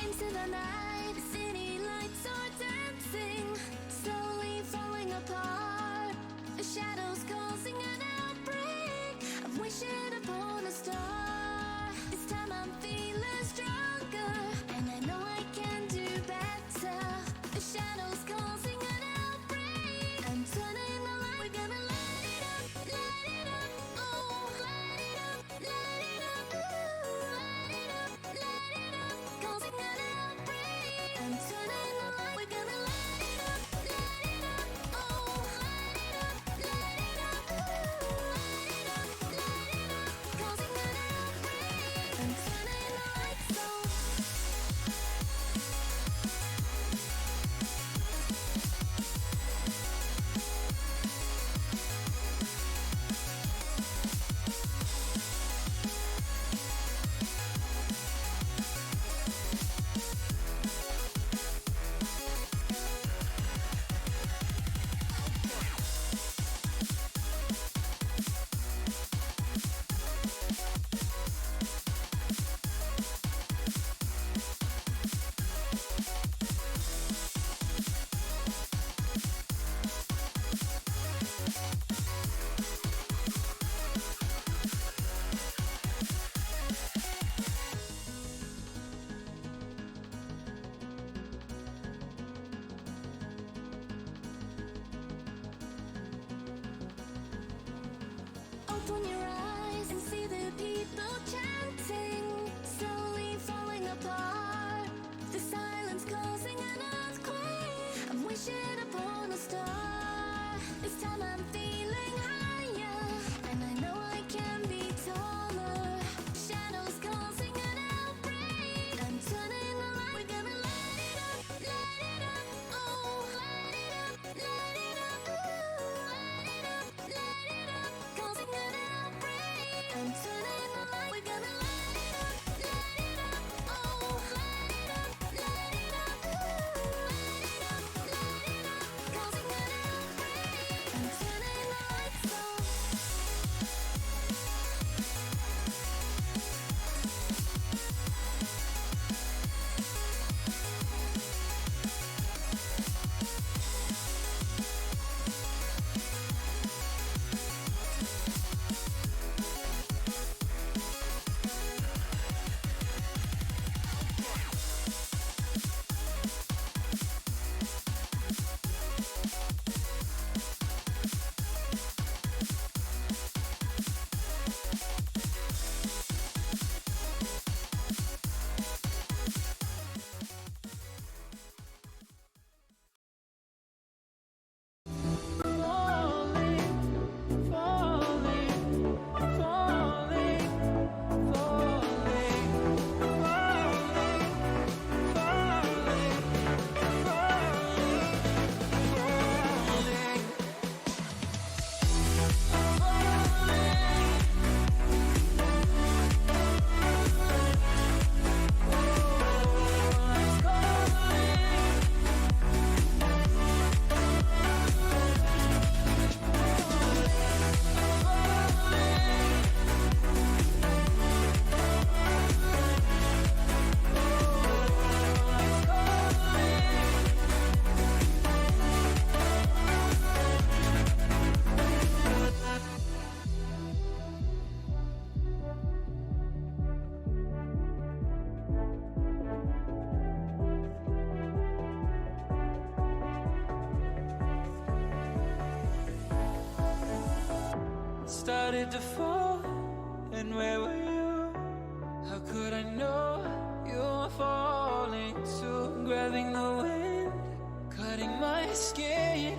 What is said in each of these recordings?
Into the night, the city lights are dancing, slowly falling apart. The shadows causing an outbreak. I'm wishing upon a star. This time I'm feeling stronger, and I know I can do better. The shadows causing an outbreak. I'm turning the light. We're gonna light it up, oh, light it up, ooh, light it up, causing an outbreak. I'm turning the light. We're gonna light it up, oh, light it up, ooh, light it up, causing an outbreak. I'm turning the lights on. Open your eyes and see the people chanting, slowly falling apart. The silence causing an earthquake. I'm wishing upon a star. This time I'm feeling higher, and I know I can be taller. Shadows causing an outbreak. I'm turning the light. We're gonna light it up, oh, light it up, ooh, light it up, causing an outbreak. I'm turning the light. We're gonna light it up, oh, light it up, ooh, light it up, causing an outbreak. I'm turning the lights on. Started to fall, and where were you? How could I know you were falling too? Grabbing the wind, cutting my skin,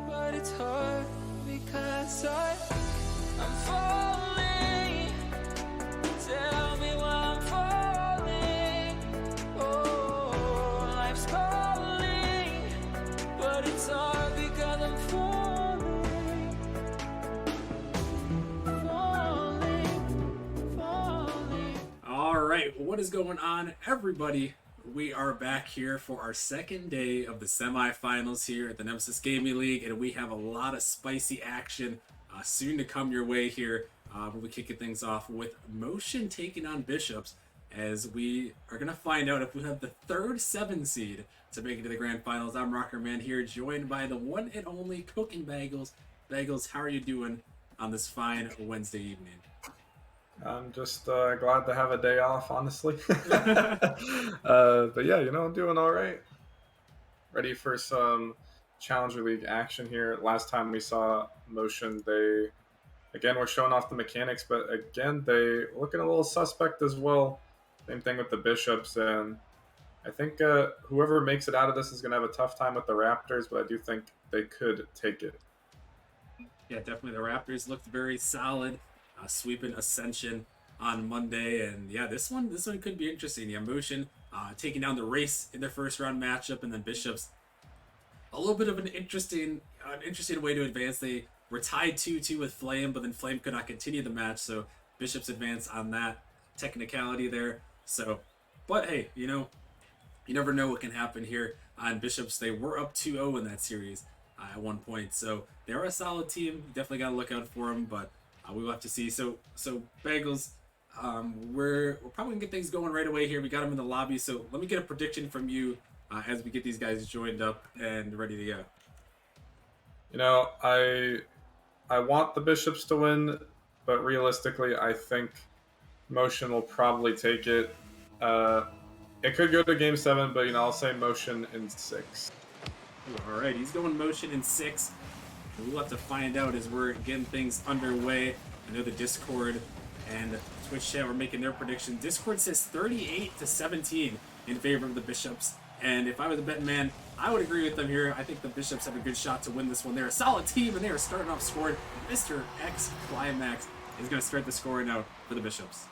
but it's hard because I'm falling. Tell me why I'm falling. Oh, life's calling, but it's hard because I'm falling. All right, what is going on, everybody? We are back here for our second day of the semifinals here at the Nemesis Gaming League, and we have a lot of spicy action soon to come your way here. We'll be kicking things off with Motion taking on Bishops, as we are going to find out if we have the third 7 seed to make it to the grand finals. I'm Rocker Man here, joined by the one and only Cooking Bagels. Bagels, how are you doing on this fine Wednesday evening? I'm just glad to have a day off, honestly. But yeah, I'm doing all right. Ready for some Challenger League action here. Last time we saw Motion, they again were showing off the mechanics, but again they looking a little suspect as well. Same thing with the Bishops, and I think whoever makes it out of this is going to have a tough time with the Raptors, but I do think they could take it. Yeah, definitely. The Raptors looked very solid, sweeping Ascension on Monday, and yeah, this one could be interesting. Yeah, Motion taking down the Race in their first round matchup, and then Bishops a little bit of an interesting way to advance. They were tied 2-2 with Flame, but then Flame could not continue the match, so Bishops advanced on that technicality there. So, but hey, you never know what can happen here on Bishops. They were up 2-0 in that series at one point, so they're a solid team. Definitely got to look out for them, but we will have to see. So Bagels, we're probably gonna get things going right away here. We got them in the lobby, so let me get a prediction from you as we get these guys joined up and ready to go. I want the Bishops to win, but realistically, I think Motion will probably take it. It could go to Game 7, but I'll say Motion in 6. Ooh, all right, he's going Motion in 6. We'll have to find out as we're getting things underway. I know the Discord and Twitch chat were making their prediction. Discord says 38-17 in favor of the Bishops. And if I was a betting man, I would agree with them here. I think the Bishops have a good shot to win this one. They're a solid team, and they are starting off scoring. Mr. X Climax is going to start the scoring out for the Bishops.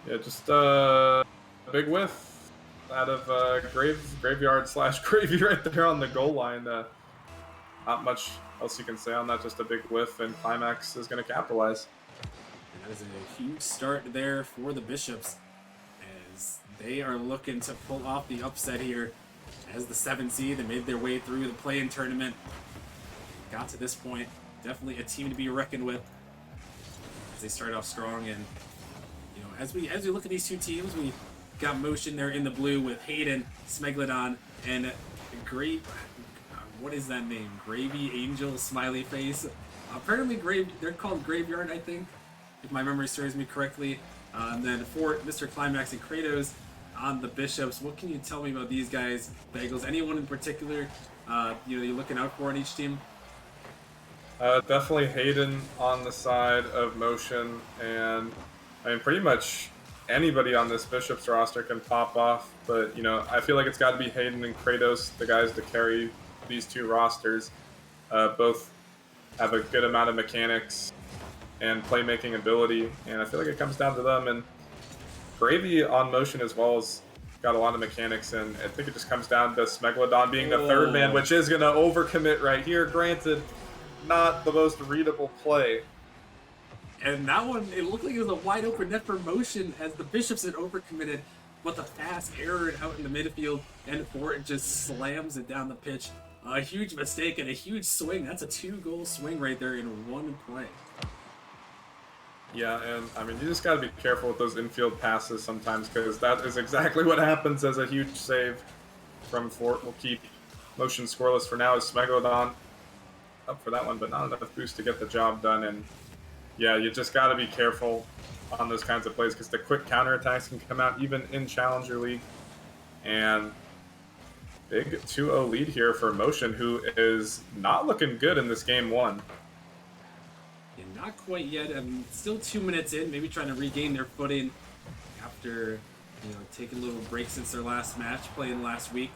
Yeah, just a big whiff out of graveyard / gravy right there on the goal line. Not much else you can say on that. Just a big whiff, and Climax is going to capitalize. And that is a huge start there for the Bishops, as they are looking to pull off the upset here. As the 7 seed, they made their way through the play-in tournament. Got to this point. Definitely a team to be reckoned with as they start off strong. And as we look at these two teams, we got Motion there in the blue with Hayden, Smegalodon, and what is that name? Gravy Angel Smiley Face. Apparently they're called Graveyard, I think, if my memory serves me correctly. And then for Mr. Climax and Kratos on the Bishops, what can you tell me about these guys, Bagels? Anyone in particular you're looking out for on each team? Definitely Hayden on the side of Motion, and pretty much anybody on this Bishops roster can pop off, but I feel like it's got to be Hayden and Kratos, the guys to carry these two rosters. Both have a good amount of mechanics and playmaking ability, and I feel like it comes down to them. And Gravy on Motion as well has got a lot of mechanics, and I think it just comes down to Smegalodon being the third man, which is going to overcommit right here. Granted, not the most readable play. And that one, it looked like it was a wide open net for Motion as the Bishops had overcommitted, but the pass errored out in the midfield, and Fort just slams it down the pitch. A huge mistake and a huge swing. That's a 2-goal swing right there in one play. Yeah, and you just got to be careful with those infield passes sometimes, because that is exactly what happens as a huge save from Fort. Will keep Motion scoreless for now as Smegalodon up for that one, but not enough boost to get the job done. And yeah, you just got to be careful on those kinds of plays, because the quick counterattacks can come out even in Challenger League. And big 2-0 lead here for Motion, who is not looking good in this game 1. Yeah, not quite yet. Still 2 minutes in, maybe trying to regain their footing after taking a little break since their last match, playing last week.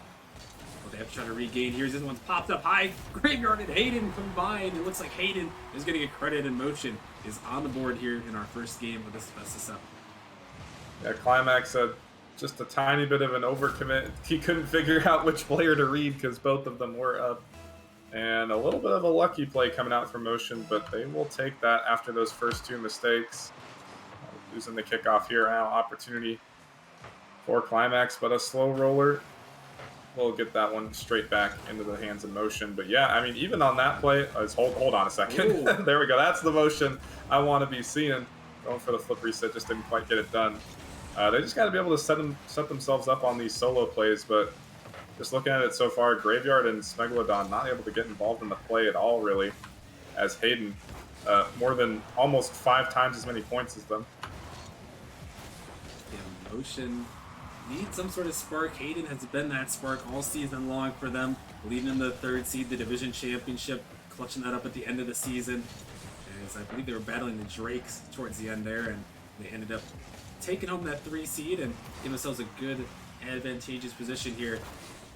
But they have to try to regain here. This one's popped up high. Graveyard and Hayden combined. It looks like Hayden is going to get credit, and Motion is on the board here in our first game of this Best of 7. Yeah, Climax had just a tiny bit of an overcommit. He couldn't figure out which player to read because both of them were up. And a little bit of a lucky play coming out from Motion, but they will take that after those first 2 mistakes. Losing the kickoff here, now opportunity for Climax, but a slow roller. We'll get that one straight back into the hands of Motion. But yeah, even on that play, hold on a second. There we go. That's the Motion I want to be seeing. Going for the flip reset, just didn't quite get it done. They just got to be able to set themselves up on these solo plays, but just looking at it so far, Graveyard and Smegalodon not able to get involved in the play at all, really, as Hayden, more than almost 5 times as many points as them. Yeah, Motion needs some sort of spark. Hayden has been that spark all season long for them, leading them to the 3rd seed, the division championship, clutching that up at the end of the season. As I believe they were battling the Drakes towards the end there, and they ended up taking home that 3 seed and giving themselves a good advantageous position here.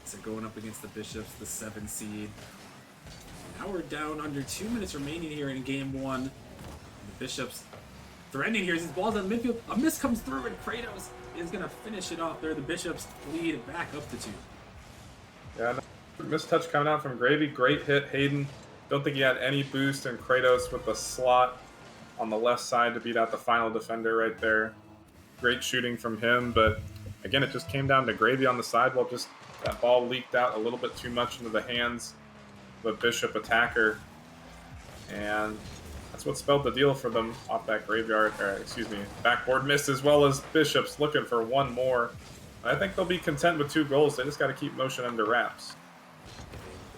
So going up against the Bishops, the 7 seed. Now we're down under 2 minutes remaining here in game 1. The Bishops threatening here as his ball's on midfield. A miss comes through and Kratos is going to finish it off there. The Bishops lead back up to 2. Yeah, missed touch coming out from Gravy. Great hit, Hayden. Don't think he had any boost, and Kratos with the slot on the left side to beat out the final defender right there. Great shooting from him, but again, it just came down to Gravy on the sidewall. Just that ball leaked out a little bit too much into the hands of a Bishop attacker, and that's what spelled the deal for them off that backboard miss, as well as Bishops looking for one more. I think they'll be content with 2 goals. They just got to keep Motion under wraps.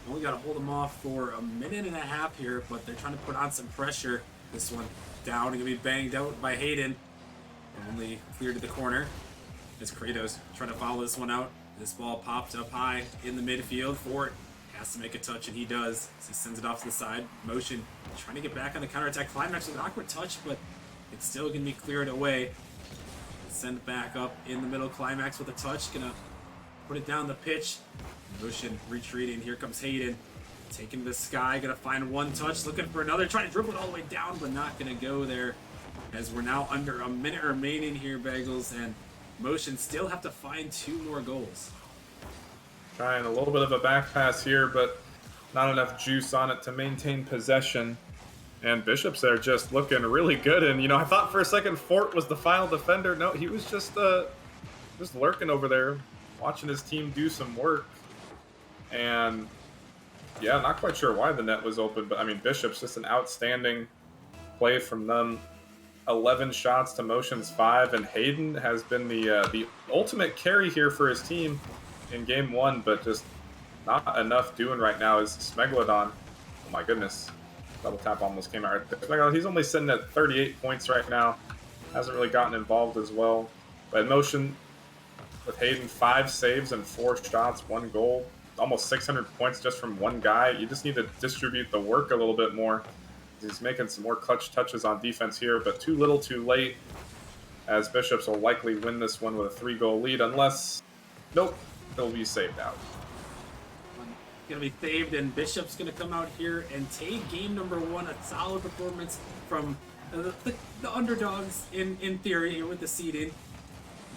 Only got to hold them off for a minute and a half here, but they're trying to put on some pressure. This one down and going to be banged out by Hayden. Only cleared to the corner as Kratos trying to follow this one out. This ball popped up high in the midfield. Fort has to make a touch, and he does. So he sends it off to the side. Motion trying to get back on the counterattack. Climax with an awkward touch, but it's still going to be cleared away. Send it back up in the middle. Climax with a touch. Going to put it down the pitch. Motion retreating. Here comes Hayden. Taking to the sky. Going to find one touch. Looking for another. Trying to dribble it all the way down, but not going to go there. As we're now under a minute remaining here, Bagels, and Motion still have to find 2 more goals. Trying a little bit of a back pass here, but not enough juice on it to maintain possession. And Bishops there just looking really good. And, I thought for a second Fort was the final defender. No, he was just lurking over there, watching his team do some work. And, yeah, not quite sure why the net was open. But, Bishops, just an outstanding play from them. 11 shots to Motion's 5, and Hayden has been the ultimate carry here for his team in game 1, but just not enough doing right now is Smegalodon. Oh my goodness. Double tap almost came out right there. Smegalodon, he's only sitting at 38 points right now. Hasn't really gotten involved as well. But Motion with Hayden, 5 saves and 4 shots, 1 goal. Almost 600 points just from one guy. You just need to distribute the work a little bit more. He's making some more clutch touches on defense here, but too little too late, as Bishops will likely win this one with a 3-goal lead, unless, nope, they'll be saved out. Going to be saved, and Bishop's going to come out here and take game number 1, a solid performance from the underdogs in theory with the seeding.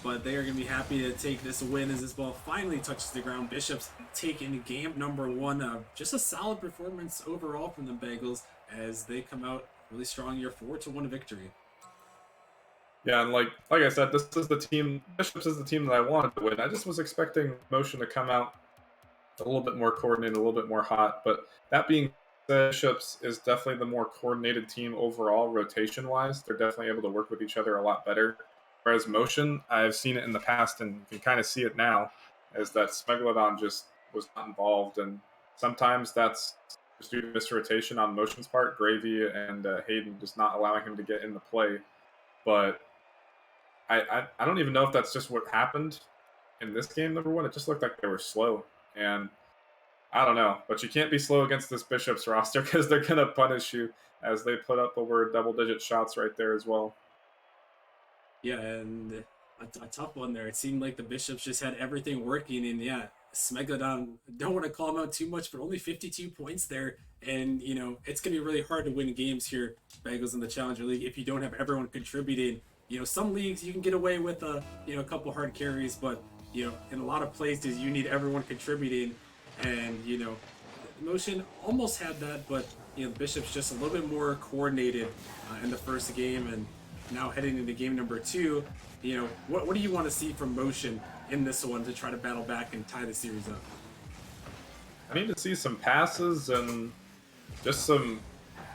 But they are going to be happy to take this win as this ball finally touches the ground. Bishop's taking game number 1. Just a solid performance overall from the Bagels as they come out really strong here, 4-1 victory. Yeah, and like I said, this is the team. Bishops is the team that I wanted to win. I just was expecting Motion to come out a little bit more coordinated, a little bit more hot. But that being said, Bishops is definitely the more coordinated team overall, rotation-wise. They're definitely able to work with each other a lot better. Whereas Motion, I've seen it in the past, and you can kind of see it now, is that Smegalodon just was not involved, and sometimes that's just due to misrotation on Motion's part, Gravy and Hayden just not allowing him to get in the play. But I don't even know if that's just what happened in this game, number 1. It just looked like they were slow, and I don't know. But you can't be slow against this Bishops roster because they're going to punish you, as they put up over double-digit shots right there as well. Yeah, and a tough one there. It seemed like the Bishops just had everything working, and yeah, Smegalodon, don't want to call him out too much, but only 52 points there. And, it's going to be really hard to win games here, Bagels, in the Challenger League, if you don't have everyone contributing. Some leagues you can get away with a couple hard carries, but, in a lot of places you need everyone contributing. And, Motion almost had that, but, the Bishops just a little bit more coordinated in the first game. And now heading into game number 2, what do you want to see from Motion in this one to try to battle back and tie the series up? I need to see some passes and just some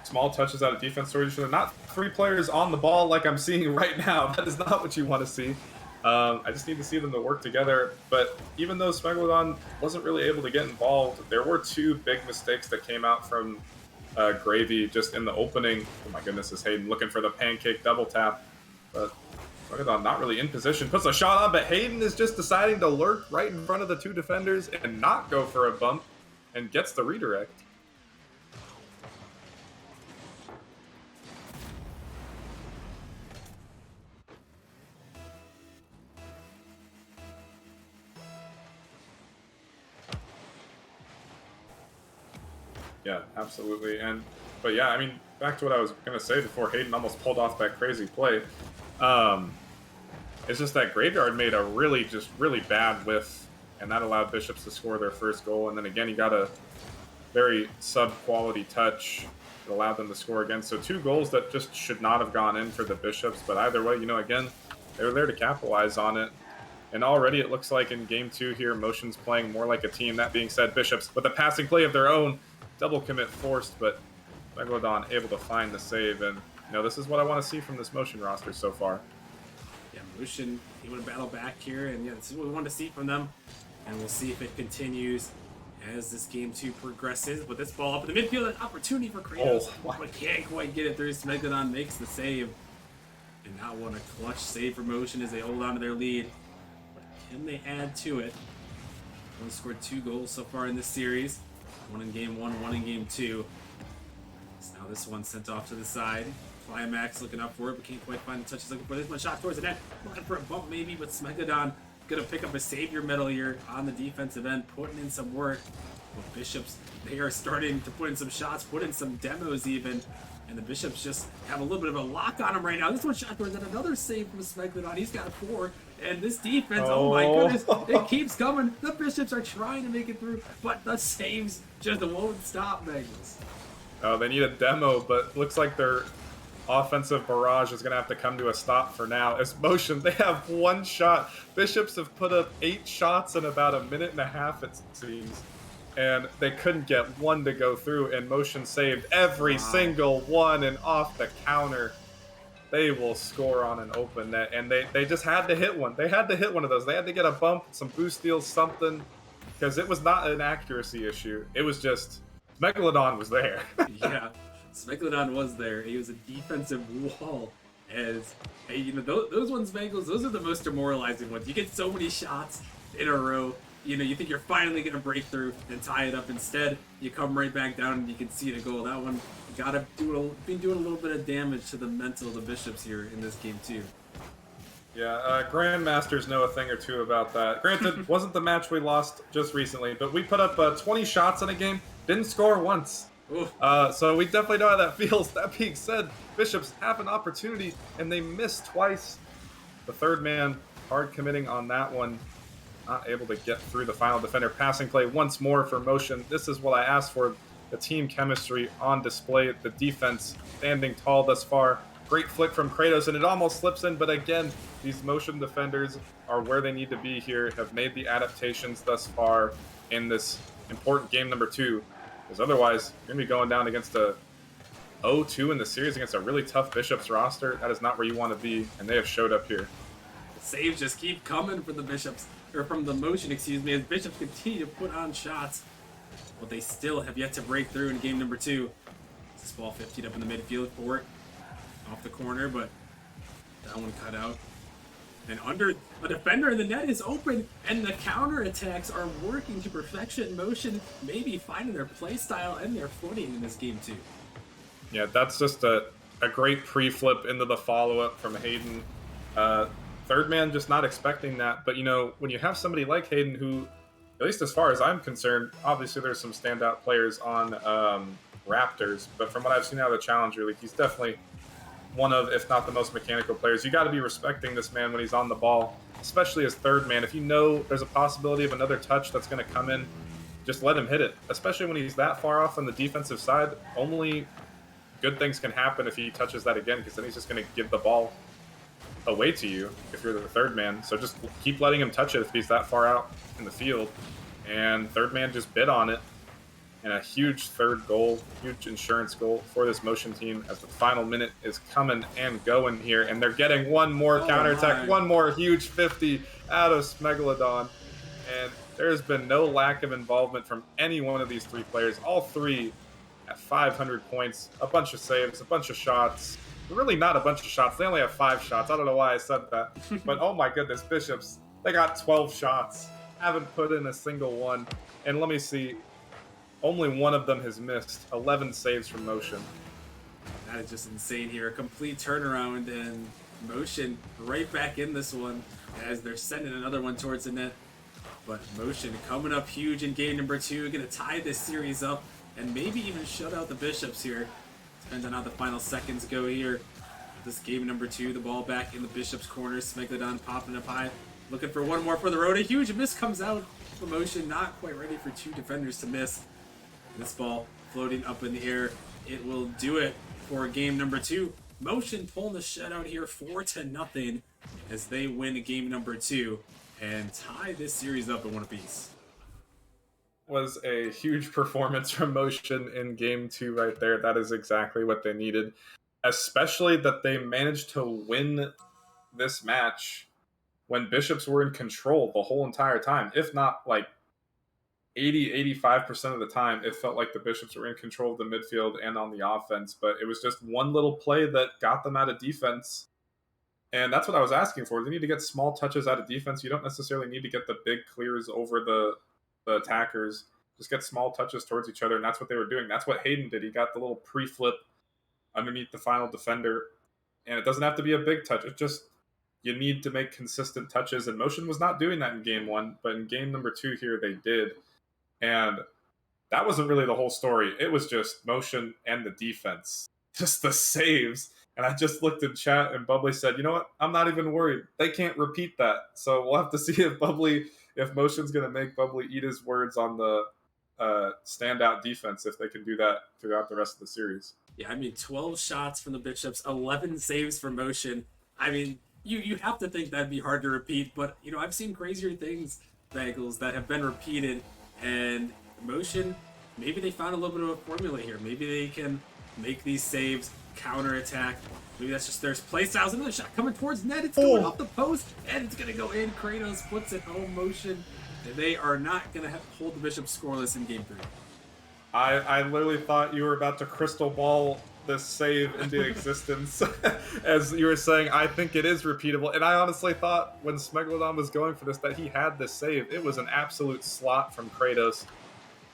small touches out of defense towards each other. Not 3 players on the ball like I'm seeing right now. That is not what you want to see. I just need to see them to work together. But even though Smegalodon wasn't really able to get involved, there were two big mistakes that came out from Gravy just in the opening. Oh my goodness, is Hayden looking for the pancake double tap. But Smegalodon not really in position. Puts a shot on, but Hayden is just deciding to lurk right in front of the two defenders and not go for a bump and gets the redirect. Yeah, absolutely. But yeah, I mean, back to what I was gonna say before Hayden almost pulled off that crazy play. It's just that Graveyard made a really bad whiff, and that allowed Bishops to score their first goal. And then again, he got a very sub-quality touch that allowed them to score again. So 2 goals that just should not have gone in for the Bishops. But either way, again, they were there to capitalize on it. And already it looks like in Game 2 here, Motion's playing more like a team. That being said, Bishops with a passing play of their own, double commit forced, but Megalodon able to find the save. And, this is what I want to see from this Motion roster so far. Yeah, Motion able to battle back here, and yeah, this is what we want to see from them. And we'll see if it continues as this Game 2 progresses. With this ball up in the midfield, an opportunity for Kratos, but can't quite get it through. Megalodon makes the save. And now what a clutch save for Motion as they hold on to their lead. But can they add to it? Only scored 2 goals so far in this series. 1 in Game 1, 1 in Game 2. So now this one sent off to the side. Climax looking up for it, but can't quite find the touches looking for this one. Shot towards the net. Looking for a bump maybe, but Smegalodon gonna pick up a savior medal here on the defensive end, putting in some work. But Bishops, they are starting to put in some shots, put in some demos even. And the Bishops just have a little bit of a lock on him right now. This one shot towards that. Another save from Smegalodon. He's got 4. And this defense, oh my goodness, it keeps coming. The Bishops are trying to make it through, but the saves just won't stop, Magnus. Oh, they need a demo, but looks like their offensive barrage is going to have to come to a stop for now. As Motion, they have 1 shot. Bishops have put up 8 shots in about a minute and a half, it seems. And they couldn't get 1 to go through, and Motion saved every single one, and off the counter, they will score on an open net. And they just had to hit one. They had to hit one of those. They had to get a bump, some boost steals, something, because it was not an accuracy issue. It was just Megalodon was there. Yeah, Smegalodon was there. He was a defensive wall. As hey, those ones, Bengals, those are the most demoralizing ones. You get so many shots in a row. You think you're finally going to break through and tie it up. Instead, you come right back down and you can see the goal. That one been doing a little bit of damage to the mental of the Bishops here in this game too. Yeah, Grandmasters know a thing or two about that. Granted, wasn't the match we lost just recently, but we put up 20 shots in a game, didn't score once. So we definitely know how that feels. That being said, Bishops have an opportunity, and they missed twice. The third man, hard committing on that one. Not able to get through the final defender. Passing play once more for Motion. This is what I asked for. The team chemistry on display. The defense standing tall thus far. Great flick from Kratos, and it almost slips in. But again, these Motion defenders are where they need to be here. Have made the adaptations thus far in this important game number 2. Because otherwise, you're going to be going down against a 0-2 in the series against a really tough Bishops roster. That is not where you want to be, and they have showed up here. The saves just keep coming for the Bishops. Or from the Motion, excuse me, as Bishops continue to put on shots. But they still have yet to break through in game number 2. This ball 15 up in the midfield for it. Off the corner, but that one cut out. And under a defender in the net is open, and the counter attacks are working to perfection. Motion maybe finding their play style and their footing in this game too. Yeah, that's just a great pre-flip into the follow-up from Hayden. Third man just not expecting that, but when you have somebody like Hayden who, at least as far as I'm concerned, obviously there's some standout players on Raptors, but from what I've seen out of the Challenger League, he's definitely one of, if not the most mechanical players. You got to be respecting this man when he's on the ball, especially as third man. If you know there's a possibility of another touch that's going to come in, just let him hit it, especially when he's that far off on the defensive side. Only good things can happen if he touches that again, because then he's just going to give the ball away to you if you're the third man. So just keep letting him touch it if he's that far out in the field. And third man just bit on it. and a huge third goal, huge insurance goal for this Motion team as the final minute is coming and going here. And they're getting one more counterattack, one more huge 50 out of Smegalodon. And there's been no lack of involvement from any one of these three players. All three at 500 points, a bunch of saves, a bunch of shots. Really not a bunch of shots. They only have 5 shots. I don't know why I said that. But oh my goodness, Bishops, they got 12 shots. Haven't put in a single one. And let me see. Only one of them has missed. 11 saves from Motion. That is just insane here. A complete turnaround, and Motion right back in this one as they're sending another one towards the net. But Motion coming up huge in game number 2, going to tie this series up and maybe even shut out the Bishops here. Depends on how the final seconds go here. This game number 2, the ball back in the Bishops' corner. Smegalodon popping up high, looking for one more for the road. A huge miss comes out. Motion not quite ready for 2 defenders to miss. This ball floating up in the air. It will do it for game number 2. Motion pulling the shutout here 4-0 as they win game number 2 and tie this series up in one apiece. Was a huge performance from Motion in game 2 right there. That is exactly what they needed. Especially that they managed to win this match when Bishops were in control the whole entire time. If not like 80-85% of the time, it felt like the Bishops were in control of the midfield and on the offense, but it was just one little play that got them out of defense. And that's what I was asking for. They need to get small touches out of defense. You don't necessarily need to get the big clears over the attackers. Just get small touches towards each other, and that's what they were doing. That's what Hayden did. He got the little pre-flip underneath the final defender, and it doesn't have to be a big touch. It's just you need to make consistent touches, and Motion was not doing that in game 1, but in game number 2 here they did. And that wasn't really the whole story. It was just Motion and the defense. Just the saves. And I just looked in chat and Bubbly said, you know what? I'm not even worried. They can't repeat that. So we'll have to see if Motion's going to make Bubbly eat his words on the standout defense, if they can do that throughout the rest of the series. Yeah, I mean, 12 shots from the Bishops, 11 saves for Motion. I mean, you have to think that'd be hard to repeat, but, you know, I've seen crazier things, Bagels, that have been repeated. And Motion, maybe they found a little bit of a formula here. Maybe they can make these saves, counterattack. Maybe that's just their play styles. Another shot coming towards net. It's going off the post, and it's going to go in. Kratos puts it home. Motion. They are not going to hold the Bishops scoreless in game 3. I literally thought you were about to crystal ball this save into existence. As you were saying, I think it is repeatable. And I honestly thought when Smegalodon was going for this that he had this save. It was an absolute slot from Kratos.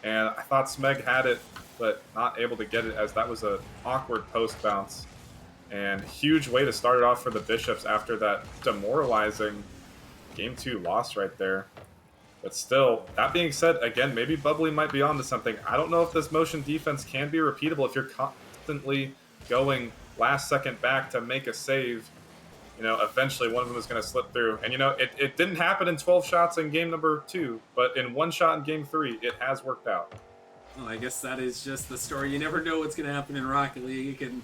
And I thought Smeg had it, but not able to get it as that was an awkward post bounce. And huge way to start it off for the Bishops after that demoralizing game 2 loss right there. But still, that being said, again, maybe Bubbly might be onto something. I don't know if this Motion defense can be repeatable if you're constantly going last second back to make a save. You know, eventually one of them is going to slip through. And, you know, it didn't happen in 12 shots in game number 2, but in 1 shot in game 3, it has worked out. Well, I guess that is just the story. You never know what's going to happen in Rocket League. You can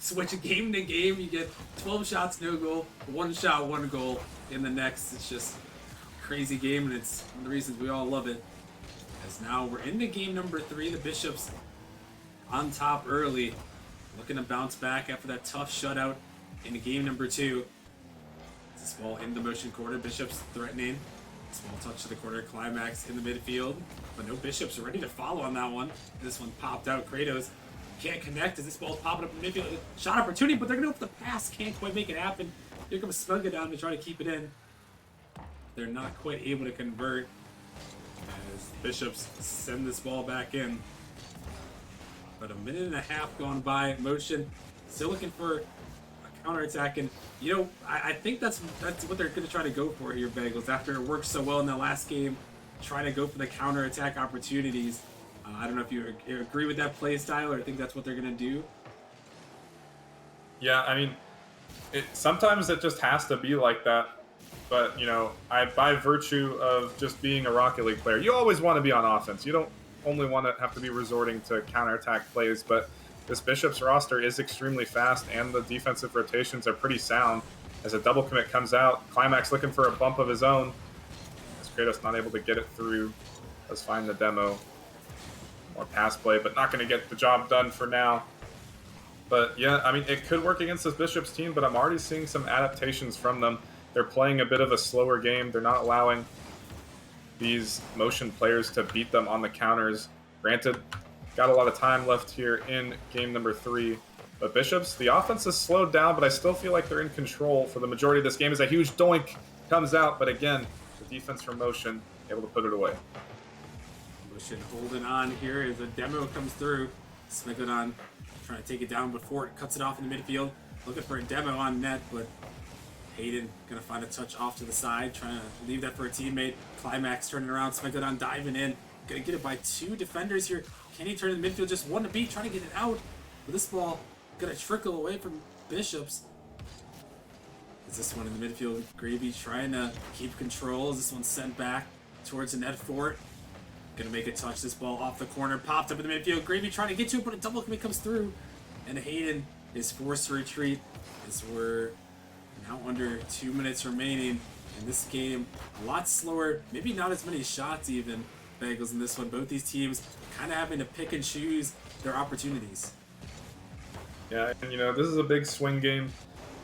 switch a game to game. You get 12 shots, no goal, 1 shot, 1 goal in the next. It's just a crazy game, and it's one of the reasons we all love it. As now we're into game number 3. The Bishops on top early, looking to bounce back after that tough shutout in game number 2. This ball in the Motion corner. Bishops threatening. Small touch to the corner. Climax in the midfield. But no Bishops are ready to follow on that one. This one popped out. Kratos can't connect as this ball's popping up in the midfield. Shot opportunity, but they're going to go for the pass. Can't quite make it happen. Here comes Smegalodon to try to keep it in. They're not quite able to convert as Bishops send this ball back in. But a minute and a half gone by. Motion still looking for a counterattack, and you know, I think that's what they're going to try to go for here, Bagels. After it worked so well in the last game, try to go for the counterattack opportunities. I don't know if you agree with that play style or think that's what they're going to do. Yeah, I mean, sometimes it just has to be like that. But, you know, by virtue of just being a Rocket League player, you always want to be on offense. You don't only want to have to be resorting to counterattack plays, but this Bishops roster is extremely fast, and the defensive rotations are pretty sound. As a double commit comes out, Climax looking for a bump of his own. As Kratos not able to get it through. Let's find the demo. more pass play, but not going to get the job done for now. But yeah, I mean, it could work against this Bishops team, but I'm already seeing some adaptations from them. They're playing a bit of a slower game. They're not allowing these motion players to beat them on the counters. Granted, got a lot of time left here in game number 3. But Bishops, the offense has slowed down, but I still feel like they're in control for the majority of this game as a huge doink comes out. But again, the defense from Motion able to put it away. Motion holding on here as a demo comes through. Smiglodon trying to take it down before it cuts it off in the midfield. Looking for a demo on net, but Hayden gonna find a touch off to the side, trying to leave that for a teammate. Climax turning around, Smiglodon diving in. Gonna get it by 2 defenders here. Can he turn in the midfield? Just one to beat, trying to get it out. But this ball gonna trickle away from Bishops. Is this one in the midfield? Gravy trying to keep control. Is this one sent back towards the net fort? Gonna make a touch. This ball off the corner, popped up in the midfield. Gravy trying to get to it, but a double commit comes through. And Hayden is forced to retreat as we're now under 2 minutes remaining in this game. A lot slower, maybe not as many shots even, Bagels, in this one. Both these teams kind of having to pick and choose their opportunities. Yeah, and this is a big swing game.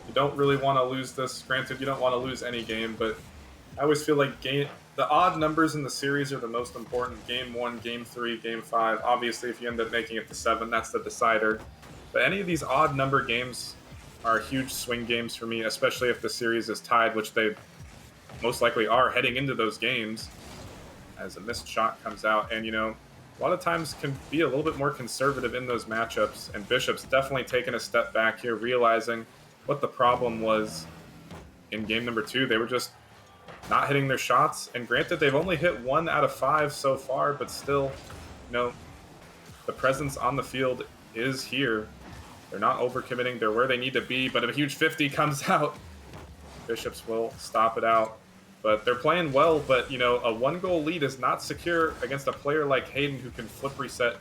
You don't really want to lose this. Granted, you don't want to lose any game, but I always feel like the odd numbers in the series are the most important. Game 1, Game 3, Game 5. Obviously, if you end up making it to 7, that's the decider. But any of these odd number games are huge swing games for me, especially if the series is tied, which they most likely are heading into those games, as a missed shot comes out. And, a lot of times can be a little bit more conservative in those matchups, and Bishop's definitely taken a step back here, realizing what the problem was in game number 2. They were just not hitting their shots, and granted, they've only hit 1 out of 5 so far, but still, the presence on the field is here. They're not overcommitting. They're where they need to be, but if a huge 50 comes out, Bishops will stop it out. But they're playing well, but, a 1-goal lead is not secure against a player like Hayden, who can flip reset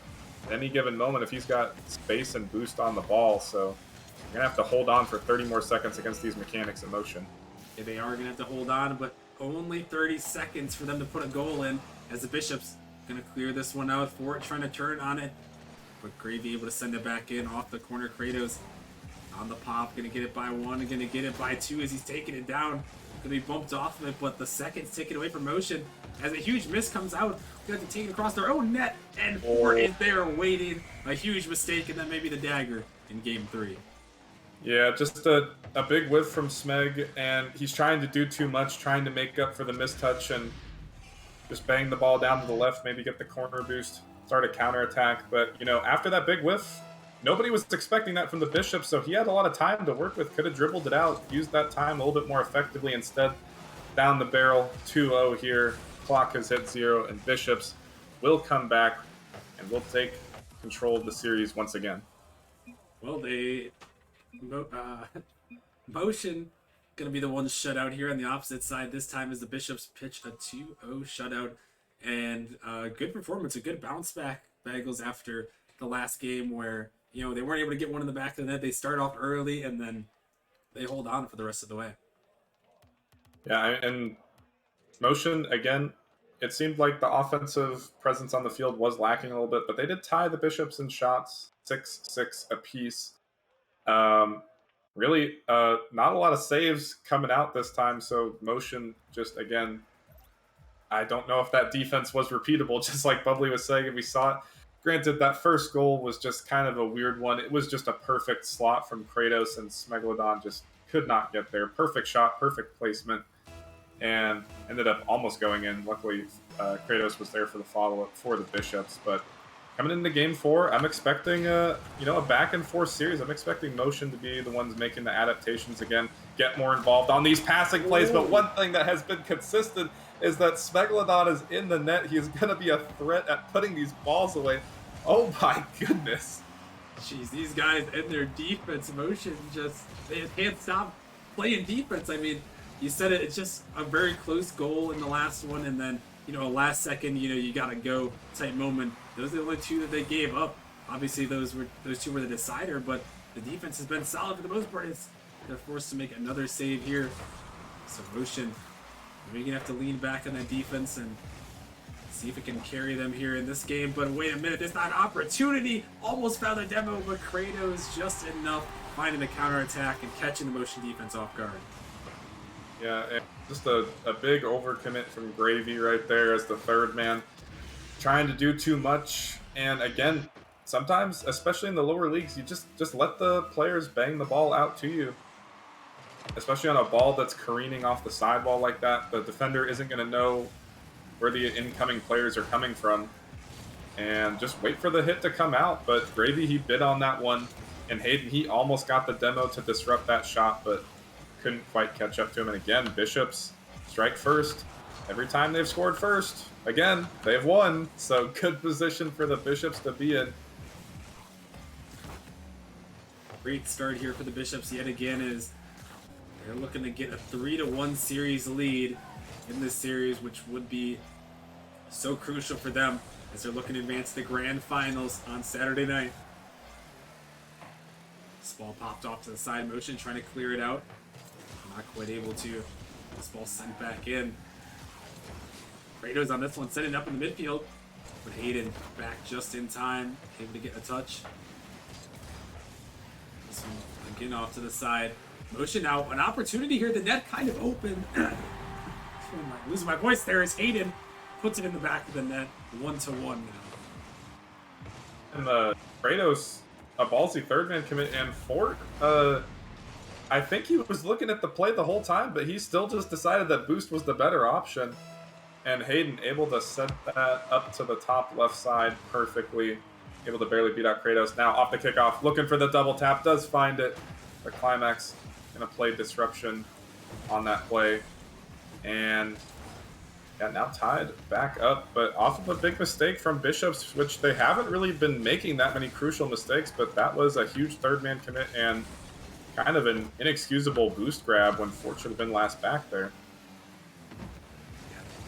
at any given moment if he's got space and boost on the ball. So you're going to have to hold on for 30 more seconds against these mechanics in Motion. Yeah, they are going to have to hold on, but only 30 seconds for them to put a goal in, as the Bishops going to clear this one out for it, trying to turn on it. But Gravy able to send it back in off the corner. Kratos on the pop, going to get it by 1, and going to get it by 2 as he's taking it down. Going to be bumped off of it, but the second's taken away from Motion as a huge miss comes out. Going to have to take it across their own net, and Fort is there waiting. A huge mistake, and then maybe the dagger in game 3. Yeah, just a big whiff from Smeg, and he's trying to do too much, trying to make up for the mistouch and just bang the ball down to the left, maybe get the corner boost, start a counterattack. But, after that big whiff, nobody was expecting that from the Bishop, so he had a lot of time to work with. Could have dribbled it out, used that time a little bit more effectively. Instead, down the barrel, 2-0 here. Clock has hit 0, and Bishops will come back and will take control of the series once again. Well, Motion going to be the one shut out here on the opposite side this time, as the Bishops pitch a 2-0 shutout. And good performance, a good bounce back, Bagels, after the last game where, they weren't able to get one in the back of the net. They start off early, and then they hold on for the rest of the way. Yeah, and Motion, again, it seemed like the offensive presence on the field was lacking a little bit, but they did tie the Bishops in shots, 6-6 apiece. Really, not a lot of saves coming out this time, so Motion just, again, I don't know if that defense was repeatable, just like Bubbly was saying, and we saw it. Granted, that first goal was just kind of a weird one. It was just a perfect slot from Kratos, and Smegalodon just could not get there. Perfect shot, perfect placement, and ended up almost going in. Luckily, Kratos was there for the follow-up for the Bishops. But coming into Game 4, I'm expecting a back-and-forth series. I'm expecting Motion to be the ones making the adaptations again, get more involved on these passing plays. But one thing that has been consistent is that Smegalodon is in the net. He is going to be a threat at putting these balls away. Oh my goodness. Jeez, these guys and their defense, Motion, they can't stop playing defense. I mean, you said it, it's just a very close goal in the last one, and then, a last second, you got to go type moment. Those are the only 2 that they gave up. Obviously, those 2 were the decider, but the defense has been solid for the most part. They're forced to make another save here. So Motion, you're going to have to lean back on that defense and See if it can carry them here in this game. But wait a minute, there's not an opportunity. Almost found the demo, but Kratos just enough finding the counterattack and catching the motion defense off guard. Yeah, and just a big overcommit from Gravy right there as the third man. Trying to do too much. And again, sometimes, especially in the lower leagues, you just let the players bang the ball out to you. Especially on a ball that's careening off the sidewall like that. The defender isn't going to know where the incoming players are coming from. And just wait for the hit to come out. But Gravy, he bid on that one. And Hayden, he almost got the demo to disrupt that shot, but couldn't quite catch up to him. And again, Bishops strike first. Every time they've scored first, again, they've won. So good position for the Bishops to be in. Great start here for the Bishops yet again as they're looking to get a 3-1 series lead in this series, which would be so crucial for them as they're looking to advance to the grand finals on Saturday night. This ball popped off to the side motion, trying to clear it out. Not quite able to. This ball sent back in. Kratos on this one, setting up in the midfield. But Hayden back just in time, able to get a touch. This one again off to the side. Motion now, an opportunity here. The net kind of open. I'm losing my voice there as Hayden puts it in the back of the net. 1-1 now. And Kratos, a ballsy third man commit, and Fort, I think he was looking at the play the whole time, but he still just decided that boost was the better option. And Hayden able to set that up to the top left side perfectly. Able to barely beat out Kratos. Now off the kickoff, looking for the double tap, does find it. The Climax gonna play disruption on that play. And yeah, now tied back up, but off of a big mistake from Bishops, which they haven't really been making that many crucial mistakes, but that was a huge third man commit and kind of an inexcusable boost grab when Fort should have been last back there.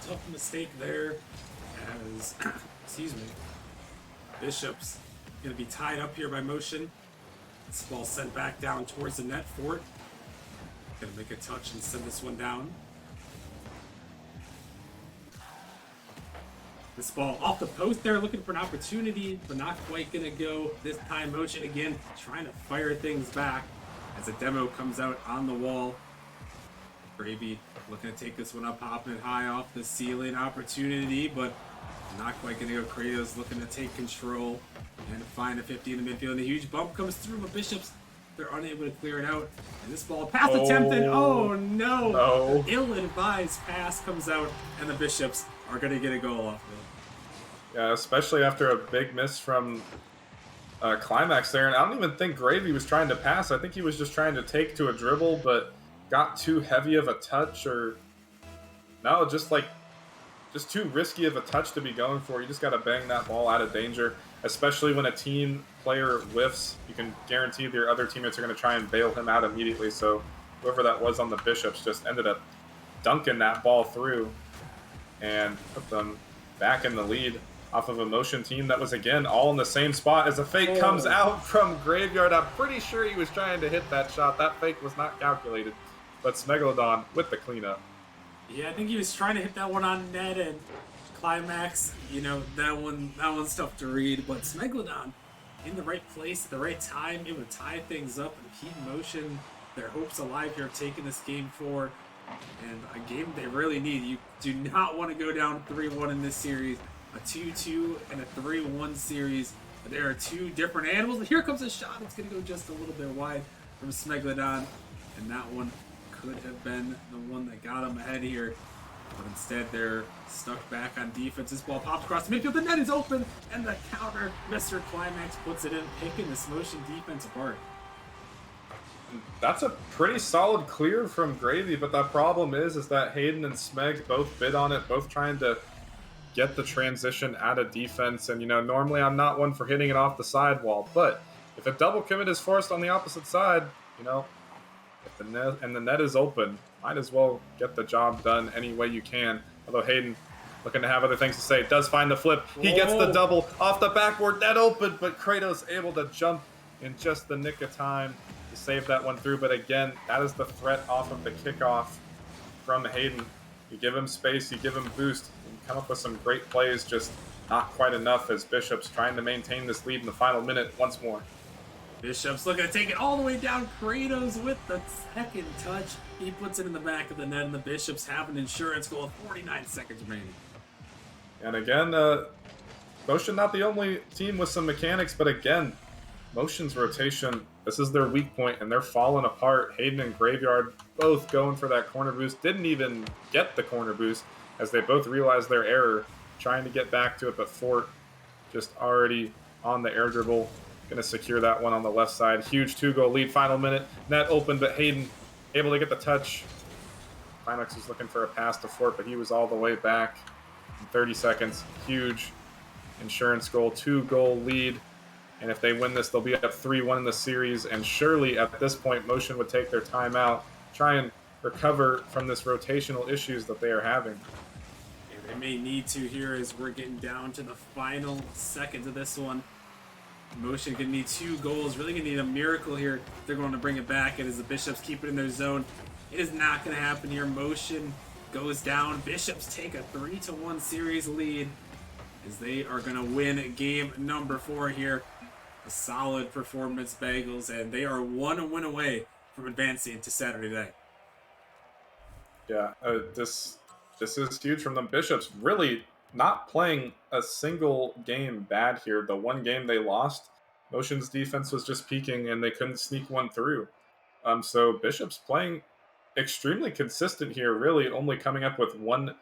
Tough mistake there as, excuse me, Bishops going to be tied up here by motion. This ball sent back down towards the net. Fort going to make a touch and send this one down. This ball off the post there, looking for an opportunity, but not quite going to go this time. Motion again, trying to fire things back as a demo comes out on the wall. Gravy looking to take this one up, hopping it high off the ceiling. Opportunity, but not quite going to go. Kratos looking to take control and find a 50 in the midfield. And a huge bump comes through, but Bishops, they're unable to clear it out. And this ball, pass attempted. Oh no! No. Ill-advised pass comes out, and the Bishops are going to get a goal off of it. Yeah, especially after a big miss from Climax there. And I don't even think Gravy was trying to pass. I think he was just trying to take to a dribble, but got too heavy of a touch, or no, just too risky of a touch to be going for. You just got to bang that ball out of danger, especially when a team player whiffs. You can guarantee their other teammates are going to try and bail him out immediately. So whoever that was on the Bishops just ended up dunking that ball through and put them back in the lead off of a motion team that was, again, all in the same spot as a fake comes out from Graveyard. I'm pretty sure he was trying to hit that shot. That fake was not calculated. But Smegalodon with the cleanup. Yeah, I think he was trying to hit that one on net, and Climax, you know, that one's tough to read. But Smegalodon in the right place at the right time, able to tie things up and keep motion. Their hopes alive here of taking this game forward. And a game they really need. You do not want to go down 3-1 in this series. A 2-2 and a 3-1 series. There are two different animals. Here comes a shot. It's going to go just a little bit wide from Smegalodon. And that one could have been the one that got them ahead here. But instead, they're stuck back on defense. This ball pops across the midfield. The net is open. And the counter, Mr. Climax puts it in, picking this motion defense apart. That's a pretty solid clear from Gravy, but the problem is that Hayden and Smeg both bid on it, both trying to get the transition out of defense. And, you know, normally I'm not one for hitting it off the sidewall, but if a double commit is forced on the opposite side, you know, if the net is open, might as well get the job done any way you can. Although Hayden, looking to have other things to say, does find the flip. He gets the double off the backboard, net open, but Kratos able to jump in just the nick of time to save that one through. But again, that is the threat off of the kickoff from Hayden. You give him space, you give him boost, and come up with some great plays, just not quite enough as Bishop's trying to maintain this lead in the final minute once more. Bishop's looking to take it all the way down. Kratos with the second touch. He puts it in the back of the net, and the Bishops have an insurance goal with 49 seconds remaining. And again, Motion not the only team with some mechanics, but again, Motion's rotation, this is their weak point, and they're falling apart. Hayden and Graveyard both going for that corner boost. Didn't even get the corner boost as they both realized their error, trying to get back to it, but Fort just already on the air dribble. Going to secure that one on the left side. Huge 2-goal lead, final minute. Net open, but Hayden able to get the touch. Pinox was looking for a pass to Fort, but he was all the way back in 30 seconds. Huge insurance goal, 2-goal lead. And if they win this, they'll be up 3-1 in the series. And surely at this point, Motion would take their timeout, try and recover from this rotational issues that they are having. They may need to here as we're getting down to the final seconds of this one. Motion gonna need 2 goals, really gonna need a miracle here. They're going to bring it back, and as the Bishops keep it in their zone, it is not gonna happen here. Motion goes down. Bishops take a 3-1 series lead as they are gonna win game number 4 here. A solid performance, Bagels, and they are 1 win away from advancing to Saturday night. Yeah, this is huge from them. Bishops really not playing a single game bad here. The one game they lost, Motion's defense was just peaking and they couldn't sneak one through. So Bishop's playing extremely consistent here, really only coming up with one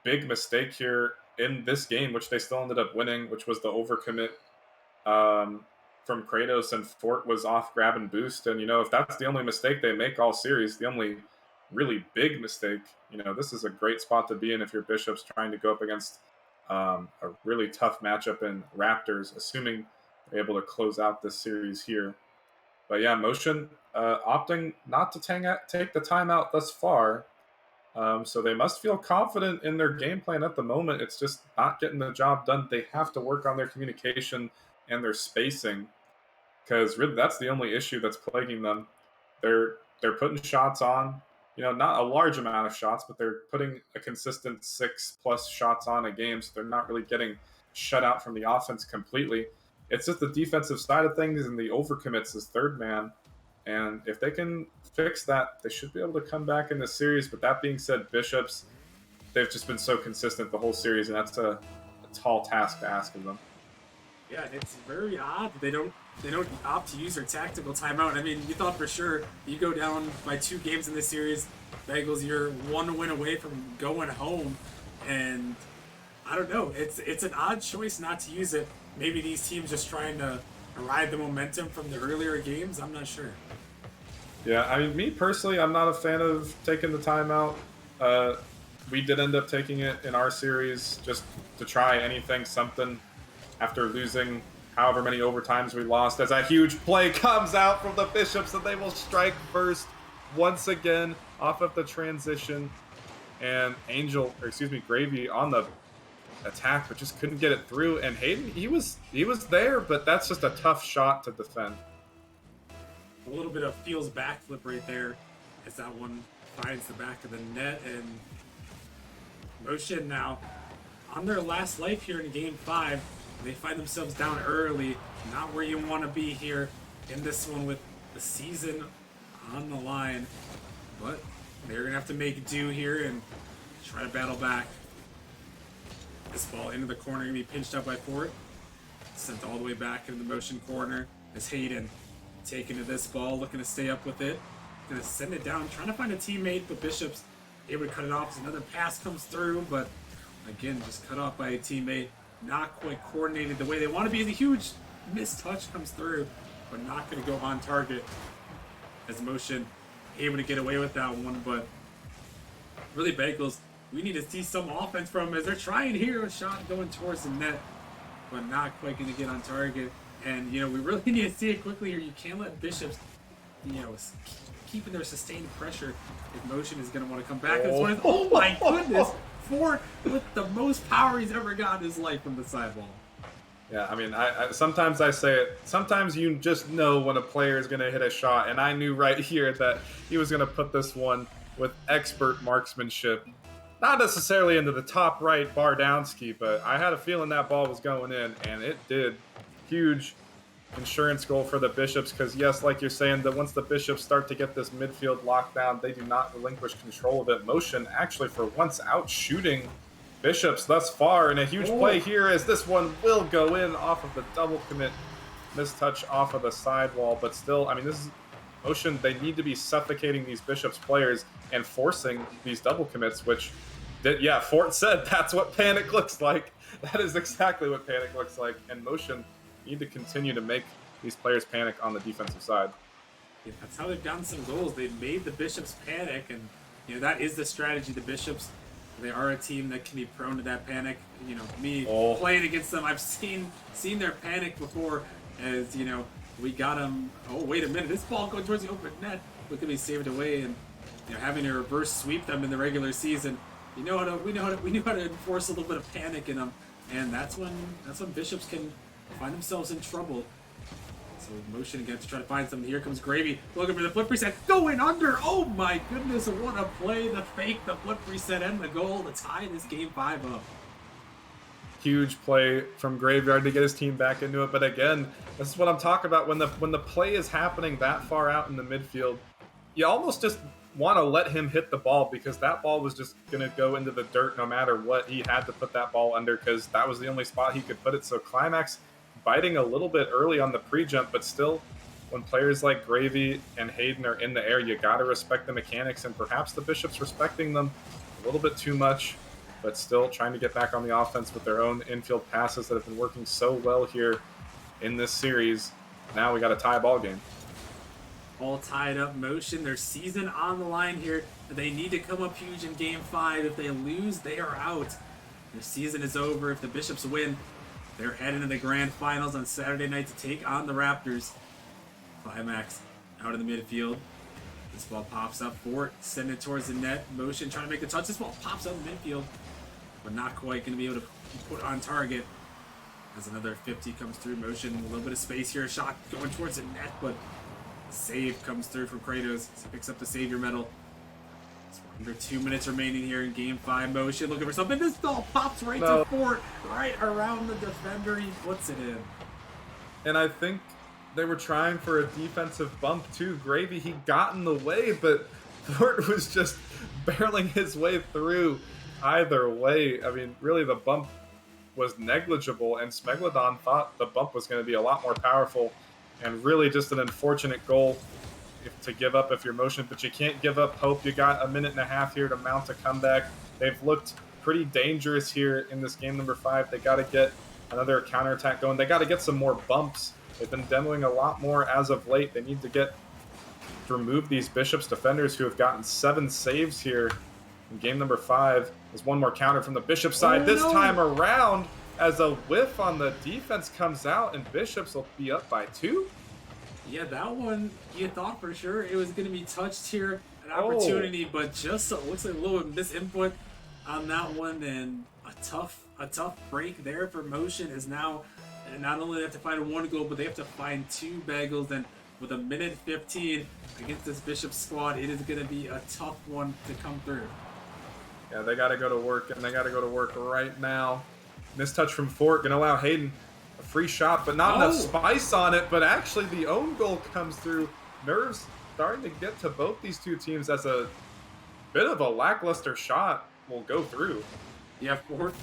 big mistake here in this game, which they still ended up winning, which was the overcommit from Kratos, and Fort was off grab and boost. And, if that's the only mistake they make all series, the only really big mistake, this is a great spot to be in if you're Bishops trying to go up against a really tough matchup in Raptors, assuming they're able to close out this series here. But yeah, Motion opting not to take the timeout thus far. So they must feel confident in their game plan at the moment. It's just not getting the job done. They have to work on their communication and their spacing, because really that's the only issue that's plaguing them. They're putting shots on, not a large amount of shots, but they're putting a consistent 6+ shots on a game, so they're not really getting shut out from the offense completely. It's just the defensive side of things, and the overcommits as third man. And if they can fix that, they should be able to come back in the series. But that being said, Bishops, they've just been so consistent the whole series, and that's a tall task to ask of them. Yeah, it's very odd that they don't opt to use their tactical timeout. I mean, you thought for sure you go down by 2 games in this series, Bagels, you're 1 win away from going home, and I don't know. It's an odd choice not to use it. Maybe these teams just trying to ride the momentum from the earlier games. I'm not sure. Yeah, I mean, me personally, I'm not a fan of taking the timeout. We did end up taking it in our series just to try anything, something, after losing however many overtimes we lost, as a huge play comes out from the Bishops, and they will strike first once again off of the transition. And Gravy on the attack, but just couldn't get it through. And Hayden, he was there, but that's just a tough shot to defend. A little bit of feels backflip right there as that one finds the back of the net. And Motion now on their last life here in game 5. They find themselves down early, not where you want to be here in this one with the season on the line. But they're going to have to make do here and try to battle back. This ball into the corner, going to be pinched up by Fort. Sent all the way back into the Motion corner as Hayden taking to this ball, looking to stay up with it. Going to send it down, trying to find a teammate, but Bishop's able to cut it off as another pass comes through, but again, just cut off by a teammate. Not quite coordinated the way they want to be. The huge missed touch comes through, but not going to go on target. As Motion able to get away with that one, but really, Bagels, we need to see some offense from them as they're trying here. A shot going towards the net, but not quite going to get on target. And, we really need to see it quickly here. You can't let Bishops, keeping their sustained pressure if Motion is going to want to come back. Oh my goodness! Fort with the most power he's ever got in his life from the sidewall. Yeah, I mean, I sometimes I say it. Sometimes you just know when a player is going to hit a shot, and I knew right here that he was going to put this one with expert marksmanship. not necessarily into the top right bar down ski, but I had a feeling that ball was going in, and it did. Huge insurance goal for the Bishops because, yes, like you're saying, that once the Bishops start to get this midfield lockdown, they do not relinquish control of it. Motion actually for once out shooting Bishops thus far, and a huge play here as this one will go in off of the double commit. Mistouch off of the sidewall, but still, I mean, this is Motion. They need to be suffocating these Bishops players and forcing these double commits, which, yeah, Fort said that's what panic looks like. That is exactly what panic looks like, and Motion need to continue to make these players panic on the defensive side. Yeah, that's how they've gotten some goals. They've made the Bishops panic, and that is the strategy. The Bishops, they are a team that can be prone to that panic. Me playing against them, I've seen their panic before. As we got them. Oh, wait a minute! This ball going towards the open net. Look at me save it away, and having to reverse sweep them in the regular season. We know how to enforce a little bit of panic in them, and that's when Bishops can find themselves in trouble. So Motion again to try to find something. Here comes Gravy looking for the flip reset, going under. Oh my goodness, what a play! The fake, the flip reset, and the goal to tie this game 5 up. Huge play from Graveyard to get his team back into it. But again, this is what I'm talking about. When the play is happening that far out in the midfield, you almost just want to let him hit the ball because that ball was just going to go into the dirt no matter what. He had to put that ball under because that was the only spot he could put it. So Climax biting a little bit early on the pre-jump, but still, when players like Gravy and Hayden are in the air, you got to respect the mechanics, and perhaps the Bishops respecting them a little bit too much, but still trying to get back on the offense with their own infield passes that have been working so well here in this series. Now we got a tie ball game. All tied up. Motion, their season on the line here. They need to come up huge in Game 5. If they lose, they are out. Their season is over. If the Bishops win, they're heading to the grand finals on Saturday night to take on the Raptors. Climax out in the midfield. This ball pops up. Fort send it towards the net. Motion trying to make the touch. This ball pops out in the midfield, but not quite going to be able to put on target. As another 50 comes through. Motion, a little bit of space here. A shot going towards the net, but save comes through from Kratos. He picks up the savior medal. Under 2 minutes remaining here in Game 5. Motion looking for something. This ball pops right to Fort, right around the defender. He puts it in. And I think they were trying for a defensive bump too. Gravy, he got in the way, but Fort was just barreling his way through either way. I mean, really the bump was negligible, and Smegalodon thought the bump was going to be a lot more powerful, and really just an unfortunate goal to give up if you're Motion, but you can't give up hope. You got a minute and a half here to mount a comeback. They've looked pretty dangerous here in this game number 5. They got to get another counterattack going. They got to get some more bumps. They've been demoing a lot more as of late. They need to remove these Bishops defenders who have gotten 7 saves here in game number 5. There's one more counter from the Bishop side this time around as a whiff on the defense comes out, and Bishops will be up by 2. Yeah, that one, you thought for sure it was going to be touched here, an opportunity, but just looks like a little bit misinput on that one, and a tough break there for Motion is now, not only they have to find 1 goal, but they have to find 2 bagels, and with a minute 15 against this Bishop squad, it is going to be a tough one to come through. Yeah, they got to go to work, and they got to go to work right now. Mistouch from Fort, going to allow Hayden a free shot, but not enough spice on it. But actually, the own goal comes through. Nerves starting to get to both these two teams as a bit of a lackluster shot will go through. Yeah, Fort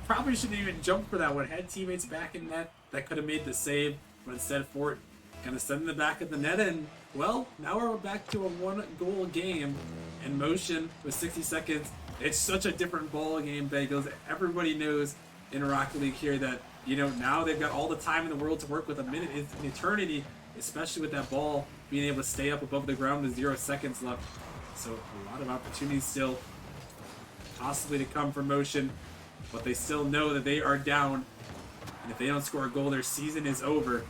probably shouldn't even jump for that one. Had teammates back in net that could have made the save, but instead Fort kind of sent in the back of the net, and well, now we're back to a 1-goal game. And Motion with 60 seconds. It's such a different ball game, Bagels. Everybody knows in Rocket League here that, now they've got all the time in the world to work with. A minute is an eternity, especially with that ball being able to stay up above the ground with 0 seconds left. So a lot of opportunities still possibly to come from Motion, but they still know that they are down. And if they don't score a goal, their season is over.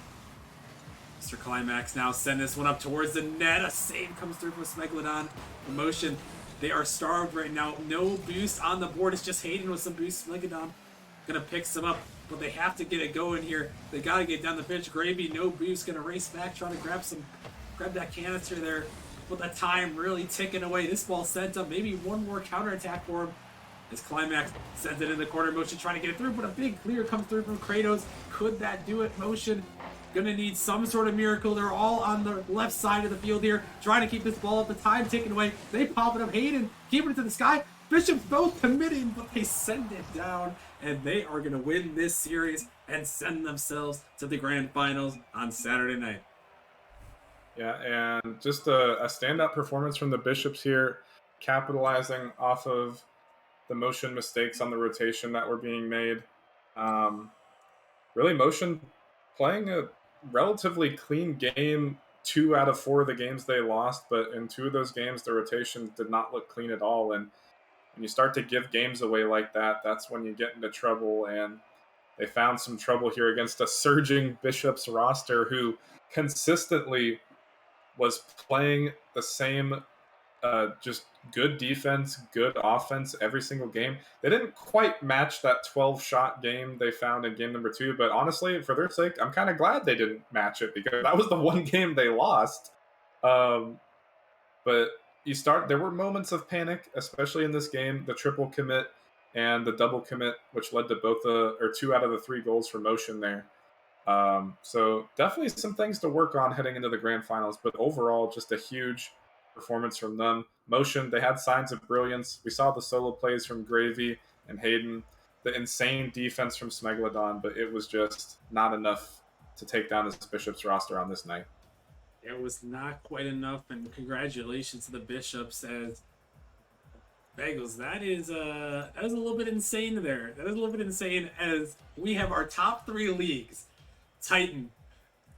Mr. Climax now send this one up towards the net. A save comes through from Smegalodon. Motion, they are starved right now. No boost on the board. It's just Hayden with some boost. Smegalodon gonna pick some up, but they have to get it going here. They gotta get down the pitch. Gravy, no boost, gonna race back, trying to grab that canister there. But the time really ticking away. This ball sent up. Maybe one more counterattack for him. as Climax sends it in the corner. Motion trying to get it through, but a big clear comes through from Kratos. Could that do it? Motion gonna need some sort of miracle. They're all on the left side of the field here, trying to keep this ball up. The time ticking away. They pop it up. Hayden keeping it to the sky. Bishops both committing, but they send it down, and they are gonna win this series and send themselves to the grand finals on Saturday night. Yeah, and just a standout performance from the Bishops here, capitalizing off of the motion mistakes on the rotation that were being made. Really, motion playing a relatively clean game 2 out of 4 of the games they lost, but in 2 of those games, the rotation did not look clean at all. And when you start to give games away like that, that's when you get into trouble. And they found some trouble here against a surging Bishops roster who consistently was playing the same just good defense, good offense every single game. They didn't quite match that 12-shot game they found in game number 2, but honestly, for their sake, I'm kind of glad they didn't match it because that was the one game they lost. But there were moments of panic, especially in this game, the triple commit and the double commit, which led to 2 out of the 3 goals for motion there. So definitely some things to work on heading into the grand finals, but overall, just a huge performance from them. Motion, they had signs of brilliance. We saw the solo plays from Gravy and Hayden, the insane defense from Smegalodon, but it was just not enough to take down this Bishops roster on this night. It was not quite enough, and congratulations to the Bishops as Bagels. That is a little bit insane there. That is a little bit insane as we have our top 3 leagues: Titan,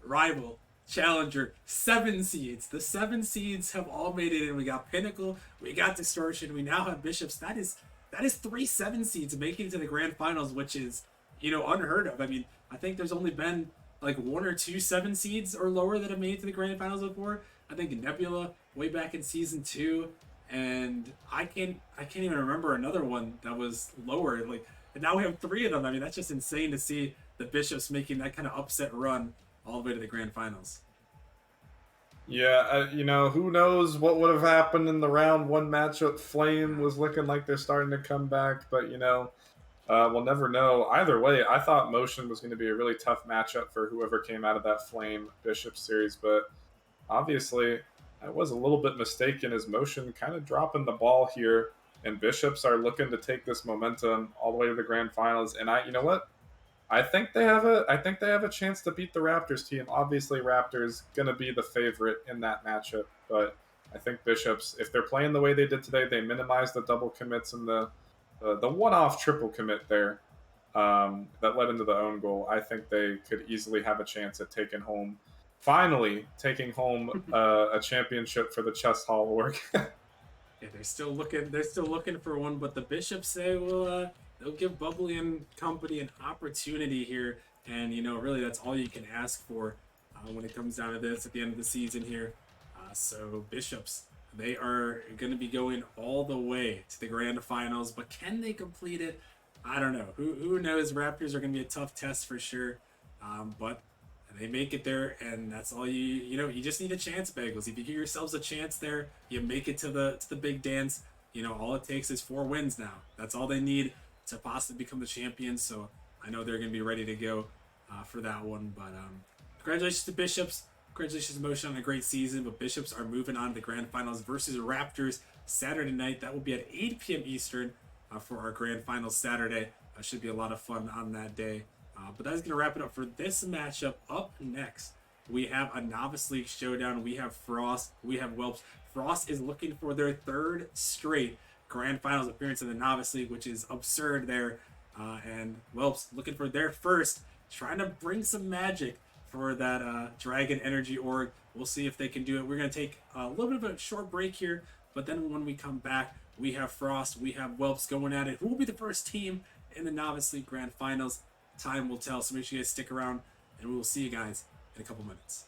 Rival, Challenger, 7 seeds. The 7 seeds have all made it in. We got Pinnacle, we got Distortion, we now have Bishops. That is 3 7 seeds making it to the grand finals, which is, unheard of. I mean, I think there's only been like 1 or 2 7 seeds or lower that have made it to the grand finals before. I think Nebula way back in season 2, and I can't even remember another one that was lower. And now we have 3 of them. I mean, that's just insane to see the Bishops making that kind of upset run all the way to the grand finals. Yeah, who knows what would have happened in the round 1 matchup. Flame was looking like they're starting to come back, but we'll never know. Either way, I thought Motion was going to be a really tough matchup for whoever came out of that Flame Bishop series, but obviously I was a little bit mistaken as Motion kind of dropping the ball here, and Bishops are looking to take this momentum all the way to the grand finals. And I think they have a chance to beat the Raptors team. Obviously, Raptors gonna be the favorite in that matchup, but I think Bishops, if they're playing the way they did today, they minimize the double commits and the one-off triple commit there that led into the own goal. I think they could easily have a chance at finally taking home a championship for the Chess Hall org. Yeah, they're still looking for one, but the Bishops say they'll give Bubbly and company an opportunity here, and really that's all you can ask for when it comes down to this at the end of the season here. So Bishops, they are going to be going all the way to the grand finals, but can they complete it? I don't know. Who knows? Raptors are going to be a tough test for sure, but they make it there, and that's all you just need a chance, Bagels. If you give yourselves a chance there, you make it to the big dance. All it takes is 4 wins now. That's all they need to possibly become the champions. So I know they're going to be ready to go for that one. But congratulations to Bishops. Congratulations to Motion on a great season. But Bishops are moving on to the grand finals versus Raptors Saturday night. That will be at 8 p.m. Eastern for our grand finals Saturday. Should be a lot of fun on that day. But that is going to wrap it up for this matchup. Up next, we have a Novice League showdown. We have Frost. We have Whelps. Frost is looking for their 3rd straight grand finals appearance in the Novice League, which is absurd there. And Whelps looking for their first, trying to bring some magic for that Dragon Energy org. We'll see if they can do it. We're going to take a little bit of a short break here, but then when we come back, we have Frost, we have Whelps going at it. Who will be the first team in the Novice League grand finals? Time will tell, so make sure you guys stick around, and we will see you guys in a couple minutes.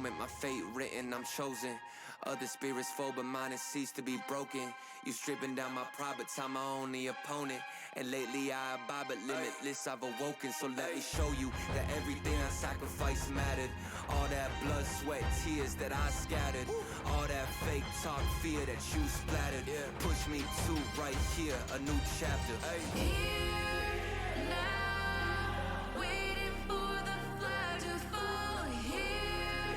moment, my fate written, I'm chosen. Other spirits fall, but mine has ceased to be broken. You stripping down my pride, but time my only opponent. And lately I abide, but limitless I've awoken. So let me show you that everything I sacrificed mattered. All that blood, sweat, tears that I scattered. All that fake talk, fear that you splattered. Push me to right here, a new chapter. Here now, waiting for the flag to fall. Here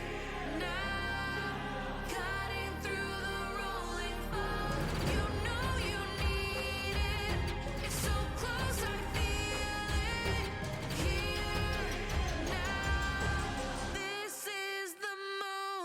now, cutting through the rolling fog. You know you need it. It's so close, I feel it. Here now, this is the moment.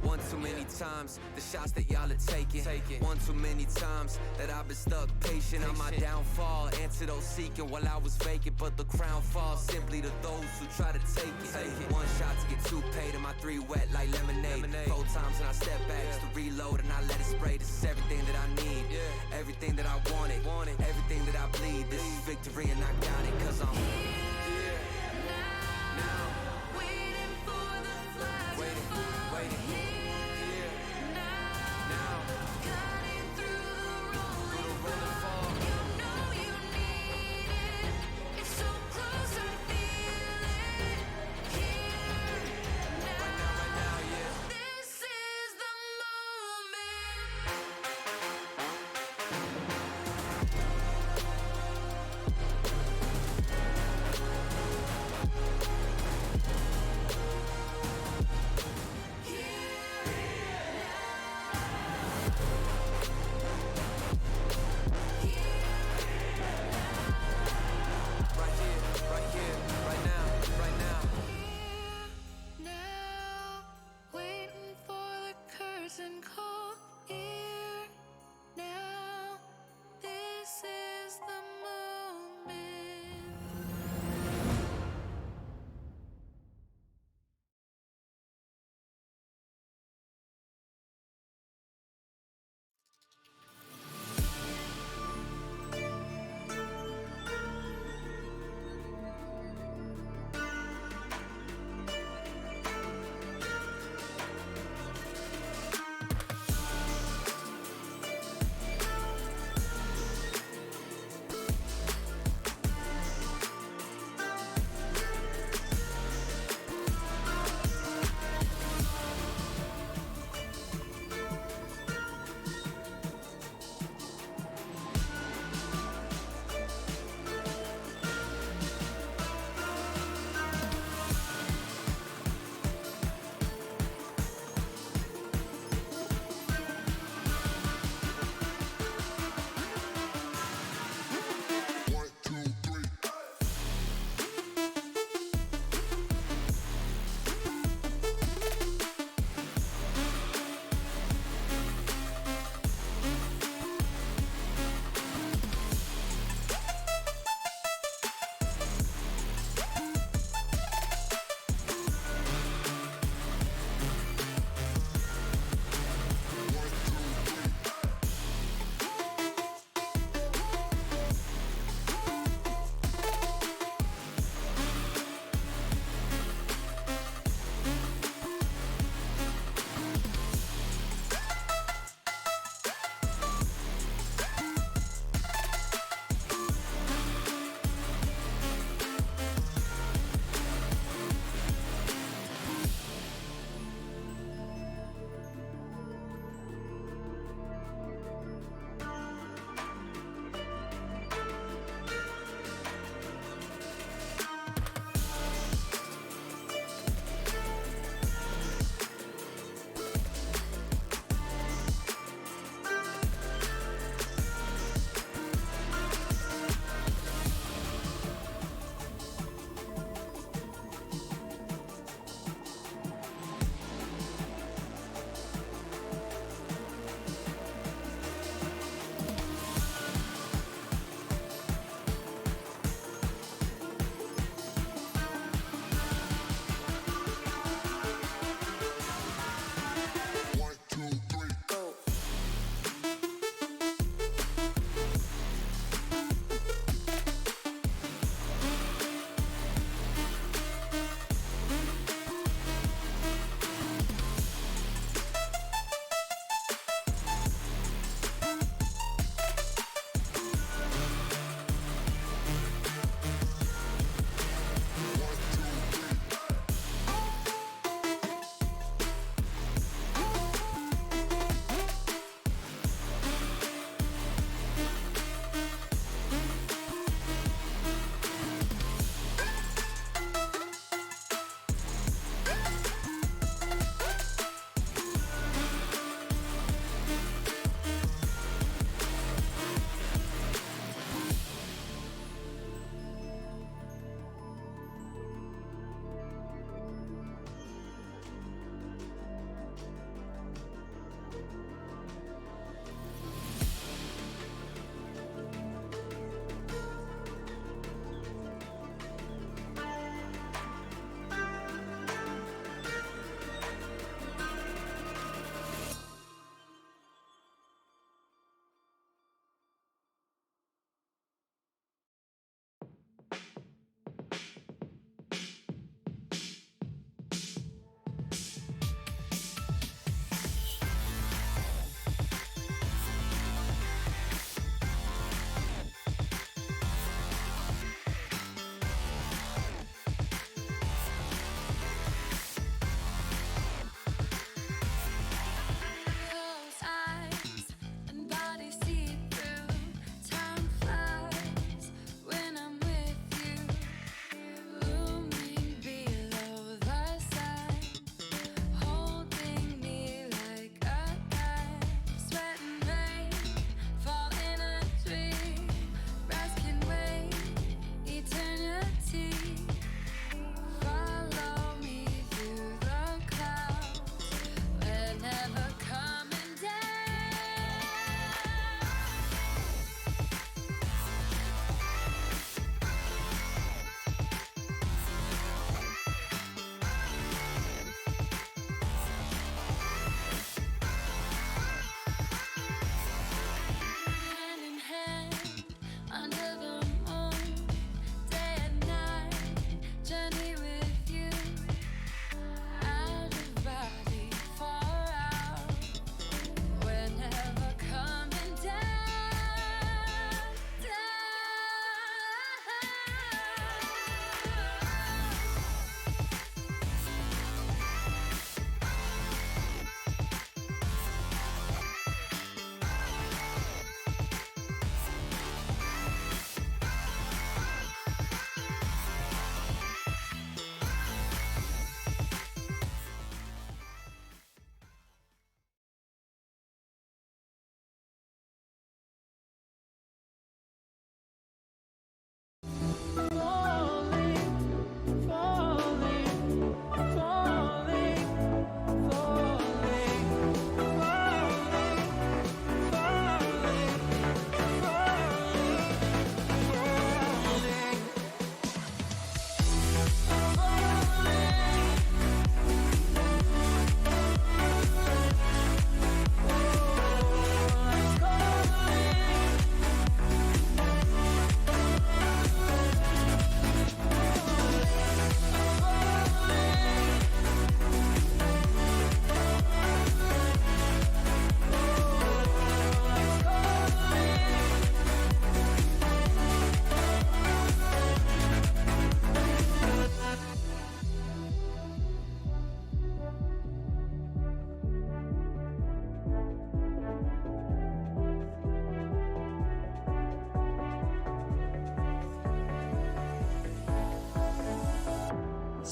One too many times, the shots that y'all are taking. One too many times that I've been stuck patient on my downfall. Antidote seeking while I was vacant, but the crown falls simply to those who try to take it. One shot to get two paid, and my three wet like lemonade. 4 times and I step back just to reload and I let it spray. This is everything that I need, everything that I wanted, everything that I bleed. This is victory and I got it, cause I'm Here now, waiting for the flag to fall. waiting. Here now, cutting through the rolling fog. You know you need it. It's so close, I feel it. Here now, this is the moment.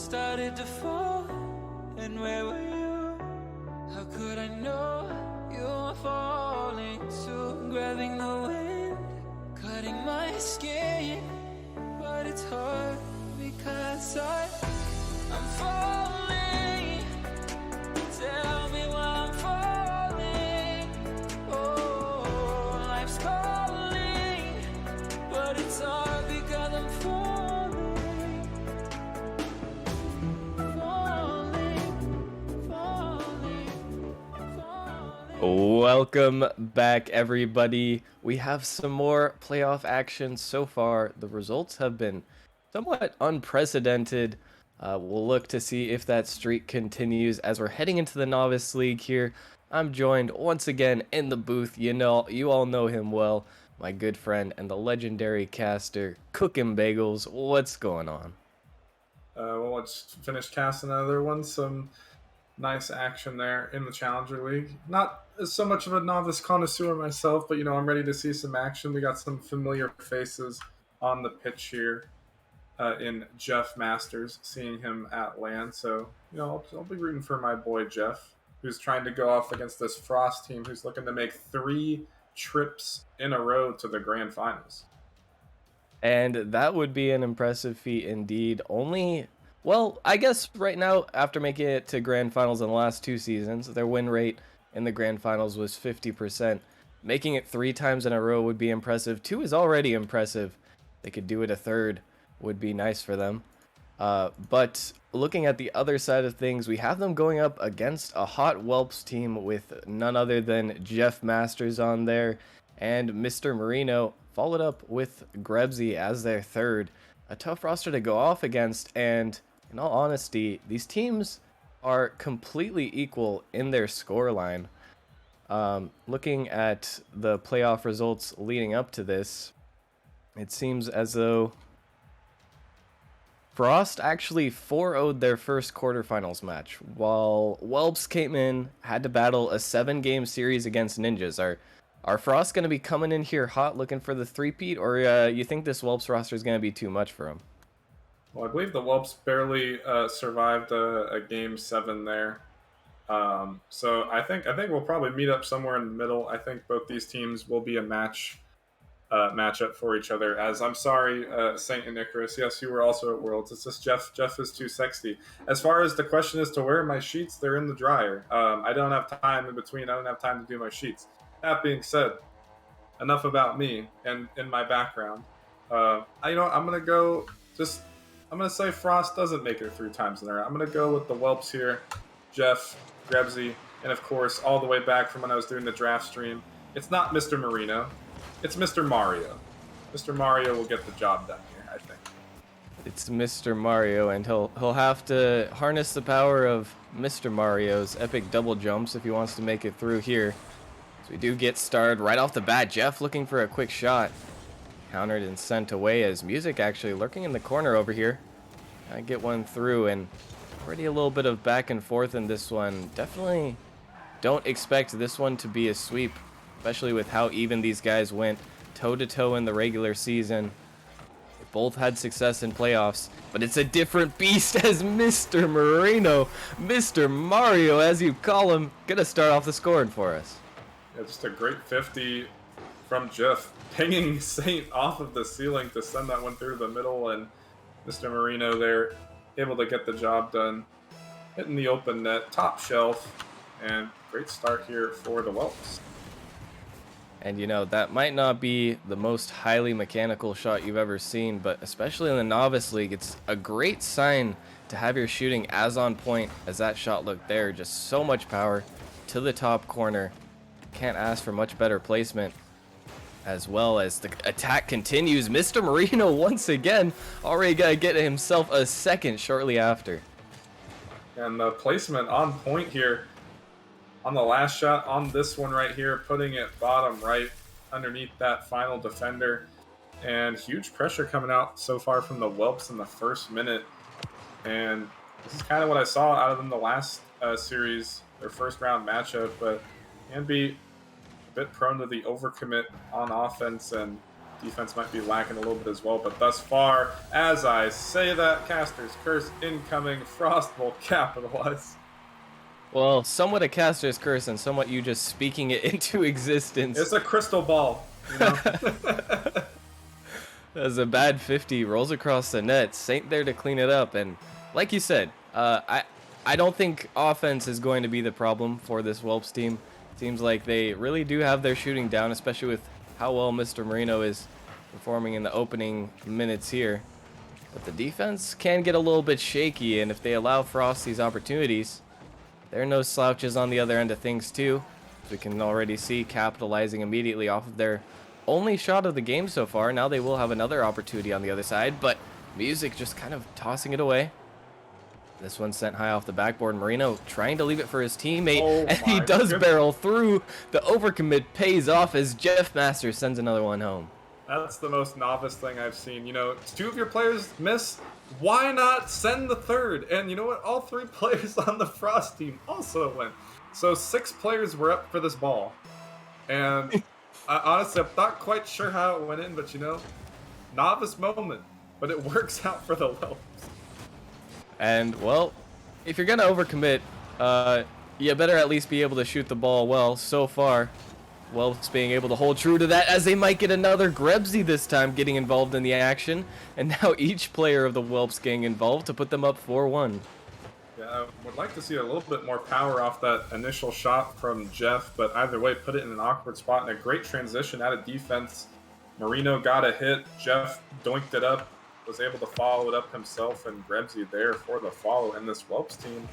started to fall, and where were you? How could I know you were falling too? Grabbing the wind, cutting my skin, but it's hard because I'm falling. Tell me why I'm falling. Oh, life's calling, but it's hard because I'm falling. Welcome back, everybody. We have some more playoff action so far. The results have been somewhat unprecedented. We'll look to see if that streak continues as we're heading into the Novice League here. I'm joined once again in the booth. You all know him well. My good friend and the legendary caster, Cookin' Bagels. What's going on? Well, let's finish casting another one. Some nice action there in the Challenger League. Not so much of a novice connoisseur myself, but I'm ready to see some action. We got some familiar faces on the pitch here in Jeff Masters, seeing him at LAN. So I'll be rooting for my boy Jeff, who's trying to go off against this Frost team, who's looking to make 3 trips in a row to the Grand Finals. And that would be an impressive feat indeed. Well, I guess right now, after making it to Grand Finals in the last 2 seasons, their win rate in the Grand Finals was 50%. Making it 3 times in a row would be impressive. 2 is already impressive. They could do it a third, would be nice for them. But looking at the other side of things, we have them going up against a hot Whelps team with none other than Jeff Masters on there and Mr. Marino, followed up with Grebsy as their third. A tough roster to go off against, and in all honesty, these teams are completely equal in their scoreline. Looking at the playoff results leading up to this, it seems as though Frost actually 4-0'd their first quarterfinals match, while Whelps came in, had to battle a 7-game series against Ninjas. Are Frost going to be coming in here hot looking for the three-peat, or you think this Whelps roster is going to be too much for him? Well, I believe the Whelps barely survived a game 7 there. So I think we'll probably meet up somewhere in the middle. I think both these teams will be a matchup for each other. As I'm sorry, Saint and Icarus, yes, you were also at Worlds. It's just Jeff is too sexy. As far as the question as to where are my sheets, they're in the dryer. I don't have time in between. I don't have time to do my sheets. That being said, enough about me and in my background. I'm gonna say Frost doesn't make it 3 times in a row. I'm gonna go with the Whelps here, Jeff, Grebsy, and of course, all the way back from when I was doing the draft stream, it's not Mr. Marino, it's Mr. Mario. Mr. Mario will get the job done here, I think. It's Mr. Mario, and he'll have to harness the power of Mr. Mario's epic double jumps if he wants to make it through here. So we do get started right off the bat. Jeff looking for a quick shot. Countered and sent away as Music actually lurking in the corner over here. I get one through, and already a little bit of back and forth in this one. Definitely don't expect this one to be a sweep, especially with how even these guys went toe-to-toe in the regular season. They both had success in playoffs, but it's a different beast as Mr. Marino, Mr. Mario, as you call him, gonna start off the scoring for us. Yeah, just a great 50 from Jeff, pinging Saint off of the ceiling to send that one through the middle, and Mr. Marino there able to get the job done, hitting the open net, top shelf, and great start here for the Whelps. And that might not be the most highly mechanical shot you've ever seen, but especially in the Novice League, it's a great sign to have your shooting as on point as that shot looked there. Just so much power to the top corner. Can't ask for much better placement. As well as the attack continues, Mr. Marino once again already gonna get himself a second shortly after. And the placement on point here on the last shot on this one right here, putting it bottom right underneath that final defender. And huge pressure coming out so far from the Whelps in the first minute. And this is kind of what I saw out of them the last series, their first round matchup, but can be a bit prone to the overcommit on offense and defense might be lacking a little bit as well. But thus far, as I say that, Caster's Curse incoming. Frost will capitalize. Well, somewhat a caster's curse and somewhat you just speaking it into existence. It's a crystal ball, you know? As a bad 50 rolls across the net, Saint there to clean it up. And like you said, I don't think offense is going to be the problem for this Whelps team. Seems like they really do have their shooting down, especially with how well Mr. Marino is performing in the opening minutes here. But the defense can get a little bit shaky, and if they allow Frost these opportunities, there are no slouches on the other end of things too. As we can already see, capitalizing immediately off of their only shot of the game so far. Now they will have another opportunity on the other side, but Music just kind of tossing it away. This one sent high off the backboard. Marino trying to leave it for his teammate, and he does barrel through. The overcommit pays off as Jeff Masters sends another one home. That's the most novice thing I've seen. You know, 2 of your players miss. Why not send the third? And you know what? All 3 players on the Frost team also went. So 6 players were up for this ball. And honestly, I'm not quite sure how it went in, but you know, novice moment. But it works out for the Whelps. And, well, if you're going to overcommit, you better at least be able to shoot the ball well. So far, Whelps being able to hold true to that, as they might get another Grebsy this time getting involved in the action. And now each player of the Whelps getting involved to put them up 4-1. Yeah, I would like to see a little bit more power off that initial shot from Jeff, but either way, put it in an awkward spot and a great transition out of defense. Marino got a hit, Jeff doinked it up, was able to follow it up himself, and Grebsy there for the follow. And this Whelps team,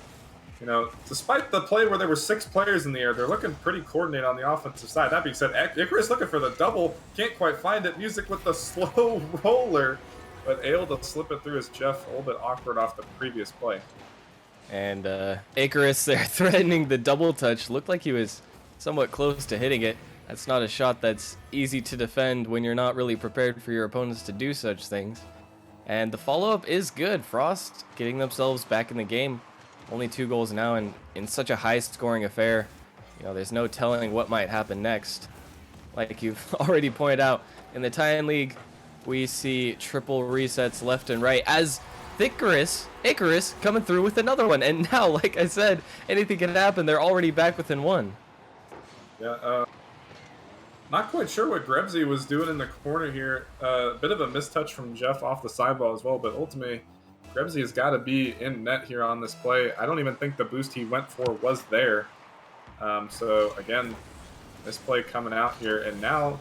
you know, despite the play where there were 6 players in the air, they're looking pretty coordinated on the offensive side. That being said, Icarus looking for the double, can't quite find it. Music with the slow roller, but able to slip it through as Jeff, a little bit awkward off the previous play. And Icarus there threatening the double touch. Looked like he was somewhat close to hitting it. That's not a shot that's easy to defend when you're not really prepared for your opponents to do such things. And the follow-up is good. Frost getting themselves back in the game. Only 2 goals now, and in such a high-scoring affair, you know, there's no telling what might happen next. Like you've already pointed out, in the Tie-In League, we see triple resets left and right as Icarus coming through with another one. And now, like I said, anything can happen. They're already back within 1. Yeah, not quite sure what Grebsy was doing in the corner here. A bit of a mistouch from Jeff off the sideball as well, but ultimately, Grebsy has got to be in net here on this play. I don't even think the boost he went for was there. So again, this play coming out here, and now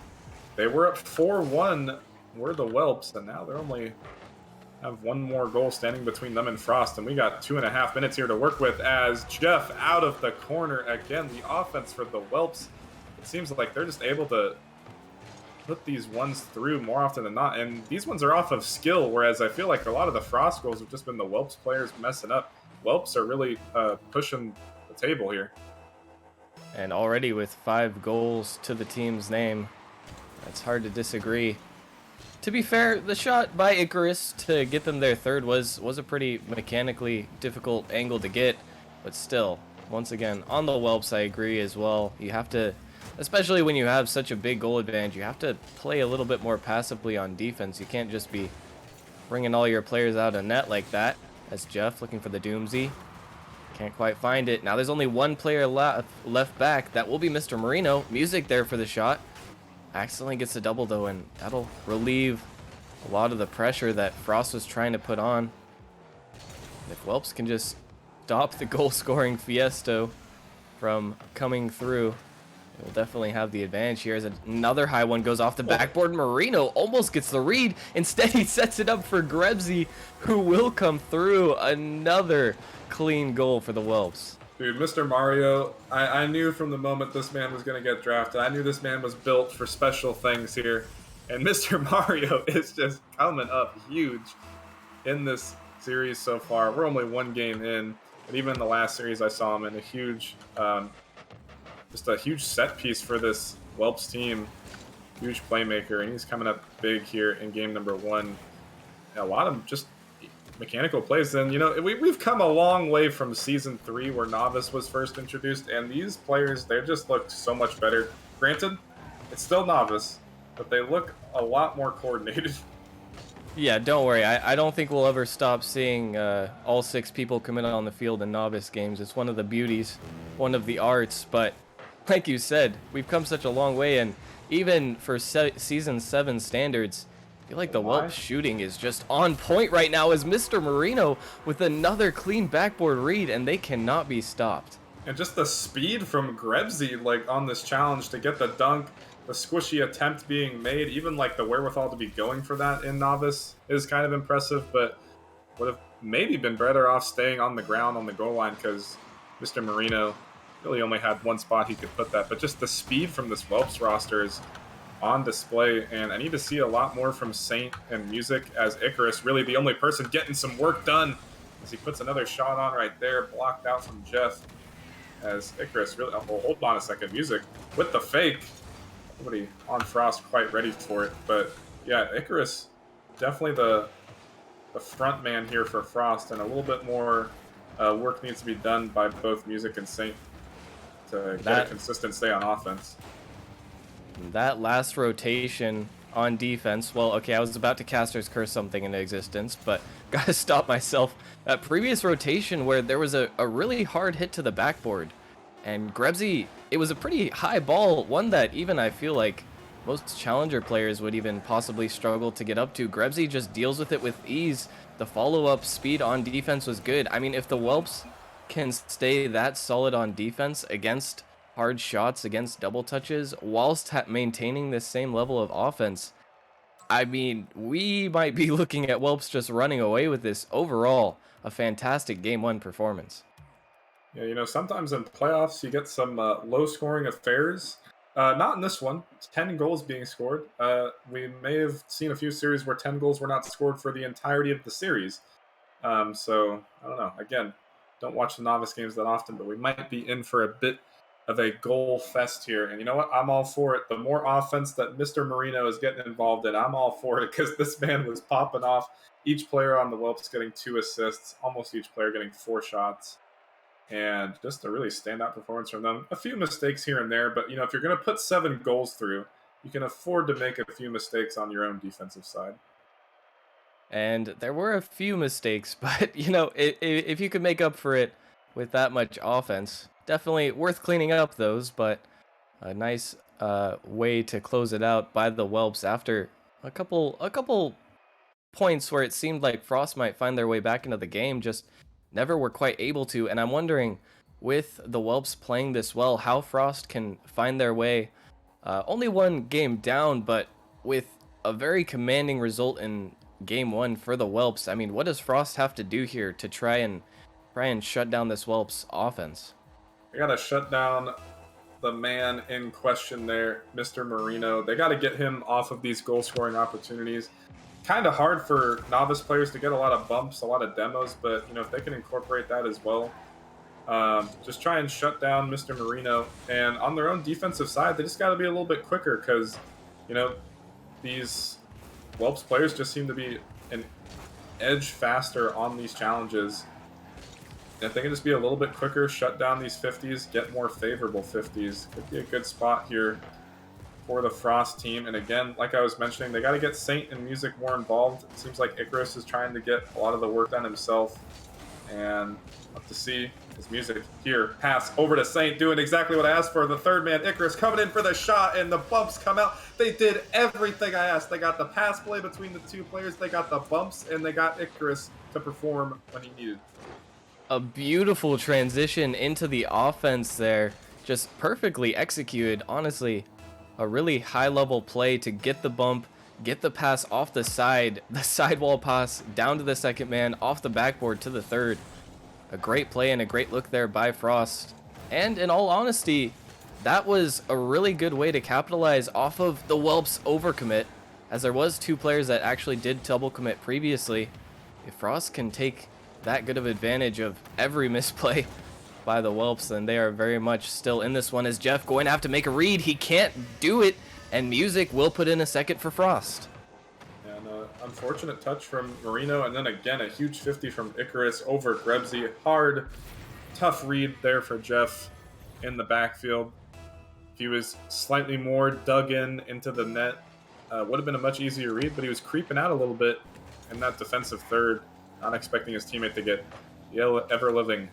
they were up 4-1. We're the Whelps, and now they're only have 1 more goal standing between them and Frost, and we got 2.5 minutes here to work with as Jeff out of the corner again. The offense for the Whelps, it seems like they're just able to put these ones through more often than not, and these ones are off of skill, whereas I feel like a lot of the Frost goals have just been the Whelps players messing up. Whelps are really pushing the table here. And already with 5 goals to the team's name, it's hard to disagree. To be fair, the shot by Icarus to get them their third was a pretty mechanically difficult angle to get, but still, once again, on the Whelps, I agree as well. You have to, especially when you have such a big goal advantage, you have to play a little bit more passively on defense. You can't just be bringing all your players out of net like that. That's Jeff looking for the Doomsy. Can't quite find it. Now there's only 1 player left back. That will be Mr. Marino. Music there for the shot. Accidentally gets a double though, and that'll relieve a lot of the pressure that Frost was trying to put on. If Whelps can just stop the goal-scoring Fiesto from coming through, we'll definitely have the advantage here as another high one goes off the backboard. Marino almost gets the read. Instead, he sets it up for Grebsy, who will come through. Another clean goal for the Whelps. Dude, Mr. Mario, I knew from the moment this man was going to get drafted, I knew this man was built for special things here. And Mr. Mario is just coming up huge in this series so far. We're only 1 game in, but even in the last series I saw him in a huge, just a huge set piece for this Whelps team. Huge playmaker, and he's coming up big here in game number 1. A lot of just mechanical plays. And you know, we've come a long way from season 3 where Novice was first introduced, and these players, they just looked so much better. Granted, it's still Novice, but they look a lot more coordinated. Yeah, don't worry. I don't think we'll ever stop seeing all 6 people commit on the field in novice games. It's one of the beauties, one of the arts. But like you said, we've come such a long way, and even for season 7 standards, I feel like the Why? Whelp shooting is just on point right now as Mr. Marino with another clean backboard read, and they cannot be stopped. And just the speed from Grebzy, like, on this challenge to get the dunk, the squishy attempt being made, even, like, the wherewithal to be going for that in novice is kind of impressive, but would have maybe been better off staying on the ground on the goal line because Mr. Marino really only had one spot he could put that. But just the speed from this Whelps roster is on display, and I need to see a lot more from Saint and Music as Icarus, really the only person getting some work done as he puts another shot on right there, blocked out from Jeff. As Icarus really, oh, hold on a second, Music with the fake. Nobody on Frost quite ready for it, but yeah, Icarus definitely the front man here for Frost, and a little bit more work needs to be done by both Music and Saint to get a consistent stay on offense. That last rotation on defense, well, okay, I was about to Caster's Curse something into existence, but gotta stop myself. That previous rotation where there was a really hard hit to the backboard, and Grebzy, it was a pretty high ball, one that even I feel like most challenger players would even possibly struggle to get up to. Grebzy just deals with it with ease. The follow-up speed on defense was good. I mean, if the Whelps can stay that solid on defense against hard shots, against double touches, whilst maintaining this same level of offense, I mean, we might be looking at Whelps just running away with this. Overall, a fantastic Game 1 performance. Yeah, you know, sometimes in playoffs you get some low-scoring affairs. Not in this one. 10 goals being scored. We may have seen a few series where 10 goals were not scored for the entirety of the series. So, I don't know. Again, don't watch the novice games that often, but we might be in for a bit of a goal fest here. And you know what? I'm all for it. The more offense that Mr. Marino is getting involved in, I'm all for it because this man was popping off. Each player on the Whelps getting 2 assists, almost each player getting 4 shots. And just a really standout performance from them. A few mistakes here and there, but you know, if you're going to put 7 goals through, you can afford to make a few mistakes on your own defensive side. And there were a few mistakes, but you know, if you could make up for it with that much offense, definitely worth cleaning up those. But a nice way to close it out by the Whelps after a couple points where it seemed like Frost might find their way back into the game, just never were quite able to. And I'm wondering, with the Whelps playing this well, how Frost can find their way. Only one game down, but with a very commanding result in Game 1 for the Whelps. I mean, what does Frost have to do here to try and shut down this Whelps offense? They got to shut down the man in question there, Mr. Marino. They got to get him off of these goal-scoring opportunities. Kind of hard for novice players to get a lot of bumps, a lot of demos, but you know, if they can incorporate that as well, just try and shut down Mr. Marino. And on their own defensive side, they just got to be a little bit quicker because, you know, these Whelps players just seem to be an edge faster on these challenges. If they can just be a little bit quicker, shut down these 50s, get more favorable 50s, could be a good spot here for the Frost team. And again, like I was mentioning, they got to get Saint and Music more involved. It seems like Icarus is trying to get a lot of the work done himself. And up to see his Music here. Pass over to Saint, doing exactly what I asked for. The third man, Icarus, coming in for the shot, and the bumps come out. They did everything I asked. They got the pass play between the 2 players, they got the bumps, and they got Icarus to perform when he needed. A beautiful transition into the offense there, just perfectly executed. Honestly, a really high-level play to get the bump, get the pass off the sidewall pass down to the second man, off the backboard to the third. A great play and a great look there by Frost. And in all honesty, that was a really good way to capitalize off of the Whelps overcommit, as there was 2 players that actually did double commit previously. If Frost can take that good of advantage of every misplay by the Whelps, then they are very much still in this one. As Jeff going to have to make a read, he can't do it, and Music will put in a second for Frost. Yeah, an unfortunate touch from Marino, and then again a huge 50 from Icarus over Grebzy. Hard, tough read there for Jeff in the backfield. If he was slightly more dug into the net, would have been a much easier read, but he was creeping out a little bit in that defensive third, not expecting his teammate to get the ever-living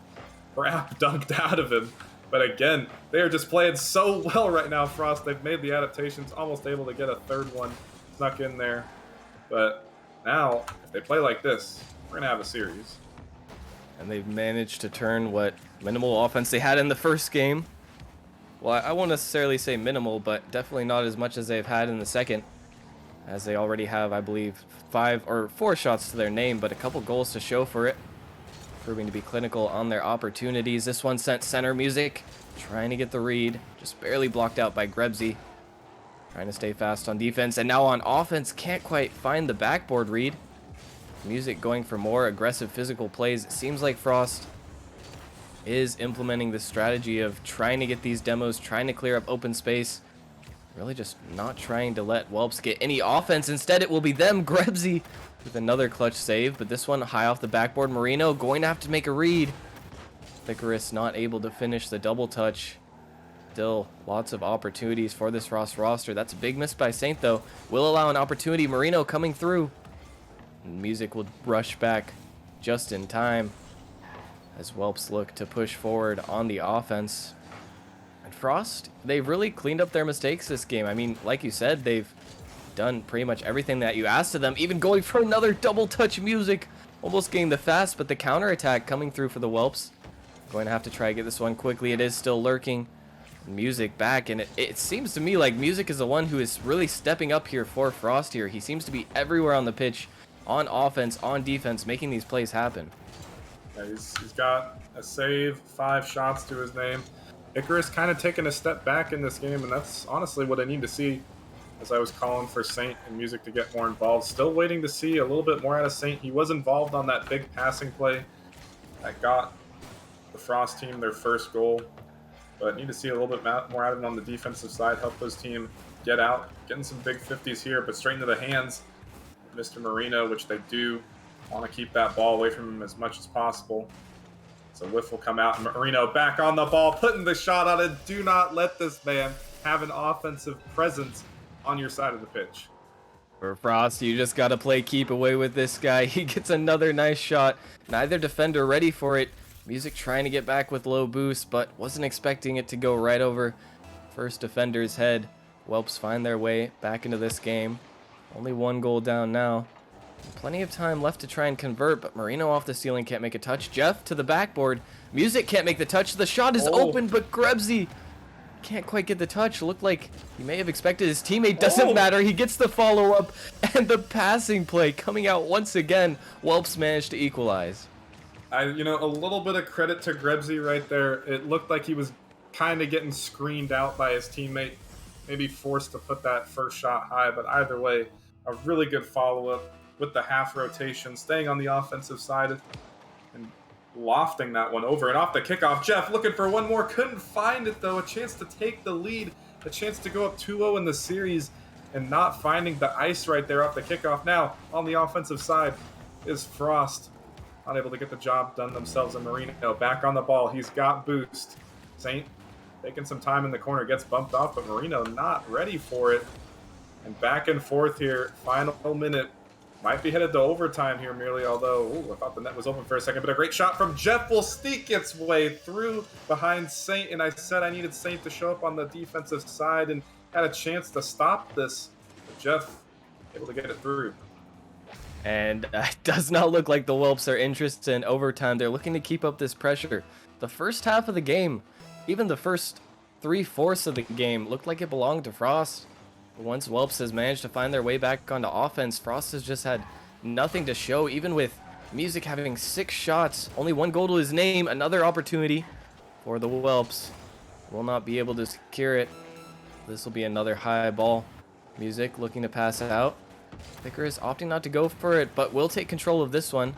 crap dunked out of him. But again, they are just playing so well right now, Frost. They've made the adaptations, almost able to get a third one snuck in there. But now, if they play like this, we're going to have a series. And they've managed to turn what minimal offense they had in the first game. Well, I won't necessarily say minimal, but definitely not as much as they've had in the second, as they already have, I believe, 5 or 4 shots to their name, but a couple goals to show for it, proving to be clinical on their opportunities. This one sent center. Music trying to get the read, just barely blocked out by Grebsy, trying to stay fast on defense, and now on offense can't quite find the backboard read. Music going for more aggressive physical plays. It seems like Frost is implementing the strategy of trying to get these demos, trying to clear up open space, really just not trying to let Whelps get any offense. Instead, it will be them. Grebsy with another clutch save, but this one high off the backboard. Marino going to have to make a read. Icarus not able to finish the double touch. Still lots of opportunities for this Frost roster. That's a big miss by Saint, though. Will allow an opportunity. Marino coming through. And Music will rush back just in time as Whelps look to push forward on the offense. And Frost, they've really cleaned up their mistakes this game. I mean, like you said, they've done pretty much everything that you asked of them, even going for another double touch. Music almost getting the fast, but the counterattack coming through for the Whelps. Going to have to try to get this one quickly. It is still lurking. Music back, and it seems to me like Music is the one who is really stepping up here for Frost here. He seems to be everywhere on the pitch, on offense, on defense, making these plays happen. Yeah, he's got a save, 5 shots to his name. Icarus kind of taking a step back in this game, and that's honestly what I need to see, as I was calling for Saint and Music to get more involved. Still waiting to see a little bit more out of Saint. He was involved on that big passing play that got the Frost team their first goal, but need to see a little bit more out of him on the defensive side, help his team get out, getting some big 50s here, but straight into the hands of Mr. Marino, which they do want to keep that ball away from him as much as possible. So whiff will come out, and Marino back on the ball, putting the shot on it. Do not let this man have an offensive presence on your side of the pitch. For Frost, you just got to play keep away with this guy. He gets another nice shot. Neither defender ready for it. Music trying to get back with low boost, but wasn't expecting it to go right over first defender's head. Whelps find their way back into this game. Only 1 goal down now. Plenty of time left to try and convert, but Marino off the ceiling can't make a touch. Jeff to the backboard. Music can't make the touch. The shot is open, but Grebsy can't quite get the touch. Looked like he may have expected his teammate. Doesn't matter. He gets the follow-up, and the passing play coming out once again. Whelps managed to equalize. A little bit of credit to Grebsy right there. It looked like he was kind of getting screened out by his teammate, maybe forced to put that first shot high, but either way, a really good follow-up with the half rotation, staying on the offensive side and lofting that one over. And off the kickoff, Jeff looking for one more, couldn't find it though. A chance to take the lead, a chance to go up 2-0 in the series, and not finding the ice right there off the kickoff. Now, on the offensive side is Frost. Unable to get the job done themselves, and Marino back on the ball. He's got boost. Saint taking some time in the corner, gets bumped off, but Marino not ready for it. And back and forth here, final minute. Might be headed to overtime here merely, although I thought the net was open for a second, but a great shot from Jeff will sneak its way through behind Saint, and I said I needed Saint to show up on the defensive side and had a chance to stop this, but Jeff able to get it through. And it does not look like the Whelps are interested in overtime. They're looking to keep up this pressure. The first half of the game, even the first 3/4 of the game, looked like it belonged to Frost. Once Whelps has managed to find their way back onto offense, Frost has just had nothing to show, even with Music having 6 shots, only 1 goal to his name. Another opportunity for the Whelps. Will not be able to secure it. This will be another high ball. Music looking to pass it out. Icarus opting not to go for it, but will take control of this one.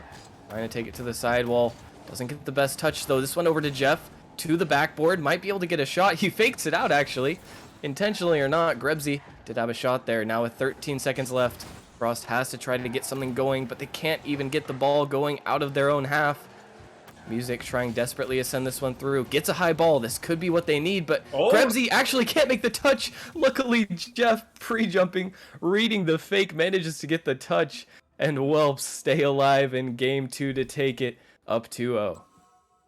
Trying to take it to the sidewall. Doesn't get the best touch, though. This one over to Jeff, to the backboard. Might be able to get a shot. He fakes it out, actually. Intentionally or not, Grebsy did have a shot there. Now with 13 seconds left, Frost has to try to get something going, but they can't even get the ball going out of their own half. Music trying desperately to send this one through. Gets a high ball. This could be what they need, but Oh. Krebsy actually can't make the touch. Luckily, Jeff pre-jumping, reading the fake, manages to get the touch, and Whelps stay alive in game 2 to take it up 2-0.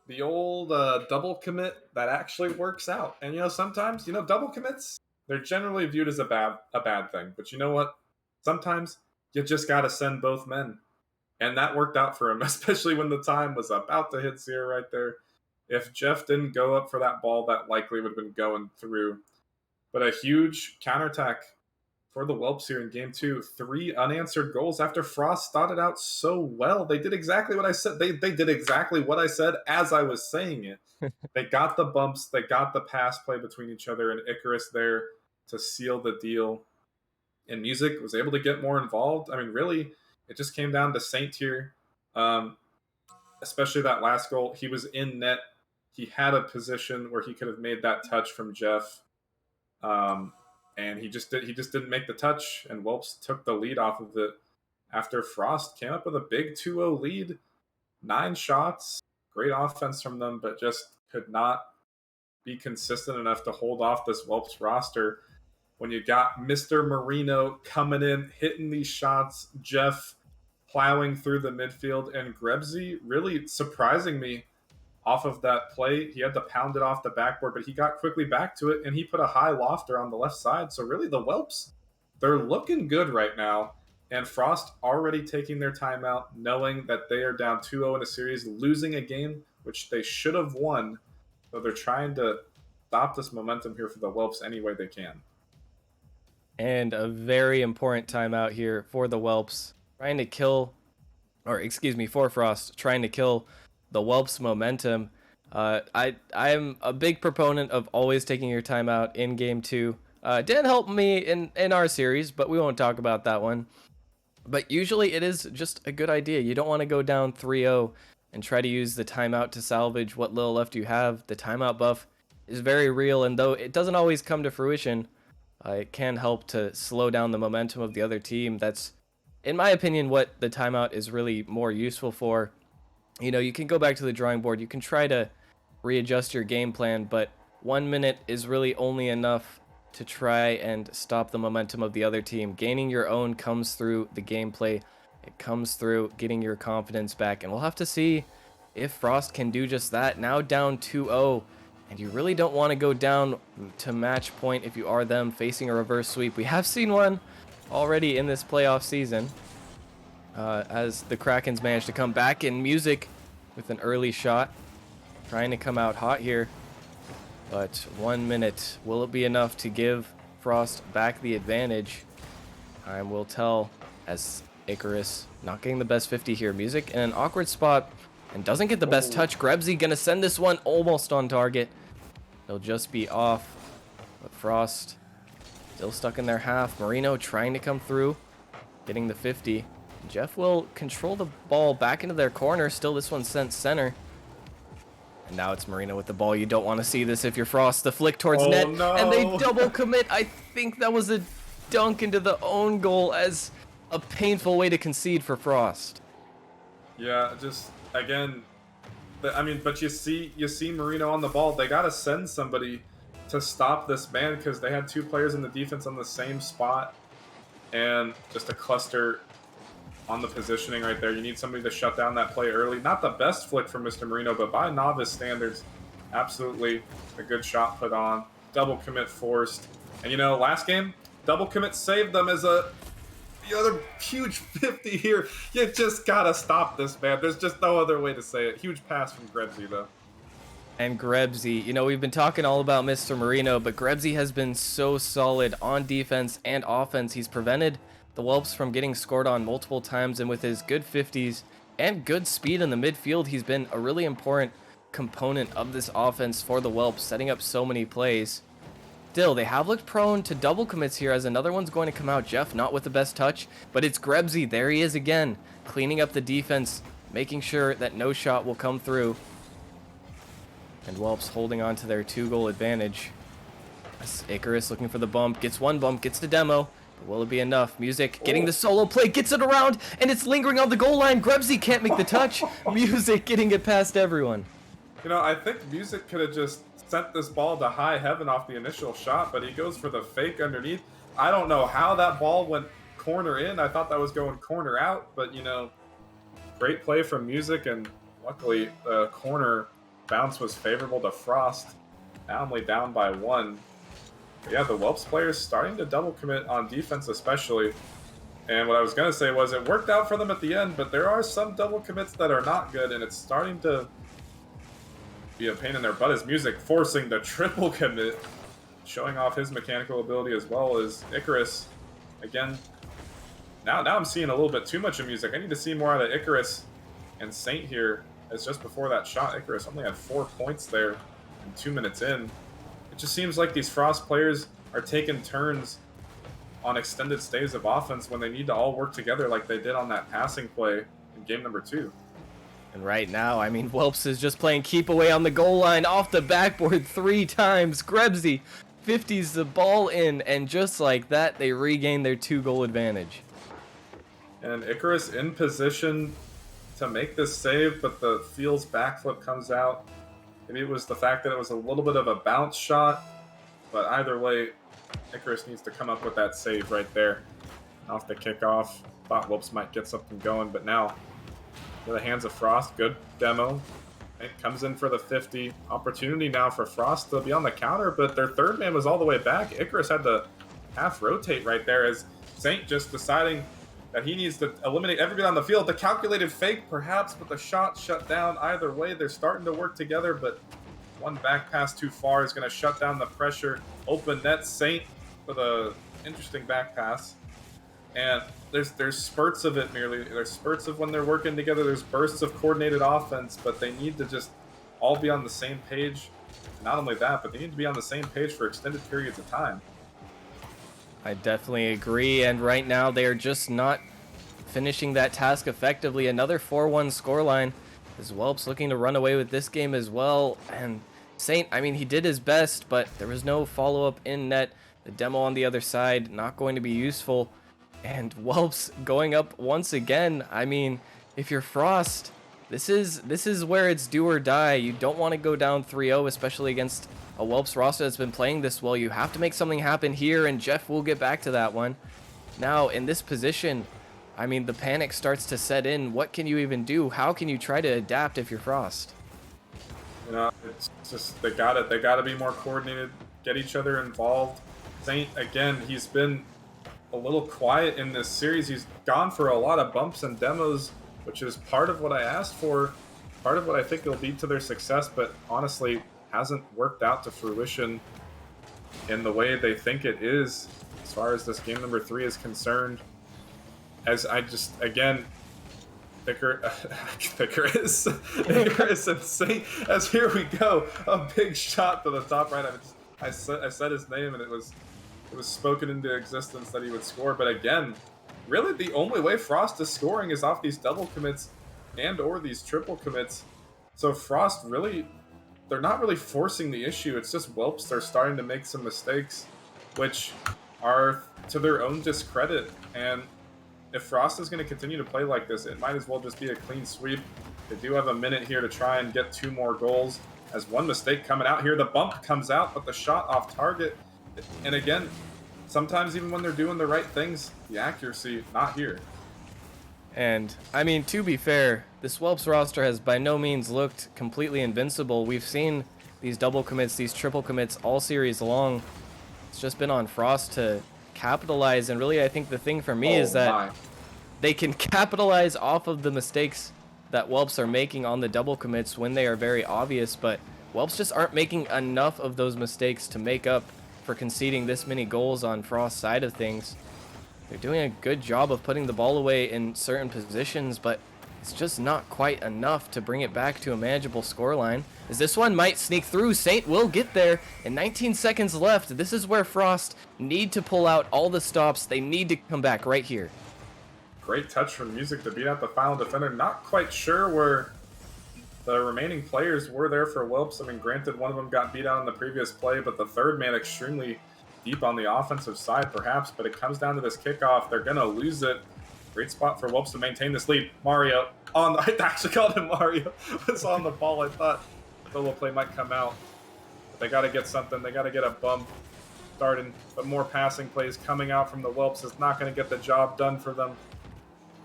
The old double commit that actually works out. And sometimes double commits, they're generally viewed as a bad thing. But you know what? Sometimes you just gotta send both men, and that worked out for him, especially when the time was about to hit 0 right there. If Jeff didn't go up for that ball, that likely would have been going through. But a huge counterattack for the Whelps here in game 2. 3 unanswered goals after Frost started out so well. They did exactly what I said. They did exactly what I said as I was saying it. They got the bumps. They got the pass play between each other and Icarus there to seal the deal. And Music was able to get more involved. I mean, really, it just came down to Saint here. Especially that last goal. He was in net. He had a position where he could have made that touch from Jeff. And he just didn't make the touch, and Whelps took the lead off of it after Frost came up with a big 2-0 lead. 9 shots, great offense from them, but just could not be consistent enough to hold off this Whelps roster. When you got Mr. Marino coming in, hitting these shots, Jeff plowing through the midfield, and Grebsy really surprising me off of that play. He had to pound it off the backboard, but he got quickly back to it, and he put a high lofter on the left side. So really, the Whelps, they're looking good right now. And Frost already taking their timeout, knowing that they are down 2-0 in a series, losing a game, which they should have won. So they're trying to stop this momentum here for the Whelps any way they can. And a very important timeout here for the Whelps, for Frost, trying to kill the Whelps momentum. I'm a big proponent of always taking your time out in game 2. Didn't help me in our series, but we won't talk about that one. But usually it is just a good idea. You don't want to go down 3-0 and try to use the timeout to salvage what little left you have. The timeout buff is very real, and though it doesn't always come to fruition, it can help to slow down the momentum of the other team. That's, in my opinion, what the timeout is really more useful for. You can go back to the drawing board. You can try to readjust your game plan, but 1 minute is really only enough to try and stop the momentum of the other team. Gaining your own comes through the gameplay. It comes through getting your confidence back, and we'll have to see if Frost can do just that. Now down 2-0, and you really don't want to go down to match point if you are them, facing a reverse sweep. We have seen one already in this playoff season. As the Krakens managed to come back in. Music with an early shot, trying to come out hot here. But 1 minute, will it be enough to give Frost back the advantage? Time will tell, as Icarus not getting the best 50 here. Music in an awkward spot and doesn't get the best touch. Grebsy gonna send this one almost on target. He'll just be off, but Frost still stuck in their half. Marino trying to come through, getting the 50. Jeff will control the ball back into their corner. Still, this one sent center. And now it's Marino with the ball. You don't want to see this if you're Frost. The flick towards net. No. And they double commit. I think that was a dunk into the own goal, as a painful way to concede for Frost. Yeah, just, again, but you see Marino on the ball. They got to send somebody to stop this man, because they had 2 players in the defense on the same spot. And just a cluster on the positioning right there. You need somebody to shut down that play early. Not the best flick from Mr. Marino, but by novice standards, absolutely a good shot put on. Double commit forced. And last game, double commit saved them as the other huge 50 here. You just gotta stop this, man. There's just no other way to say it. Huge pass from Grebsy, though. And Grebsy, we've been talking all about Mr. Marino, but Grebsy has been so solid on defense and offense. He's prevented the Whelps from getting scored on multiple times, and with his good 50s and good speed in the midfield, he's been a really important component of this offense for the Whelps, setting up so many plays. Still, they have looked prone to double commits here, as another one's going to come out. Jeff not with the best touch, but it's Grebsy. There he is again, cleaning up the defense, making sure that no shot will come through. And Whelps holding on to their 2-goal advantage. As Icarus looking for the bump, gets one bump, gets the demo, Will it be enough? Music getting the solo play, gets it around, and it's lingering on the goal line. Grebsy can't make the touch. Music getting it past everyone. You know, I think Music could have just sent this ball to high heaven off the initial shot, but he goes for the fake underneath. I don't know how that ball went corner in. I thought that was going corner out, but you know, great play from Music, and luckily the corner bounce was favorable to Frost. Now only down by 1. But yeah, the Whelps players starting to double commit on defense especially. And what I was going to say was it worked out for them at the end, but there are some double commits that are not good, and it's starting to be a pain in their butt as Music forcing the triple commit, showing off his mechanical ability as well as Icarus. Again, now I'm seeing a little bit too much of Music. I need to see more out of Icarus and Saint here, as just before that shot, Icarus only had 4 points there and 2 minutes in. It just seems like these Frost players are taking turns on extended stays of offense when they need to all work together like they did on that passing play in game number 2. And right now, I mean, Whelps is just playing keep away on the goal line, off the backboard 3 times. Grebsy 50s the ball in, and just like that, they regain their 2-goal advantage. And Icarus in position to make this save, but the Fields backflip comes out. Maybe it was the fact that it was a little bit of a bounce shot, but either way, Icarus needs to come up with that save right there. Off the kickoff, thought Whelps might get something going, but now, in the hands of Frost, good demo. It comes in for the 50. Opportunity now for Frost to be on the counter, but their third man was all the way back. Icarus had to half rotate right there as Saint just deciding that he needs to eliminate everybody on the field. The calculated fake, perhaps, but the shot shut down. Either way, they're starting to work together, but one back pass too far is going to shut down the pressure. Open net, Saint with a interesting back pass. And there's spurts of it merely. There's spurts of when they're working together. There's bursts of coordinated offense, but they need to just all be on the same page. Not only that, but they need to be on the same page for extended periods of time. I definitely agree, and right now they are just not finishing that task effectively. Another 4-1 scoreline as Whelps looking to run away with this game as well. And Saint, I mean, he did his best, but there was no follow-up in net. The demo on the other side, not going to be useful. And Whelps going up once again. I mean, if you're Frost, this is where it's do or die. You don't want to go down 3-0, especially against a Whelps roster that's been playing this well. You have to make something happen here, and Jeff will get back to that one. Now, in this position, I mean, the panic starts to set in. What can you even do? How can you try to adapt if you're Frost? You know, it's just they gotta be more coordinated, get each other involved. Saint, again, he's been a little quiet in this series. He's gone for a lot of bumps and demos, which is part of what I asked for, part of what I think will lead to their success, but honestly hasn't worked out to fruition in the way they think it is as far as this game number 3 is concerned. As I just, again, Icarus and Saint, as here we go, a big shot to the top right. I said his name and it was spoken into existence that he would score. But again, really the only way Frost is scoring is off these double commits and or these triple commits. So Frost really, they're not really forcing the issue. It's just Whelps. They're starting to make some mistakes, which are to their own discredit. And if Frost is going to continue to play like this, it might as well just be a clean sweep. They do have a minute here to try and get 2 more goals. As one mistake coming out here, the bump comes out, but the shot off target. And again, sometimes even when they're doing the right things, the accuracy, not here. And, I mean, to be fair, this Whelps roster has by no means looked completely invincible. We've seen these double commits, these triple commits all series long. It's just been on Frost to capitalize, and really I think the thing for me is that they can capitalize off of the mistakes that Whelps are making on the double commits when they are very obvious, but Whelps just aren't making enough of those mistakes to make up for conceding this many goals on Frost's side of things. They're doing a good job of putting the ball away in certain positions, but it's just not quite enough to bring it back to a manageable scoreline. As this one might sneak through, Saint will get there, and 19 seconds left. This is where Frost need to pull out all the stops. They need to come back right here. Great touch from Music to beat out the final defender. Not quite sure where the remaining players were there for Whelps. I mean, granted, one of them got beat out in the previous play, but the third man extremely deep on the offensive side, perhaps, but it comes down to this kickoff. They're going to lose it. Great spot for Whelps to maintain this lead. Mario on I actually called him Mario. It's on the ball. I thought solo play might come out. But they got to get something. They got to get a bump starting. But more passing plays coming out from the Whelps is not going to get the job done for them.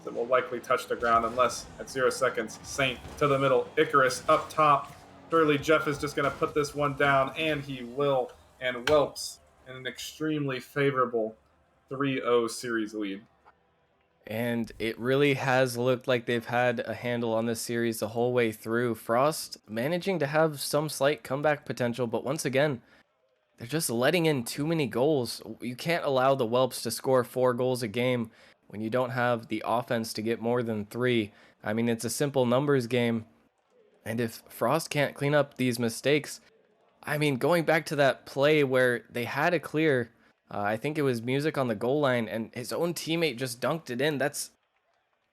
It will likely touch the ground unless at 0 seconds. Saint to the middle. Icarus up top. Surely Jeff is just going to put this one down, and he will. And Whelps in an extremely favorable 3-0 series lead. And it really has looked like they've had a handle on this series the whole way through. Frost managing to have some slight comeback potential, but once again, they're just letting in too many goals. You can't allow the Whelps to score 4 goals a game when you don't have the offense to get more than 3. I mean, it's a simple numbers game. And if Frost can't clean up these mistakes, I mean, going back to that play where they had a clear, I think it was Music on the goal line, and his own teammate just dunked it in. That's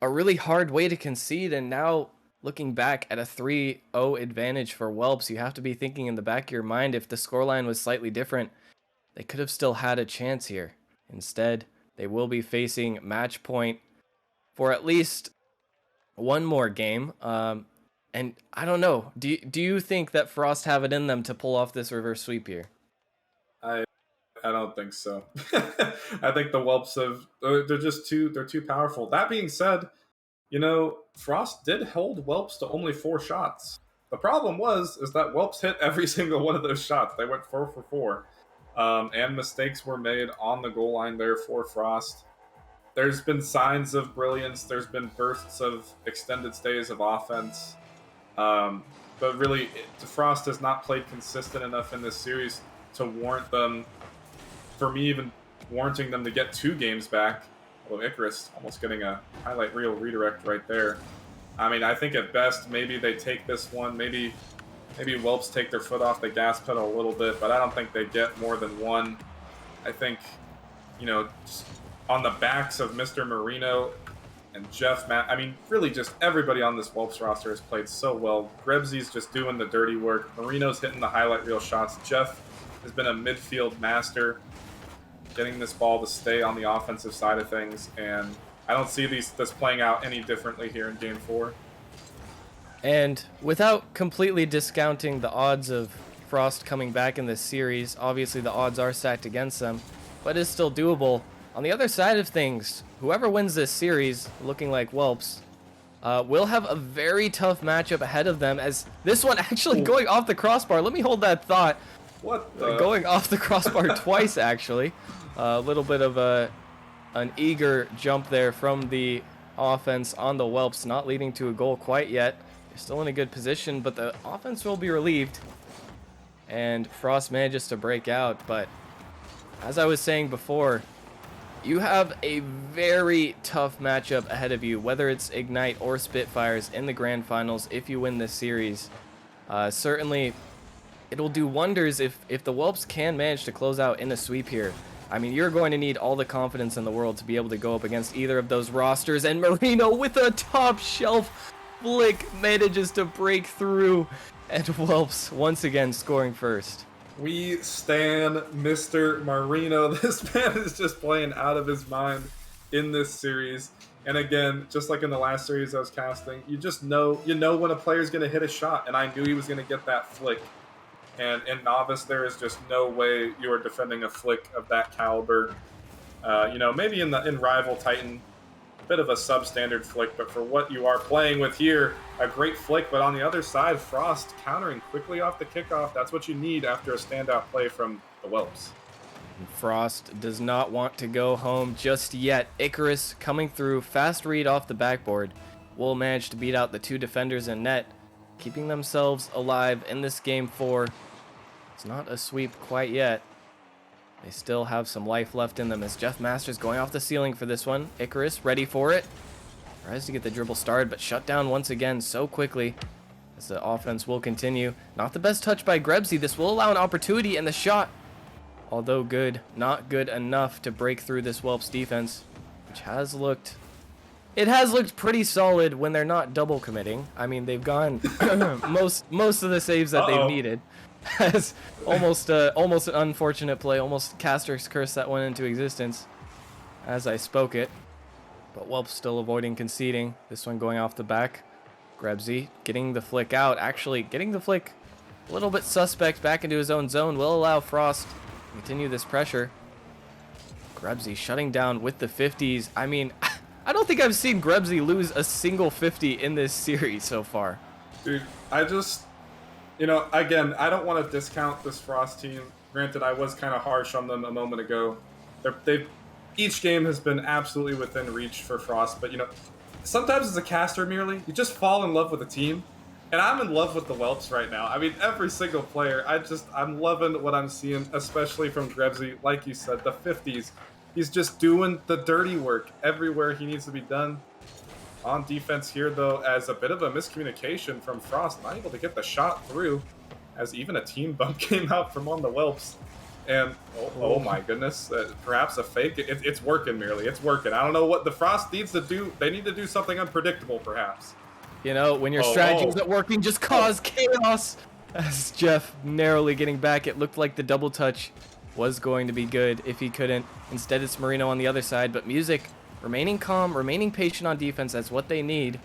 a really hard way to concede. And now, looking back at a 3-0 advantage for Whelps, you have to be thinking in the back of your mind, if the scoreline was slightly different, they could have still had a chance here. Instead, they will be facing match point for at least one more game. And I don't know. Do you think that Frost have it in them to pull off this reverse sweep here? I don't think so. I think the Whelps they're too powerful. That being said, Frost did hold Whelps to only 4 shots. The problem is that Whelps hit every single one of those shots. They went 4 for 4. And mistakes were made on the goal line there for Frost. There's been signs of brilliance. There's been bursts of extended stays of offense. But really, Frost has not played consistent enough in this series to warrant them, for me even warranting them to get 2 games back. Although Icarus almost getting a highlight reel redirect right there. I mean, I think at best, maybe they take this one. Maybe Whelps take their foot off the gas pedal a little bit, but I don't think they get more than 1. I think, just on the backs of Mr. Marino and Jeff, I mean, really just everybody on this Whelps roster has played so well. Grebsy's just doing the dirty work. Marino's hitting the highlight reel shots. Jeff has been a midfield master, getting this ball to stay on the offensive side of things, and I don't see this playing out any differently here in Game 4. And without completely discounting the odds of Frost coming back in this series, obviously the odds are stacked against them, but it's still doable. On the other side of things, whoever wins this series, looking like Whelps, will have a very tough matchup ahead of them, as this one actually going off the crossbar. Let me hold that thought. What Going off the crossbar twice, actually. A little bit of an eager jump there from the offense on the Whelps, not leading to a goal quite yet. They're still in a good position, but the offense will be relieved. And Frost manages to break out, but as I was saying before, you have a very tough matchup ahead of you, whether it's Ignite or Spitfires in the Grand Finals if you win this series. Certainly, it'll do wonders if the Whelps can manage to close out in a sweep here. I mean, you're going to need all the confidence in the world to be able to go up against either of those rosters, and Marino with a top shelf flick manages to break through, and Whelps once again scoring first. We stan Mr. Marino. This man is just playing out of his mind in this series. And again, just like in the last series I was casting, you know when a player's going to hit a shot, and I knew he was going to get that flick. And in Novice, there is just no way you are defending a flick of that caliber. Maybe in Rival Titan, a bit of a substandard flick, but for what you are playing with here, a great flick. But on the other side, Frost countering quickly off the kickoff. That's what you need after a standout play from the Whelps. Frost does not want to go home just yet. Icarus coming through, fast read off the backboard, will manage to beat out the 2 defenders in net, keeping themselves alive in this Game 4. It's not a sweep quite yet. They still have some life left in them as Jeff Masters going off the ceiling for this one. Icarus ready for it. Tries to get the dribble started, but shut down once again so quickly as the offense will continue. Not the best touch by Grebsy. This will allow an opportunity, and the shot, although good, not good enough to break through this Whelps defense, which has looked pretty solid when they're not double committing. I mean, they've gone most of the saves that they've needed. As almost an unfortunate play, almost caster's curse that went into existence as I spoke it. But Welp still avoiding conceding. This one going off the back. Grebzy getting the flick out. Actually getting the flick a little bit suspect back into his own zone. Will allow Frost to continue this pressure. Grebzy shutting down with the 50s. I mean, I don't think I've seen Grebzy lose a single 50 in this series so far. Dude, I just, again, I don't want to discount this Frost team. Granted, I was kind of harsh on them a moment ago. Each game has been absolutely within reach for Frost, but sometimes as a caster merely, you just fall in love with a team. And I'm in love with the Whelps right now. I mean, every single player, I'm loving what I'm seeing, especially from Grebzy. Like you said, the 50s. He's just doing the dirty work everywhere he needs to be done. On defense here, though, as a bit of a miscommunication from Frost, not able to get the shot through, as even a team bump came out from on the Whelps. And, oh my goodness, perhaps a fake. It's working, merely. It's working. I don't know what the Frost needs to do. They need to do something unpredictable, perhaps. When your strategy isn't working, just cause chaos. As Jeff narrowly getting back, it looked like the double touch was going to be good if he couldn't. Instead, it's Marino on the other side, but Music remaining calm, remaining patient on defense. That's what they need.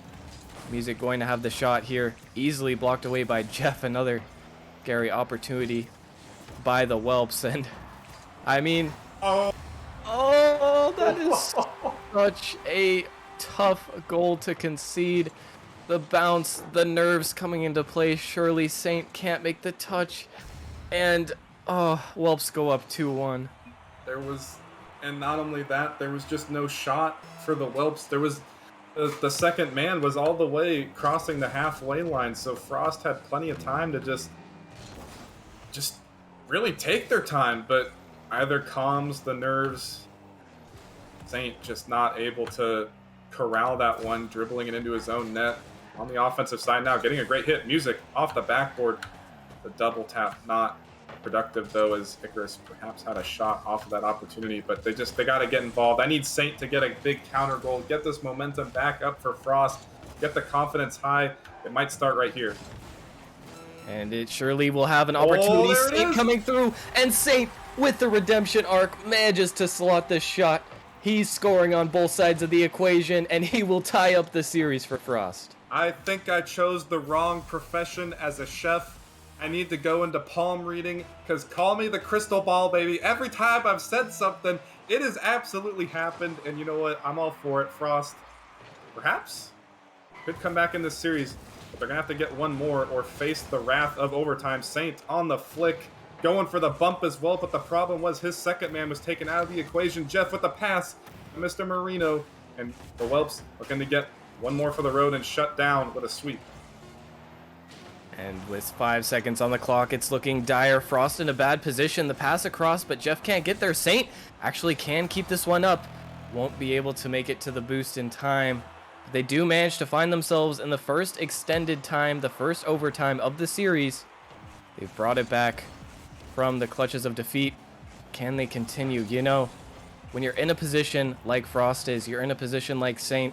Music going to have the shot here, easily blocked away by Jeff. Another scary opportunity by the Whelps, and I mean, that is such a tough goal to concede. The bounce, the nerves coming into play. Surely Saint can't make the touch, and Whelps go up 2-1. And not only that, there was just no shot for the Whelps. There was the second man was all the way crossing the halfway line, so Frost had plenty of time to just really take their time, but either calms the nerves. Saint just not able to corral that one, dribbling it into his own net. On the offensive side now, getting a great hit. Music off the backboard. The double tap not productive, though, as Icarus perhaps had a shot off of that opportunity, but they got to get involved. I need Saint to get a big counter goal, get this momentum back up for Frost, get the confidence high. It might start right here. And it surely will have an opportunity. Saint coming through, and Saint with the redemption arc manages to slot this shot. He's scoring on both sides of the equation, and he will tie up the series for Frost. I think I chose the wrong profession as a chef. I need to go into palm reading, because call me the crystal ball, baby. Every time I've said something, it has absolutely happened, and you know what? I'm all for it. Frost, perhaps, could come back in this series, but they're going to have to get one more or face the wrath of overtime. Saint on the flick, going for the bump as well, but the problem was his second man was taken out of the equation. Jeff with the pass, Mr. Marino, and the Whelps looking to get one more for the road and shut down with a sweep. And with 5 seconds on the clock, it's looking dire. Frost in a bad position. The pass across, but Jeff can't get there. Saint actually can keep this one up. Won't be able to make it to the boost in time. They do manage to find themselves in the first extended time, the first overtime of the series. They've brought it back from the clutches of defeat. Can they continue? When you're in a position like Frost is, you're in a position like Saint,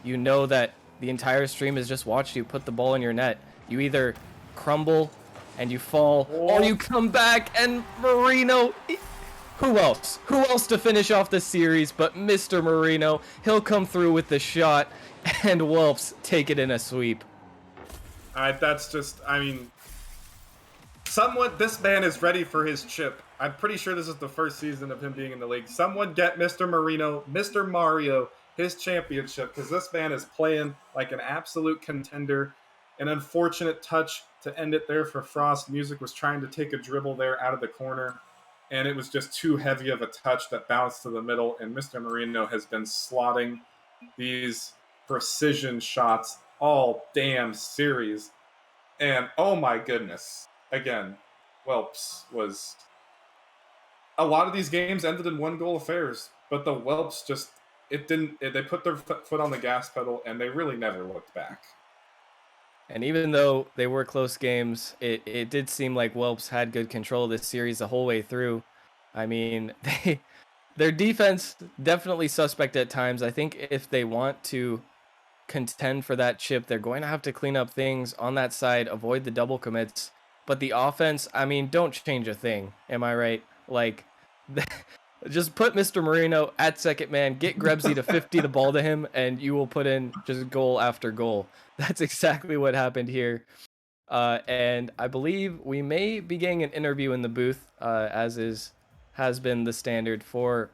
you know that the entire stream has just watched you put the ball in your net. You either crumble and you fall, or you come back and Marino. Who else? Who else to finish off the series but Mr. Marino? He'll come through with the shot, and Whelps take it in a sweep. This man is ready for his chip. I'm pretty sure this is the first season of him being in the league. Someone get Mr. Marino, Mr. Mario, his championship, because this man is playing like an absolute contender. An unfortunate touch to end it there for Frost. Music was trying to take a dribble there out of the corner, and it was just too heavy of a touch that bounced to the middle, and Mr. Marino has been slotting these precision shots all damn series. And oh my goodness, again, Whelps was... A lot of these games ended in one-goal affairs, but the Whelps they put their foot on the gas pedal, and they really never looked back. And even though they were close games, it did seem like Whelps had good control of this series the whole way through. I mean, their defense definitely suspect at times. I think if they want to contend for that chip, they're going to have to clean up things on that side, avoid the double commits. but the offense, I mean, don't change a thing. Am I right? Like, just put Mr. Marino at second man, get Grebsy to 50 the ball to him, and you will put in just goal after goal. That's exactly what happened here. And I believe we may be getting an interview in the booth, has been the standard for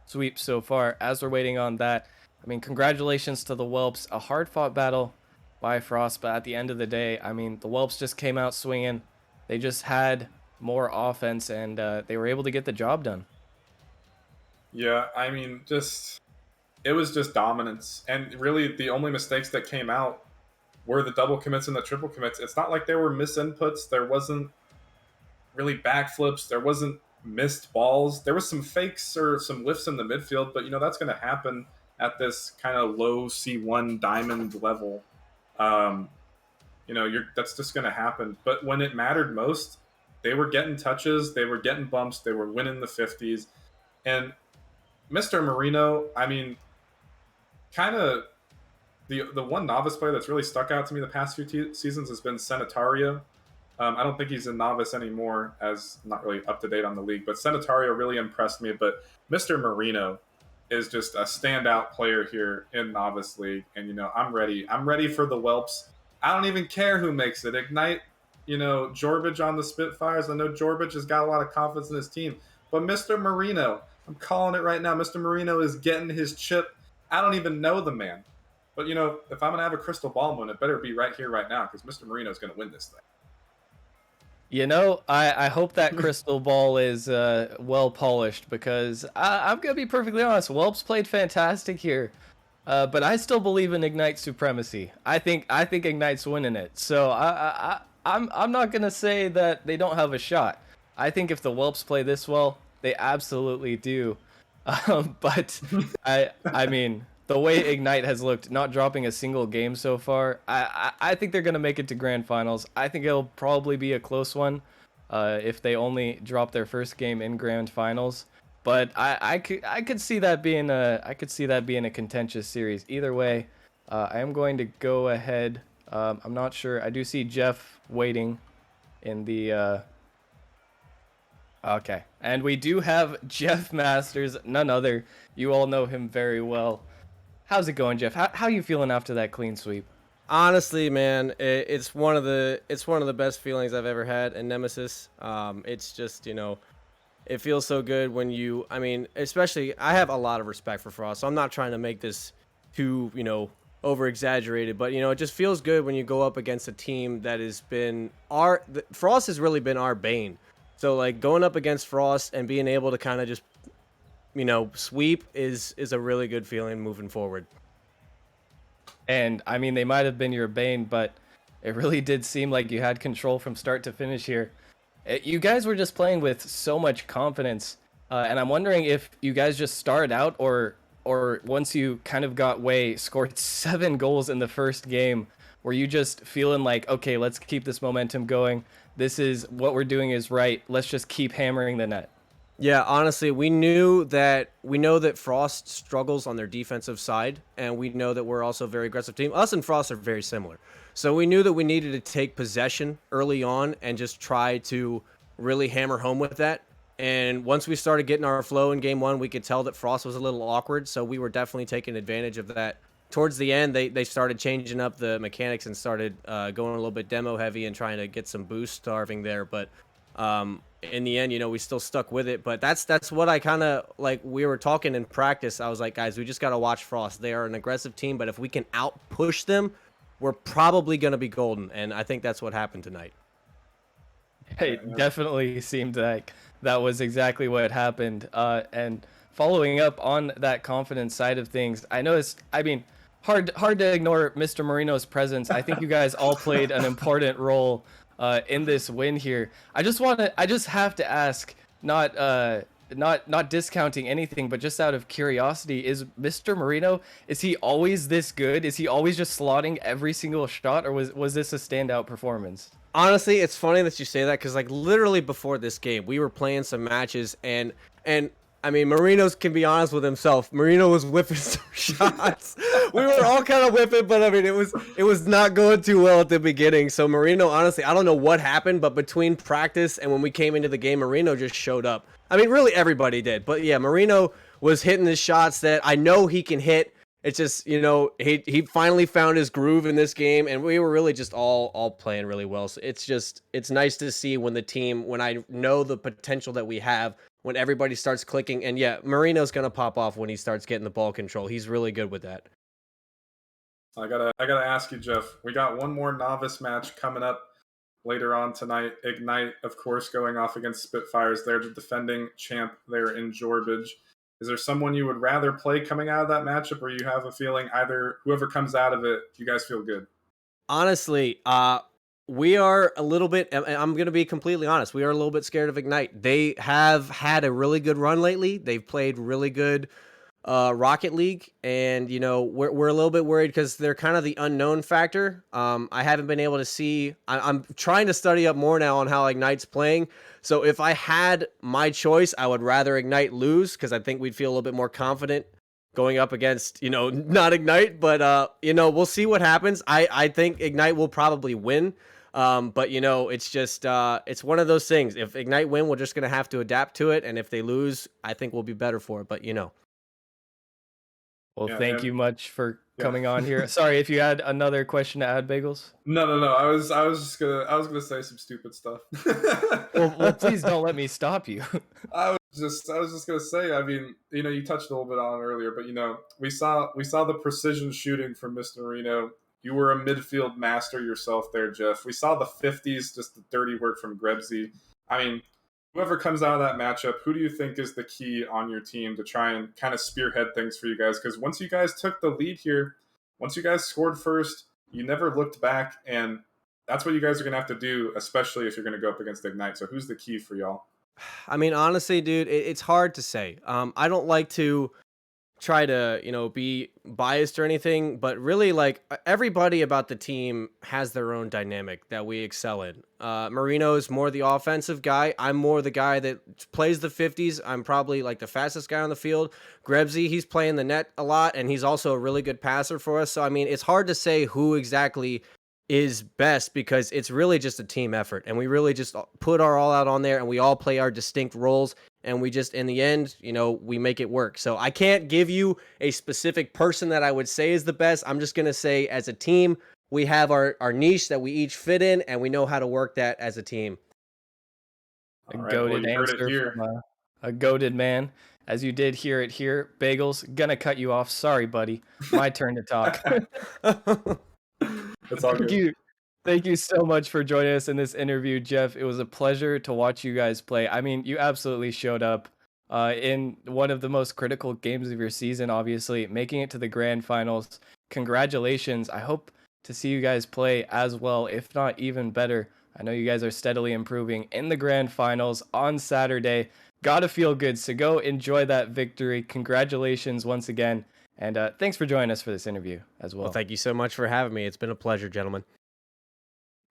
sweeps so far. As we're waiting on that, I mean, congratulations to the Whelps. A hard-fought battle by Frost, but at the end of the day, I mean, the Whelps just came out swinging. They just had more offense, and they were able to get the job done. Yeah, I mean, it was just dominance. And really, the only mistakes that came out were the double commits and the triple commits. It's not like there were misinputs. There wasn't really backflips. There wasn't missed balls. There was some fakes or some lifts in the midfield, but that's going to happen at this kind of low C1 diamond level. That's just going to happen. But when it mattered most, they were getting touches, they were getting bumps, they were winning the 50s. And Mr. Marino, I mean, kind of the one novice player that's really stuck out to me the past few seasons has been Senatario. I don't think he's a novice anymore, as I'm not really up to date on the league, but Senatario really impressed me. But Mr. Marino is just a standout player here in novice league, and I'm ready. I'm ready for the Whelps. I don't even care who makes it. Ignite, Jorbage on the Spitfires. I know Jorbage has got a lot of confidence in his team, but Mr. Marino, I'm calling it right now. Mr. Marino is getting his chip. I don't even know the man, but if I'm gonna have a crystal ball moment, it better be right here, right now, because Mr. Marino is gonna win this thing. I hope that crystal ball is well polished, because I'm going to be perfectly honest. Whelps played fantastic here, but I still believe in Ignite supremacy. I think Ignite's winning it. So I'm not going to say that they don't have a shot. I think if the Whelps play this well, they absolutely do. But I mean, the way Ignite has looked, not dropping a single game so far, I think they're going to make it to grand finals. I think it'll probably be a close one if they only drop their first game in grand finals. But I could see that being a contentious series. Either way, I am going to go ahead. I'm not sure. I do see Jeff waiting in the okay. And we do have Jeff Masters, none other. You all know him very well. How's it going, Jeff? How you feeling after that clean sweep? Honestly, man, it's one of the best feelings I've ever had in Nemesis. It's just it feels so good when I mean, especially I have a lot of respect for Frost, so I'm not trying to make this too over exaggerated, but it just feels good when you go up against a team that has been Frost has really been our bane. So like going up against Frost and being able to kind of just sweep is a really good feeling moving forward. And I mean, they might have been your bane, but it really did seem like you had control from start to finish here. You guys were just playing with so much confidence, and I'm wondering if you guys just started out, or once you kind of got scored 7 goals in the first game, were you just feeling like, okay, let's keep this momentum going. This is what we're doing is right. Let's just keep hammering the net. Yeah, honestly, we know that Frost struggles on their defensive side, and we know that we're also a very aggressive team. Us and Frost are very similar. So we knew that we needed to take possession early on and just try to really hammer home with that. And once we started getting our flow in game 1, we could tell that Frost was a little awkward, so we were definitely taking advantage of that. Towards the end, they started changing up the mechanics and started going a little bit demo heavy and trying to get some boost starving there, but in the end, we still stuck with it. But that's what I kind of like. We were talking in practice. I was like, guys, we just got to watch Frost. They are an aggressive team, but if we can out-push them, we're probably going to be golden. And I think that's what happened tonight. It definitely seemed like that was exactly what happened. And following up on that confidence side of things, I noticed, I mean, hard to ignore Mr. Marino's presence. I think you guys all played an important role in this win here. I just have to ask, not discounting anything, but just out of curiosity, is Mr. Marino, is he always this good? Is he always just slotting every single shot, or was this a standout performance? Honestly, it's funny that you say that, because like literally before this game, we were playing some matches, and I mean, Marino's can be honest with himself. Marino was whipping some shots. We were all kind of whipping, but I mean, it was not going too well at the beginning. So Marino, honestly, I don't know what happened, but between practice and when we came into the game, Marino just showed up. I mean, really everybody did, but yeah, Marino was hitting the shots that I know he can hit. It's just, he finally found his groove in this game, and we were really just all playing really well. So it's nice to see when I know the potential that we have, when everybody starts clicking. And yeah, Marino's gonna pop off when he starts getting the ball control. He's really good with that. I gotta ask you, Jeff. We got one more novice match coming up later on tonight. Ignite, of course, going off against Spitfires. They're the defending champ there in Jorbage. Is there someone you would rather play coming out of that matchup, or you have a feeling either whoever comes out of it, you guys feel good? Honestly, we are a little bit, and I'm going to be completely honest, we are a little bit scared of Ignite. They have had a really good run lately. They've played really good Rocket League, and we're a little bit worried because they're kind of the unknown factor. I haven't been able to see. I'm trying to study up more now on how Ignite's playing. So if I had my choice, I would rather Ignite lose because I think we'd feel a little bit more confident going up against not Ignite. But we'll see what happens. I think Ignite will probably win. But it's just it's one of those things. If Ignite win, we're just gonna have to adapt to it, and if they lose, I think we'll be better for it. But Well, Yeah, thank and- you much for Yeah. coming on here. Sorry if you had another question to add, Bagels. No. I was gonna say some stupid stuff. Well, please don't let me stop you. I was just gonna say. I mean, you touched a little bit on it earlier, but we saw the precision shooting from Mr. Marino. You were a midfield master yourself there, Jeff. We saw the 50s, just the dirty work from Grebsy. I mean, whoever comes out of that matchup, who do you think is the key on your team to try and kind of spearhead things for you guys? Because once you guys took the lead here, once you guys scored first, you never looked back, and that's what you guys are going to have to do, especially if you're going to go up against Ignite. So who's the key for y'all? I mean, honestly, dude, it's hard to say. I don't like to try to be biased or anything, but really, like, everybody about the team has their own dynamic that we excel in. Marino is more the offensive guy. I'm more the guy that plays the 50s. I'm probably like the fastest guy on the field. Grebsy, he's playing the net a lot, and he's also a really good passer for us. So I mean, it's hard to say who exactly is best because it's really just a team effort, and we really just put our all out on there, and we all play our distinct roles, and we just, in the end, we make it work. So I can't give you a specific person that I would say is the best. I'm just going to say, as a team, we have our niche that we each fit in, and we know how to work that as a team. A All right, goated you heard it answer here. from a goated man. As you did hear it here. Bagels, gonna cut you off. Sorry, buddy. My turn to talk. It's all Thank good. you. Thank you so much for joining us in this interview, Jeff. It was a pleasure to watch you guys play. I mean, you absolutely showed up in one of the most critical games of your season, obviously, making it to the grand finals. Congratulations. I hope to see you guys play as well, if not even better. I know you guys are steadily improving in the grand finals on Saturday. Gotta feel good, so go enjoy that victory. Congratulations once again. And thanks for joining us for this interview as well. Well, thank you so much for having me. It's been a pleasure, gentlemen.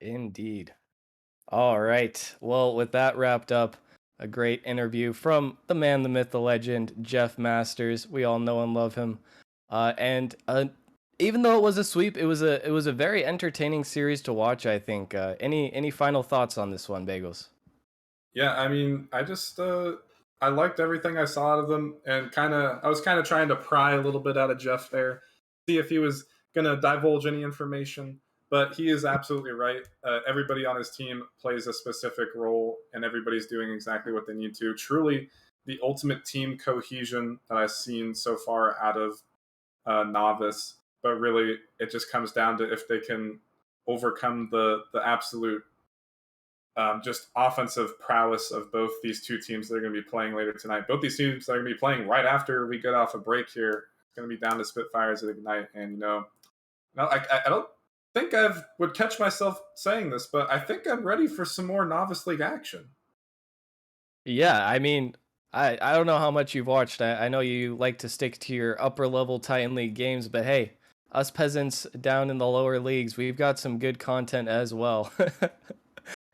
Indeed. All right. Well, with that wrapped up, a great interview from the man, the myth, the legend, Jeff Masters. We all know and love him. And even though it was a sweep, it was a very entertaining series to watch, I think. Any final thoughts on this one, Bagels? Yeah, I mean, I liked everything I saw out of them, and I was kind of trying to pry a little bit out of Jeff there, see if he was gonna divulge any information. But he is absolutely right. Everybody on his team plays a specific role, and everybody's doing exactly what they need to. Truly, the ultimate team cohesion that I've seen so far out of Novice. But really, it just comes down to if they can overcome the absolute just offensive prowess of both these two teams that are going to be playing later tonight. Both these teams that are going to be playing right after we get off a break here. It's going to be down to Spitfires at Ignite. And, no, I don't think I would catch myself saying this, but I think I'm ready for some more Novice League action. Yeah, I mean, I don't know how much you've watched. I know you like to stick to your upper level Titan League games, but hey, us peasants down in the lower leagues, we've got some good content as well.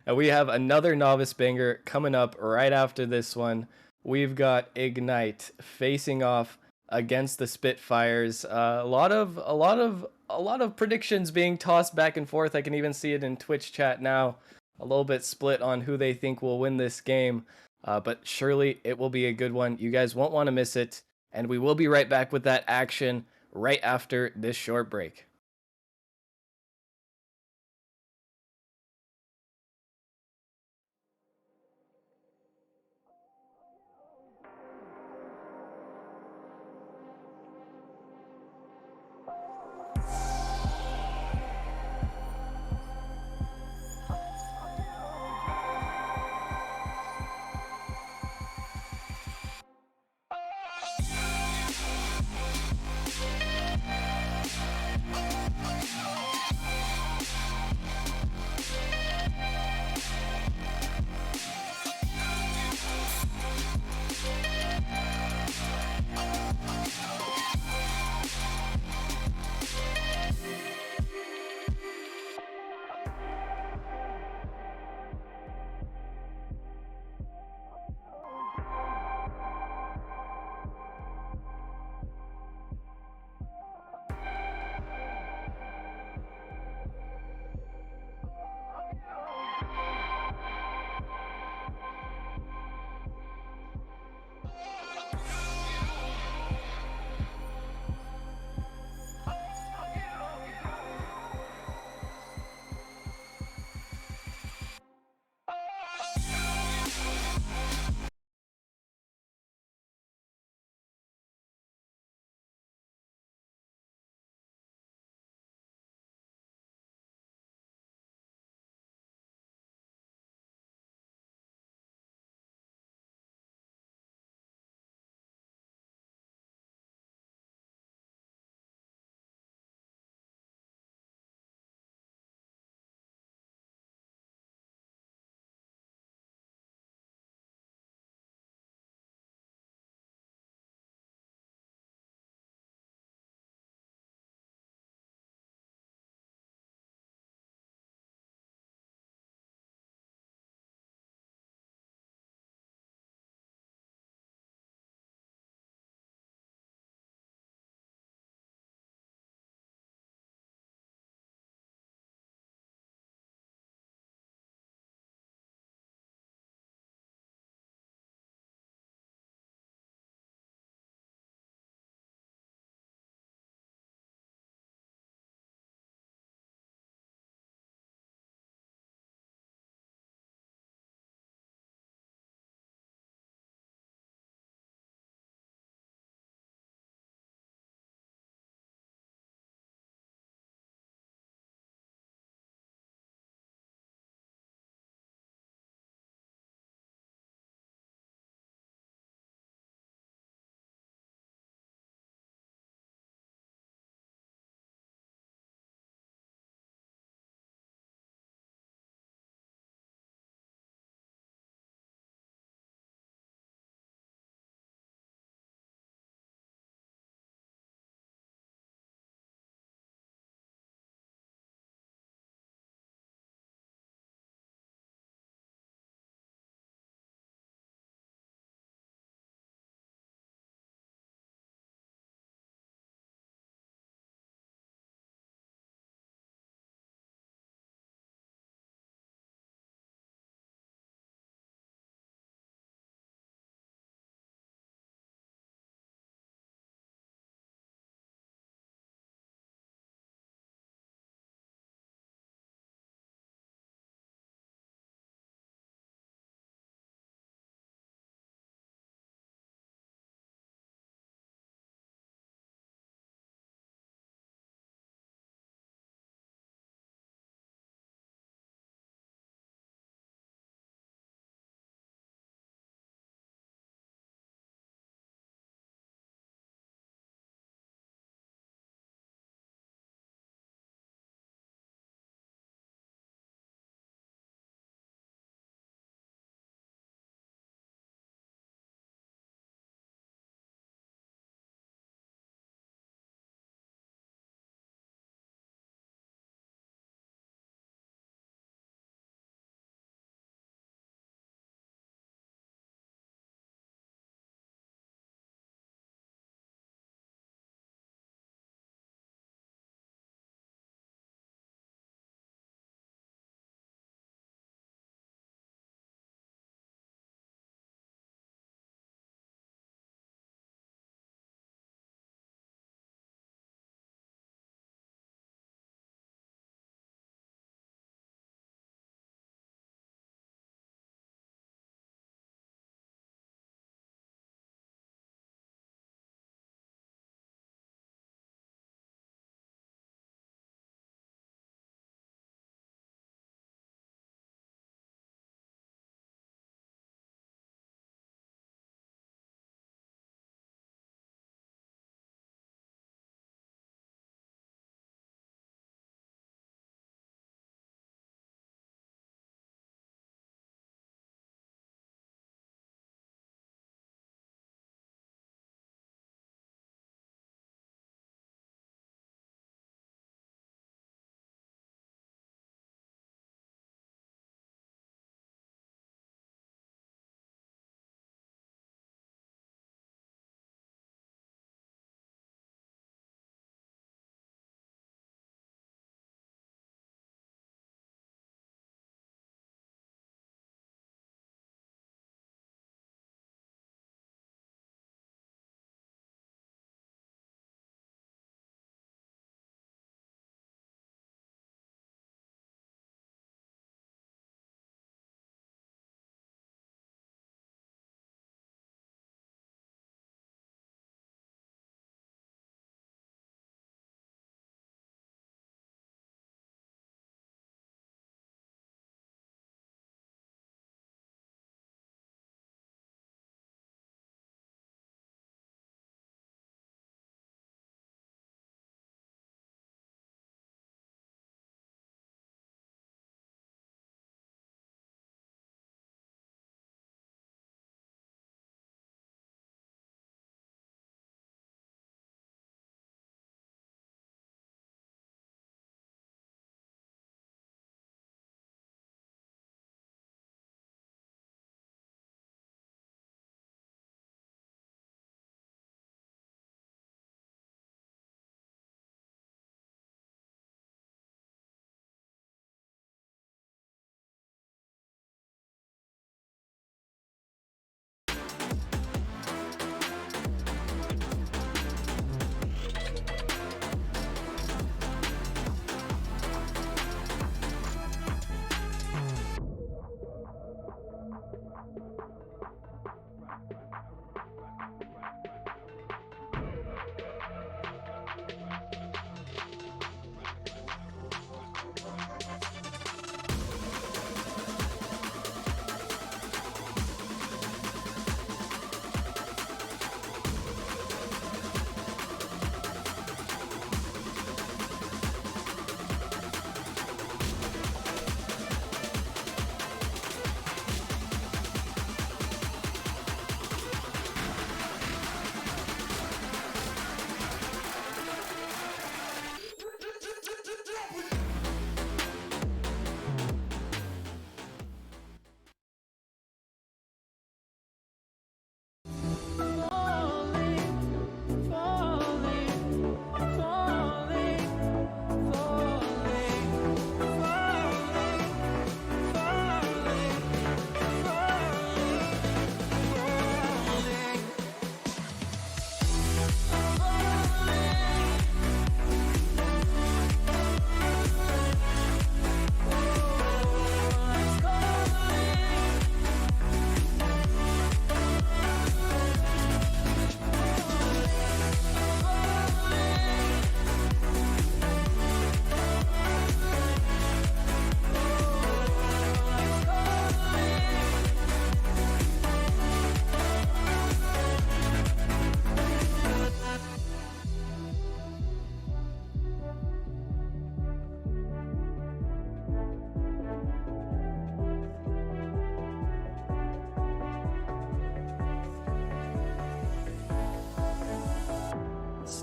And we have another novice banger coming up right after this one. we've got Ignite facing off against the Spitfires. A lot of predictions being tossed back and forth. I can even see it in Twitch chat now. A little bit split on who they think will win this game, but surely it will be a good one. You guys won't want to miss it, and we will be right back with that action right after this short break.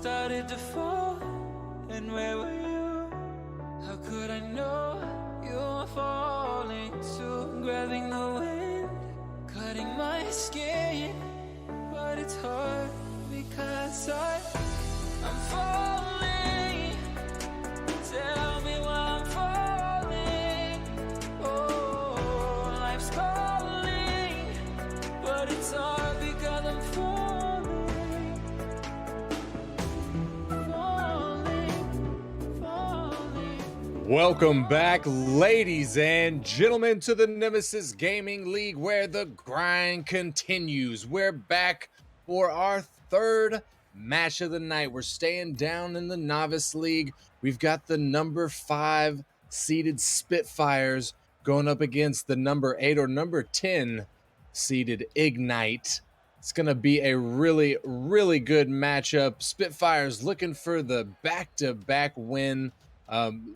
started to fall. And where were you? How could I know you were falling too? Grabbing the wind, cutting my skin, but it's hard because I'm falling. Tell me why I'm falling. Oh, life's calling, but it's hard because I'm falling. Falling. Welcome back, ladies and gentlemen, to the Nemesis Gaming League, where the grind continues. We're back for our third match of the night. We're staying down in the Novice League. We've got the number 5 seeded Spitfires going up against the number 8 or number 10 seeded Ignite. It's going to be a really, really good matchup. Spitfires looking for the back-to-back win,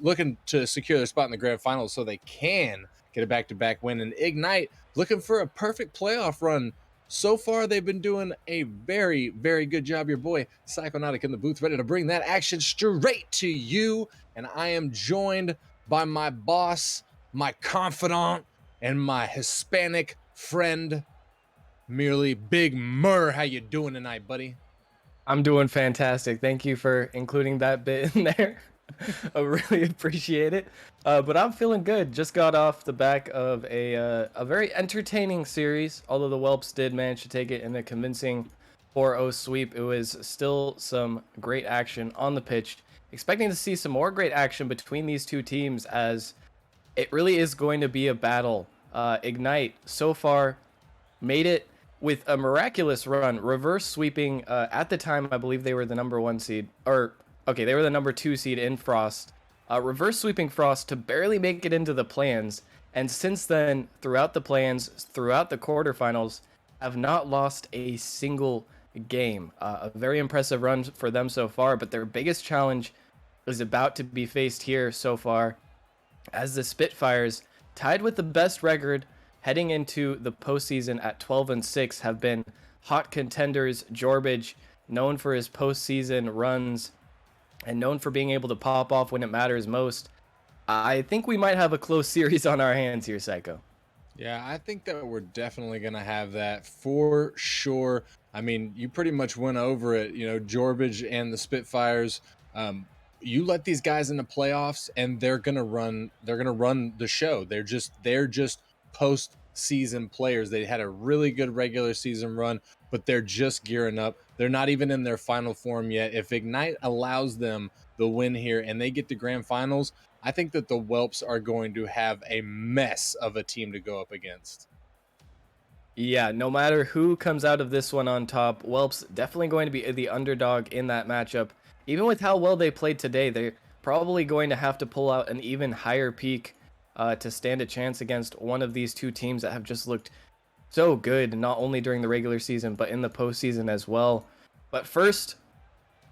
looking to secure their spot in the grand finals so they can get a back-to-back win. And Ignite looking for a perfect playoff run. So far, they've been doing a very, very good job. Your boy, Psychonautic, in the booth, ready to bring that action straight to you. And I am joined by my boss, my confidant, and my Hispanic friend, merely Big Mur. How you doing tonight, buddy? I'm doing fantastic. Thank you for including that bit in there. I really appreciate it. But I'm feeling good. Just got off the back of a very entertaining series. Although the Whelps did manage to take it in a convincing 4-0 sweep, it was still some great action on the pitch. Expecting to see some more great action between these two teams, as it really is going to be a battle. Ignite so far made it with a miraculous run, reverse sweeping. At the time, I believe they were the number 1 seed, they were the number 2 seed in Frost. Reverse sweeping Frost to barely make it into the plans. And since then, throughout the plans, throughout the quarterfinals, have not lost a single game. A very impressive run for them so far, but their biggest challenge is about to be faced here so far, as the Spitfires, tied with the best record heading into the postseason at 12-6, have been hot contenders. Jorbage, known for his postseason runs, and known for being able to pop off when it matters most. I think we might have a close series on our hands here, Psycho. Yeah, I think that we're definitely going to have that for sure. I mean, you pretty much went over it. You know, Jorbage and the Spitfires, you let these guys in the playoffs and they're going to run the show. They're just postseason players. They had a really good regular season run, but they're just gearing up. They're not even in their final form yet. If Ignite allows them the win here and they get to grand finals, I think that the Whelps are going to have a mess of a team to go up against. Yeah, no matter who comes out of this one on top, Whelps definitely going to be the underdog in that matchup. Even with how well they played today, they're probably going to have to pull out an even higher peak to stand a chance against one of these two teams that have just looked so good, not only during the regular season, but in the postseason as well. But first,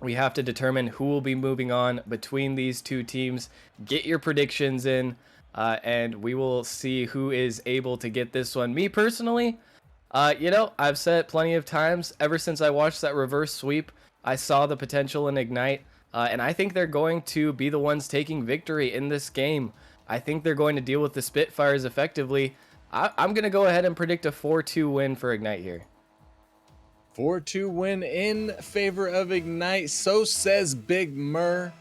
we have to determine who will be moving on between these two teams. Get your predictions in, and we will see who is able to get this one. Me personally, I've said it plenty of times, ever since I watched that reverse sweep, I saw the potential in Ignite, and I think they're going to be the ones taking victory in this game. I think they're going to deal with the Spitfires effectively. I'm going to go ahead and predict a 4-2 win for Ignite here. 4-2 win in favor of Ignite. So says Big Mur.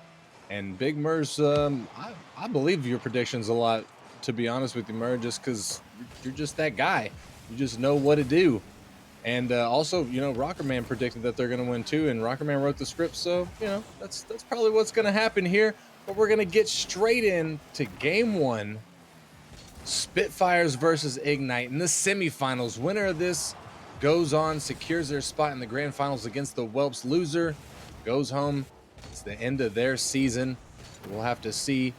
And Big Mur's, I believe your predictions a lot, to be honest with you, Mur, just because you're just that guy. You just know what to do. And also, Rockerman predicted that they're going to win too, and Rockerman wrote the script, so, that's probably what's going to happen here. But we're going to get straight into game 1. Spitfires versus Ignite in the semifinals. Winner of this goes on, secures their spot in the grand finals against the Whelps. Loser goes home. It's the end of their season. We'll have to see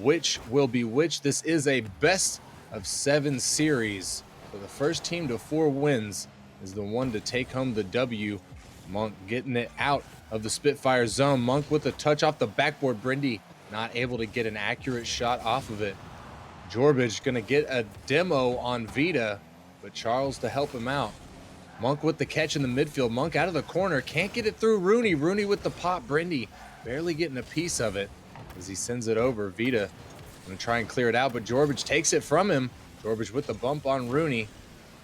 which will be which. This is a best of 7 series. So the first team to 4 wins is the one to take home the W. Monk getting it out of the Spitfire zone. Monk with a touch off the backboard. Brindy not able to get an accurate shot off of it. Jorbage gonna get a demo on Vita, but Charles to help him out. Monk with the catch in the midfield. Monk out of the corner. Can't get it through Rooney. Rooney with the pop. Brindy barely getting a piece of it as he sends it over. Vita going to try and clear it out, but Jorbich takes it from him. Jorbich with the bump on Rooney.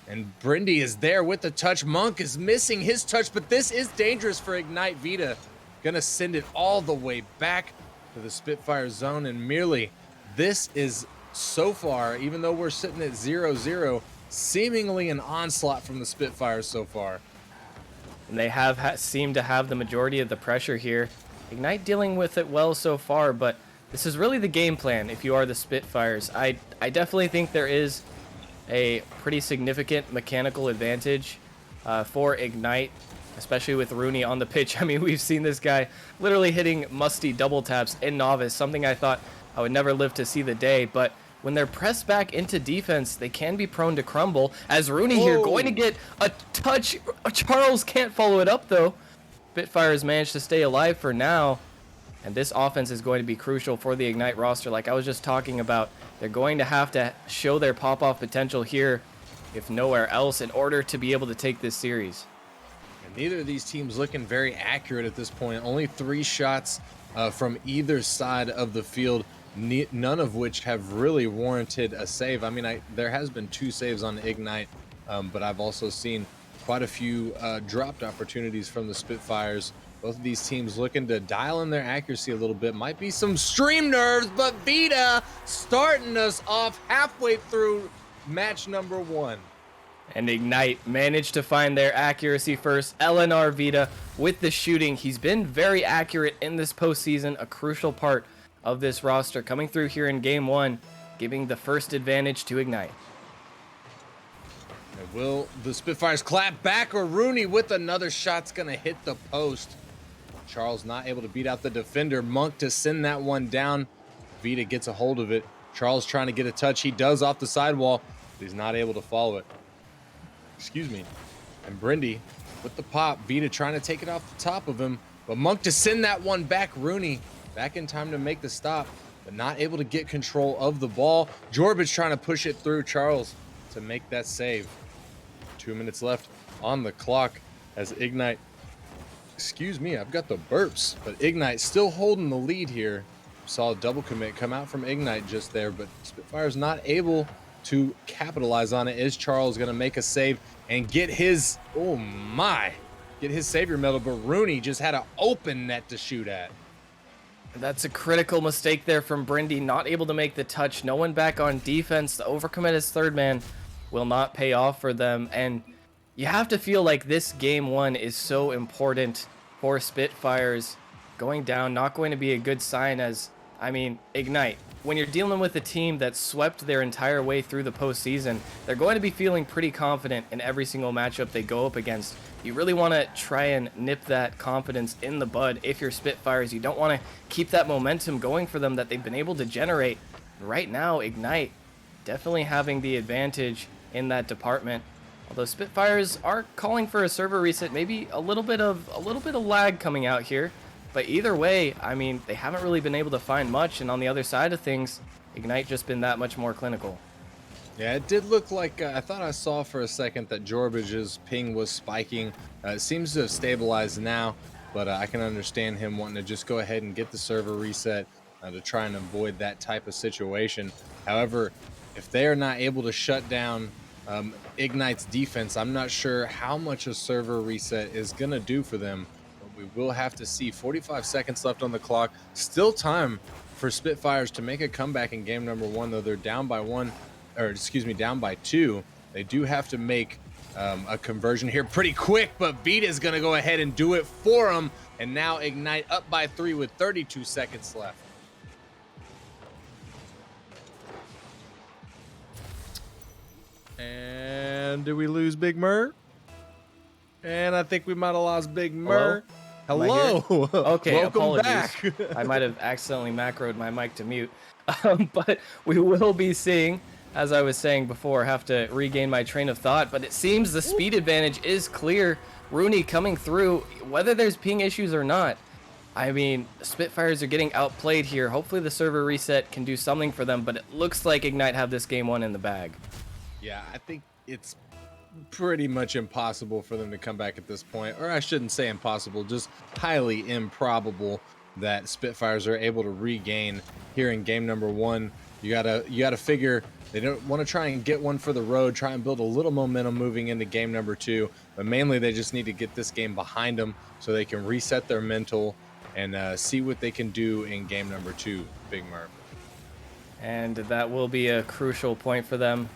And Brindy is there with the touch. Monk is missing his touch, but this is dangerous for Ignite. Vita going to send it all the way back to the Spitfire zone. And merely, this is so far, even though we're sitting at 0-0, seemingly an onslaught from the Spitfires so far. And they have seemed to have the majority of the pressure here. Ignite dealing with it well so far, but this is really the game plan if you are the Spitfires. I definitely think there is a pretty significant mechanical advantage for Ignite, especially with Rooney on the pitch. I mean, we've seen this guy literally hitting musty double taps in Novice, something I thought I would never live to see the day, but when they're pressed back into defense, they can be prone to crumble. As Rooney here going to get a touch. Charles can't follow it up, though. Spitfires managed to stay alive for now. And this offense is going to be crucial for the Ignite roster. Like I was just talking about, they're going to have to show their pop-off potential here, if nowhere else, in order to be able to take this series. And neither of these teams looking very accurate at this point. Only 3 shots from either side of the field. None of which have really warranted a save. I mean, there has been 2 saves on Ignite, but I've also seen quite a few dropped opportunities from the Spitfires. Both of these teams looking to dial in their accuracy a little bit. Might be some stream nerves, but Vita starting us off halfway through match number 1. And Ignite managed to find their accuracy first. LNR Vita with the shooting. He's been very accurate in this postseason, a crucial part of this roster, coming through here in game 1, giving the first advantage to Ignite. And will the Spitfires clap back, or Rooney with another shot's gonna hit the post? Charles not able to beat out the defender. Monk to send that one down. Vita gets a hold of it. Charles trying to get a touch. He does off the sidewall, but he's not able to follow it. Excuse me. And Brindy with the pop. Vita trying to take it off the top of him, but Monk to send that one back. Rooney back in time to make the stop, but not able to get control of the ball. Jorbich trying to push it through Charles to make that save. 2 minutes left on the clock as Ignite, excuse me, I've got the burps, but Ignite still holding the lead here. Saw a double commit come out from Ignite just there, but Spitfire's not able to capitalize on it. Is Charles going to make a save and get his, get his savior medal, but Rooney just had an open net to shoot at. That's a critical mistake there from Brindy, not able to make the touch. No one back on defense. The overcommit as third man will not pay off for them. And you have to feel like this game 1 is so important for Spitfires. Going down, not going to be a good sign as, I mean, Ignite. When you're dealing with a team that swept their entire way through the postseason, they're going to be feeling pretty confident in every single matchup they go up against. You really want to try and nip that confidence in the bud if you're Spitfires. You don't want to keep that momentum going for them that they've been able to generate. Right now, Ignite definitely having the advantage in that department. Although Spitfires are calling for a server reset, maybe a little bit of lag coming out here. But either way, I mean, they haven't really been able to find much, and on the other side of things, Ignite just been that much more clinical. Yeah, it did look like, I thought I saw for a second that Jorbich's ping was spiking. It seems to have stabilized now, but I can understand him wanting to just go ahead and get the server reset to try and avoid that type of situation. However, if they are not able to shut down Ignite's defense, I'm not sure how much a server reset is going to do for them. We will have to see. 45 seconds left on the clock. Still time for Spitfires to make a comeback in game number 1, though they're down by 2. They do have to make a conversion here pretty quick, but Vita's going to go ahead and do it for them. And now Ignite up by 3 with 32 seconds left. And do we lose Big Mer? And I think we might have lost Big Mer. Hello. Okay, welcome apologies. back. I might have accidentally macroed my mic to mute. But we will be seeing, as I was saying before, have to regain my train of thought. But it seems the speed advantage is clear. Rooney coming through, whether there's ping issues or not. I mean, Spitfires are getting outplayed here. Hopefully the server reset can do something for them, but it looks like Ignite have this game 1 in the bag. Yeah, I think it's pretty much impossible for them to come back at this point. Or I shouldn't say impossible, just highly improbable that Spitfires are able to regain here in game number 1. You gotta figure they don't want to try and get one for the road, try and build a little momentum moving into game number 2, but mainly they just need to get this game behind them so they can reset their mental and see what they can do in game number 2, Big Murph. And that will be a crucial point for them.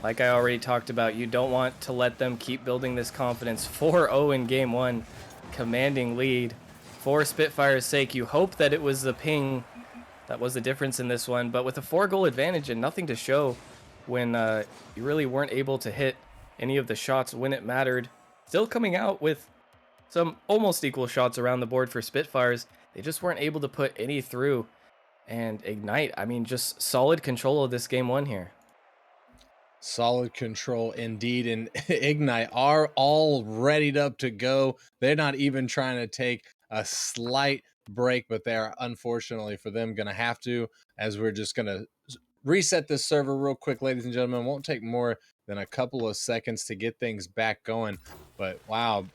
Like I already talked about, you don't want to let them keep building this confidence. 4-0 in game 1, commanding lead. For Spitfire's sake, you hope that it was the ping that was the difference in this one, but with a 4-goal advantage and nothing to show when you really weren't able to hit any of the shots when it mattered, still coming out with some almost equal shots around the board for Spitfires, they just weren't able to put any through. And Ignite, I mean, just solid control of this game 1 here. Solid control indeed. And Ignite are all readied up to go. They're not even trying to take a slight break, but they are, unfortunately for them, going to have to, as we're just going to reset this server real quick, ladies and gentlemen. Won't take more than a couple of seconds to get things back going. But wow,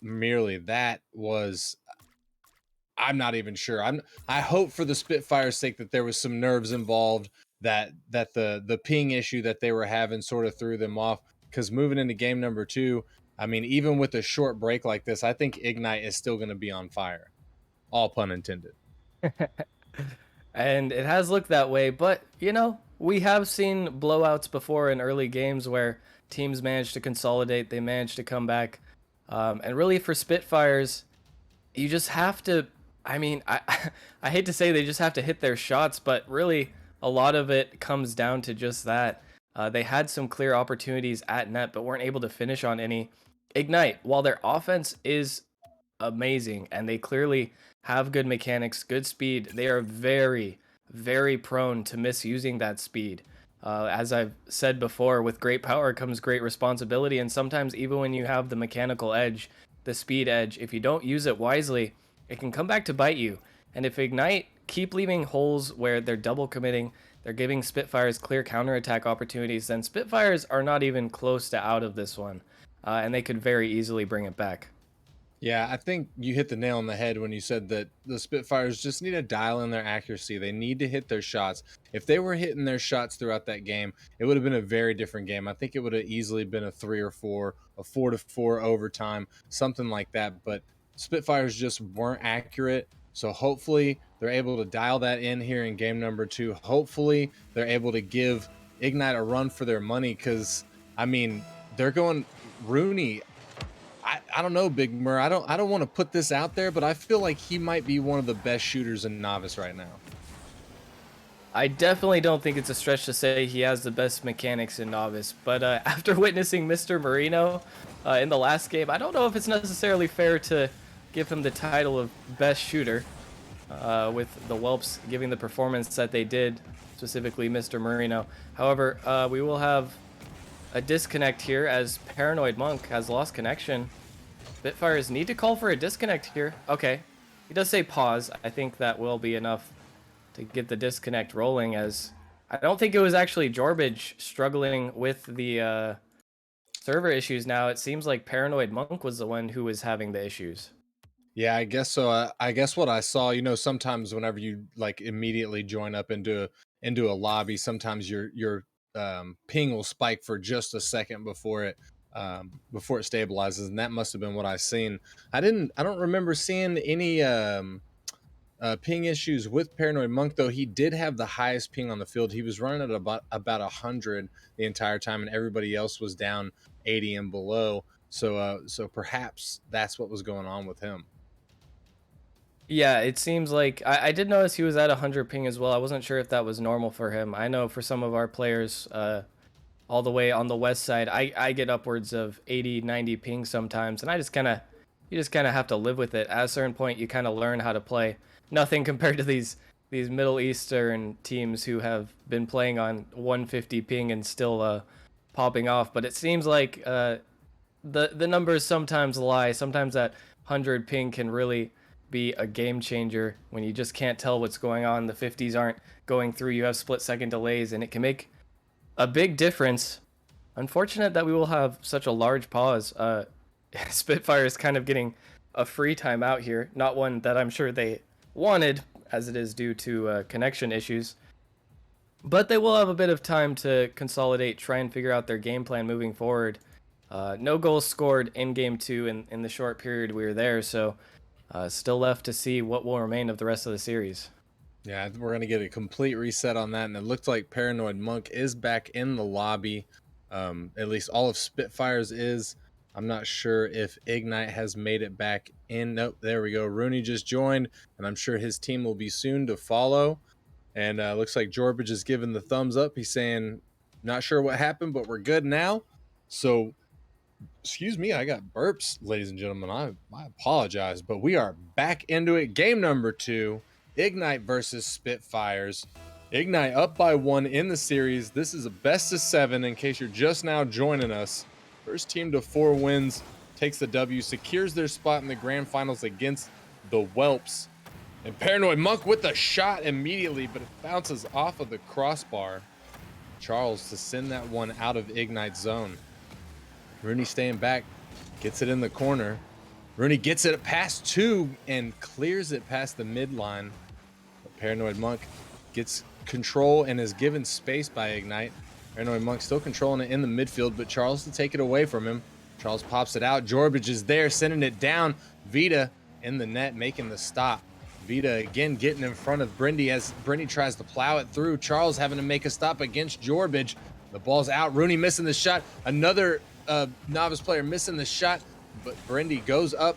merely that was, I'm not even sure. I hope for the Spitfire's sake that there was some nerves involved, that the ping issue that they were having sort of threw them off, because moving into game number 2, I mean, even with a short break like this, I think Ignite is still going to be on fire. All pun intended. And it has looked that way, but you know, we have seen blowouts before in early games where teams manage to consolidate, they manage to come back. And really for Spitfires, you just have to, I mean, I hate to say they just have to hit their shots, but really a lot of it comes down to just that. They had some clear opportunities at net, but weren't able to finish on any. Ignite, while their offense is amazing and they clearly have good mechanics, good speed, they are very, very prone to misusing that speed. As I've said before, with great power comes great responsibility, and sometimes even when you have the mechanical edge, the speed edge, if you don't use it wisely, it can come back to bite you. And if Ignite keep leaving holes where they're double committing, they're giving Spitfires clear counterattack opportunities, then Spitfires are not even close to out of this one. And they could very easily bring it back. Yeah, I think you hit the nail on the head when you said that the Spitfires just need to dial in their accuracy. They need to hit their shots. If they were hitting their shots throughout that game, it would have been a very different game. I think it would have easily been a 3 or 4, a 4-4 overtime, something like that. But Spitfires just weren't accurate. So hopefully they're able to dial that in here in game number 2. Hopefully they're able to give Ignite a run for their money, because, I mean, they're going Rooney. I don't know, Big Mur. I don't want to put this out there, but I feel like he might be one of the best shooters in Novice right now. I definitely don't think it's a stretch to say he has the best mechanics in Novice, but after witnessing Mr. Marino in the last game, I don't know if it's necessarily fair to give him the title of best shooter, with the Whelps giving the performance that they did, specifically Mr. Marino. However, we will have a disconnect here as Paranoid Monk has lost connection. Spitfires need to call for a disconnect here. Okay, he does say pause. I think that will be enough to get the disconnect rolling, as I don't think it was actually Jorbage struggling with the server issues now. It seems like Paranoid Monk was the one who was having the issues. Yeah, I guess so. I guess what I saw, sometimes whenever you like immediately join up into a lobby, sometimes your ping will spike for just a second before it stabilizes, and that must have been what I seen. I don't remember seeing any ping issues with Paranoid Monk, though. He did have the highest ping on the field. He was running at about 100 the entire time, and everybody else was down 80 and below. So perhaps that's what was going on with him. Yeah, it seems like I did notice he was at 100 ping as well. I wasn't sure if that was normal for him. I know for some of our players, all the way on the west side, I get upwards of 80, 90 ping sometimes, and you just kind of have to live with it. At a certain point, you kind of learn how to play. Nothing compared to these Middle Eastern teams who have been playing on 150 ping and still popping off. But it seems like the numbers sometimes lie. Sometimes that 100 ping can really be a game changer when you just can't tell what's going on. The 50s aren't going through. You have split second delays, and it can make a big difference Unfortunate that we will have such a large pause. Spitfire is kind of getting a free time out here, not one that I'm sure they wanted, as it is due to connection issues. But they will have a bit of time to consolidate, try and figure out their game plan moving forward. No goals scored in Game 2 in the short period we were there, so still left to see what will remain of the rest of the series. Yeah, we're going to get a complete reset on that, and it looked like Paranoid Monk is back in the lobby. At least all of Spitfires is. I'm not sure if Ignite has made it back in. Nope, there we go. Rooney just joined, and I'm sure his team will be soon to follow. And looks like Jorbage is giving the thumbs up. He's saying, not sure what happened, but we're good now. So, excuse me, I got burps, ladies and gentlemen. I apologize, but we are back into it. Game number 2, Ignite versus Spitfires. Ignite up by 1 in the series. This is a best of 7 in case you're just now joining us. First team to 4 wins takes the W, secures their spot in the grand finals against the Whelps. And Paranoid Monk with the shot immediately, but it bounces off of the crossbar. Charles to send that one out of Ignite's zone. Rooney staying back, gets it in the corner. Rooney gets it past 2 and clears it past the midline. But Paranoid Monk gets control and is given space by Ignite. Paranoid Monk still controlling it in the midfield, but Charles to take it away from him. Charles pops it out. Jorbage is there, sending it down. Vita in the net, making the stop. Vita again getting in front of Brindy as Brindy tries to plow it through. Charles having to make a stop against Jorbage. The ball's out. Rooney missing the shot. Another novice player missing the shot, but Brindy goes up,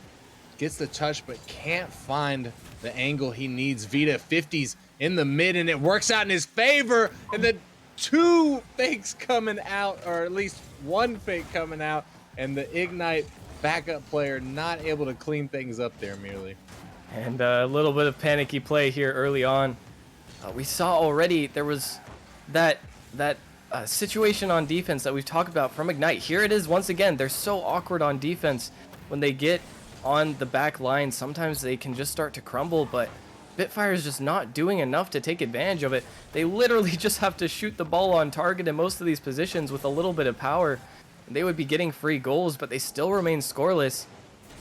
gets the touch, but can't find the angle he needs. Vita 50s in the mid, and it works out in his favor. And then 2 fakes coming out, or at least 1 fake coming out, and the Ignite backup player not able to clean things up there merely. And a little bit of panicky play here early on. We saw already there was that situation on defense that we've talked about from Ignite. Here it is once again. They're so awkward on defense when they get on the back line. Sometimes they can just start to crumble, but Spitfire is just not doing enough to take advantage of it. They literally just have to shoot the ball on target in most of these positions with a little bit of power. They would be getting free goals, but they still remain scoreless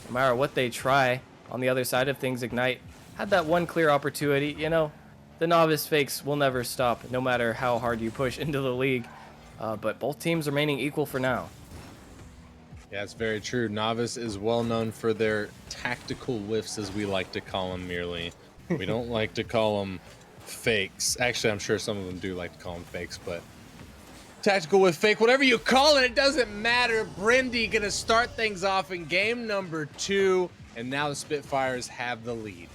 no matter what they try. On the other side of things, Ignite had that one clear opportunity. You know, the novice fakes will never stop, no matter how hard you push into the league. But both teams remaining equal for now. Yeah, it's very true. Novice is well known for their tactical whiffs, as we like to call them merely. We don't like to call them fakes. Actually, I'm sure some of them do like to call them fakes, but tactical whiff, fake, whatever you call it, it doesn't matter. Brindy gonna start things off in game number 2. And now the Spitfires have the lead.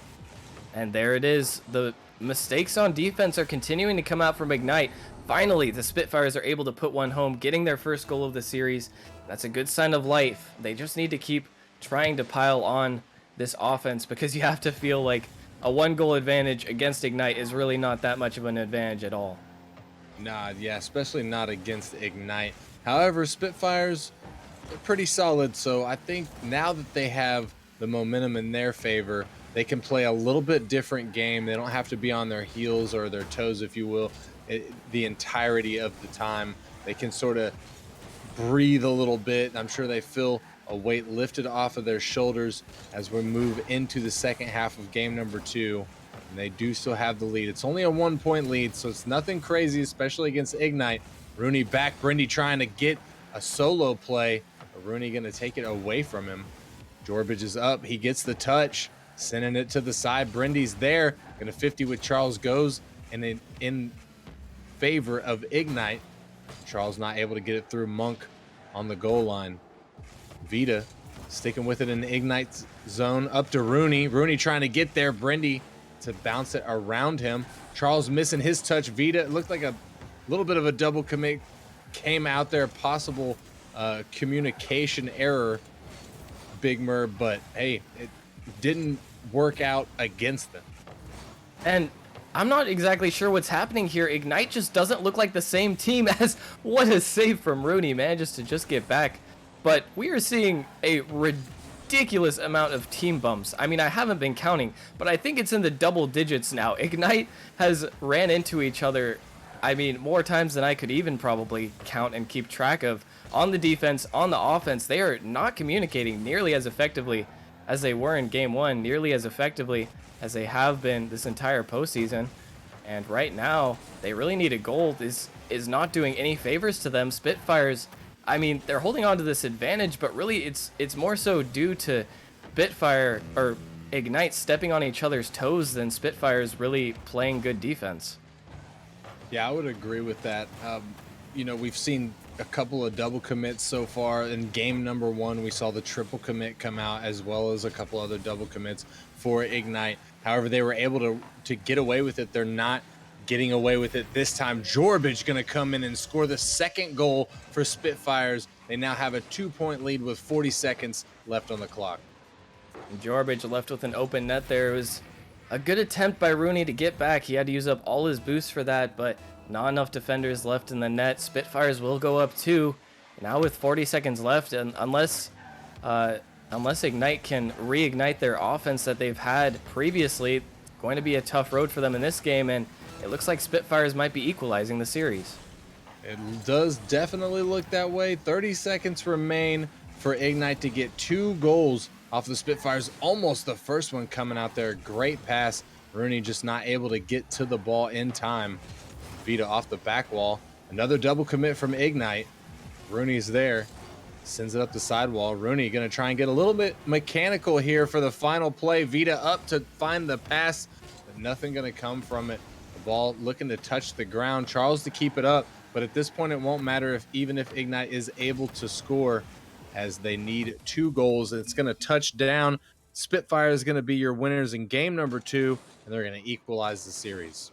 And there it is. The mistakes on defense are continuing to come out from Ignite. Finally, the Spitfires are able to put one home, getting their first goal of the series. That's a good sign of life. They just need to keep trying to pile on this offense, because you have to feel like a 1-goal advantage against Ignite is really not that much of an advantage at all. Nah, yeah, especially not against Ignite. However, Spitfires are pretty solid, so I think now that they have the momentum in their favor, they can play a little bit different game. They don't have to be on their heels or their toes, if you will, the entirety of the time. They can sort of breathe a little bit. I'm sure they feel a weight lifted off of their shoulders as we move into the second half of game number 2. And they do still have the lead. It's only a 1-point lead, so it's nothing crazy, especially against Ignite. Rooney back, Brindy trying to get a solo play. But Rooney going to take it away from him. Jorbage is up. He gets the touch, sending it to the side. Brindy's there. Going to 50 with Charles goes. And in favor of Ignite, Charles not able to get it through. Monk on the goal line. Vita sticking with it in the Ignite zone. Up to Rooney. Rooney trying to get there. Brindy to bounce it around him. Charles missing his touch. Vita, it looked like a little bit of a double commit came out there. Possible communication error, Big Mer, but hey, it didn't work out against them. And I'm not exactly sure what's happening here. Ignite just doesn't look like the same team as what a save from Rooney, man, just to get back. But we are seeing a ridiculous amount of team bumps. I mean, I haven't been counting, but I think it's in the double digits now. Ignite has ran into each other, I mean, more times than I could even probably count and keep track of on the defense, on the offense, they are not communicating nearly as effectively as they were in game one, nearly as effectively as they have been this entire postseason. And right now, they really need a goal. Is not doing any favors to them. Spitfires, I mean, they're holding on to this advantage, but really it's more so due to Spitfire or Ignite stepping on each other's toes than Spitfires really playing good defense. Yeah, I would agree with that. You know, we've seen a couple of double commits so far. In game number one, we saw the triple commit come out, as well as a couple other double commits for Ignite. However, they were able to get away with it. They're not getting away with it this time. Jorbage going to come in and score the second goal for Spitfires. They now have a 2-point lead with 40 seconds left on the clock. Jorbage left with an open net there. It was a good attempt by Rooney to get back. He had to use up all his boosts for that, but not enough defenders left in the net. Spitfires will go up 2. Now with 40 seconds left, and unless Ignite can reignite their offense that they've had previously, going to be a tough road for them in this game, and it looks like Spitfires might be equalizing the series. It does definitely look that way. 30 seconds remain for Ignite to get 2 goals off the Spitfires. Almost the first one coming out there. Great pass. Rooney just not able to get to the ball in time. Vita off the back wall. Another double commit from Ignite. Rooney's there. Sends it up the sidewall. Rooney going to try and get a little bit mechanical here for the final play. Vita up to find the pass, but nothing going to come from it. The ball looking to touch the ground. Charles to keep it up, but at this point it won't matter even if Ignite is able to score, as they need 2 goals. It's going to touch down. Spitfire is going to be your winners in game number 2, and they're going to equalize the series.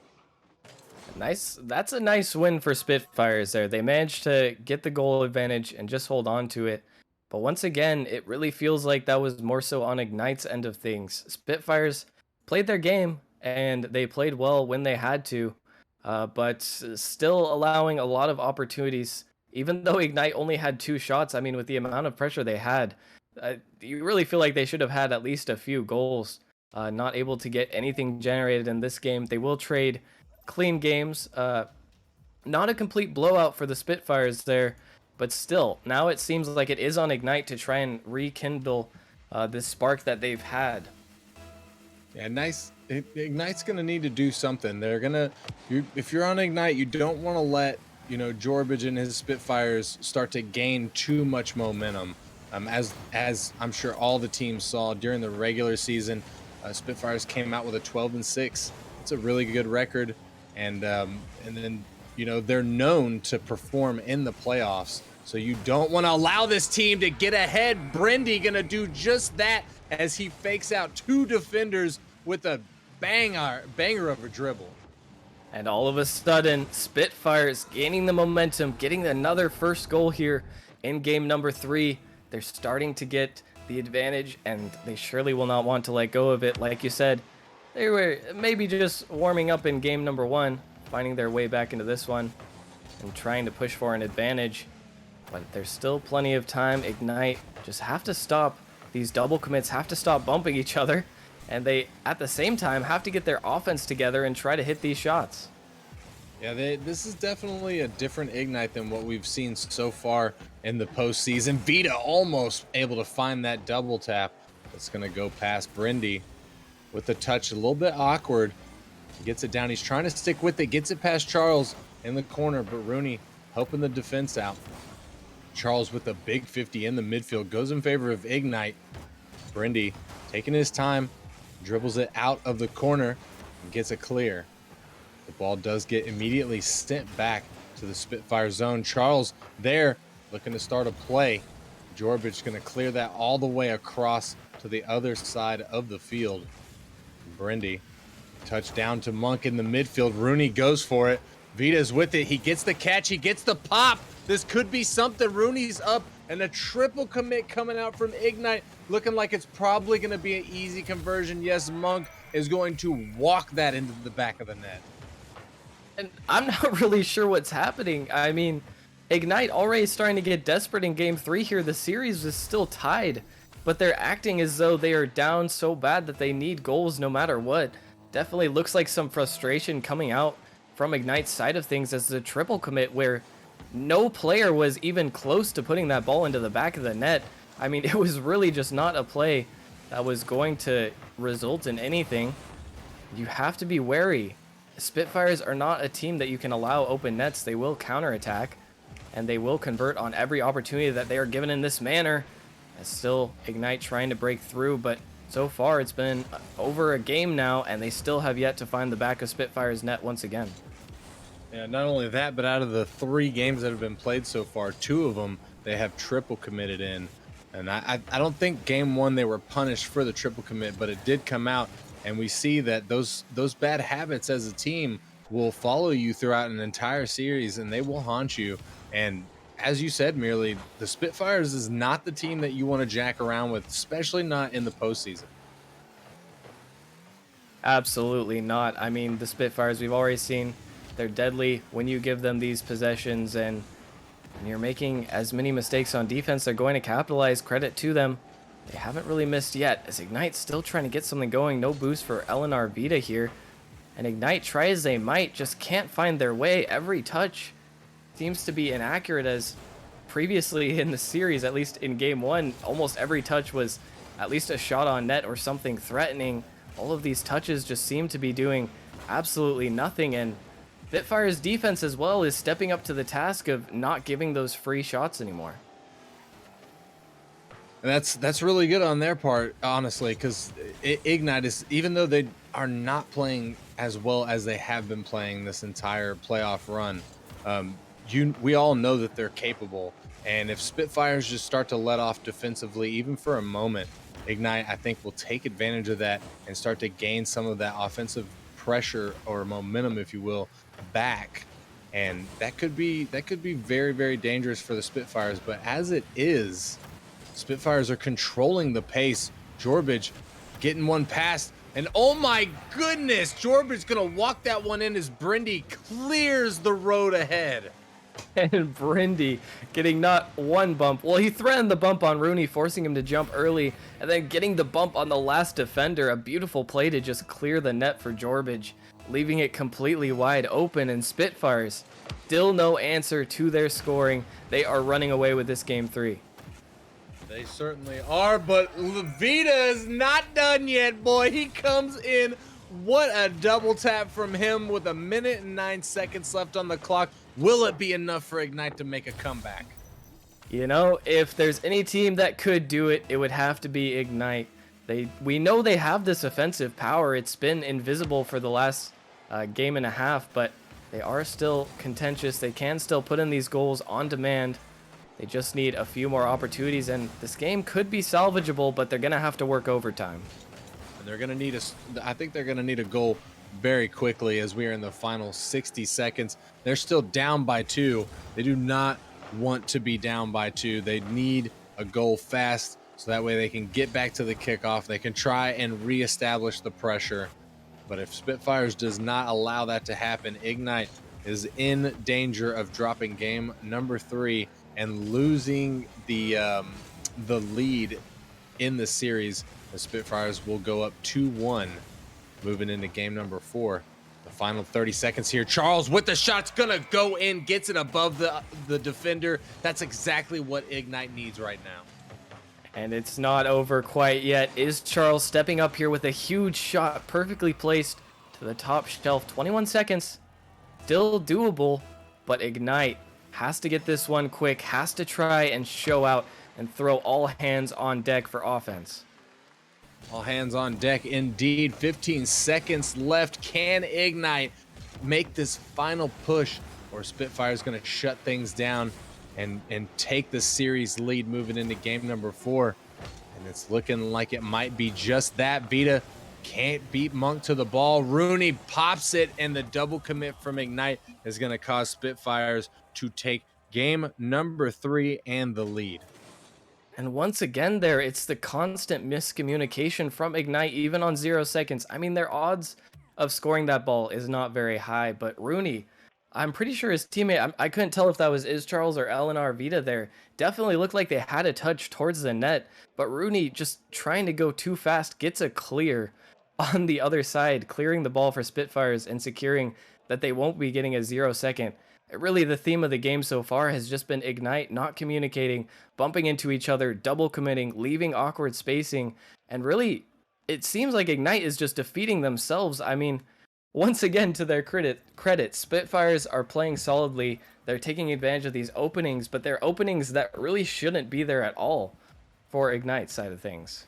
Nice. That's a nice win for Spitfires there. They managed to get the goal advantage and just hold on to it. But once again, it really feels like that was more so on Ignite's end of things. Spitfires played their game, and they played well when they had to, but still allowing a lot of opportunities. Even though Ignite only had 2 shots, I mean, with the amount of pressure they had, you really feel like they should have had at least a few goals. Not able to get anything generated in this game. They will trade clean games. Not a complete blowout for the Spitfires there, but still, now it seems like it is on Ignite to try and rekindle this spark that they've had. Yeah, nice. Ignite's going to need to do something. They're going to, if you're on Ignite, you don't want to let, Jorbage and his Spitfires start to gain too much momentum. As I'm sure all the teams saw during the regular season, Spitfires came out with a 12-6. It's a really good record, and then they're known to perform in the playoffs. So you don't want to allow this team to get ahead. Brendy gonna do just that as he fakes out 2 defenders with a banger of a dribble. And all of a sudden, Spitfires gaining the momentum, getting another first goal here in game number 3. They're starting to get the advantage, and they surely will not want to let go of it. Like you said, they were maybe just warming up in game number 1, finding their way back into this one, and trying to push for an advantage. But there's still plenty of time. Ignite just have to stop. These double commits have to stop bumping each other. And they, at the same time, have to get their offense together and try to hit these shots. Yeah, this is definitely a different Ignite than what we've seen so far in the postseason. Vita almost able to find that double tap. It's going to go past Brendy with the touch. A little bit awkward. He gets it down. He's trying to stick with it. Gets it past Charles in the corner, but Rooney helping the defense out. Charles with a big 50 in the midfield. Goes in favor of Ignite. Brendy taking his time. Dribbles it out of the corner and gets it clear. The ball does get immediately sent back to the Spitfire zone. Charles there looking to start a play. Jorbage going to clear that all the way across to the other side of the field. Brendy touchdown to Monk in the midfield. Rooney goes for it. Vita's with it. He gets the catch. He gets the pop. This could be something. Rooney's up, and a triple commit coming out from Ignite. Looking like it's probably going to be an easy conversion. Yes, Monk is going to walk that into the back of the net. And I'm not really sure what's happening. I mean, Ignite already starting to get desperate in game 3 here. The series is still tied, but they're acting as though they are down so bad that they need goals no matter what. Definitely looks like some frustration coming out from Ignite's side of things as the triple commit where no player was even close to putting that ball into the back of the net. I mean, it was really just not a play that was going to result in anything. You have to be wary. Spitfires are not a team that you can allow open nets. They will counterattack, and they will convert on every opportunity that they are given in this manner. As still Ignite trying to break through, but so far it's been over a game now, and they still have yet to find the back of Spitfire's net once again. Yeah, not only that, but out of the 3 games that have been played so far, 2 of them they have triple committed in. And I don't think game 1 they were punished for the triple commit, but it did come out, and we see that those bad habits as a team will follow you throughout an entire series, and they will haunt you. And as you said, Merely, the Spitfires is not the team that you want to jack around with, especially not in the postseason. Absolutely not. I mean, the Spitfires, we've already seen they're deadly when you give them these possessions, and when you're making as many mistakes on defense, they're going to capitalize. Credit to them. They haven't really missed yet, as Ignite's still trying to get something going. No boost for LNR Vita here. And Ignite, try as they might, just can't find their way. Every touch seems to be inaccurate, as previously in the series, at least in game 1, almost every touch was at least a shot on net or something threatening. All of these touches just seem to be doing absolutely nothing, and Spitfire's defense as well is stepping up to the task of not giving those free shots anymore. And that's really good on their part, honestly, because Ignite is, even though they are not playing as well as they have been playing this entire playoff run, we all know that they're capable. And if Spitfires just start to let off defensively, even for a moment, Ignite, I think, will take advantage of that and start to gain some of that offensive pressure or momentum, if you will, back. And that could be very, very dangerous for the Spitfires. But as it is, Spitfires are controlling the pace. Jorbage getting one past, and oh my goodness, Jorbage gonna walk that one in as Brindy clears the road ahead. And Brindy getting not one bump. Well, he threatened the bump on Rooney, forcing him to jump early, and then getting the bump on the last defender. A beautiful play to just clear the net for Jorbage, leaving it completely wide open. And Spitfires, still no answer to their scoring. They are running away with this game 3. They certainly are, but Levita is not done yet, boy. He comes in. What a double tap from him with 1 minute and 9 seconds left on the clock. Will it be enough for Ignite to make a comeback? You know, if there's any team that could do it, it would have to be Ignite. We know they have this offensive power. It's been invisible for the last game and a half, but they are still contentious. They can still put in these goals on demand. They just need a few more opportunities, and this game could be salvageable, but they're going to have to work overtime. And they're going to need I think they're going to need a goal very quickly, as we are in the final 60 seconds. They're still down by 2. They do not want to be down by 2. They need a goal fast, so that way they can get back to the kickoff. They can try and reestablish the pressure. But if Spitfires does not allow that to happen, Ignite is in danger of dropping game number 3 and losing the lead in the series. The Spitfires will go up 2-1, moving into game number 4. The final 30 seconds here. Charles with the shot's gonna go in, gets it above the defender. That's exactly what Ignite needs right now. And it's not over quite yet. Is Charles stepping up here with a huge shot, perfectly placed to the top shelf. 21 seconds, still doable, but Ignite has to get this one quick, has to try and show out and throw all hands on deck for offense. All hands on deck indeed. 15 seconds left. Can Ignite make this final push, or Spitfire's going to shut things down and take the series lead moving into game number 4? And it's looking like it might be just that. Vita can't beat Monk to the ball. Rooney pops it, and the double commit from Ignite is going to cause Spitfires to take game number 3 and the lead. And once again there, it's the constant miscommunication from Ignite, even on 0 seconds. I mean, their odds of scoring that ball is not very high, but Rooney, I'm pretty sure his teammate, I couldn't tell if that was Charles or LNR Vita there, definitely looked like they had a touch towards the net, but Rooney just trying to go too fast, gets a clear on the other side, clearing the ball for Spitfires and securing that they won't be getting a 0 second Really, the theme of the game so far has just been Ignite not communicating, bumping into each other, double committing, leaving awkward spacing, and really, it seems like Ignite is just defeating themselves. I mean, once again, to their credit, Spitfires are playing solidly. They're taking advantage of these openings, but they're openings that really shouldn't be there at all for Ignite side of things.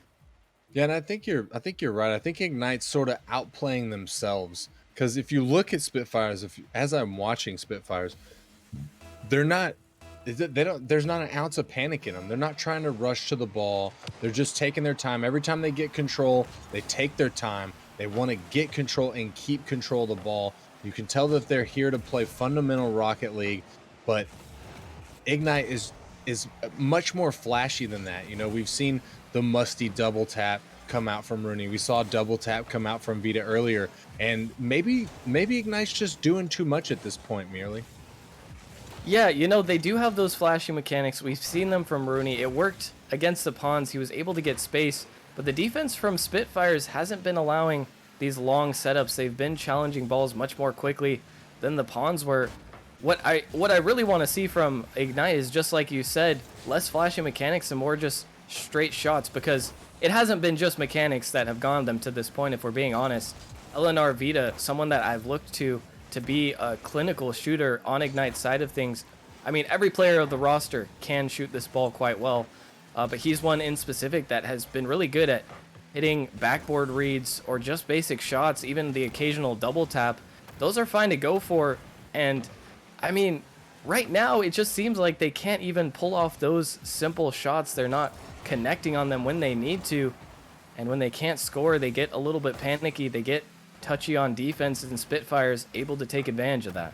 Yeah, and I think you're right. I think Ignite's sort of outplaying themselves because if you look at Spitfires, as I'm watching Spitfires, they're not they don't there's not an ounce of panic in them. They're not trying to rush to the ball. They're just taking their time. Every time they get control, they take their time. They want to get control and keep control of the ball. You can tell that they're here to play fundamental Rocket League, but Ignite is much more flashy than that. You know, we've seen the musty double tap come out from Rooney. We saw double tap come out from Vita earlier, and maybe Ignite's just doing too much at this point, merely. Yeah, you know, they do have those flashy mechanics. We've seen them from Rooney. It worked against the Pawns. He was able to get space, but the defense from Spitfires hasn't been allowing these long setups. They've been challenging balls much more quickly than the Pawns were. What I really want to see from Ignite is, just like you said, less flashy mechanics and more just straight shots, because it hasn't been just mechanics that have gone them to this point, if we're being honest. Eleanor Vita, someone that I've looked to be a clinical shooter on Ignite side of things. I mean, every player of the roster can shoot this ball quite well, but he's one in specific that has been really good at hitting backboard reads or just basic shots, even the occasional double tap. Those are fine to go for, and I mean, right now it just seems like they can't even pull off those simple shots. They're not connecting on them when they need to, and when they can't score, they get a little bit panicky. They get touchy on defense, and Spitfire's able to take advantage of that.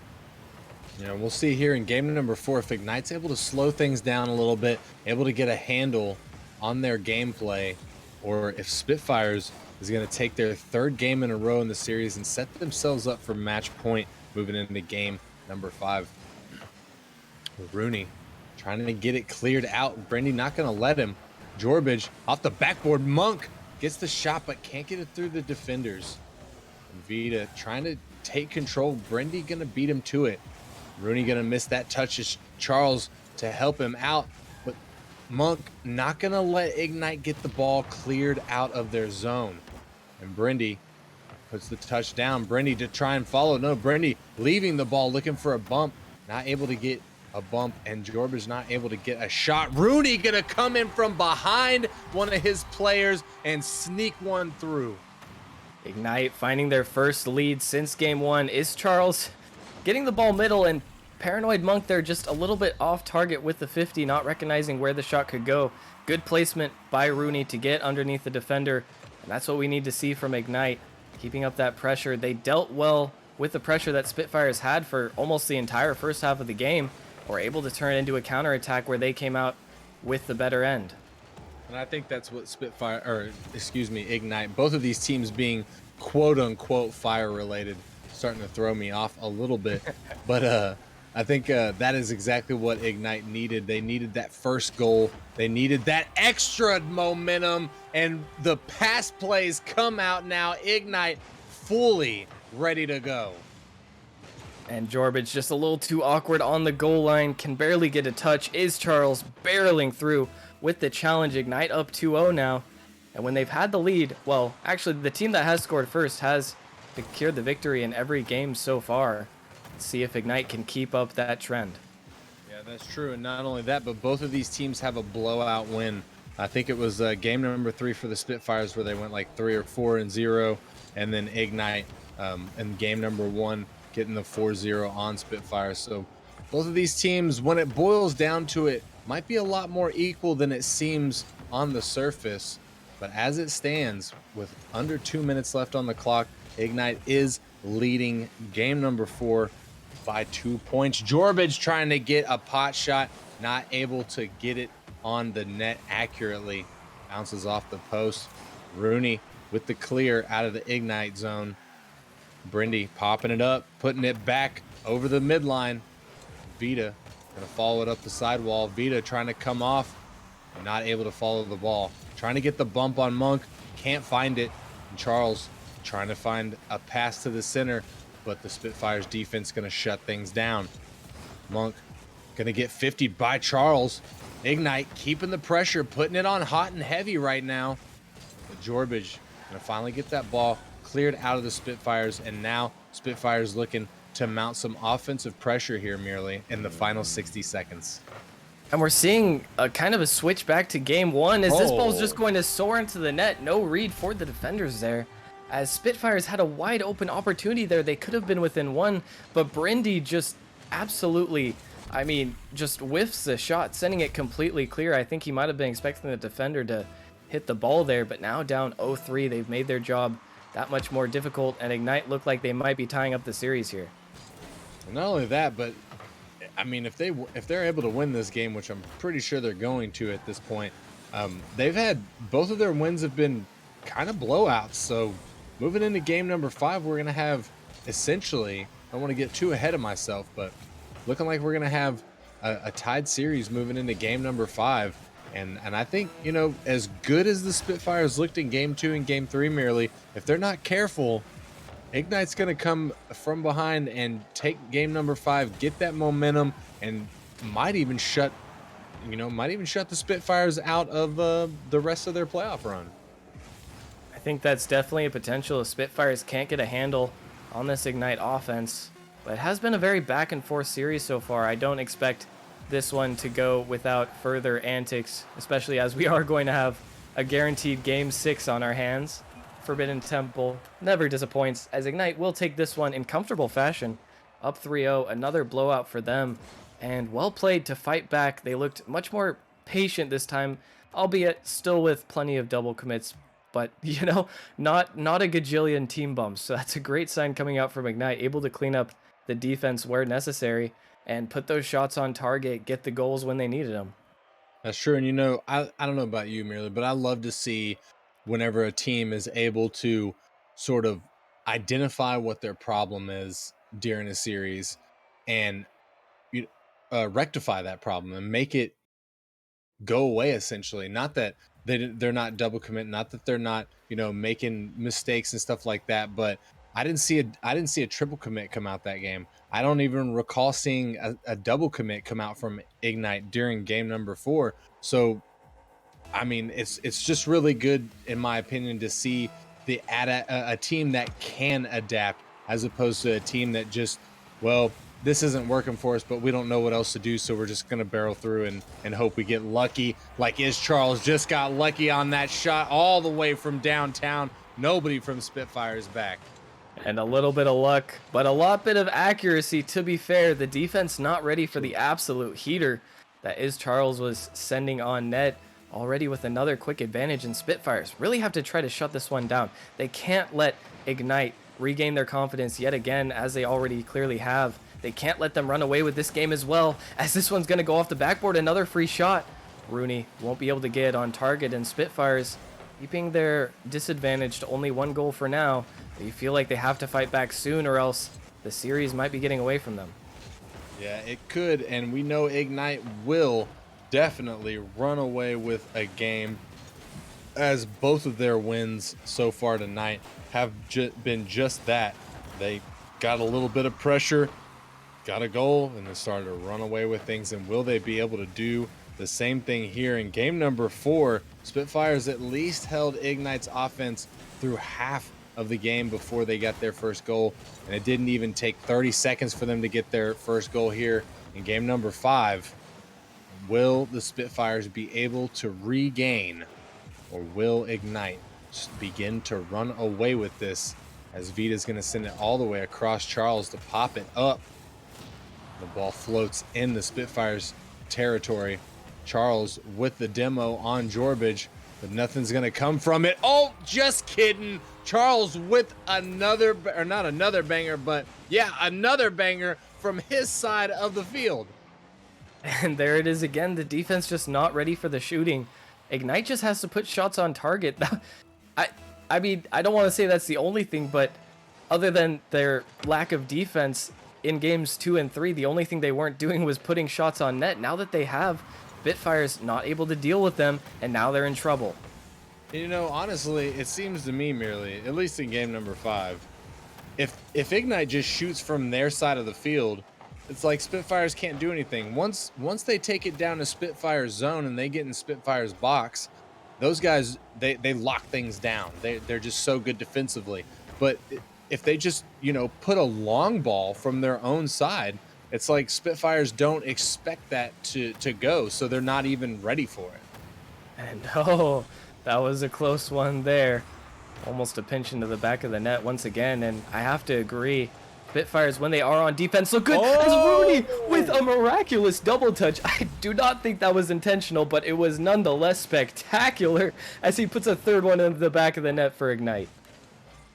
You know, we'll see here in game number 4 if Ignite's able to slow things down a little bit, able to get a handle on their gameplay, or if Spitfires is going to take their 3rd game in a row in the series and set themselves up for match point moving into game number 5. Rooney trying to get it cleared out. Brendy not going to let him. Jorbage off the backboard. Monk gets the shot but can't get it through the defenders. And Vita trying to take control. Brendy going to beat him to it. Rooney going to miss that touch as Charles to help him out. But Monk not going to let Ignite get the ball cleared out of their zone. And Brendy puts the touch down. Brendy to try and follow. No, Brendy leaving the ball, looking for a bump. Not able to get a bump, and Jorba's not able to get a shot. Rooney gonna come in from behind one of his players and sneak one through. Ignite finding their first lead since game 1 is Charles getting the ball middle, and Paranoid Monk there just a little bit off target with the 50, not recognizing where the shot could go. Good placement by Rooney to get underneath the defender, and that's what we need to see from Ignite, keeping up that pressure. They dealt well with the pressure that Spitfires had for almost the entire first half of the game, were able to turn it into a counterattack where they came out with the better end. And I think that's what Ignite, both of these teams being quote unquote fire related, starting to throw me off a little bit. But I think that is exactly what Ignite needed. They needed that first goal. They needed that extra momentum, and the pass plays come out now. Ignite fully ready to go. And Jorbage just a little too awkward on the goal line, can barely get a touch. Is Charles barreling through with the challenge. Ignite up 2-0 now. And when they've had the lead, well, actually the team that has scored first has secured the victory in every game so far. Let's see if Ignite can keep up that trend. Yeah, that's true. And not only that, but both of these teams have a blowout win. I think it was game number 3 for the Spitfires where they went like 3 or 4-0. And then Ignite in game number 1 getting the 4-0 on Spitfire. So both of these teams, when it boils down to it, might be a lot more equal than it seems on the surface. But as it stands, with under 2 minutes left on the clock, Ignite is leading game number 4 by 2 points. Jorbage trying to get a pot shot, not able to get it on the net accurately. Bounces off the post. Rooney with the clear out of the Ignite zone. Brendy popping it up, putting it back over the midline. Vita gonna follow it up the sidewall. Vita trying to come off, not able to follow the ball. Trying to get the bump on Monk, can't find it. And Charles trying to find a pass to the center, but the Spitfires defense gonna shut things down. Monk gonna get 50 by Charles. Ignite keeping the pressure, putting it on hot and heavy right now. But Jorbage gonna finally get that ball cleared out of the Spitfires, and now Spitfires looking to mount some offensive pressure here merely in the final 60 seconds. And we're seeing a kind of a switch back to game one as this ball's just Oh. going to soar into the net. No read for the defenders there. As Spitfires had a wide open opportunity there. They could have been within one, but Brindy just absolutely, I mean, just whiffs the shot, sending it completely clear. I think he might have been expecting the defender to hit the ball there, but now down 0-3. They've made their job that much more difficult, and Ignite look like they might be tying up the series here. Not only that, but I mean, if they're able to win this game, which I'm pretty sure they're going to at this point, they've had both of their wins have been kind of blowouts. So moving into game number 5, we're gonna have essentially, I don't want to get too ahead of myself, but looking like we're gonna have a tied series moving into game number 5. And I think, you know, as good as the Spitfires looked in game 2 and game 3 merely, if they're not careful, Ignite's going to come from behind and take game number 5, get that momentum, and might even shut the Spitfires out of the rest of their playoff run. I think that's definitely a potential if Spitfires can't get a handle on this Ignite offense. But it has been a very back and forth series so far. I don't expect this one to go without further antics, especially as we are going to have a guaranteed game 6 on our hands. Forbidden Temple never disappoints, as Ignite will take this one in comfortable fashion. Up 3-0, another blowout for them, and well played to fight back. They looked much more patient this time, albeit still with plenty of double commits, but you know, not a gajillion team bumps. So that's a great sign coming out from Ignite, able to clean up the defense where necessary and put those shots on target, get the goals when they needed them. That's true. And, you know, I don't know about you, merely, but I love to see whenever a team is able to sort of identify what their problem is during a series and rectify that problem and make it go away, essentially. Not that they're not double commit, not that they're not, you know, making mistakes and stuff like that, but I didn't see a triple commit come out that game. I don't even recall seeing a double commit come out from Ignite during game number 4. So I mean, it's just really good, in my opinion, to see a team that can adapt as opposed to a team that just, well, this isn't working for us, but we don't know what else to do, so we're just going to barrel through and hope we get lucky. Like Charles just got lucky on that shot all the way from downtown. Nobody from Spitfire's back. And a little bit of luck, but a lot bit of accuracy. To be fair, the defense not ready for the absolute heater that Charles was sending on net. Already with another quick advantage, and Spitfires really have to try to shut this one down. They can't let Ignite regain their confidence yet again, as they already clearly have. They can't let them run away with this game as well, as this one's going to go off the backboard. Another free shot. Rooney won't be able to get on target, and Spitfires keeping their disadvantage to only 1 goal for now. They feel like they have to fight back soon, or else the series might be getting away from them. Yeah, it could, and we know Ignite will definitely run away with a game, as both of their wins so far tonight have been just that. They got a little bit of pressure, got a goal, and then started to run away with things. And will they be able to do the same thing here in game number 4? Spitfires at least held Ignite's offense through half of the game before they got their first goal, and it didn't even take 30 seconds for them to get their first goal here in game number 5. Will the Spitfires be able to regain, or will Ignite begin to run away with this, as Vita's going to send it all the way across Charles to pop it up? The ball floats in the Spitfires territory. Charles with the demo on Jorbage, but nothing's going to come from it. Oh, just kidding. Charles with another, or not another banger, but yeah, another banger from his side of the field. And there it is again, the defense just not ready for the shooting. Ignite just has to put shots on target. I mean, I don't want to say that's the only thing, but other than their lack of defense in games 2 and 3, the only thing they weren't doing was putting shots on net. Now that they have, Spitfire's not able to deal with them, and now they're in trouble. You know, honestly, it seems to me merely, at least in game number 5, if Ignite just shoots from their side of the field, it's like Spitfires can't do anything. Once they take it down to Spitfire's zone and they get in Spitfire's box, those guys they lock things down. They're just so good defensively. But if they just, put a long ball from their own side, it's like Spitfires don't expect that to go, so they're not even ready for it. And oh, that was a close one there. Almost a pinch into the back of the net once again, and I have to agree. Spitfires, when they are on defense, look good. As Rooney with a miraculous double touch. I do not think that was intentional, but it was nonetheless spectacular as he puts a third one into the back of the net for Ignite.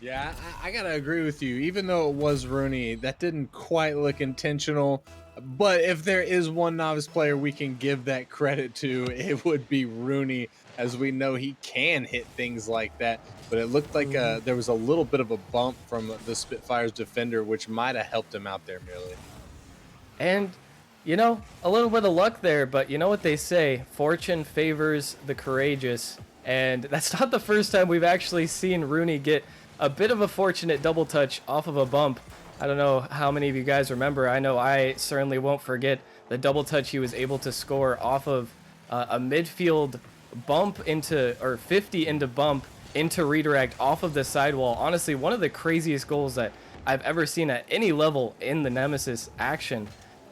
Yeah, I gotta agree with you. Even though it was Rooney, that didn't quite look intentional. But if there is one novice player we can give that credit to, it would be Rooney, as we know he can hit things like that. But it looked like there was a little bit of a bump from the Spitfires defender, which might have helped him out there merely. And, a little bit of luck there, but you know what they say, fortune favors the courageous. And that's not the first time we've actually seen Rooney get a bit of a fortunate double touch off of a bump. I don't know how many of you guys remember. I know I certainly won't forget the double touch he was able to score off of a midfield bump or 50 into bump into redirect off of the sidewall. Honestly, one of the craziest goals that I've ever seen at any level in the Nemesis action.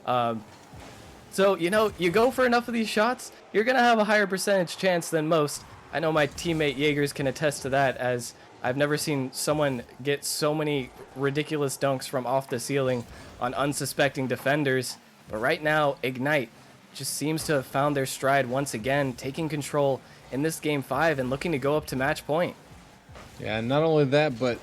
So, you go for enough of these shots, you're going to have a higher percentage chance than most. I know my teammate Jaegers can attest to that, as I've never seen someone get so many ridiculous dunks from off the ceiling on unsuspecting defenders. But right now, Ignite just seems to have found their stride once again, taking control in this game 5 and looking to go up to match point. Yeah, not only that, but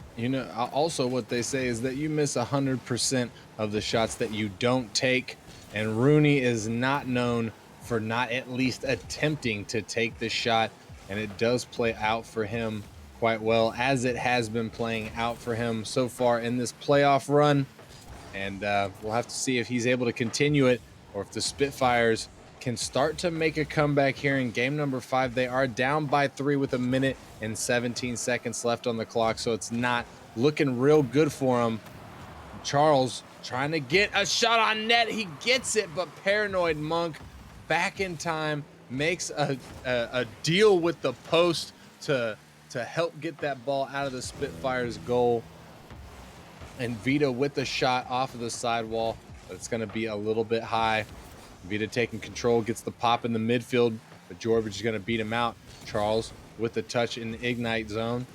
also what they say is that you miss 100% of the shots that you don't take, and Rooney is not known for not at least attempting to take the shot, and it does play out for him quite well, as it has been playing out for him so far in this playoff run. And we'll have to see if he's able to continue it, or if the Spitfires can start to make a comeback here in game number 5. They are down by 3 with 1 minute and 17 seconds left on the clock, so it's not looking real good for him. Charles trying to get a shot on net. He gets it, but Paranoid Monk back in time makes a deal with the post to help get that ball out of the Spitfires goal. And Vita with the shot off of the sidewall, but it's going to be a little bit high. Vita taking control, gets the pop in the midfield, but Jorbridge is going to beat him out. Charles with the touch in the Ignite zone.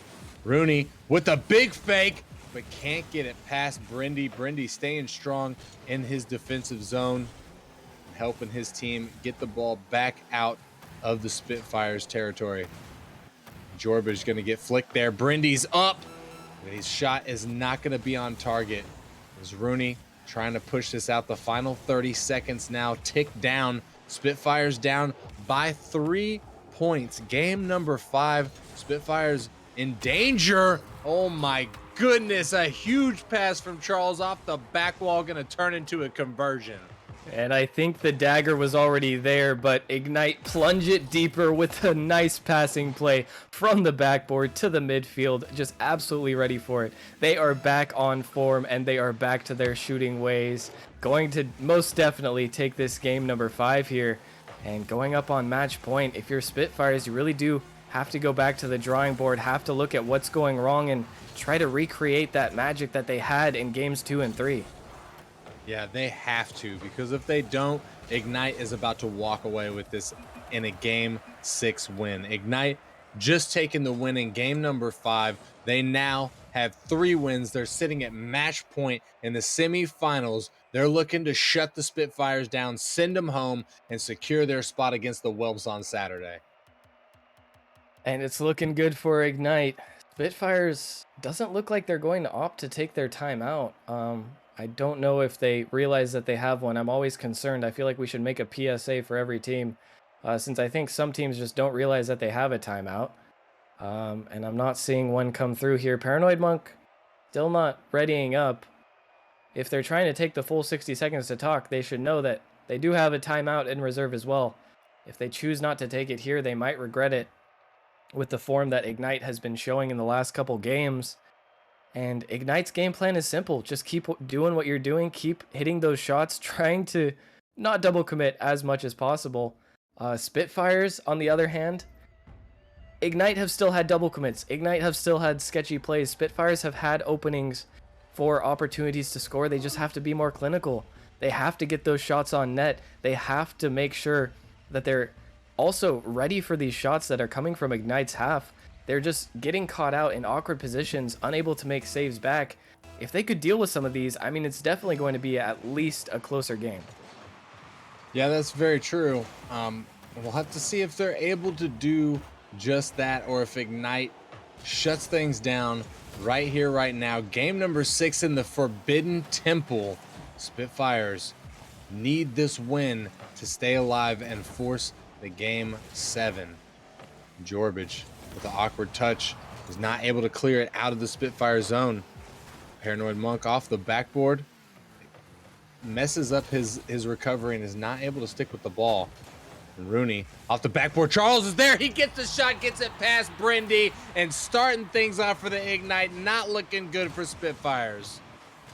Rooney with the big fake, but can't get it past Brindy. Brindy staying strong in his defensive zone, helping his team get the ball back out of the Spitfires territory. Jorbridge is going to get flicked there. Brindy's up. His shot is not going to be on target. As Rooney trying to push this out. The final 30 seconds now tick down. Spitfires down by 3 points. Game number 5. Spitfires in danger. Oh my goodness. A huge pass from Charles off the back wall, going to turn into a conversion. And I think the dagger was already there, but Ignite plunge it deeper with a nice passing play from the backboard to the midfield. Just absolutely ready for it. They are back on form, and they are back to their shooting ways. Going to most definitely take this game number 5 here. And going up on match point, if you're Spitfires, you really do have to go back to the drawing board, have to look at what's going wrong and try to recreate that magic that they had in games 2 and 3. Yeah, they have to, because if they don't, Ignite is about to walk away with this in a game 6 win. Ignite just taking the win in game number 5. They now have 3 wins. They're sitting at match point in the semifinals. They're looking to shut the Spitfires down, send them home, and secure their spot against the Whelps on Saturday. And it's looking good for Ignite. Spitfires doesn't look like they're going to opt to take their time out. I don't know if they realize that they have one. I'm always concerned. I feel like we should make a PSA for every team, since I think some teams just don't realize that they have a timeout. And I'm not seeing one come through here. Paranoid Monk still not readying up. If they're trying to take the full 60 seconds to talk, they should know that they do have a timeout in reserve as well. If they choose not to take it here, they might regret it with the form that Ignite has been showing in the last couple games. And Ignite's game plan is simple. Just keep doing what you're doing. Keep hitting those shots, trying to not double commit as much as possible. Spitfires, on the other hand, Ignite have still had double commits. Ignite have still had sketchy plays. Spitfires have had openings for opportunities to score. They just have to be more clinical. They have to get those shots on net. They have to make sure that they're also ready for these shots that are coming from Ignite's half. They're just getting caught out in awkward positions, unable to make saves back. If they could deal with some of these, I mean, it's definitely going to be at least a closer game. Yeah, that's very true. We'll have to see if they're able to do just that, or if Ignite shuts things down right here, right now. Game number 6 in the Forbidden Temple. Spitfires need this win to stay alive and force the game 7. Jorbage with an awkward touch is not able to clear it out of the Spitfire zone. Paranoid Monk off the backboard messes up his recovery and is not able to stick with the ball. And Rooney off the backboard. Charles is there. He gets the shot, gets it past Brindy, and starting things off for the Ignite. Not looking good for Spitfires.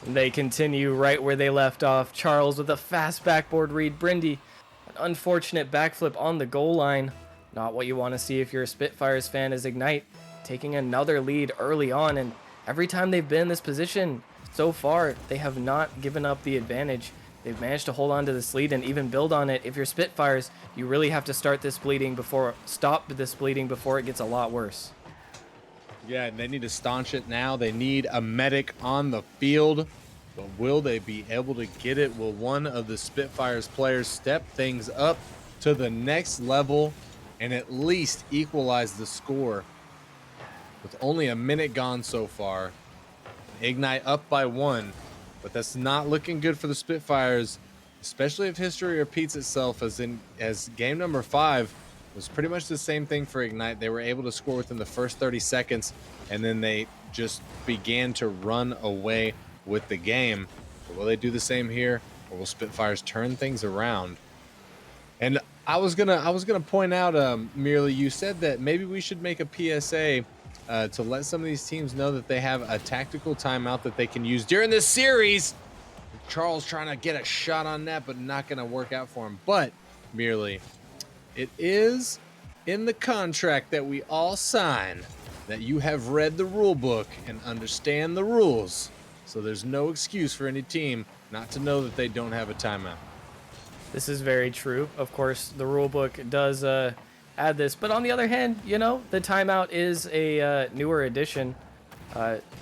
They continue right where they left off. Charles with a fast backboard read. Brindy, an unfortunate backflip on the goal line. Not what you want to see if you're a Spitfires fan, as Ignite taking another lead early on. And every time they've been in this position so far, they have not given up the advantage. They've managed to hold on to this lead and even build on it. If you're Spitfires, you really have to stop this bleeding before it gets a lot worse. Yeah, they need to staunch it now. They need a medic on the field. But will they be able to get it? Will one of the Spitfires players step things up to the next level and at least equalize the score? With only a minute gone so far, Ignite up by 1. But that's not looking good for the Spitfires, especially if history repeats itself, as game number 5 was pretty much the same thing for Ignite. They were able to score within the first 30 seconds, and then they just began to run away with the game. But will they do the same here, or will Spitfires turn things around? And I was gonna point out, merely, you said that maybe we should make a PSA to let some of these teams know that they have a tactical timeout that they can use during this series. Charles trying to get a shot on that, but not going to work out for him. But merely, it is in the contract that we all sign that you have read the rule book and understand the rules. So there's no excuse for any team not to know that they don't have a timeout. This is very true. Of course, the rule book does add this, but on the other hand, you know, the timeout is a newer addition.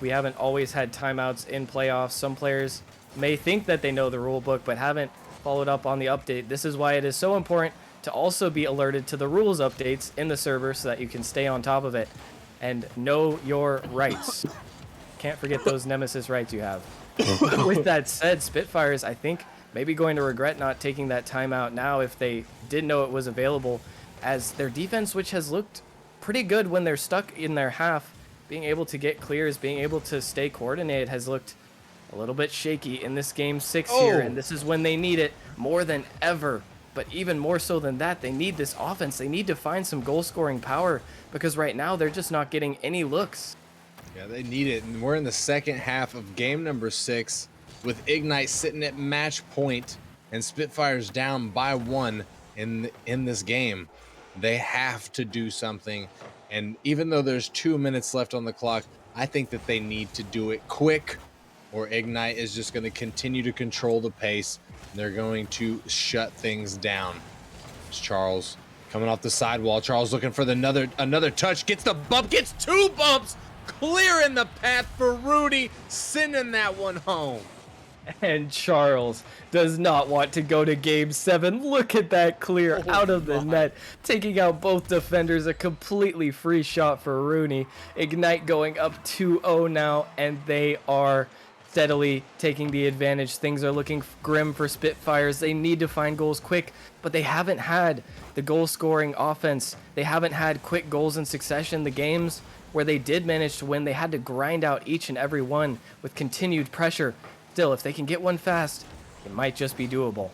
We haven't always had timeouts in playoffs. Some players may think that they know the rule book but haven't followed up on the update. This is why it is so important to also be alerted to the rules updates in the server so that you can stay on top of it and know your rights. Can't forget those Nemesis rights you have. With that said, Spitfires, I think, maybe going to regret not taking that timeout now if they did know it was available, as their defense, which has looked pretty good when they're stuck in their half, being able to get clears, being able to stay coordinated, has looked a little bit shaky in this game 6 here, and this is when they need it more than ever. But even more so than that, they need this offense. They need to find some goal-scoring power, because right now they're just not getting any looks. Yeah, they need it, and we're in the second half of game number 6 with Ignite sitting at match point and Spitfires down by 1 in this game. They have to do something, and even though there's 2 minutes left on the clock, I think that they need to do it quick, or Ignite is just going to continue to control the pace. They're going to shut things down. It's Charles coming off the sidewall. Charles looking for another touch, gets the bump, gets 2 bumps, clearing the path for Rudy, sending that one home. And Charles does not want to go to game 7. Look at that clear out of the net, taking out both defenders. A completely free shot for Rooney. Ignite going up 2-0 now, and they are steadily taking the advantage. Things are looking grim for Spitfires. They need to find goals quick, but they haven't had the goal-scoring offense. They haven't had quick goals in succession. The games where they did manage to win, they had to grind out each and every one with continued pressure. Still, if they can get one fast, it might just be doable.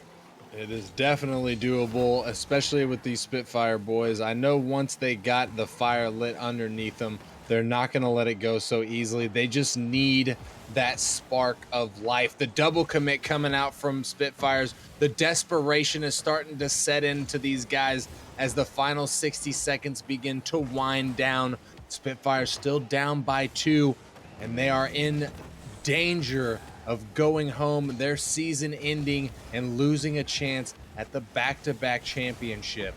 It is definitely doable, especially with these Spitfire boys. I know once they got the fire lit underneath them, They're not going to let it go so easily. They just need that spark of life. The double commit coming out from Spitfires. The desperation is starting to set into these guys as the final 60 seconds begin to wind down. Spitfires still down by 2, and they are in danger of going home, their season ending, and losing a chance at the back-to-back championship.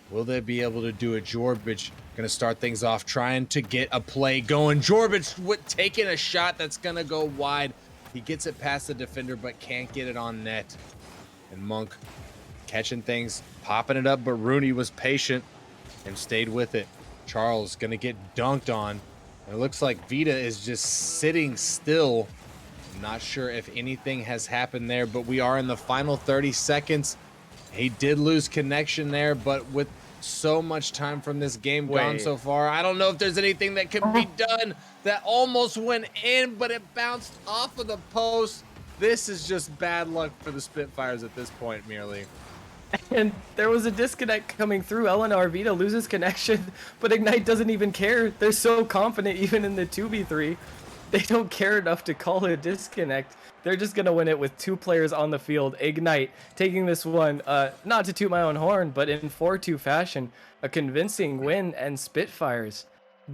Will they be able to do it? Jorbic going to start things off, trying to get a play going. Jorbic taking a shot that's going to go wide. He gets it past the defender, but can't get it on net. And Monk catching things, popping it up, but Rooney was patient and stayed with it. Charles going to get dunked on. And it looks like Vita is just sitting still. I'm not sure if anything has happened there, but we are in the final 30 seconds. He did lose connection there, but with so much time from this game gone so far, I don't know if there's anything that can be done. That almost went in, but it bounced off of the post. This is just bad luck for the Spitfires at this point, merely. And there was a disconnect coming through. Eleanor Vita loses connection, but Ignite doesn't even care. They're so confident even in the 2v3. They don't care enough to call it a disconnect. They're just going to win it with 2 players on the field. Ignite taking this one, not to toot my own horn, but in 4-2 fashion, a convincing win, and Spitfires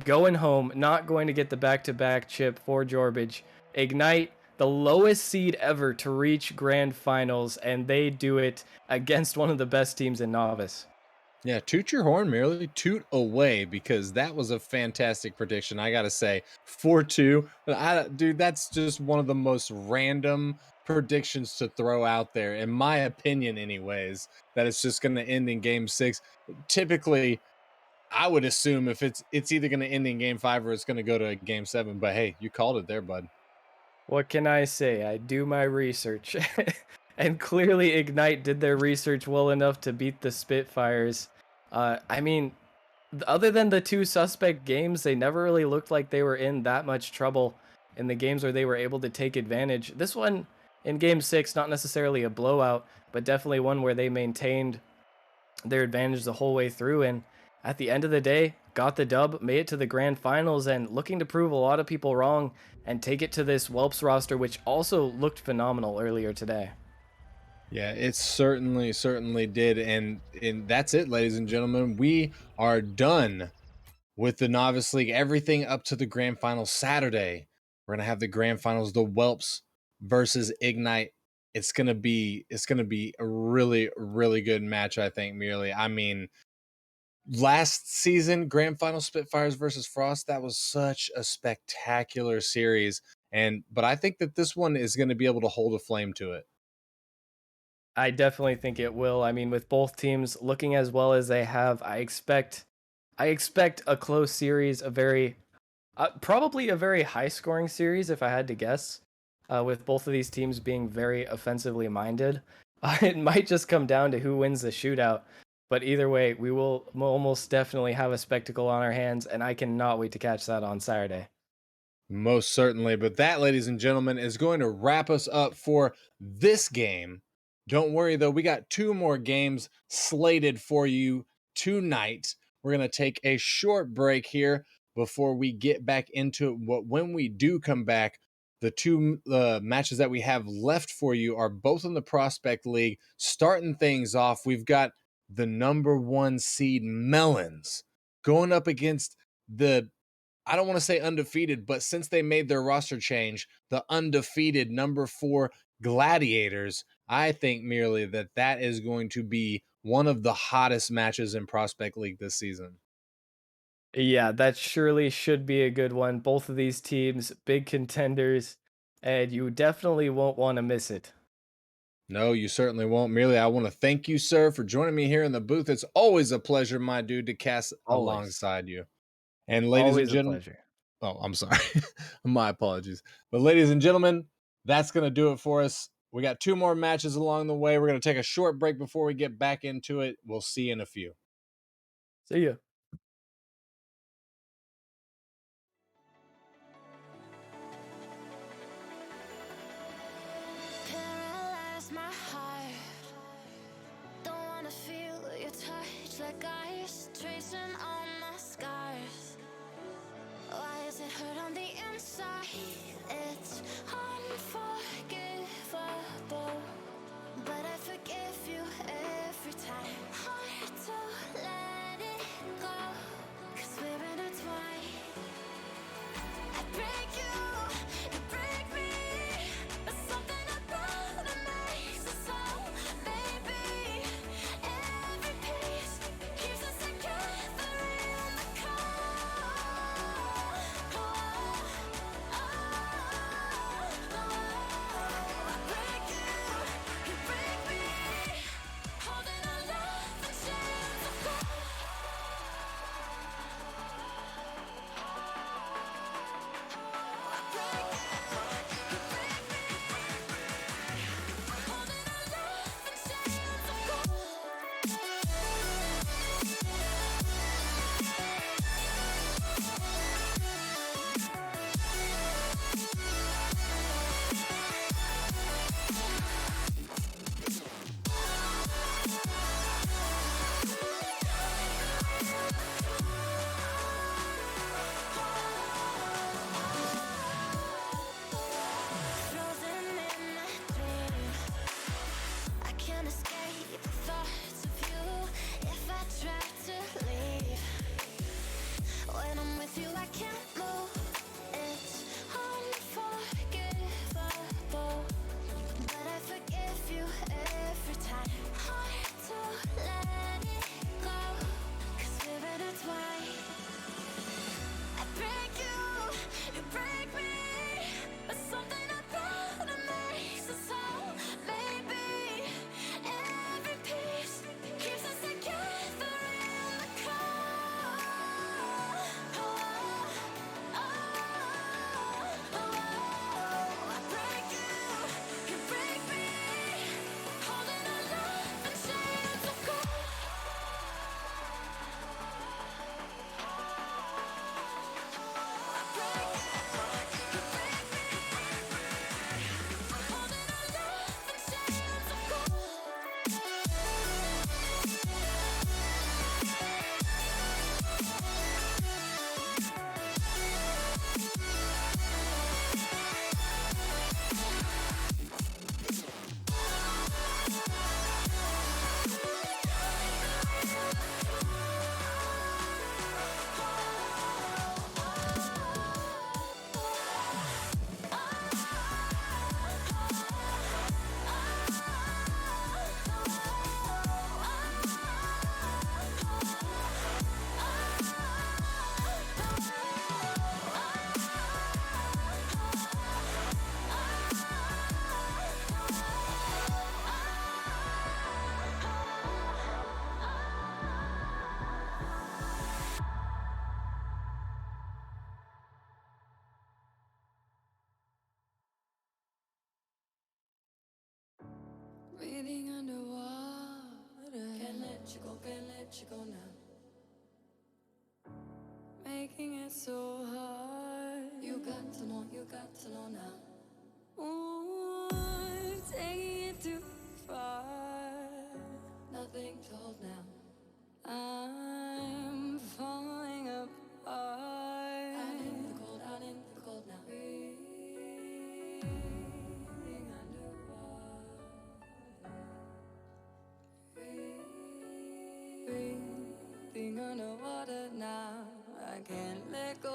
going home, not going to get the back-to-back chip for Jorbage. Ignite, the lowest seed ever to reach grand finals, and they do it against one of the best teams in Novice. Yeah, toot your horn, merely toot away, because that was a fantastic prediction. I gotta say, 4-2, dude, that's just one of the most random predictions to throw out there, in my opinion, anyways. That it's just going to end in Game 6. Typically, I would assume if it's either going to end in Game 5 or it's going to go to Game 7. But hey, you called it there, bud. What can I say? I do my research. And clearly Ignite did their research well enough to beat the Spitfires. I mean, other than the 2 suspect games, they never really looked like they were in that much trouble in the games where they were able to take advantage. This one in Game 6, not necessarily a blowout, but definitely one where they maintained their advantage the whole way through, and at the end of the day, got the dub, made it to the grand finals, and looking to prove a lot of people wrong and take it to this Whelps roster, which also looked phenomenal earlier today. Yeah, it certainly did. And that's it, ladies and gentlemen. We are done with the Novice League. Everything up to the grand finals Saturday. We're gonna have the grand finals, the Whelps versus Ignite. It's gonna be a really good match, I think, merely. I mean, last season, grand final Spitfires versus Frost, that was such a spectacular series. But I think that this one is gonna be able to hold a flame to it. I definitely think it will. I mean, with both teams looking as well as they have, I expect a close series, a very probably a very high scoring series if I had to guess. With both of these teams being very offensively minded, it might just come down to who wins the shootout. But either way, we will almost definitely have a spectacle on our hands, and I cannot wait to catch that on Saturday. Most certainly. But that, ladies and gentlemen, is going to wrap us up for this game. Don't worry, though. We got 2 more games slated for you tonight. We're going to take a short break here before we get back into it. When we do come back, the 2 matches that we have left for you are both in the Prospect League. Starting things off, we've got the number 1 seed Melons going up against the, I don't want to say undefeated, but since they made their roster change, the undefeated number 4 Gladiators. I think merely that is going to be one of the hottest matches in Prospect League this season. Yeah, that surely should be a good one. Both of these teams, big contenders, and you definitely won't want to miss it. No, you certainly won't. Merely, I want to thank you, sir, for joining me here in the booth. It's always a pleasure, my dude, to cast Always. alongside you. And ladies and Always a gentlemen, pleasure. oh, I'm sorry. My apologies. But ladies and gentlemen, that's going to do it for us. We got 2 more matches along the way. We're going to take a short break before we get back into it. We'll see you in a few. See ya. Paralyze my heart. Don't wanna feel your touch like ice, tracing all my scars. Oh, I Breathing underwater. Can't let you go now. Making it so hard. You got to know now. Ooh, taking it too far. Nothing to hold now. I'm falling apart. Out in the cold now. Breathing underwater. Breathing underwater now. I can't let go.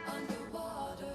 Underwater.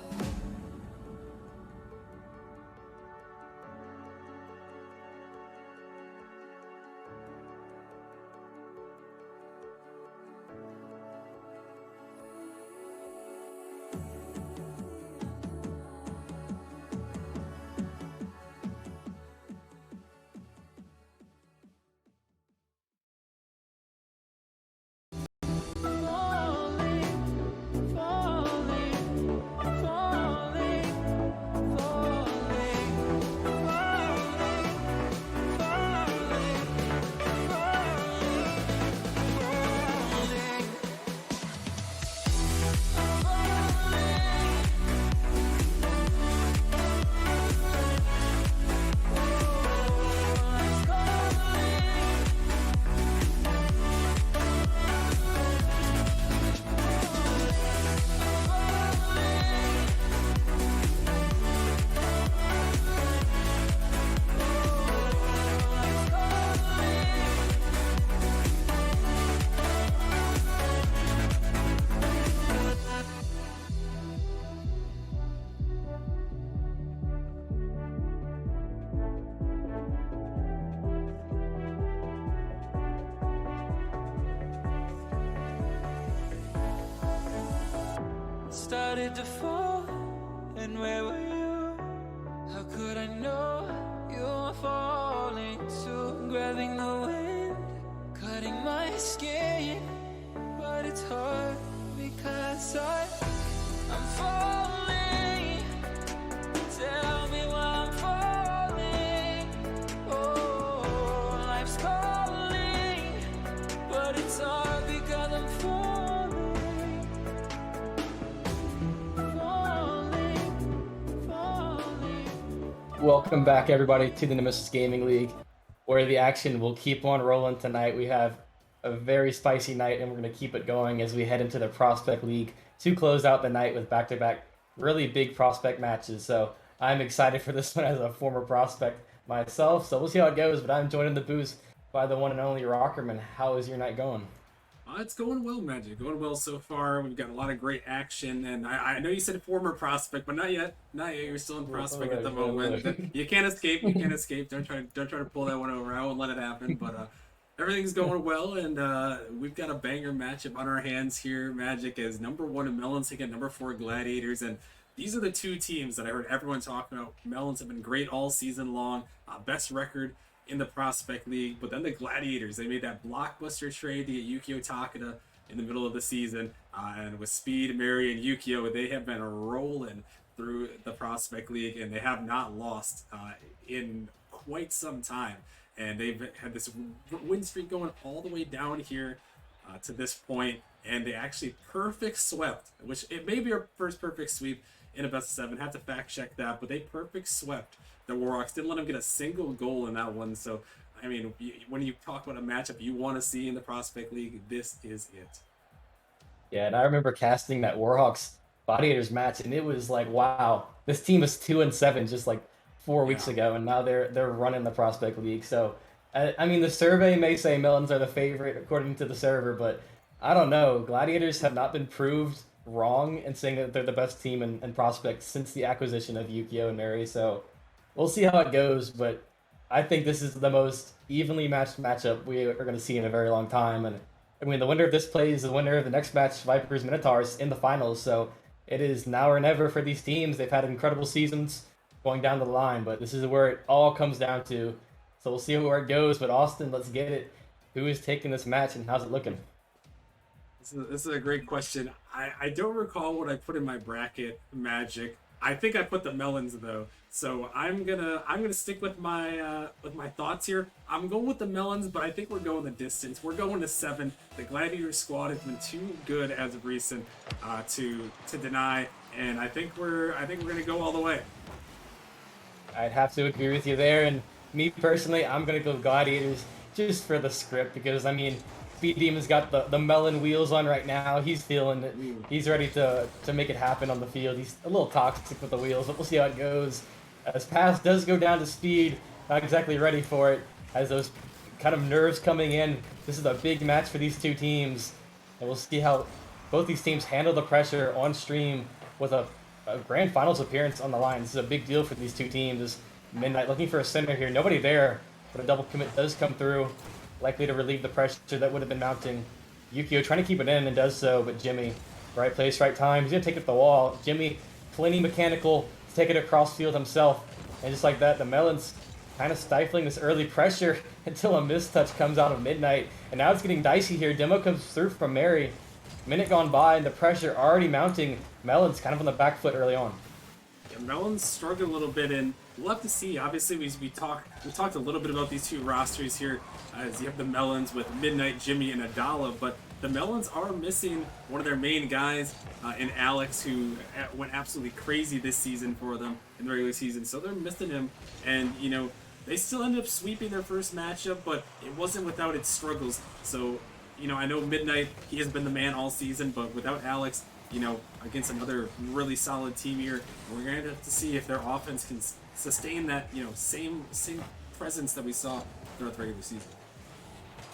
Started to fall, and where were you? How could I know you were falling too? Grabbing the wind, cutting my skin, but it's hard because I'm falling. Tell me why I'm falling. Oh, life's calling, but it's hard because I'm falling. Welcome back, everybody, to the Nemesis Gaming League, where the action will keep on rolling tonight. We have a very spicy night, and we're going to keep it going as we head into the Prospect League to close out the night with back-to-back really big prospect matches. So I'm excited for this one as a former prospect myself. So we'll see how it goes, but I'm joined in the booth by the one and only Rockerman. How is your night going? It's going well, Magic. Going well so far. We've got a lot of great action, and I know you said former prospect, but not yet. Not yet. You're still in prospect at the moment. You can't escape. You can't escape. Don't try to pull that one over. I won't let it happen. But everything's going well, and we've got a banger matchup on our hands here. Magic is number 1 in Melons against number 4 Gladiators, and these are the two teams that I heard everyone talking about. Melons have been great all season long. Best record in the Prospect League, but then the Gladiators, they made that blockbuster trade to get Yukio Takeda in the middle of the season, and with Speed, Mary, and Yukio, they have been rolling through the Prospect League, and they have not lost in quite some time, and they've had this win streak going all the way down here to this point, and they actually perfect swept, which it may be our first perfect sweep in a best of 7. Have to fact check that, but they perfect swept the Warhawks. Didn't let them get a single goal in that one. So, I mean, when you talk about a matchup you want to see in the Prospect League, this is it. Yeah, and I remember casting that Warhawks Gladiators match, and it was like, wow, this team is 2-7 just like 4 weeks ago, and now they're running the Prospect League. So, I mean, the survey may say Melons are the favorite according to the server, but I don't know. Gladiators have not been proved wrong in saying that they're the best team in Prospect since the acquisition of Yukio and Mary. So we'll see how it goes, but I think this is the most evenly matched matchup we are going to see in a very long time. And I mean, the winner of this plays the winner of the next match, Vipers Minotaurs, in the finals. So it is now or never for these teams. They've had incredible seasons going down the line, but this is where it all comes down to. So we'll see where it goes. But Austin, let's get it. Who is taking this match and how's it looking? This is a great question. I don't recall what I put in my bracket Magic. I think I put the Melons though. So I'm gonna stick with my thoughts here. I'm going with the Melons, but I think we're going the distance. We're going to 7. The Gladiator squad has been too good as of recent to deny, and I think we're gonna go all the way. I'd have to agree with you there. And me personally, I'm going to go Gladiators just for the script because, I mean, Speed Demon's got the melon wheels on right now. He's feeling it. He's ready to make it happen on the field. He's a little toxic with the wheels, but we'll see how it goes. As Pass does go down to Speed, not exactly ready for it. As those kind of nerves coming in, this is a big match for these two teams. And we'll see how both these teams handle the pressure on stream with a grand finals appearance on the line. This is a big deal for these two teams. Midnight looking for a center here. Nobody there, but a double commit does come through. Likely to relieve the pressure that would have been mounting. Yukio trying to keep it in and does so, but Jimmy, right place, right time. He's going to take it to the wall. Jimmy, plenty mechanical to take it across field himself. And just like that, the Melons kind of stifling this early pressure until a mistouch comes out of Midnight. And now it's getting dicey here. Demo comes through from Mary. Minute gone by and the pressure already mounting. Melons kind of on the back foot early on. Yeah, Melons struggled a little bit, and we'll have to see. Obviously, we talked a little bit about these two rosters here, as you have the Melons with Midnight, Jimmy, and Adala, but the Melons are missing one of their main guys in Alex, who went absolutely crazy this season for them in the regular season. So they're missing him, and they still ended up sweeping their first matchup, but it wasn't without its struggles. So I know Midnight, he has been the man all season, but without Alex, against another really solid team here, we're going to have to see if their offense can sustain that, same presence that we saw throughout the regular season.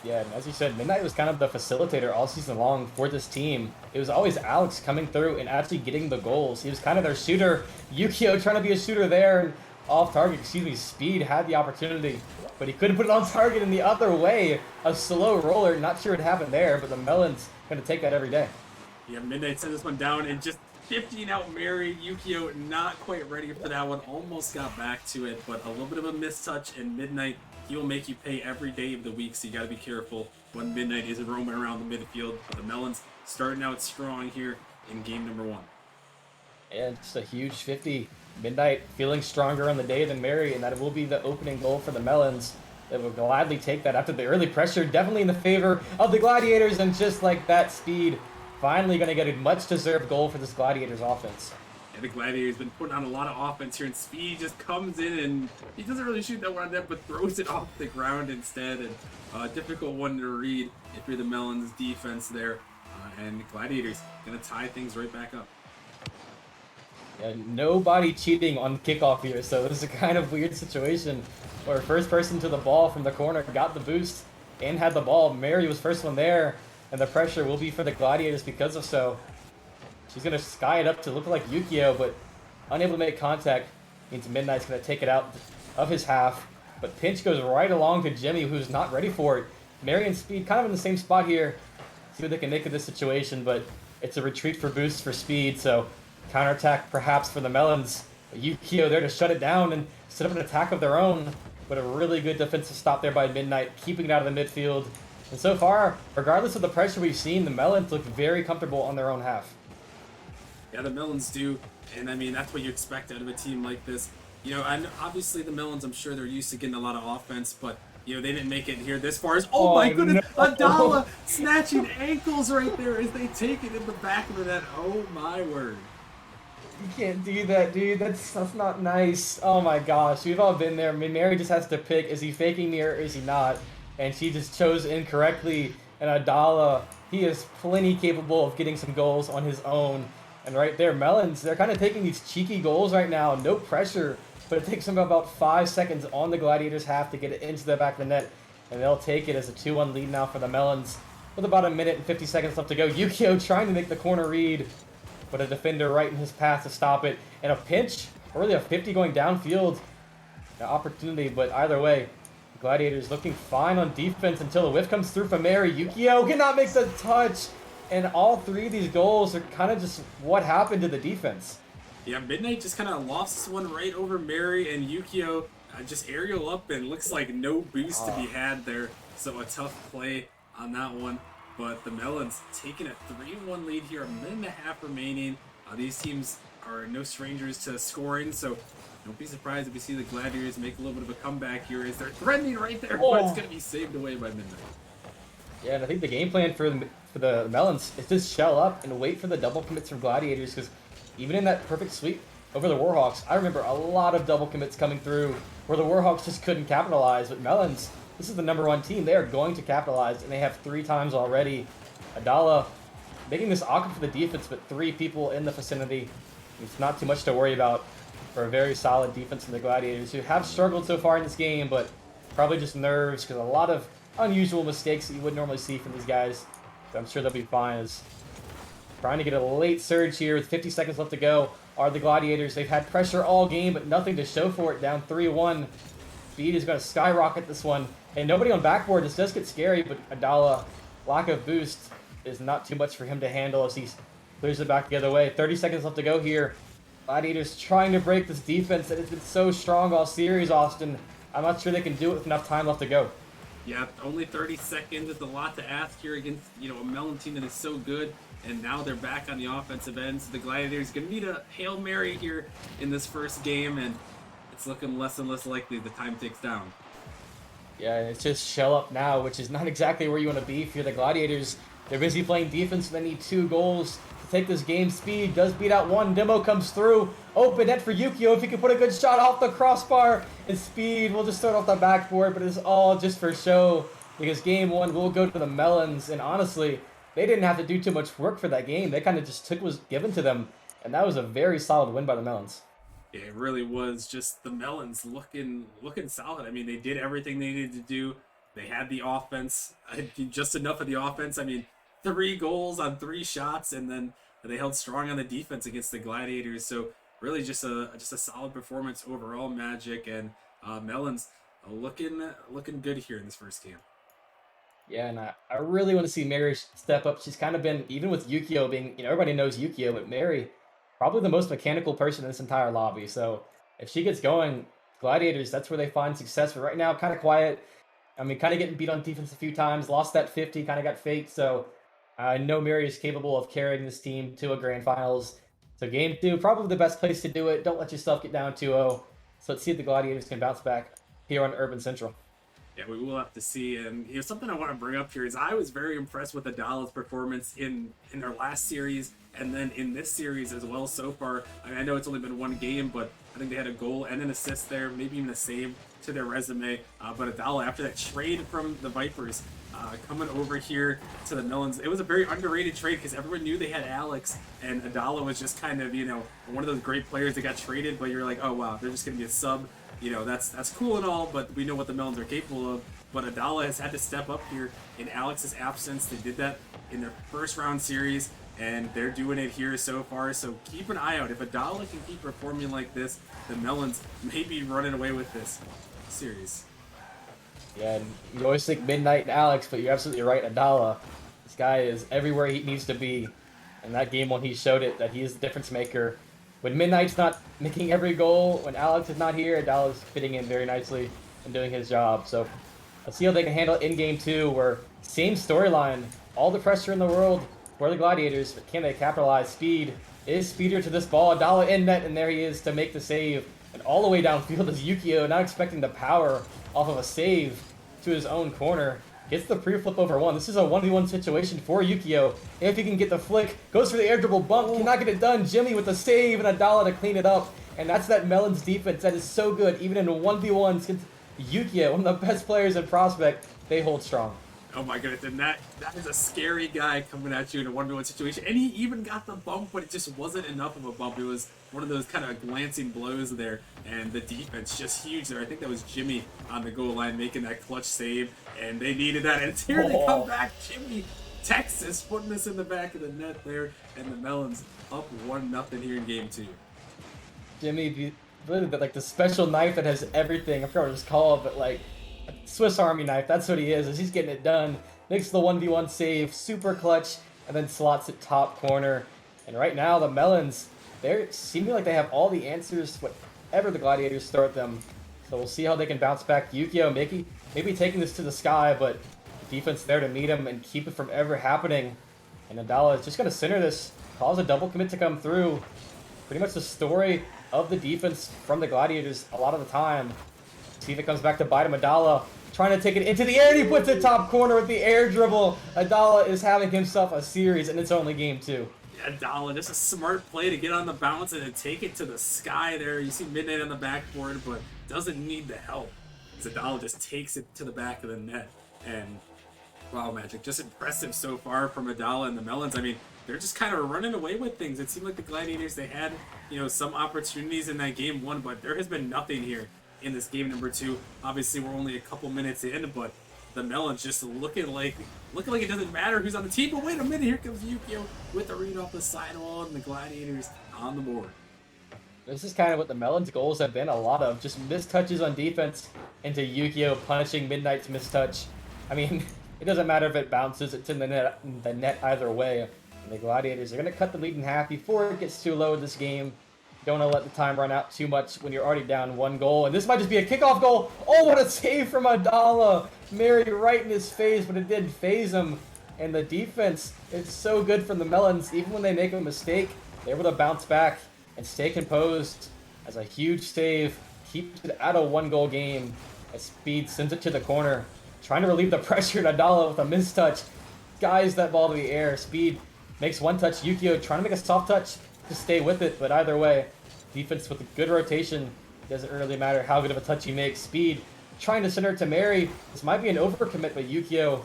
Yeah, and as you said, Midnight was kind of the facilitator all season long for this team. It was always Alex coming through and actually getting the goals. He was kind of their shooter. Yukio trying to be a shooter there, and off target, Speed had the opportunity, but he couldn't put it on target in the other way. A slow roller, not sure what happened there, but the Melons going to take that every day. Yeah, Midnight sent this one down and just 15 out Mary. Yukio not quite ready for that one. Almost got back to it, but a little bit of a mistouch, and Midnight, he will make you pay every day of the week, so you got to be careful when Midnight is roaming around the midfield. But the Melons starting out strong here in game number 1. And just a huge 50. Midnight feeling stronger on the day than Mary, and that will be the opening goal for the Melons. They will gladly take that after the early pressure, definitely in the favor of the Gladiators, and just like that, Speed finally going to get a much-deserved goal for this Gladiators offense. And the Gladiators been putting on a lot of offense here, and Speed just comes in, and he doesn't really shoot that one on net, but throws it off the ground instead, and a difficult one to read if you're the Melons defense there. And the Gladiators going to tie things right back up. Yeah, nobody cheating on kickoff here, so this is a kind of weird situation where first person to the ball from the corner got the boost and had the ball. Mary was first one there, and the pressure will be for the Gladiators because of so. She's going to sky it up to look like Yukio, but unable to make contact means Midnight's going to take it out of his half. But pinch goes right along to Jimmy, who's not ready for it. Mary and Speed kind of in the same spot here. See what they can make of this situation, but it's a retreat for boosts for Speed, so counterattack perhaps for the Melons. Yukio there to shut it down and set up an attack of their own, but a really good defensive stop there by Midnight, keeping it out of the midfield. And so far, regardless of the pressure we've seen, the Melons look very comfortable on their own half. Yeah, the Melons do, and I mean, that's what you expect out of a team like this. And obviously the Melons, I'm sure they're used to getting a lot of offense, but they didn't make it here this far. Oh my goodness, no. Adala snatching ankles right there as they take it in the back of the net. Oh my word. You can't do that, dude. That's not nice. Oh my gosh, we've all been there. I mean, Mary just has to pick, is he faking me or is he not? And she just chose incorrectly. And Adala, he is plenty capable of getting some goals on his own. And right there, Melons, they're kind of taking these cheeky goals right now. No pressure, but it takes them about 5 seconds on the Gladiators' half to get it into the back of the net. And they'll take it as a 2-1 lead now for the Melons. With about a minute and 50 seconds left to go. Yukio trying to make the corner read, but a defender right in his path to stop it. And a pinch, early a 50 going downfield. opportunity, but either way, Gladiators looking fine on defense until the whiff comes through from Mary. Yukio cannot make the touch, and all three of these goals are kind of just what happened to the defense. Yeah, Midnight just kind of lost this one right over Mary, and Yukio just aerial up, and looks like no boost to be had there. So a tough play on that one. But the Melons taking a 3-1 lead here, a minute and a half remaining. These teams are no strangers to scoring, so don't be surprised if we see the Gladiators make a little bit of a comeback here as they're threatening right there, but it's going to be saved away by Midnight. Yeah, and I think the game plan for the Melons is just shell up and wait for the double commits from Gladiators, because even in that perfect sweep over the Warhawks, I remember a lot of double commits coming through where the Warhawks just couldn't capitalize. But Melons, this is the #1 team. They are going to capitalize, and they have 3 times already. Adala making this awkward for the defense, but 3 people in the vicinity. It's not too much to worry about for a very solid defense from the Gladiators, who have struggled so far in this game, but probably just nerves because a lot of unusual mistakes that you would normally see from these guys. So I'm sure they'll be fine. As trying to get a late surge here with 50 seconds left to go are the Gladiators. They've had pressure all game, but nothing to show for it. Down 3-1. Speed is going to skyrocket this one. And nobody on backboard. This does get scary, but Adala, lack of boost is not too much for him to handle as he clears it back the other way. 30 seconds left to go here. Gladiators trying to break this defense that has been so strong all series, Austin. I'm not sure they can do it with enough time left to go. Yeah, only 30 seconds. It's a lot to ask here against, a Melon team that is so good. And now they're back on the offensive end. So the Gladiators going to need a Hail Mary here in this first game. And it's looking less and less likely the time ticks down. Yeah, and it's just shell up now, which is not exactly where you want to be if you're the Gladiators. They're busy playing defense. They need 2 goals to take this game. Speed does beat out 1. Demo comes through. Open net for Yukio if he can put a good shot off the crossbar. And Speed will just throw it off the backboard, but it's all just for show because game 1 will go to the Melons. And honestly, they didn't have to do too much work for that game. They kind of just took what was given to them. And that was a very solid win by the Melons. Yeah, it really was just the Melons looking solid. I mean, they did everything they needed to do. They had the offense, just enough of the offense. I mean, 3 goals on 3 shots, and then they held strong on the defense against the Gladiators. So really just a solid performance overall, Magic, and Melons looking good here in this first game. Yeah, and I really want to see Mary step up. She's kind of been, even with Yukio being, everybody knows Yukio, but Mary, probably the most mechanical person in this entire lobby. So if she gets going, Gladiators, that's where they find success. But right now, kind of quiet. I mean, kind of getting beat on defense a few times. Lost that 50, kind of got faked. So I know Mary is capable of carrying this team to a grand finals. So game 2, probably the best place to do it. Don't let yourself get down 2-0. So let's see if the Gladiators can bounce back here on Urban Central. Yeah, we will have to see. And something I want to bring up here is I was very impressed with Adala's performance in their last series and then in this series as well so far. I mean, I know it's only been 1 game, but I think they had a goal and an assist there, maybe even a save to their resume. But Adala, after that trade from the Vipers, coming over here to the Melons, it was a very underrated trade because everyone knew they had Alex, and Adala was just kind of, one of those great players that got traded, but you're like, oh wow, they're just going to be a sub. That's cool and all, but we know what the Melons are capable of. But Adala has had to step up here in Alex's absence. They did that in their first round series, and they're doing it here so far. So keep an eye out. If Adala can keep performing like this, the Melons may be running away with this series. Yeah, and you always think Midnight and Alex, but you're absolutely right, Adala. This guy is everywhere he needs to be. And that game 1, he showed it, that he is the difference maker. When Midnight's not making every goal, when Alex is not here, Adala's fitting in very nicely and doing his job. So let's see how they can handle it in game 2, where same storyline, all the pressure in the world for the Gladiators, but can they capitalize? Speed is speeder to this ball. Adala in net, and there he is to make the save. And all the way downfield is Yukio, not expecting the power off of a save to his own corner. Gets the pre-flip over 1. This is a 1v1 situation for Yukio. If he can get the flick, goes for the air dribble bump, cannot get it done. Jimmy with the save and Adala to clean it up. And that's that Melons defense that is so good. Even in 1v1s against Yukio, one of the best players in Prospect, they hold strong. Oh my goodness, and that is a scary guy coming at you in a 1v1 situation. And he even got the bump, but it just wasn't enough of a bump. It was one of those kind of glancing blows there, and the defense just huge there. I think that was Jimmy on the goal line making that clutch save, and they needed that. And here they come back, Jimmy, Texas, putting this in the back of the net there, and the Melons up 1-0 here in game 2. Jimmy literally like the special knife that has everything. I forgot what it's called, but like a Swiss Army knife. That's what he is. He's getting it done. Makes the 1v1 save, super clutch, and then slots it top corner. And right now the Melons, they're seeming like they have all the answers whatever the Gladiators throw at them. So we'll see how they can bounce back. Yukio maybe taking this to the sky, but defense there to meet him and keep it from ever happening. And Nadala is just going to center this, cause a double commit to come through. Pretty much the story of the defense from the Gladiators a lot of the time. See if it comes back to bite him. Adala trying to take it into the air, and he puts it top corner with the air dribble. Adala is having himself a series, and it's only game 2. Yeah, Adala, just a smart play to get on the bounce and then take it to the sky there. You see Midnight on the backboard, but doesn't need the help. Adala just takes it to the back of the net. And wow, Magic, just impressive so far from Adala and the Melons. I mean, they're just kind of running away with things. It seemed like the Gladiators, they had, some opportunities in that game 1, but there has been nothing here in this game number 2. Obviously, we're only a couple minutes in, but the Melons just looking like it doesn't matter who's on the team. But wait a minute, here comes Yukio with the read off the sidewall, and the Gladiators on the board. This is kind of what the Melons' goals have been, a lot of just missed touches on defense into Yukio punishing Midnight's mistouch. I mean, it doesn't matter if it bounces, it's in the net either way. And the Gladiators are going to cut the lead in half before it gets too low in this game. Don't want to let the time run out too much when you're already down 1 goal. And this might just be a kickoff goal. Oh, what a save from Adala. Mary right in his face, but it didn't phase him. And the defense, it's so good from the Melons. Even when they make a mistake, they're able to bounce back and stay composed as a huge save. Keeps it out of 1-goal game as Speed sends it to the corner. Trying to relieve the pressure in Adala with a mistouch. Guys that ball to the air. Speed makes 1 touch. Yukio trying to make a soft touch to stay with it, but either way, defense with a good rotation. Doesn't really matter how good of a touch he makes. Speed trying to center it to Mary. This might be an overcommit, but Yukio,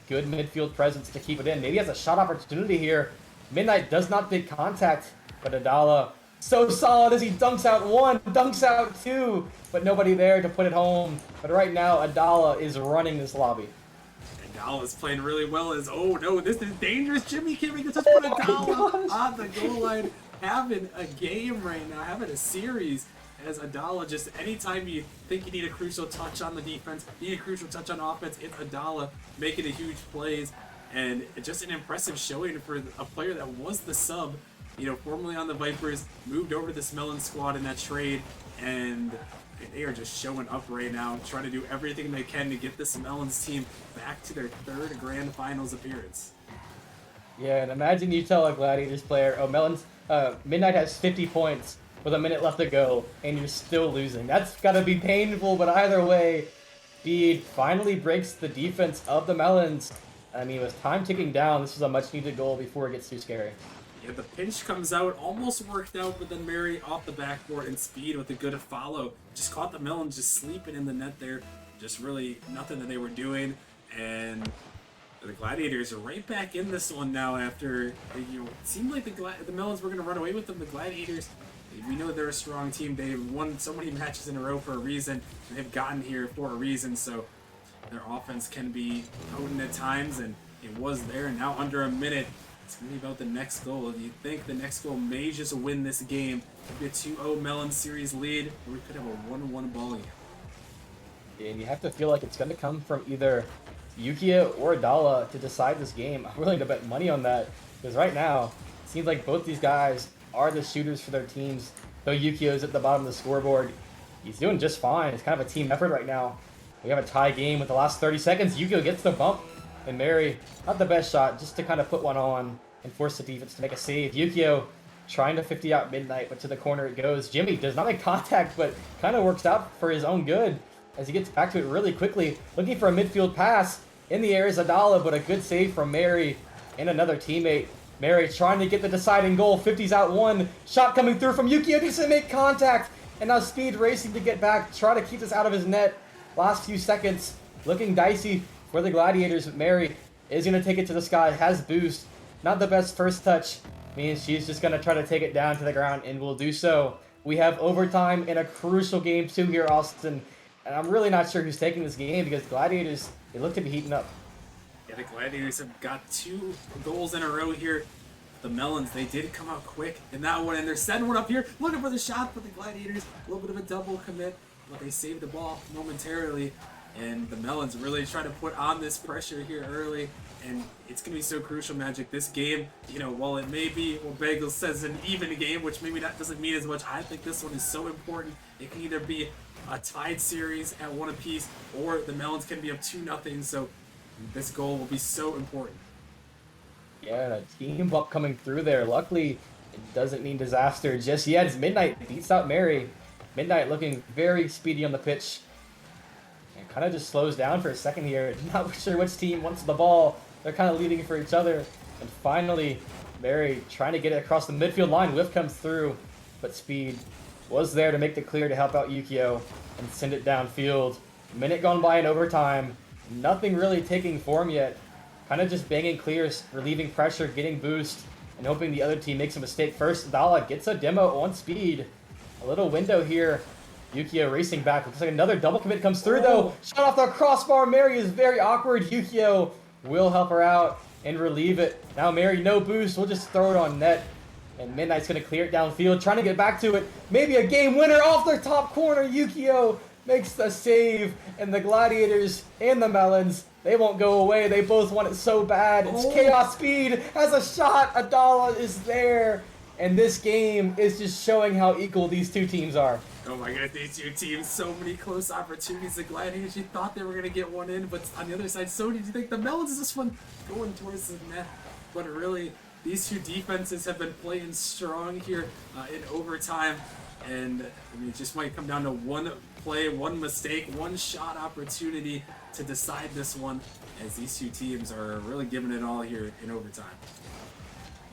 good midfield presence to keep it in. Maybe has a shot opportunity here. Midnight does not make contact, but Adala so solid as he dunks out 1, dunks out 2, but nobody there to put it home. But right now, Adala is running this lobby. Adala is playing really well. Oh no, this is dangerous. Jimmy can't make a touch, but Adala on the goal line, having a game right now, having a series. As Adala, just anytime you think you need a crucial touch on the defense, you need a crucial touch on offense, it's Adala making the huge plays. And just an impressive showing for a player that was the sub, formerly on the Vipers, moved over to this Melon squad in that trade, and they are just showing up right now, trying to do everything they can to get this Melons team back to their 3rd Grand Finals appearance. Yeah, and imagine you tell a Gladiators player, oh, Melons, Midnight has 50 points with a minute left to go, and you're still losing. That's got to be painful, but either way, Speed finally breaks the defense of the Melons. I mean, with time ticking down, this is a much-needed goal before it gets too scary. Yeah, the pinch comes out, almost worked out, but then Mary off the backboard and Speed with a good follow. Just caught the Melons just sleeping in the net there. Just really nothing that they were doing. And the Gladiators are right back in this one now after, it seemed like the Melons were going to run away with them. The Gladiators, we know they're a strong team. They've won so many matches in a row for a reason. And they've gotten here for a reason, so their offense can be potent at times, and it was there. And now under a minute, it's going to be about the next goal. Do you think the next goal may just win this game? Could be a 2-0 Melon series lead, or we could have a 1-1 ball game. And you have to feel like it's going to come from either Yukio or Adala to decide this game. I'm willing to bet money on that, because right now, it seems like both these guys are the shooters for their teams. Though Yukio's at the bottom of the scoreboard, he's doing just fine. It's kind of a team effort right now. We have a tie game with the last 30 seconds. Yukio gets the bump, and Mary, not the best shot, just to kind of put one on and force the defense to make a save. Yukio trying to 50 out Midnight, but to the corner it goes. Jimmy does not make contact, but kind of works out for his own good as he gets back to it really quickly. Looking for a midfield pass. In the air is Adala, but a good save from Mary and another teammate. Mary trying to get the deciding goal. 50's out 1. Shot coming through from Yukio. Doesn't make contact. And now Speed racing to get back. Try to keep this out of his net. Last few seconds. Looking dicey for the Gladiators. Mary is going to take it to the sky. Has boost. Not the best first touch. Means she's just going to try to take it down to the ground, and will do so. We have overtime in a crucial game 2 here, Austin. And I'm really not sure who's taking this game, because Gladiators, they look to be heating up. Yeah, the Gladiators have got 2 goals in a row here. the Melons, they did come out quick in that one, and they're setting one up here, looking for the shot, but the Gladiators, a little bit of a double commit, but they saved the ball momentarily, and the Melons really trying to put on this pressure here early, and it's going to be so crucial, Magic. This game, you know, while it may be, what Bagel says, an even game, which maybe that doesn't mean as much, I think this one is so important. It can either be a tied series at 1 apiece, or the Melons can be up 2-0, so this goal will be so important. Yeah, and a team up coming through there. Luckily, it doesn't mean disaster just yet. It's Midnight beats out Mary. Midnight looking very speedy on the pitch. And kind of just slows down for a second here. Not sure which team wants the ball. They're kind of leading for each other. And finally, Mary trying to get it across the midfield line. Whiff comes through, but Speed was there to make the clear to help out Yukio and send it downfield. Minute gone by in overtime. Nothing really taking form yet. Kind of just banging clears, relieving pressure, getting boost, and hoping the other team makes a mistake first. Dala gets a demo on Speed. A little window here. Yukio racing back. Looks like another double commit comes through, though. Shot off the crossbar. Mary is very awkward. Yukio will help her out and relieve it. Now Mary, no boost. We'll just throw it on net. And Midnight's going to clear it downfield, trying to get back to it. Maybe a game winner off their top corner. Yukio makes the save. And the Gladiators and the Melons, they won't go away. They both want it so bad. It's Chaos Speed has a shot. Adala is there. And this game is just showing how equal these two teams are. Oh my god, these two teams, so many close opportunities. The Gladiators, you thought they were going to get one in, but on the other side, so did you think the Melons is this one going towards the net. But really, these two defenses have been playing strong here in overtime. And I mean, it just might come down to one play, one mistake, one shot opportunity to decide this one, as these two teams are really giving it all here in overtime.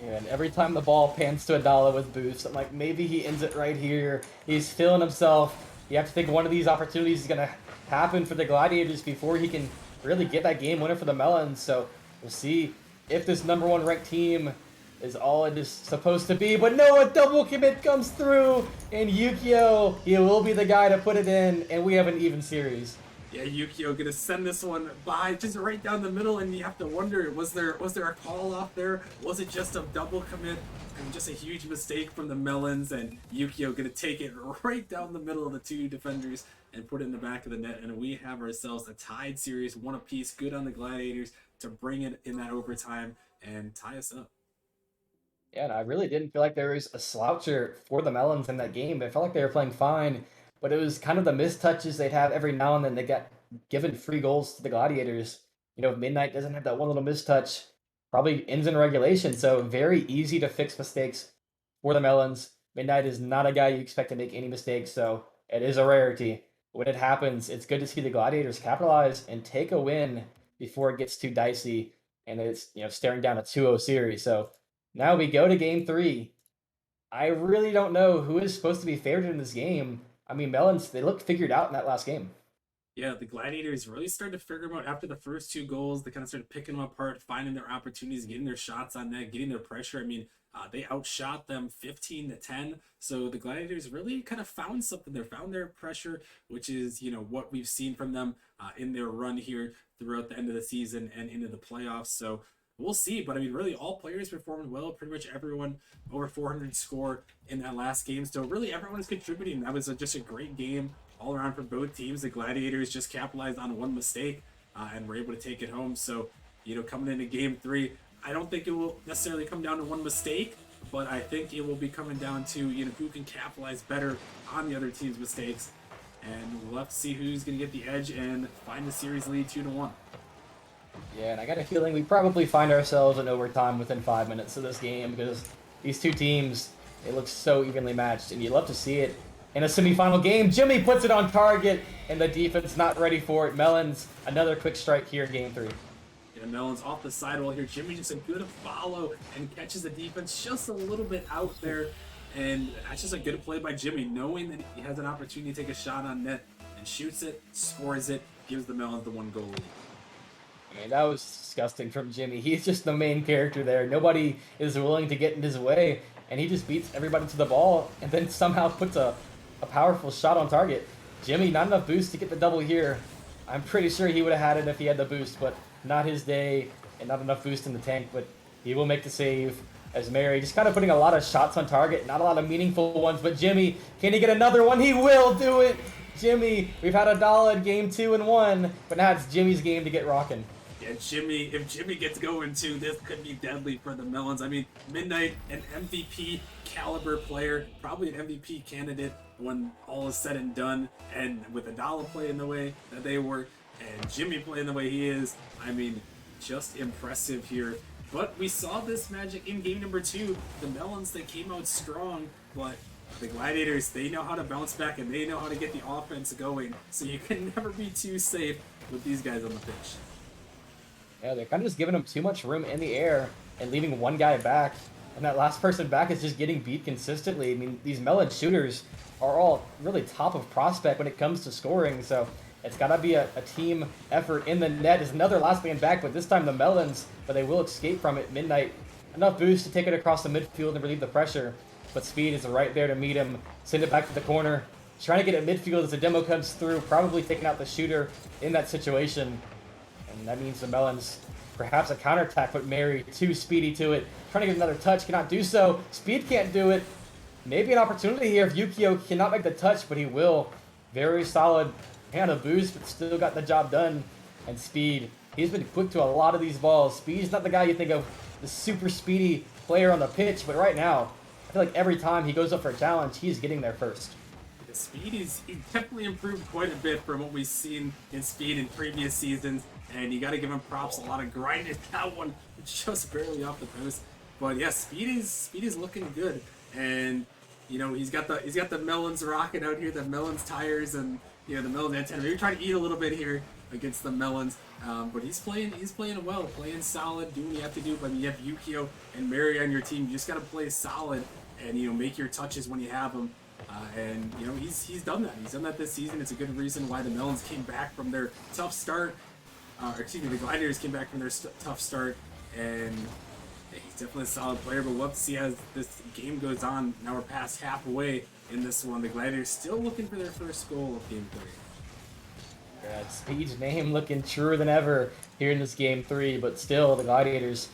And every time the ball pans to Adala with boost, I'm like, maybe he ends it right here. He's feeling himself. You have to think one of these opportunities is going to happen for the Gladiators before he can really get that game winner for the Melons. So we'll see if this #1 ranked team is all it is supposed to be. But no, a double commit comes through, and Yukio, he will be the guy to put it in, and we have an even series. Yeah, Yukio gonna send this one by just right down the middle, and you have to wonder, was there a call off there? Was it just a double commit? And just a huge mistake from the Melons, and Yukio gonna take it right down the middle of the two defenders and put it in the back of the net, and we have ourselves a tied series, 1 apiece. Good on the Gladiators to bring it in that overtime and tie us up. Yeah, and I really didn't feel like there was a sloucher for the Melons in that game. They felt like they were playing fine, but it was kind of the missed touches they'd have every now and then. They got given free goals to the Gladiators. You know, if Midnight doesn't have that one little mistouch, probably ends in regulation. So very easy to fix mistakes for the Melons. Midnight is not a guy you expect to make any mistakes, so it is a rarity. When it happens, it's good to see the Gladiators capitalize and take a win before it gets too dicey and it's, you know, staring down a 2-0 series. So now we go to game 3. I really don't know who is supposed to be favored in this game. I mean, Melons, they looked figured out in that last game. Yeah, the Gladiators really started to figure them out after the first 2 goals. They kind of started picking them apart, finding their opportunities, getting their shots on net, getting their pressure. I mean, they outshot them 15-10. So the Gladiators really kind of found something there, found their pressure, which is, you know, what we've seen from them in their run here throughout the end of the season and into the playoffs. So we'll see, but I mean, really, all players performed well. Pretty much everyone over 400 score in that last game. So really, everyone is contributing. That was just a great game all around for both teams. The Gladiators just capitalized on one mistake and were able to take it home. So, you know, coming into game 3, I don't think it will necessarily come down to one mistake, but I think it will be coming down to, you know, who can capitalize better on the other team's mistakes. And we'll have to see who's going to get the edge and find the series lead 2-1. Yeah, and I got a feeling we probably find ourselves in overtime within 5 minutes of this game because these two teams, they look so evenly matched, and you love to see it in a semifinal game. Jimmy puts it on target, and the defense not ready for it. Melons, another quick strike here in game 3. Yeah, Melons off the sidewall here. Jimmy just a good follow and catches the defense just a little bit out there, and that's just a good play by Jimmy, knowing that he has an opportunity to take a shot on net and shoots it, scores it, gives the Melons the 1 goal lead. I mean, that was disgusting from Jimmy. He's just the main character there. Nobody is willing to get in his way, and he just beats everybody to the ball and then somehow puts a powerful shot on target. Jimmy, not enough boost to get the double here. I'm pretty sure he would have had it if he had the boost, but not his day and not enough boost in the tank, but he will make the save. as Mary just kind of putting a lot of shots on target, not a lot of meaningful ones, but Jimmy, can he get another one? He will do it! Jimmy, we've had Adala in game 2 and 1, but now it's Jimmy's game to get rocking. Yeah, if Jimmy gets going too, this could be deadly for the Melons. I mean, Midnight, an MVP caliber player, probably an MVP candidate when all is said and done, and with Adala playing the way that they were, and Jimmy playing the way he is, I mean, just impressive here. But we saw this magic in game number 2. The Melons, they came out strong, but the Gladiators, they know how to bounce back and they know how to get the offense going. So you can never be too safe with these guys on the pitch. Yeah, they're kind of just giving him too much room in the air and leaving one guy back. And that last person back is just getting beat consistently. I mean, these Melon shooters are all really top of prospect when it comes to scoring. So it's got to be a team effort in the net. Is another last man back, but this time the Melons, but they will escape from it. Midnight, enough boost to take it across the midfield and relieve the pressure. But Speed is right there to meet him. Send it back to the corner. Trying to get it midfield as the demo comes through. Probably taking out the shooter in that situation. And that means the Melons, perhaps a counterattack, but Mary too speedy to it. Trying to get another touch, cannot do so. Speed can't do it. Maybe an opportunity here if Yukio cannot make the touch, but he will. Very solid hand of boost, but still got the job done. And Speed, he's been quick to a lot of these balls. Speed's not the guy you think of, the super speedy player on the pitch, but right now, I feel like every time he goes up for a challenge, he's getting there first. Speed he definitely improved quite a bit from what we've seen in Speed in previous seasons, and you got to give him props. A lot of grinding. That one just barely off the post, but yeah, Speed is looking good, and you know he's got the Melons rocking out here, the Melons tires, and you know the Melons antenna. Maybe trying to eat a little bit here against the Melons, but he's playing well, playing solid, doing what you have to do. But you have Yukio and Mary on your team. You just got to play solid and you know make your touches when you have them. And you know he's done that. He's done that this season. It's a good reason why the Melons came back from their tough start. The Gladiators came back from their tough start, and he's definitely a solid player. But we'll have to see as this game goes on. Now we're past halfway in this one. The Gladiators still looking for their first goal of game 3. Yeah, Speed's name looking truer than ever here in this game 3, but still the Gladiators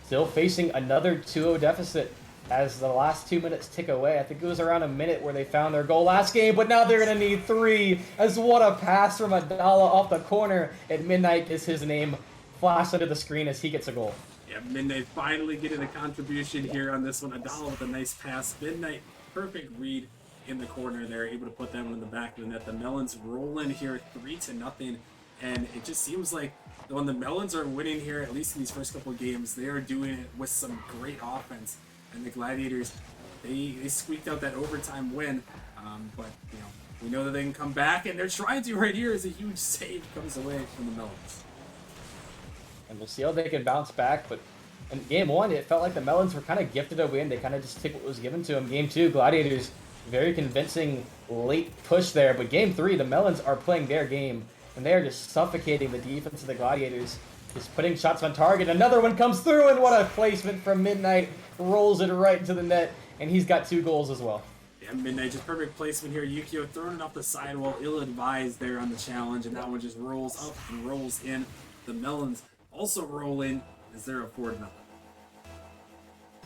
still facing another 2-0 deficit. As the last 2 minutes tick away. I think it was around a minute where they found their goal last game, but now they're going to need 3. As what a pass from Adala off the corner. And Midnight is his name. Flash under the screen as he gets a goal. Yeah, Midnight finally getting a contribution here on this one. Adala with a nice pass. Midnight, perfect read in the corner there, able to put that one in the back of the net. The Melons roll in here 3-0, and it just seems like when the Melons are winning here, at least in these first couple of games, they are doing it with some great offense. And the Gladiators, they squeaked out that overtime win, but you know we know that they can come back, and they're trying to right here as a huge save comes away from the Melons. And we'll see how they can bounce back. But in game 1, it felt like the Melons were kind of gifted a win. They kind of just took what was given to them. Game 2, Gladiators, very convincing late push there. But game 3, the Melons are playing their game, and they are just suffocating the defense of the Gladiators. Just putting shots on target. Another one comes through, and what a placement from Midnight. Rolls it right into the net, and he's got 2 goals as well. Yeah, Midnight, just perfect placement here. Yukio throwing it off the sidewall, ill-advised there on the challenge, and that one just rolls up and rolls in. The Melons also roll in as they're up 4-0.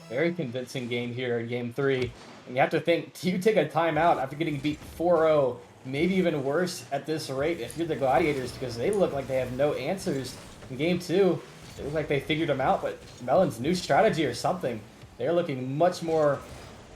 Very convincing game here in game 3. And you have to think, do you take a timeout after getting beat 4-0? Maybe even worse at this rate if you're the Gladiators, because they look like they have no answers. In game 2, it looked like they figured them out, but Melon's new strategy or something. They're looking much more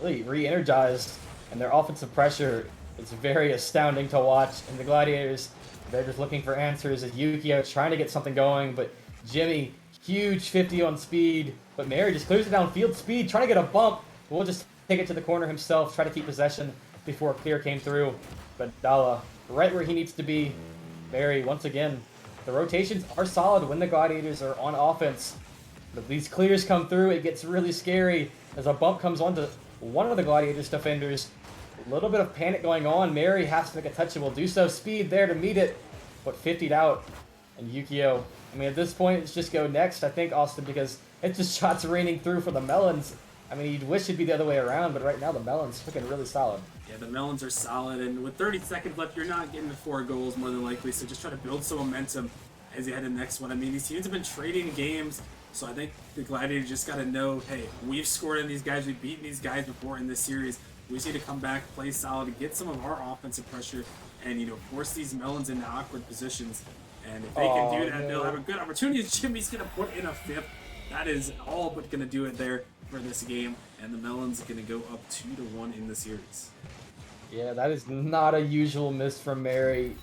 really re-energized, and their offensive pressure is very astounding to watch. And the Gladiators, they're just looking for answers as Yukio trying to get something going, but Jimmy, huge 50 on Speed, but Mary just clears it downfield. Speed trying to get a bump. We'll just take it to the corner himself, try to keep possession before a clear came through. But Dalla, right where he needs to be. Mary, once again, the rotations are solid when the Gladiators are on offense. But these clears come through, it gets really scary as a bump comes onto one of the Gladiators defenders. A little bit of panic going on. Mary has to make a touch and will do so. Speed there to meet it, but 50'd out. And Yukio, I mean, at this point, it's just go next, I think, Austin, because it's just shots raining through for the Melons. I mean, you'd wish it'd be the other way around, but right now the Melons looking really solid. Yeah, the Melons are solid, and with 30 seconds left, you're not getting the 4 goals more than likely, so just try to build some momentum as you head to the next one. I mean, these teams have been trading games So I think the Gladiators just got to know, hey, we've scored on these guys, we've beaten these guys before in this series. We just need to come back, play solid, get some of our offensive pressure, and force these Melons into awkward positions. And if they can do that, they'll have a good opportunity. Jimmy's gonna put in a fifth. That is all but gonna do it there for this game, and the Melons gonna go up 2-1 in the series. Yeah, that is not a usual miss from Mary.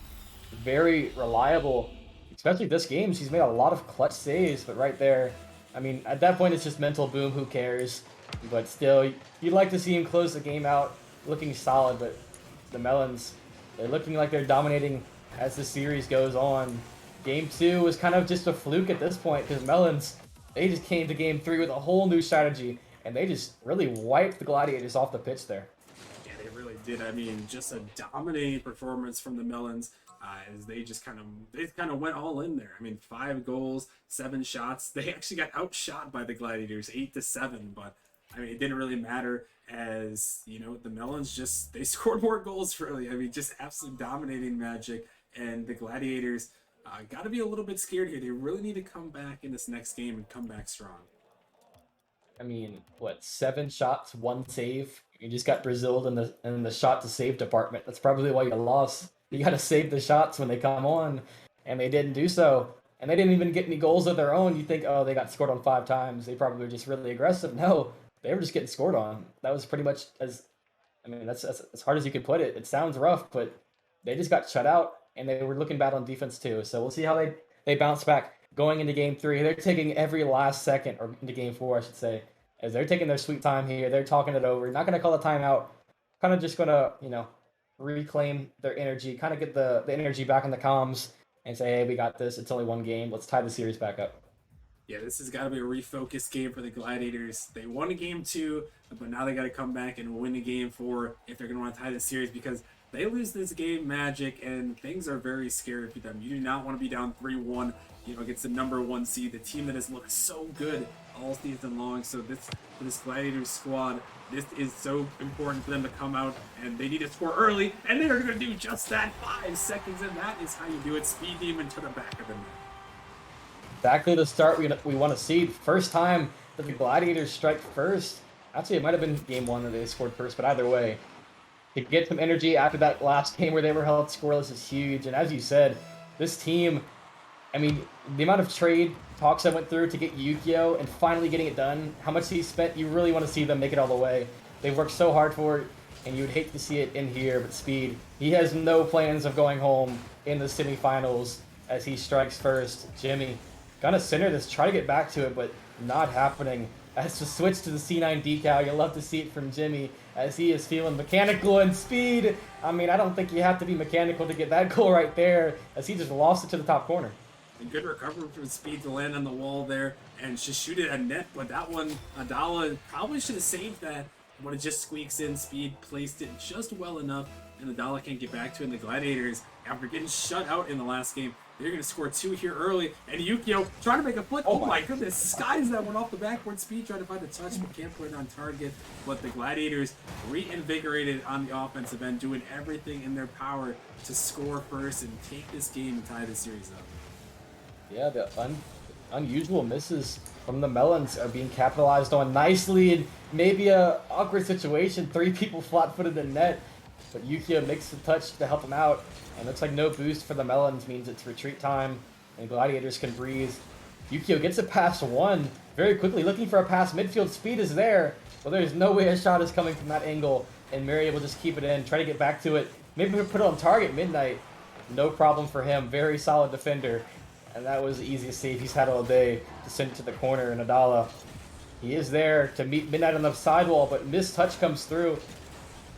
Very reliable, especially this game. She's made a lot of clutch saves, but right there, I mean, at that point, it's just mental boom. Who cares? But still, you'd like to see him close the game out looking solid. But the Melons, they're looking like they're dominating as the series goes on. Game 2 was kind of just a fluke at this point because Melons, they just came to Game 3 with a whole new strategy, and they just really wiped the Gladiators off the pitch there. Yeah, they really did. I mean, just a dominating performance from the Melons. As they just kind of went all in there. I mean, 5 goals, 7 shots. They actually got outshot by the Gladiators 8-7, but I mean, it didn't really matter as the Melons they scored more goals. Really, I mean, just absolutely dominating Magic, and the Gladiators got to be a little bit scared here. They really need to come back in this next game and come back strong. I mean, what, 7 shots, 1 save? You just got Brazil in the shot to save department. That's probably why you lost. You got to save the shots when they come on, and they didn't do so. And they didn't even get any goals of their own. You think, oh, they got scored on 5 times. They probably were just really aggressive. No, they were just getting scored on. That was pretty much that's as hard as you could put it. It sounds rough, but they just got shut out, and they were looking bad on defense too. So we'll see how they bounce back going into Game 3. They're taking every last second, or into Game 4, I should say, as they're taking their sweet time here. They're talking it over. Not going to call a timeout. Kind of just going to, reclaim their energy, kind of get the energy back in the comms and say, hey, we got this. It's only 1 game. Let's tie the series back up. Yeah, this has got to be a refocused game for the Gladiators. They won a Game 2, but now they got to come back and win a Game 4 if they're going to want to tie the series, because they lose this game, Magic, and things are very scary for them. You do not want to be down 3-1, against the number 1 seed, the team that has looked so good all season long. So for this Gladiators squad, this is so important for them to come out, and they need to score early, and they're going to do just that. 5 seconds, and that is how you do it. Speed demon to the back of the net. Exactly the start we want to see. First time that the Gladiators strike first. Actually, it might have been Game 1 that they scored first, but either way, to get some energy after that last game where they were held scoreless is huge. And as you said, this team, I mean, the amount of trade talks I went through to get Yukio and finally getting it done, how much he spent, you really want to see them make it all the way. They've worked so hard for it, and you would hate to see it in here, but Speed, he has no plans of going home in the semifinals as he strikes first. Jimmy, gonna center this, try to get back to it, but not happening. As to switch to the C9 decal, you'll love to see it from Jimmy as he is feeling mechanical and Speed. I mean, I don't think you have to be mechanical to get that goal right there, as he just lost it to the top corner. A good recovery from Speed to land on the wall there and just shoot it at net, but that one, Adala probably should have saved that. When it just squeaks in, Speed placed it just well enough, and Adala can't get back to it. And the Gladiators, after getting shut out in the last game, they're going to score 2 here early. And Yukio trying to make a flip. Oh my goodness, skies that one off the backboard. Speed trying to find a touch, but can't put it on target. But the Gladiators reinvigorated on the offensive end, doing everything in their power to score first and take this game and tie the series up. Yeah, the unusual misses from the Melons are being capitalized on nicely, and maybe a awkward situation. 3 people flat-footed in net, but Yukio makes the touch to help him out, and looks like no boost for the Melons means it's retreat time, and Gladiators can breathe. Yukio gets it past 1 very quickly, looking for a pass. Midfield. Speed is there, but there's no way a shot is coming from that angle, and Mary will just keep it in, try to get back to it. Maybe put it on target. Midnight, no problem for him. Very solid defender. And that was the easiest save he's had all day to send it to the corner. And Adala, he is there to meet Midnight on the sidewall, but missed touch comes through.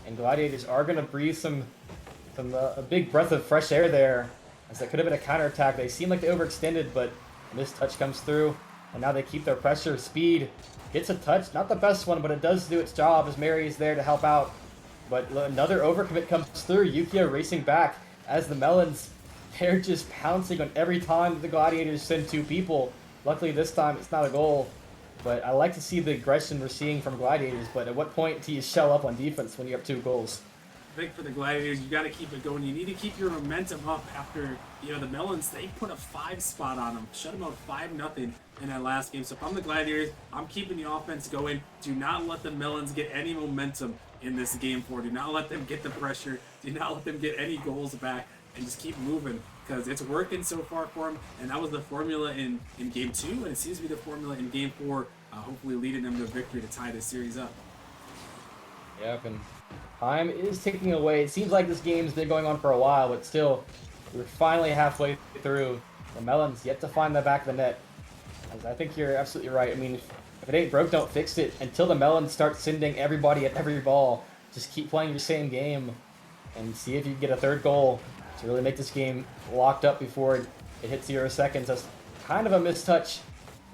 And Gladiators are going to breathe a big breath of fresh air there, as that could have been a counterattack. They seem like they overextended, but missed touch comes through. And now they keep their pressure. Speed gets a touch, not the best one, but it does do its job as Mary is there to help out. But another overcommit comes through. Yukio racing back as the Melons, they're just pouncing on every time the Gladiators send 2 people. Luckily this time it's not a goal, but I like to see the aggression we're seeing from Gladiators, but at what point do you shell up on defense when you have 2 goals? I think for the Gladiators, you got to keep it going. You need to keep your momentum up after, the Melons, they put a 5 spot on them, shut them out 5-0. in that last game. So if I'm the Gladiators, I'm keeping the offense going. Do not let the Melons get any momentum in this game 4. Do not let them get the pressure. Do not let them get any goals back, and just keep moving, because it's working so far for them. And that was the formula in game 2, and it seems to be the formula in game 4, hopefully leading them to a victory to tie this series up. Yep, and time is ticking away. It seems like this game's been going on for a while, but still, we're finally halfway through. The Melons yet to find the back of the net. As I think you're absolutely right. I mean, if it ain't broke, don't fix it. Until the Melons start sending everybody at every ball, just keep playing your same game and see if you can get a third goal to really make this game locked up before it hits 0 seconds. That's kind of a mistouch.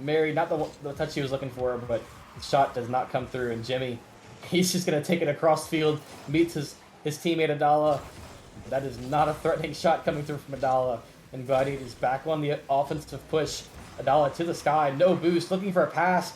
Mary, not the touch he was looking for, but the shot does not come through. And Jimmy, he's just going to take it across field, meets his teammate Adala. That is not a threatening shot coming through from Adala. And Gladiators back on the offensive push. Adala to the sky, no boost, looking for a pass.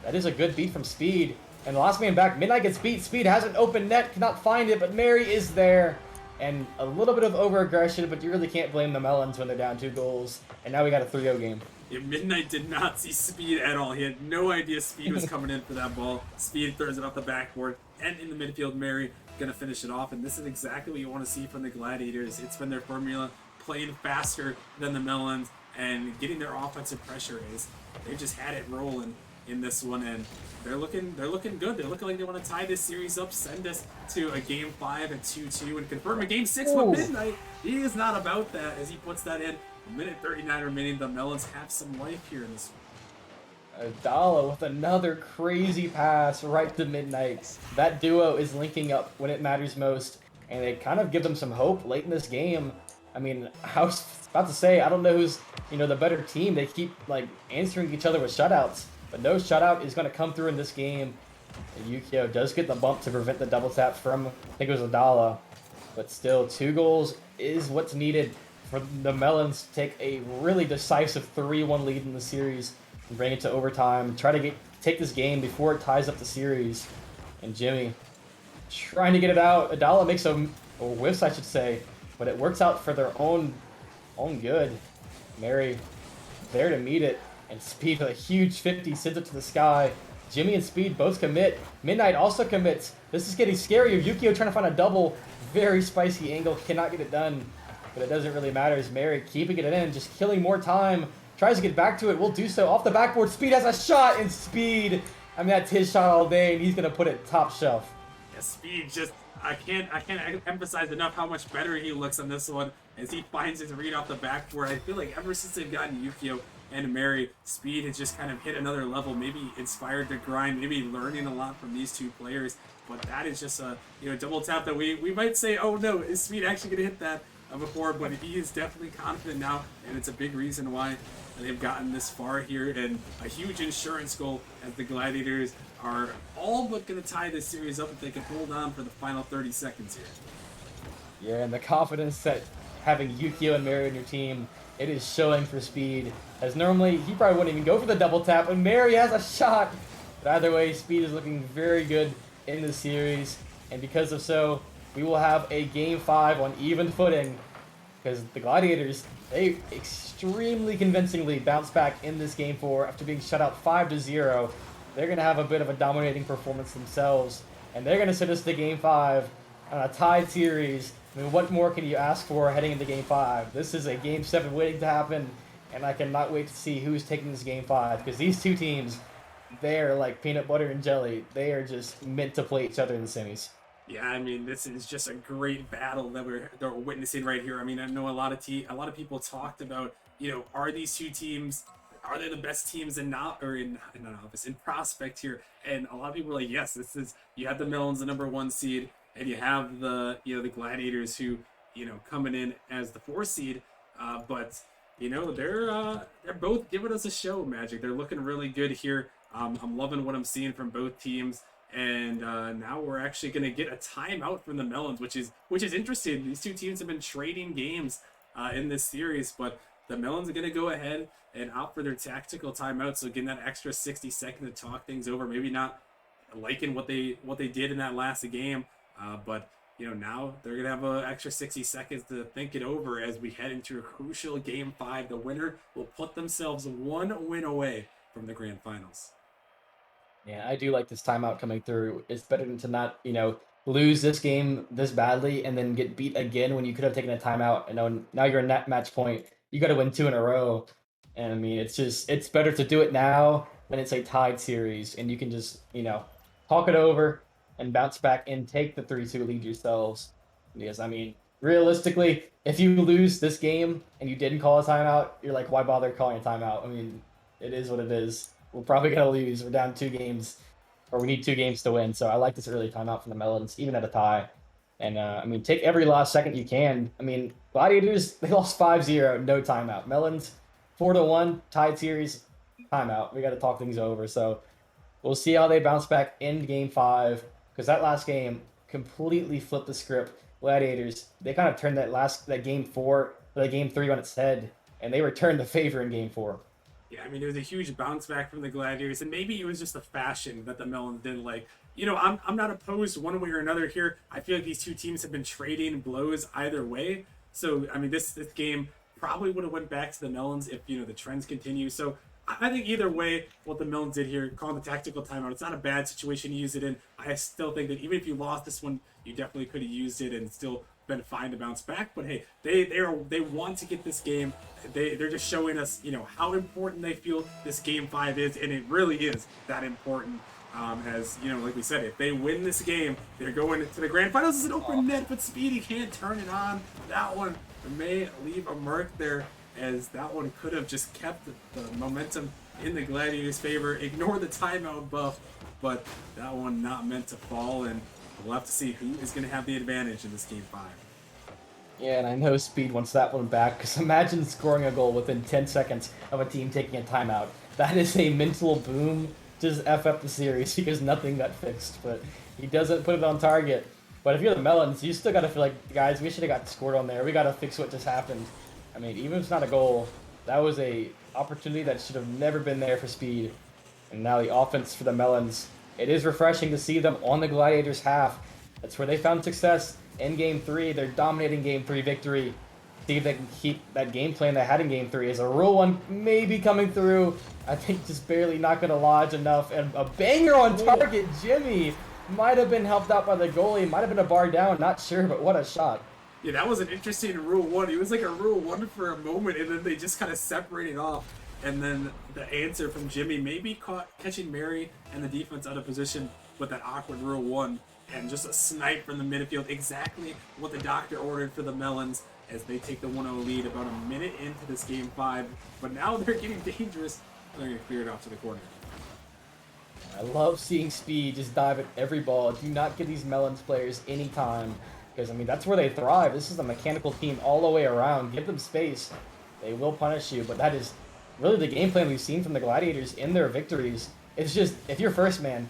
That is a good beat from Speed. And the last man back, Midnight gets beat. Speed has an open net, cannot find it, but Mary is there. And a little bit of over-aggression, but you really can't blame the Melons when they're down 2 goals. And now we got a 3-0 game. Yeah, Midnight did not see Speed at all. He had no idea Speed was coming in for that ball. Speed throws it off the backboard, and in the midfield, Mary gonna finish it off. And this is exactly what you want to see from the Gladiators. It's been their formula, playing faster than the Melons and getting their offensive pressure is. They just had it rolling in this one, and they're looking good. They're looking like they want to tie this series up, send us to a game 5 at 2-2, and confirm a game 6 with Midnight. He is not about that as he puts that in. A minute 39 remaining. The Melons have some life here in this one. Adala with another crazy pass right to Midnight. That duo is linking up when it matters most, and they kind of give them some hope late in this game. I mean, I was about to say, I don't know who's, the better team. They keep, answering each other with shutouts, but no shutout is going to come through in this game. And Yukio does get the bump to prevent the double tap from, I think it was Adala, but still, 2 goals is what's needed for the Melons to take a really decisive 3-1 lead in the series and bring it to overtime. Try to take this game before it ties up the series. And Jimmy trying to get it out. Adala makes a whiffs, I should say, but it works out for their own good. Mary there to meet it, and Speed with a huge 50 sends it to the sky. Jimmy and Speed both commit. Midnight also commits. This is getting scary. Yukio trying to find a double. Very spicy angle. Cannot get it done. But it doesn't really matter as Mary keeping it in, just killing more time. Tries to get back to it, will do so. Off the backboard, Speed has a shot, and Speed, I mean, that's his shot all day, and he's going to put it top shelf. Yeah, Speed just, I can't emphasize enough how much better he looks on this one as he finds his read off the backboard. I feel like ever since they've gotten Yukio and Mary, Speed has just kind of hit another level, maybe inspired to grind, maybe learning a lot from these 2 players. But that is just a double tap that we might say, oh no, is Speed actually going to hit that before? But he is definitely confident now, and it's a big reason why they've gotten this far here, and a huge insurance goal as the Gladiators are all but going to tie this series up if they can hold on for the final 30 seconds here. Yeah, and the confidence that having Yukio and Mary on your team, it is showing for Speed. As normally, he probably wouldn't even go for the double tap, and Mary has a shot. But either way, Speed is looking very good in the series, and because of so, we will have a Game 5 on even footing, because the Gladiators, they extremely convincingly bounced back in this Game 4 after being shut out 5-0. They're going to have a bit of a dominating performance themselves, and they're going to send us to Game 5 on a tied series. I mean, what more can you ask for heading into Game 5? This is a Game 7 waiting to happen, and I cannot wait to see who's taking this Game 5, because these 2 teams, they're like peanut butter and jelly. They are just meant to play each other in the semis. Yeah, I mean, this is just a great battle that we're witnessing right here. I mean, I know a lot of people talked about, are these 2 teams, are they the best teams in prospect here? And a lot of people are like, yes, this is. You have the Melons, the number 1 seed, and you have the the Gladiators who coming in as the 4 seed, but they're both giving us a show, Magic. They're looking really good here. I'm loving what I'm seeing from both teams. And now we're actually going to get a timeout from the Melons, which is interesting. These 2 teams have been trading games in this series, but the Melons are going to go ahead and opt for their tactical timeout, so getting that extra 60 seconds to talk things over. Maybe not liking what they did in that last game, but now they're going to have an extra 60 seconds to think it over as we head into a crucial Game 5. The winner will put themselves one win away from the grand finals. Yeah, I do like this timeout coming through. It's better than to not, lose this game this badly and then get beat again when you could have taken a timeout. And now you're in that match point. You got to win 2 in a row. And I mean, it's better to do it now when it's a tied series and you can just, talk it over and bounce back and take the 3-2 lead yourselves. Because, I mean, realistically, if you lose this game and you didn't call a timeout, you're like, why bother calling a timeout? I mean, it is what it is. We're probably going to lose. We're down 2 games, or we need 2 games to win. So I like this early timeout from the Melons, even at a tie. And, I mean, take every last second you can. I mean, Gladiators, they lost 5-0, no timeout. Melons, 4-1, tied series, timeout. We got to talk things over. So we'll see how they bounce back in Game 5, because that last game completely flipped the script. Gladiators, they kind of turned that Game 4, the Game 3 on its head, and they returned the favor in Game 4. Yeah, I mean, it was a huge bounce back from the Gladiators, and maybe it was just a fashion that the Melons didn't like. I'm not opposed one way or another here. I feel like these two teams have been trading blows either way. So, I mean, this game probably would have went back to the Melons if, the trends continue. So, I think either way, what the Melons did here, calling the tactical timeout, it's not a bad situation to use it in. I still think that even if you lost this one, you definitely could have used it and still been fine to bounce back. But hey, they want to get this game. They're just showing us, how important they feel this Game 5 is, and it really is that important. As like we said, if they win this game, they're going to the grand finals. It's an open net, but Speedy can't turn it on. That one may leave a mark there, as that one could have just kept the momentum in the Gladiators' favor. Ignore the timeout buff, but that one not meant to fall, and we'll have to see who is going to have the advantage in this Game 5. Yeah, and I know Speed wants that one back, because imagine scoring a goal within 10 seconds of a team taking a timeout. That is a mental boom. Just F up the series because nothing got fixed, but he doesn't put it on target. But if you're the Melons, you still got to feel like, guys, we should have got scored on there. We got to fix what just happened. I mean, even if it's not a goal, that was a opportunity that should have never been there for Speed. And now the offense for the Melons. It is refreshing to see them on the Gladiators half. That's where they found success in Game 3. They're dominating Game 3 victory. See if they can keep that game plan they had in Game 3 as a Rule 1 maybe coming through. I think just barely not going to lodge enough. And a banger on target. Jimmy might have been helped out by the goalie. Might have been a bar down. Not sure, but what a shot. Yeah, that was an interesting Rule 1. It was like a Rule 1 for a moment, and then they just kind of separated off. And then the answer from Jimmy maybe catching Mary and the defense out of position with that awkward Rule 1. And just a snipe from the midfield. Exactly what the doctor ordered for the Melons as they take the 1-0 lead about a minute into this Game 5. But now they're getting dangerous. They're going to clear it off to the corner. I love seeing Speed just dive at every ball. Do not give these Melons players any time. Because, I mean, that's where they thrive. This is a mechanical team all the way around. Give them space. They will punish you. But that is really the game plan we've seen from the Gladiators in their victories. It's just, if you're first man,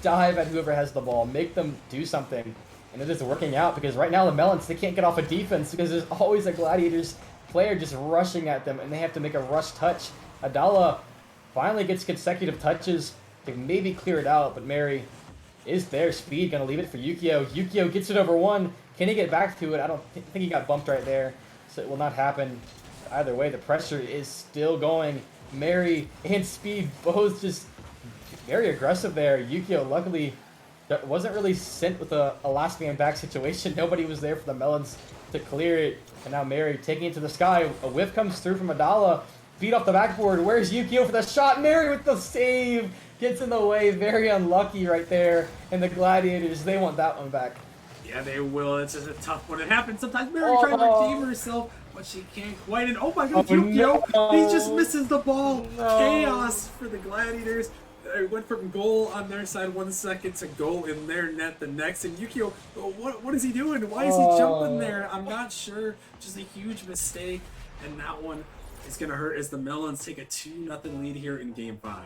dive at whoever has the ball. Make them do something. And it is working out because right now the Melons, they can't get off a defense because there's always a Gladiators player just rushing at them and they have to make a rush touch. Adala finally gets consecutive touches to maybe clear it out, but Mary is there. Speed gonna leave it for Yukio. Yukio gets it over one. Can he get back to it? I don't think he got bumped right there, so it will not happen. Either way, the pressure is still going. Mary and Speed both just very aggressive there. Yukio luckily wasn't really sent with a last man back situation. Nobody was there for the Melons to clear it. And now Mary taking it to the sky. A whiff comes through from Adala. Beat off the backboard. Where's Yukio for the shot? Mary with the save. Gets in the way. Very unlucky right there. And the Gladiators, they want that one back. Yeah, they will. It's just a tough one. It happens sometimes. Mary trying to redeem herself, but she can't quite. And oh my god, Yukio, no. he just misses the ball. No. Chaos for the Gladiators. It went from goal on their side 1 second to goal in their net the next. And Yukio, what is he doing? Why is he jumping there? I'm not sure. Just a huge mistake. And that one is going to hurt as the Melons take a 2-0 lead here in Game 5.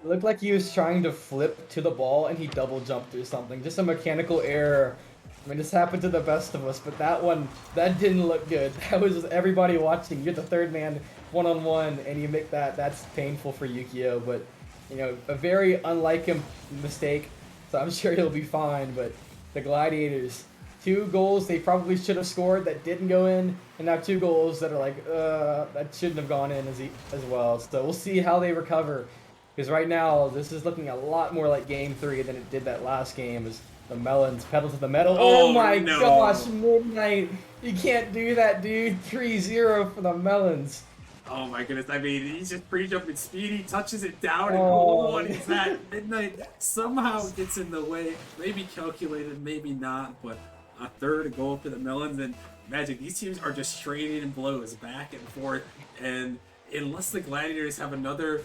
It looked like he was trying to flip to the ball and he double jumped or something. Just a mechanical error. I mean, this happened to the best of us, but that one, that didn't look good. That was everybody watching. You're the third man, one-on-one, and you make that. That's painful for Yukio, but, you know, a very unlike him mistake, so I'm sure he'll be fine, but the Gladiators. 2 goals they probably should have scored that didn't go in, and now 2 goals that are like, that shouldn't have gone in as well. So we'll see how they recover. Because right now, this is looking a lot more like Game 3 than it did that last game. As the Melons pedal to the metal. Oh my no. gosh, Midnight. You can't do that, dude. 3-0 for the Melons. Oh my goodness, I mean, he's just pre-jumping speed, he touches it down, and Oh. what is that? Midnight somehow gets in the way, maybe calculated, maybe not, but a third goal for the Melons, and Magic, these teams are just trading blows back and forth, and unless the Gladiators have another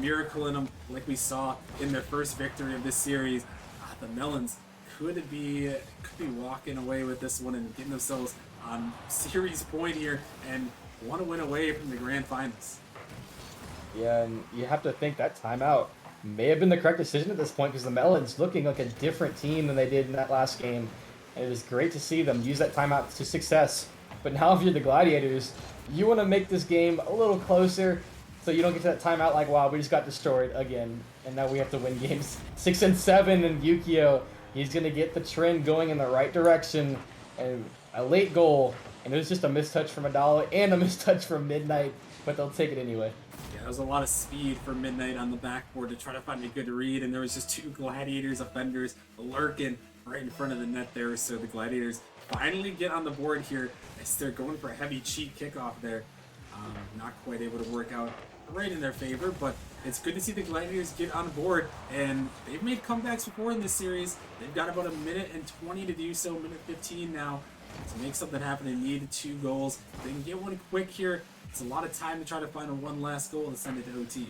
miracle in them, like we saw in their first victory of this series, the Melons could be walking away with this one and getting themselves on series point here, and want to win away from the grand finals. Yeah, and you have to think that timeout may have been the correct decision at this point because the Melons looking like a different team than they did in that last game. And it was great to see them use that timeout to success. But now if you're the Gladiators, you want to make this game a little closer so you don't get to that timeout like, wow, we just got destroyed again. And now we have to win games 6 and 7, and Yukio, he's going to get the trend going in the right direction. And a late goal, and it was just a mistouch from Adala and a mistouch from Midnight, but they'll take it anyway. Yeah, there was a lot of speed for Midnight on the backboard to try to find a good read, and there was just 2 Gladiators offenders lurking right in front of the net there, so the Gladiators finally get on the board here as they're going for a heavy cheat kickoff there. Not quite able to work out right in their favor, but it's good to see the Gladiators get on board, and they've made comebacks before in this series. They've got about 1:20 to do so, 1:15 now, to make something happen. They need 2 goals. If they can get one quick here, it's a lot of time to try to find one last goal to send it to OT.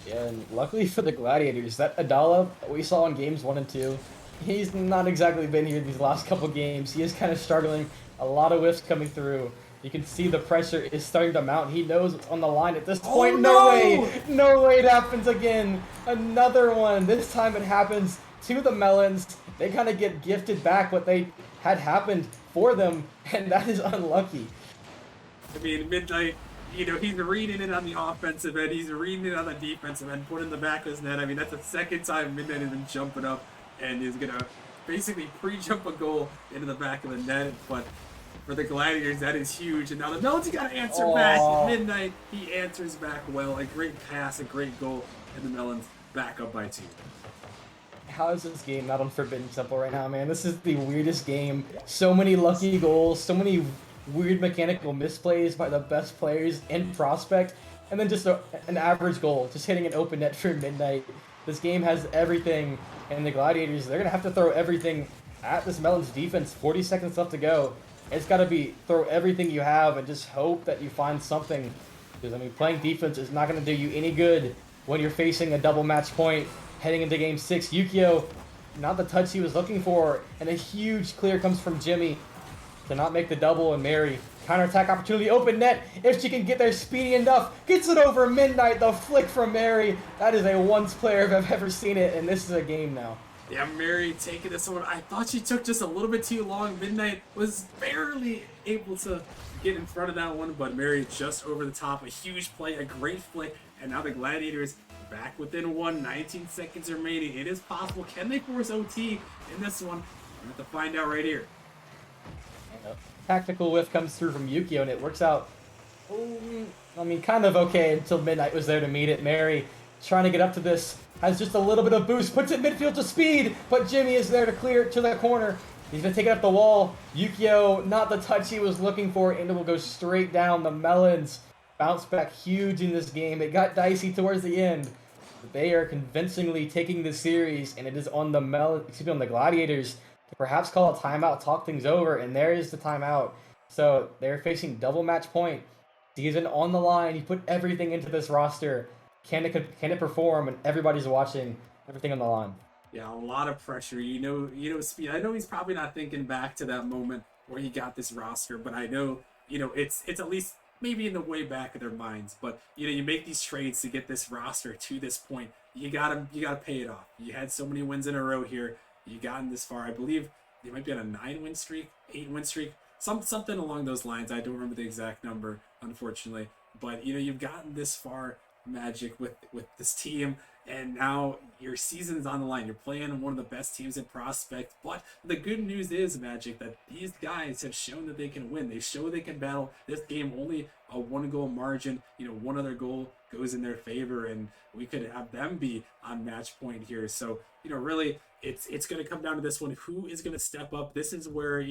Yeah, and luckily for the Gladiators, that Adala we saw in games 1 and 2, he's not exactly been here these last couple games. He is kind of struggling. A lot of whiffs coming through. You can see the pressure is starting to mount. He knows what's on the line at this point. No way! No way it happens again. Another one. This time it happens to the Melons. They kind of get gifted back what they had happened for them, and that is unlucky. I mean, Midnight, he's reading it on the offensive end. He's reading it on the defensive end, put it in the back of his net. I mean, that's the second time Midnight has been jumping up and is going to basically pre-jump a goal into the back of the net. But for the Gladiators, that is huge. And now the Melons got to answer back. Midnight, he answers back well. A great pass, a great goal, and the Melons back up by 2. How is this game not on Forbidden Temple right now, man? This is the weirdest game. So many lucky goals, so many weird mechanical misplays by the best players in Prospect, and then just an average goal, just hitting an open net for Midnight. This game has everything, and the Gladiators, they're going to have to throw everything at this Melons defense. 40 seconds left to go. It's got to be throw everything you have and just hope that you find something. Because, I mean, playing defense is not going to do you any good when you're facing a double match point heading into Game 6. Yukio, not the touch he was looking for, and a huge clear comes from Jimmy to not make the double, and Mary, counterattack opportunity, open net, if she can get there speedy enough, gets it over Midnight, the flick from Mary. That is a once player if I've ever seen it, and this is a game now. Yeah, Mary taking this one. I thought she took just a little bit too long. Midnight was barely able to get in front of that one, but Mary just over the top. A huge play, a great flick, and now the Gladiators back within 19 seconds remaining. It is possible. Can they force OT in this one? We're going to find out right here. Tactical whiff comes through from Yukio, and it works out, I mean, kind of okay until Midnight was there to meet it. Mary trying to get up to this, has just a little bit of boost, puts it midfield to speed, but Jimmy is there to clear it to the corner. He's going to take it up the wall. Yukio, not the touch he was looking for, and it will go straight down. The Melons bounce back huge in this game. It got dicey towards the end, but they are convincingly taking this series, and it is on the on the Gladiators to perhaps call a timeout, talk things over, and there is the timeout. So they're facing double match point. Season on the line. You put everything into this roster. Can it perform? And everybody's watching. Everything on the line. Yeah, a lot of pressure. You know, Speed. I know he's probably not thinking back to that moment where he got this roster, but I know, it's at least maybe in the way back of their minds. But you make these trades to get this roster to this point. You gotta pay it off. You had so many wins in a row here. You gotten this far. I believe they might be on a 9-win streak, 8-win streak, something along those lines. I don't remember the exact number, unfortunately. But you've gotten this far. Magic, with this team, and now your season's on the line. You're playing one of the best teams in Prospect. But the good news is, Magic, that these guys have shown that they can win. They show they can battle. This game only a 1-goal margin. One other goal goes in their favor, and we could have them be on match point here. So, really, it's going to come down to this one. Who is going to step up? This is where,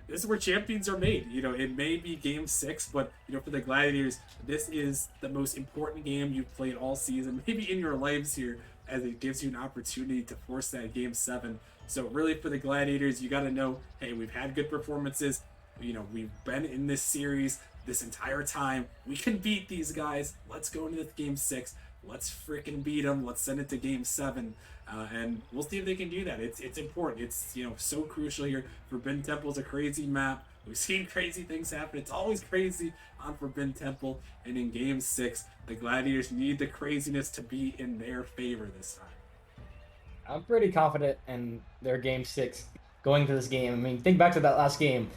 this is where champions are made. It may be game 6, but for the Gladiators, this is the most important game you've played all season, maybe in your lives here, as it gives you an opportunity to force that game 7. So really, for the Gladiators, you got to know, hey, we've had good performances. We've been in this series this entire time. We can beat these guys. Let's go into this game 6. Let's freaking beat them. Let's send it to game 7. And we'll see if they can do that. It's important. It's so crucial here. Forbidden Temple's a crazy map. We've seen crazy things happen. It's always crazy on Forbidden Temple. And in game 6, the Gladiators need the craziness to be in their favor this time. I'm pretty confident in their game 6 going to this game. I mean, think back to that last game.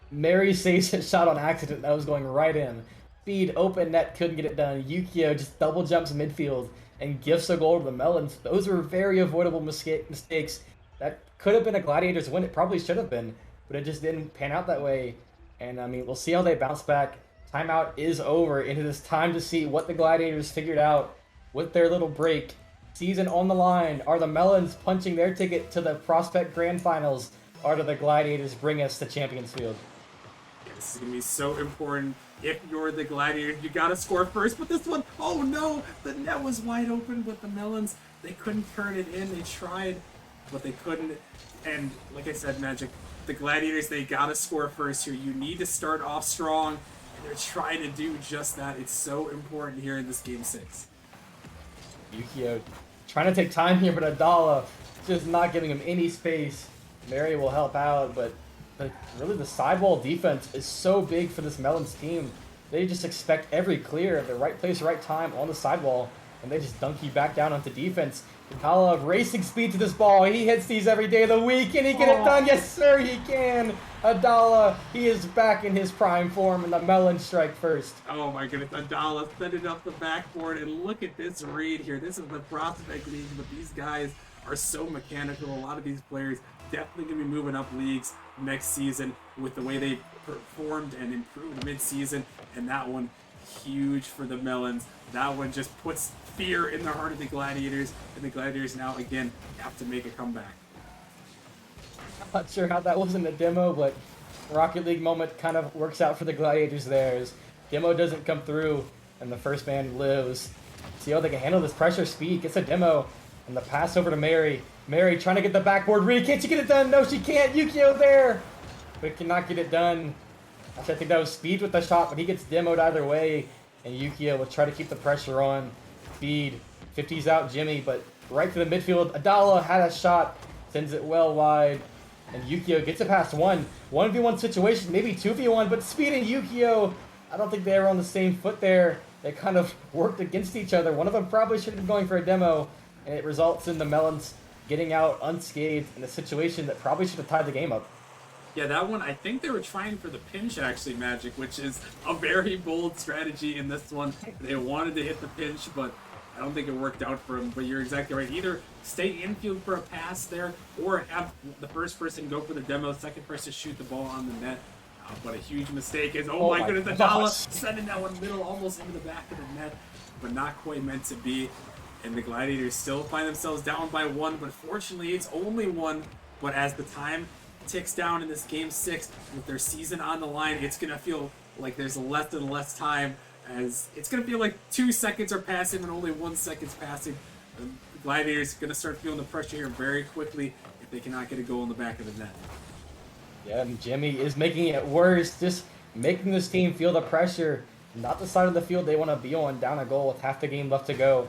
Mary saves a shot on accident that was going right in. Speed, open net, couldn't get it done. Yukio just double jumps midfield and gifts a goal to the Melons. Those were very avoidable mistakes. That could have been a Gladiators win. It probably should have been, but it just didn't pan out that way. And I mean, we'll see how they bounce back. Timeout is over, and it is time to see what the Gladiators figured out with their little break. Season on the line. Are the Melons punching their ticket to the Prospect Grand Finals? Or do the Gladiators bring us to Champions Field? This is going to be so important. If you're the Gladiators, you got to score first. But this one, oh no, the net was wide open, but the Melons, they couldn't turn it in. They tried, but they couldn't. And like I said, Magic, the Gladiators, they got to score first here. You need to start off strong, and they're trying to do just that. It's so important here in this game 6. Yukio trying to take time here, but Adala just not giving him any space. Mary will help out, but really the sidewall defense is so big for this Melons team. They just expect every clear at the right place, right time on the sidewall, and they just dunk you back down onto defense. Adala racing speed to this ball. He hits these every day of the week. Can he get it done? Yes, sir, he can. Adala, he is back in his prime form, and the Melons strike first. Oh my goodness, Adala sending up the backboard, and look at this read here. This is the Prospect League, but these guys are so mechanical. A lot of these players definitely going to be moving up leagues next season with the way they performed and improved mid-season. And that one, huge for the Melons. That one just puts fear in the heart of the Gladiators, and the Gladiators now, again, have to make a comeback. Not sure how that wasn't a demo, but Rocket League moment kind of works out for the Gladiators there. As demo doesn't come through, and the first man lives. See how they can handle this pressure. Speed gets a demo, and the pass over to Mary. Mary trying to get the backboard read. Can't she get it done? No, she can't. Yukio there, but cannot get it done. Actually, I think that was Speed with the shot, but he gets demoed either way, and Yukio will try to keep the pressure on. Speed 50s out Jimmy, but right to the midfield. Adala had a shot, sends it well wide, and Yukio gets it past 1v1 situation, maybe 2v1, but Speed and Yukio, I don't think they were on the same foot there. They kind of worked against each other. One of them probably should have been going for a demo, and it results in the Melons getting out unscathed in a situation that probably should have tied the game up. Yeah, that one, I think they were trying for the pinch, actually, Magic, which is a very bold strategy in this one. They wanted to hit the pinch, but I don't think it worked out for them. But you're exactly right. Either stay infield for a pass there, or have the first person go for the demo, second person shoot the ball on the net. But a huge mistake is, oh my goodness, Adala sending that one middle, almost into the back of the net, but not quite meant to be. And the Gladiators still find themselves down by 1, but fortunately it's only 1. But as the time ticks down in this game 6, with their season on the line, it's going to feel like there's less and less time, as it's going to feel like 2 seconds are passing and only 1 second's passing. The Gladiators are going to start feeling the pressure here very quickly if they cannot get a goal in the back of the net. Yeah, and Jimmy is making it worse, just making this team feel the pressure. Not the side of the field they want to be on, down a goal with half the game left to go.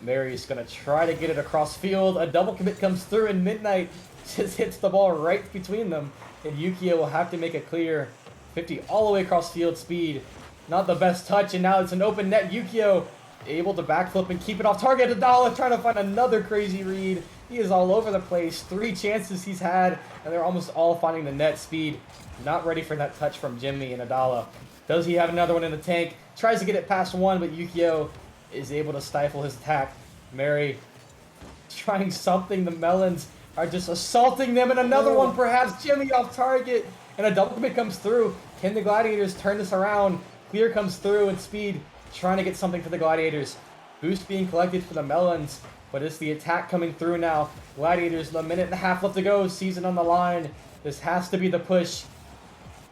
Mary's going to try to get it across field. A double commit comes through, and Midnight just hits the ball right between them. And Yukio will have to make a clear 50 all the way across field. Speed, not the best touch, and now it's an open net. Yukio able to backflip and keep it off target. Adala trying to find another crazy read. He is all over the place. 3 chances he's had, and they're almost all finding the net. Speed not ready for that touch from Jimmy, and Adala. Does he have another one in the tank? Tries to get it past 1, but Yukio is able to stifle his attack. Mary trying something. The Melons are just assaulting them, and another one perhaps. Jimmy off target, and a double commit comes through. Can the Gladiators turn this around? Clear comes through, and Speed trying to get something for the Gladiators. Boost being collected for the Melons, but it's the attack coming through now. Gladiators, a minute and a half left to go. Season on the line. This has to be the push.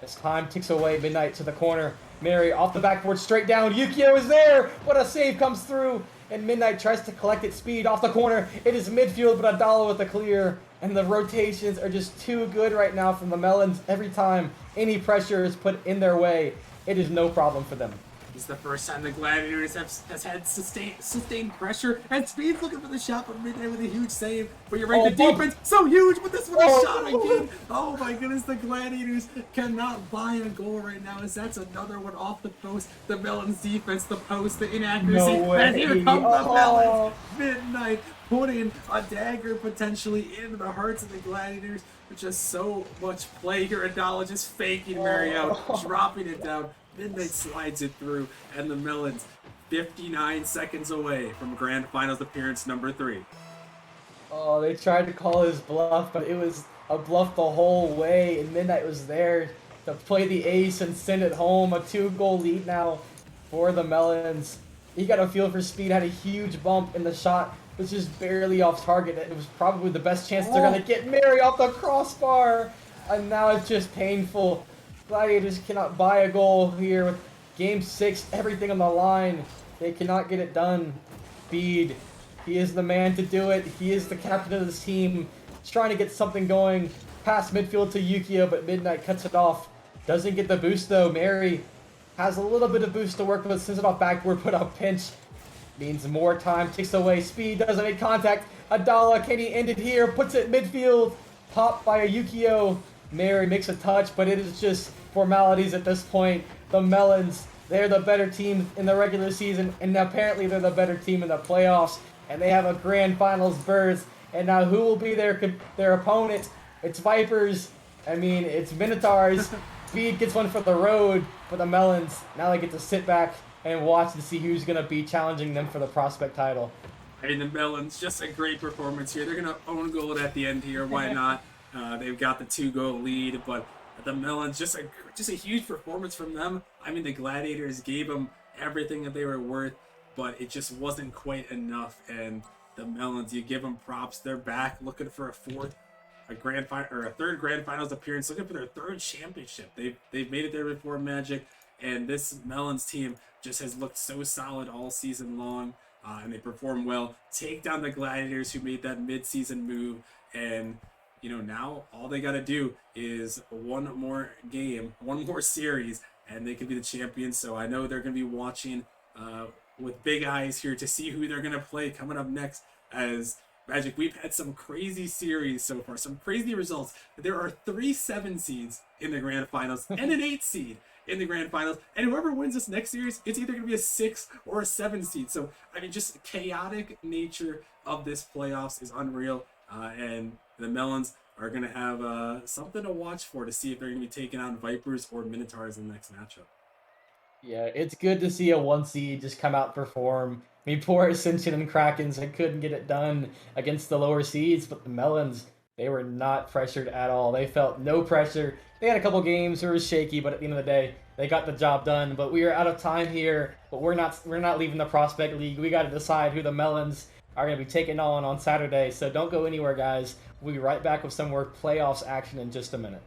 As time ticks away, Midnight to the corner. Mary off the backboard, straight down. Yukio is there, but a save comes through, and Midnight tries to collect it. Speed off the corner. It is midfield, but Adala with the clear. And the rotations are just too good right now from the Melons. Every time any pressure is put in their way, it is no problem for them. It's the first time the Gladiators has had sustained pressure, and Speed's looking for the shot, but Midnight with a huge save. But you're right, the defense so huge, but this one is shot again. Oh my goodness, the Gladiators cannot buy a goal right now, as that's another one off the post. The Melons defense, the post, the inaccuracy, No way. and here come the Melons. Midnight putting a dagger potentially into the hearts of the Gladiators. With just so much play here. Adala just faking Mary out, dropping it down. Midnight slides it through, and the Melons 59 seconds away from Grand Finals appearance number 3. Oh, they tried to call his bluff, but it was a bluff the whole way, and Midnight was there to play the ace and send it home. A 2-goal lead now for the Melons. He got a feel for Speed, had a huge bump, and the shot was just barely off target. It was probably the best chance they're going to get. Mary off the crossbar, and now it's just painful. Gladiators cannot buy a goal here with Game 6, everything on the line. They cannot get it done. Speed, he is the man to do it. He is the captain of this team. He's trying to get something going past midfield to Yukio, but Midnight cuts it off. Doesn't get the boost though. Mary has a little bit of boost to work with, sends it off backboard, but a pinch means more time ticks away. Speed doesn't make contact. Adala, can he end it here? Puts it midfield. Popped by a Yukio. Mary makes a touch, but it is just formalities at this point. The Melons, they're the better team in the regular season, and apparently they're the better team in the playoffs, and they have a Grand Finals berth. And now who will be their opponent? It's Vipers. I mean, it's Minotaurs. Speed gets one for the road for the Melons. Now they get to sit back and watch to see who's going to be challenging them for the prospect title. Hey, the Melons, just a great performance here. They're going to own goal at the end here. Why not? They've got the 2-goal lead, but the Melons, just a huge performance from them. I mean, the Gladiators gave them everything that they were worth, but it just wasn't quite enough. And the Melons, you give them props. They're back looking for a third Grand Finals appearance, looking for their 3rd championship. They've made it there before Magic, and this Melons team just has looked so solid all season long, and they perform well. Take down the Gladiators, who made that mid-season move, and now all they got to do is one more game, one more series, and they can be the champions. So I know they're going to be watching with big eyes here to see who they're going to play coming up next. As Magic, we've had some crazy series so far, some crazy results. There are 3 7 seeds in the Grand Finals and an 8 seed in the Grand Finals. And whoever wins this next series, it's either going to be a 6 or a 7 seed. So, I mean, just chaotic nature of this playoffs is unreal. And the Melons are going to have something to watch for to see if they're going to be taking on Vipers or Minotaurs in the next matchup. Yeah, it's good to see a 1 seed just come out and perform. I mean, poor Ascension and Krakens, they couldn't get it done against the lower seeds, but the Melons, they were not pressured at all. They felt no pressure. They had a couple games where it was shaky, but at the end of the day, they got the job done. But we are out of time here, but we're not leaving the Prospect League. We got to decide who the Melons are going to be taking on Saturday. So don't go anywhere, guys. We'll be right back with some more playoffs action in just a minute.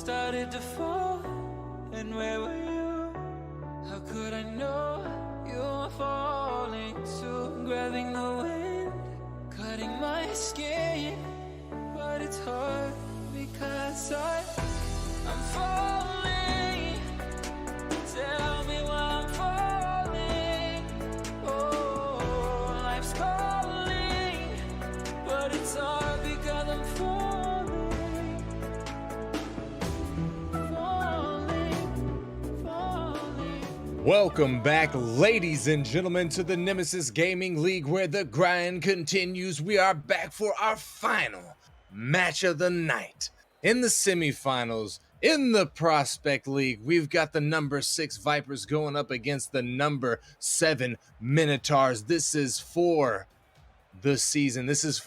started to fall, and where were you? How could I know you were falling too? Grabbing the wind, cutting my skin, but it's hard because I'm falling. Tell me why I'm falling. Oh, life's calling, but it's hard because I'm falling. Falling. Welcome back, ladies and gentlemen, to the Nemesis Gaming League, where the grind continues. We are back for our final match of the night. In the semifinals, in the Prospect League, we've got the number 6 Vipers going up against the number 7 Minotaurs. This is for the season. This is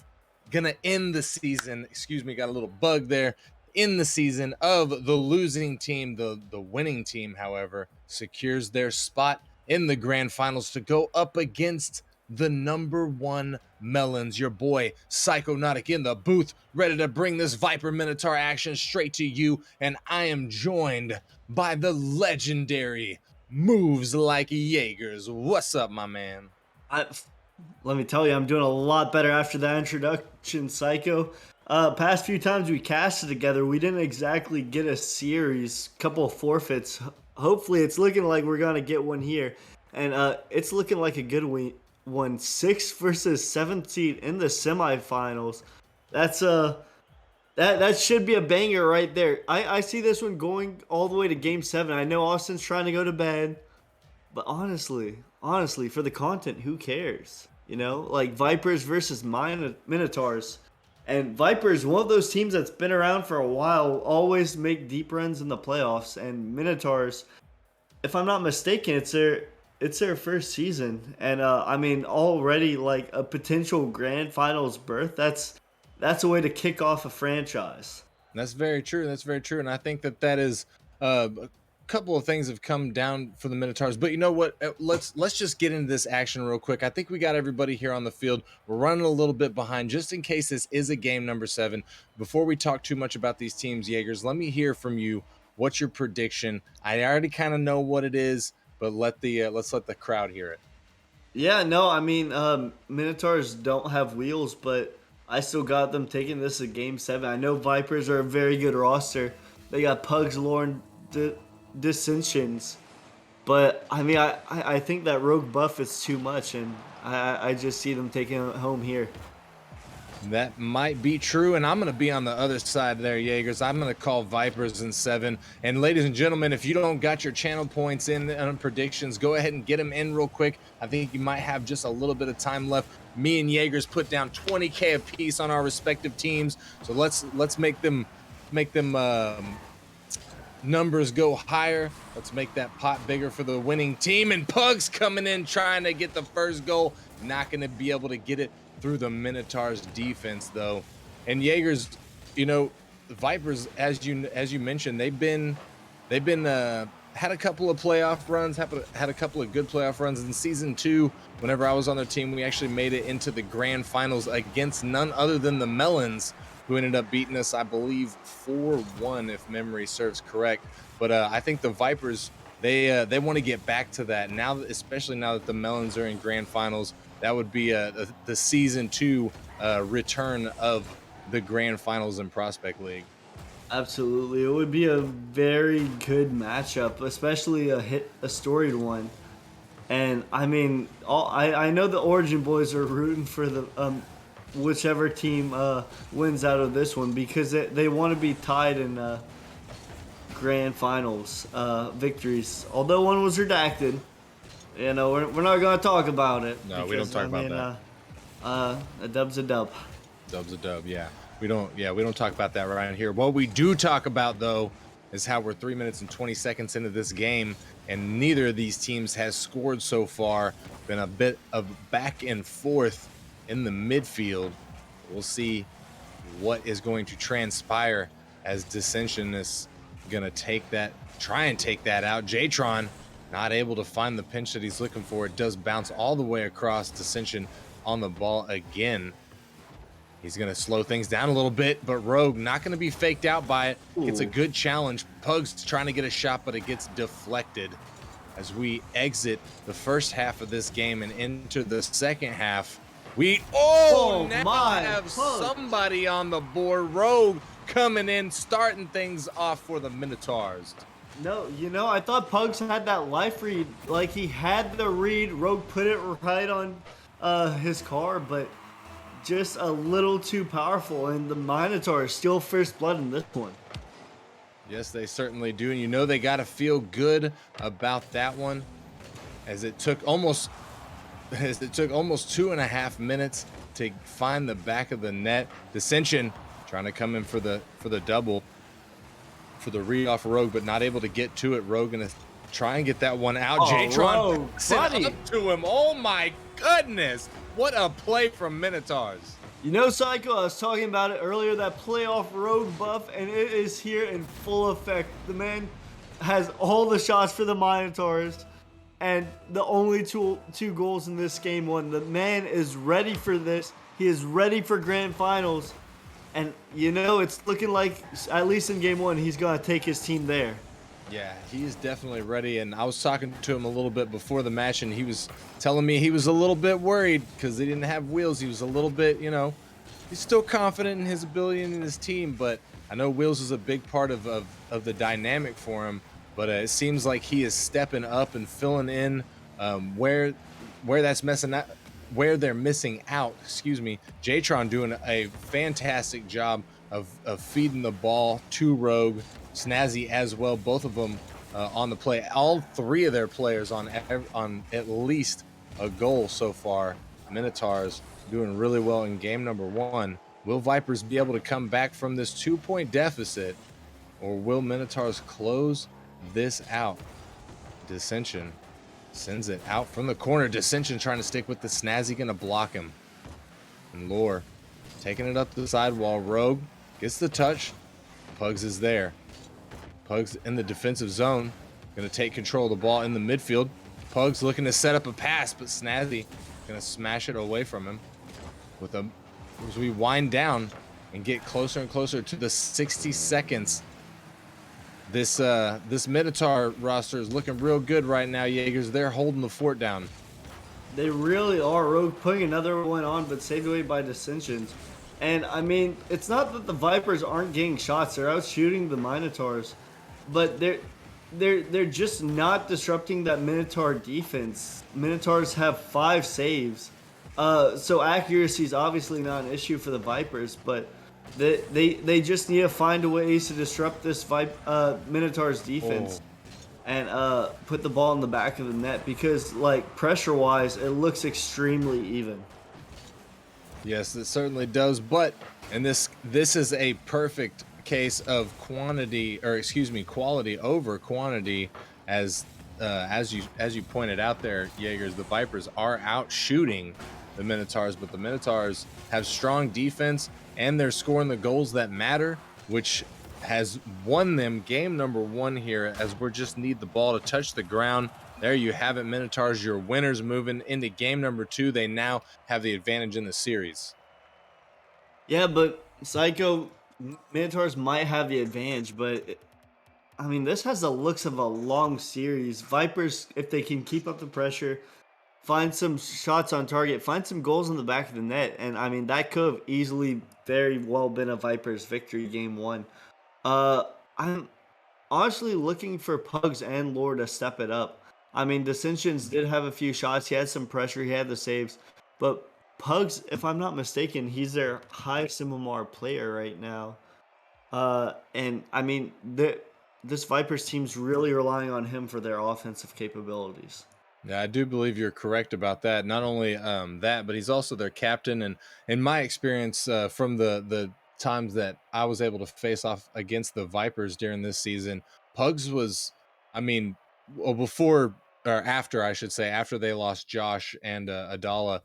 gonna end the season. Excuse me, got a little bug there. In the season of the losing team. The winning team, however, secures their spot in the grand finals to go up against the number 1 Melons. Your boy Psychonautic in the booth, ready to bring this Viper Minotaur action straight to you, and I am joined by the legendary Moves Like Jaegers. What's up, my man? Let me tell you, I'm doing a lot better after that introduction, Psycho. Past few times we casted together, we didn't exactly get a series, couple of forfeits. Hopefully, it's looking like we're gonna get one here, and it's looking like a good one. 6th versus 7th seed in the semifinals. That's that should be a banger right there. I see this one going all the way to Game 7. I know Austin's trying to go to bed, but honestly, for the content, who cares? You know, like Vipers versus Minotaurs. And Vipers, one of those teams that's been around for a while, always make deep runs in the playoffs. And Minotaurs, if I'm not mistaken, it's their first season. And I mean, already like a potential grand finals berth. That's a way to kick off a franchise. That's very true. That's very true. And I think that is a couple of things have come down for the Minotaurs. But you know what? Let's just get into this action real quick. I think we got everybody here on the field. We're running a little bit behind just in case this is a game number 7. Before we talk too much about these teams, Jaegers, let me hear from you. What's your prediction? I already kind of know what it is, but let's let the crowd hear it. Yeah, no, I mean, Minotaurs don't have wheels, but I still got them taking this to Game 7. I know Vipers are a very good roster. They got Pugs, Lauren, Dissensions. But, I mean, I think that Rogue buff is too much, and I just see them taking it home here. That might be true, and I'm going to be on the other side there, Jaegers. I'm going to call Vipers in 7. And ladies and gentlemen, if you don't got your channel points in on predictions, go ahead and get them in real quick. I think you might have just a little bit of time left. Me and Jaegers put down 20K apiece on our respective teams, so let's make them numbers go higher. Let's make that pot bigger for the winning team. And Pugs coming in trying to get the first goal, not going to be able to get it through the Minotaurs defense though. And Jaegers, you know, the Vipers, as you mentioned, they've been had a couple of playoff runs, had a couple of good playoff runs in season 2. Whenever I was on their team, we actually made it into the grand finals against none other than the Melons, who ended up beating us, I believe, 4-1 if memory serves correct. But I think the Vipers, they want to get back to that now, especially now that the Melons are in grand finals. That would be the season 2 return of the grand finals in Prospect League. Absolutely, it would be a very good matchup, especially a storied one. And I mean, I know the Origin boys are rooting for the whichever team wins out of this one, because they want to be tied in grand finals victories. Although one was redacted, you know, we're not going to talk about it. No, we don't talk about that. A dub's a dub. Dub's a dub, yeah. We don't talk about that around here. What we do talk about though is how we're 3 minutes and 20 seconds into this game, and neither of these teams has scored so far. Been a bit of back and forth in the midfield. We'll see what is going to transpire as Dissension is gonna try and take that out. Jatron not able to find the pinch that he's looking for. It does bounce all the way across. Dissension on the ball again. He's going to slow things down a little bit, but Rogue not going to be faked out by it. It's a good challenge. Pug's trying to get a shot, but it gets deflected as we exit the first half of this game and enter the second half. We now have somebody on the board. Rogue coming in, starting things off for the Minotaurs. No, I thought Pugs had that life read. Like, he had the read. Rogue put it right on his car, but just a little too powerful. And the Minotaurs still first blood in this one. Yes, they certainly do. And they got to feel good about that one, as it took almost 2.5 minutes to find the back of the net. Dissension trying to come in for the double, for the read off Rogue, but not able to get to it. Rogue gonna try and get that one out. J-Tron sent up to him. Oh my goodness. What a play from Minotaurs. Psycho, I was talking about it earlier, that playoff Rogue buff, and it is here in full effect. The man has all the shots for the Minotaurs, and the only two goals in this game one. The man is ready for this. He is ready for grand finals. And, it's looking like, at least in game one, he's going to take his team there. Yeah, he is definitely ready. And I was talking to him a little bit before the match, and he was telling me he was a little bit worried because they didn't have wheels. He was a little bit, he's still confident in his ability and in his team. But I know wheels is a big part of the dynamic for him. But it seems like he is stepping up and filling in where that's messing up. Where they're missing out, J-Tron doing a fantastic job of feeding the ball to Rogue, Snazzy as well, both of them on the play. All three of their players on at least a goal so far. Minotaurs doing really well in game number one. Will Vipers be able to come back from this 2-point deficit, or will Minotaurs close this out? Dissension sends it out from the corner. Dissension trying to stick with the Snazzy, gonna block him. And Lore taking it up the sidewall. Rogue gets the touch. Pugs is there. Pugs in the defensive zone, gonna take control of the ball in the midfield. Pugs looking to set up a pass, but Snazzy gonna smash it away from him. As we wind down and get closer and closer to the 60 seconds. This Minotaur roster is looking real good right now, Jaegers. They're holding the fort down. They really are. Rogue putting another one on, but saved away by Dissensions. And, it's not that the Vipers aren't getting shots. They're out shooting the Minotaurs. But they're just not disrupting that Minotaur defense. Minotaurs have 5 saves. So accuracy is obviously not an issue for the Vipers, but they just need to find a ways to disrupt this Minotaur's defense and put the ball in the back of the net, because pressure wise it looks extremely even. Yes, it certainly does, but this is a perfect case of quality over quantity, as you pointed out there, Jaegers. The Vipers are out shooting the Minotaurs, but the Minotaurs have strong defense and they're scoring the goals that matter, which has won them game number one here, as we just need the ball to touch the ground. There you have it, Minotaurs, your winners. Moving into game number 2. They now have the advantage in the series. Yeah, but Psycho, Minotaurs might have the advantage, but this has the looks of a long series. Vipers, if they can keep up the pressure, find some shots on target, find some goals in the back of the net, and that could have easily very well been a Vipers victory game 1. I'm honestly looking for Pugs and Lore to step it up. Dissensions did have a few shots. He had some pressure. He had the saves. But Pugs, if I'm not mistaken, he's their highest MMR player right now. And this Vipers team's really relying on him for their offensive capabilities. Yeah, I do believe you're correct about that. Not only that, but he's also their captain. And in my experience from the times that I was able to face off against the Vipers during this season, Pugs was, before or after, I should say, after they lost Josh and Adala,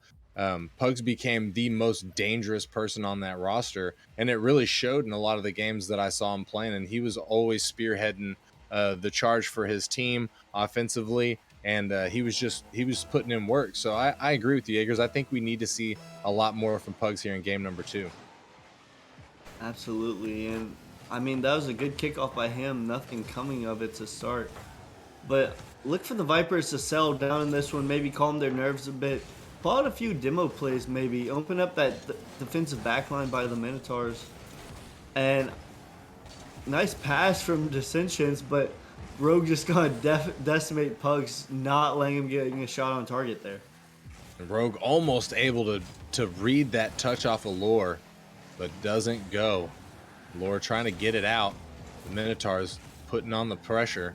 Pugs became the most dangerous person on that roster. And it really showed in a lot of the games that I saw him playing. And he was always spearheading the charge for his team offensively. And he was putting in work. So I agree with you, Jaegers. I think we need to see a lot more from Pugs here in game number 2. Absolutely. And I mean, that was a good kickoff by him. Nothing coming of it to start. But look for the Vipers to settle down in this one, maybe calm their nerves a bit. Pull out a few demo plays, maybe. Open up that defensive backline by the Minotaurs. And nice pass from Dissensions, but Rogue just gonna decimate Pugs, not letting him get a shot on target there. Rogue almost able to read that touch off of Lore, but doesn't go. Lore trying to get it out. The Minotaurs putting on the pressure,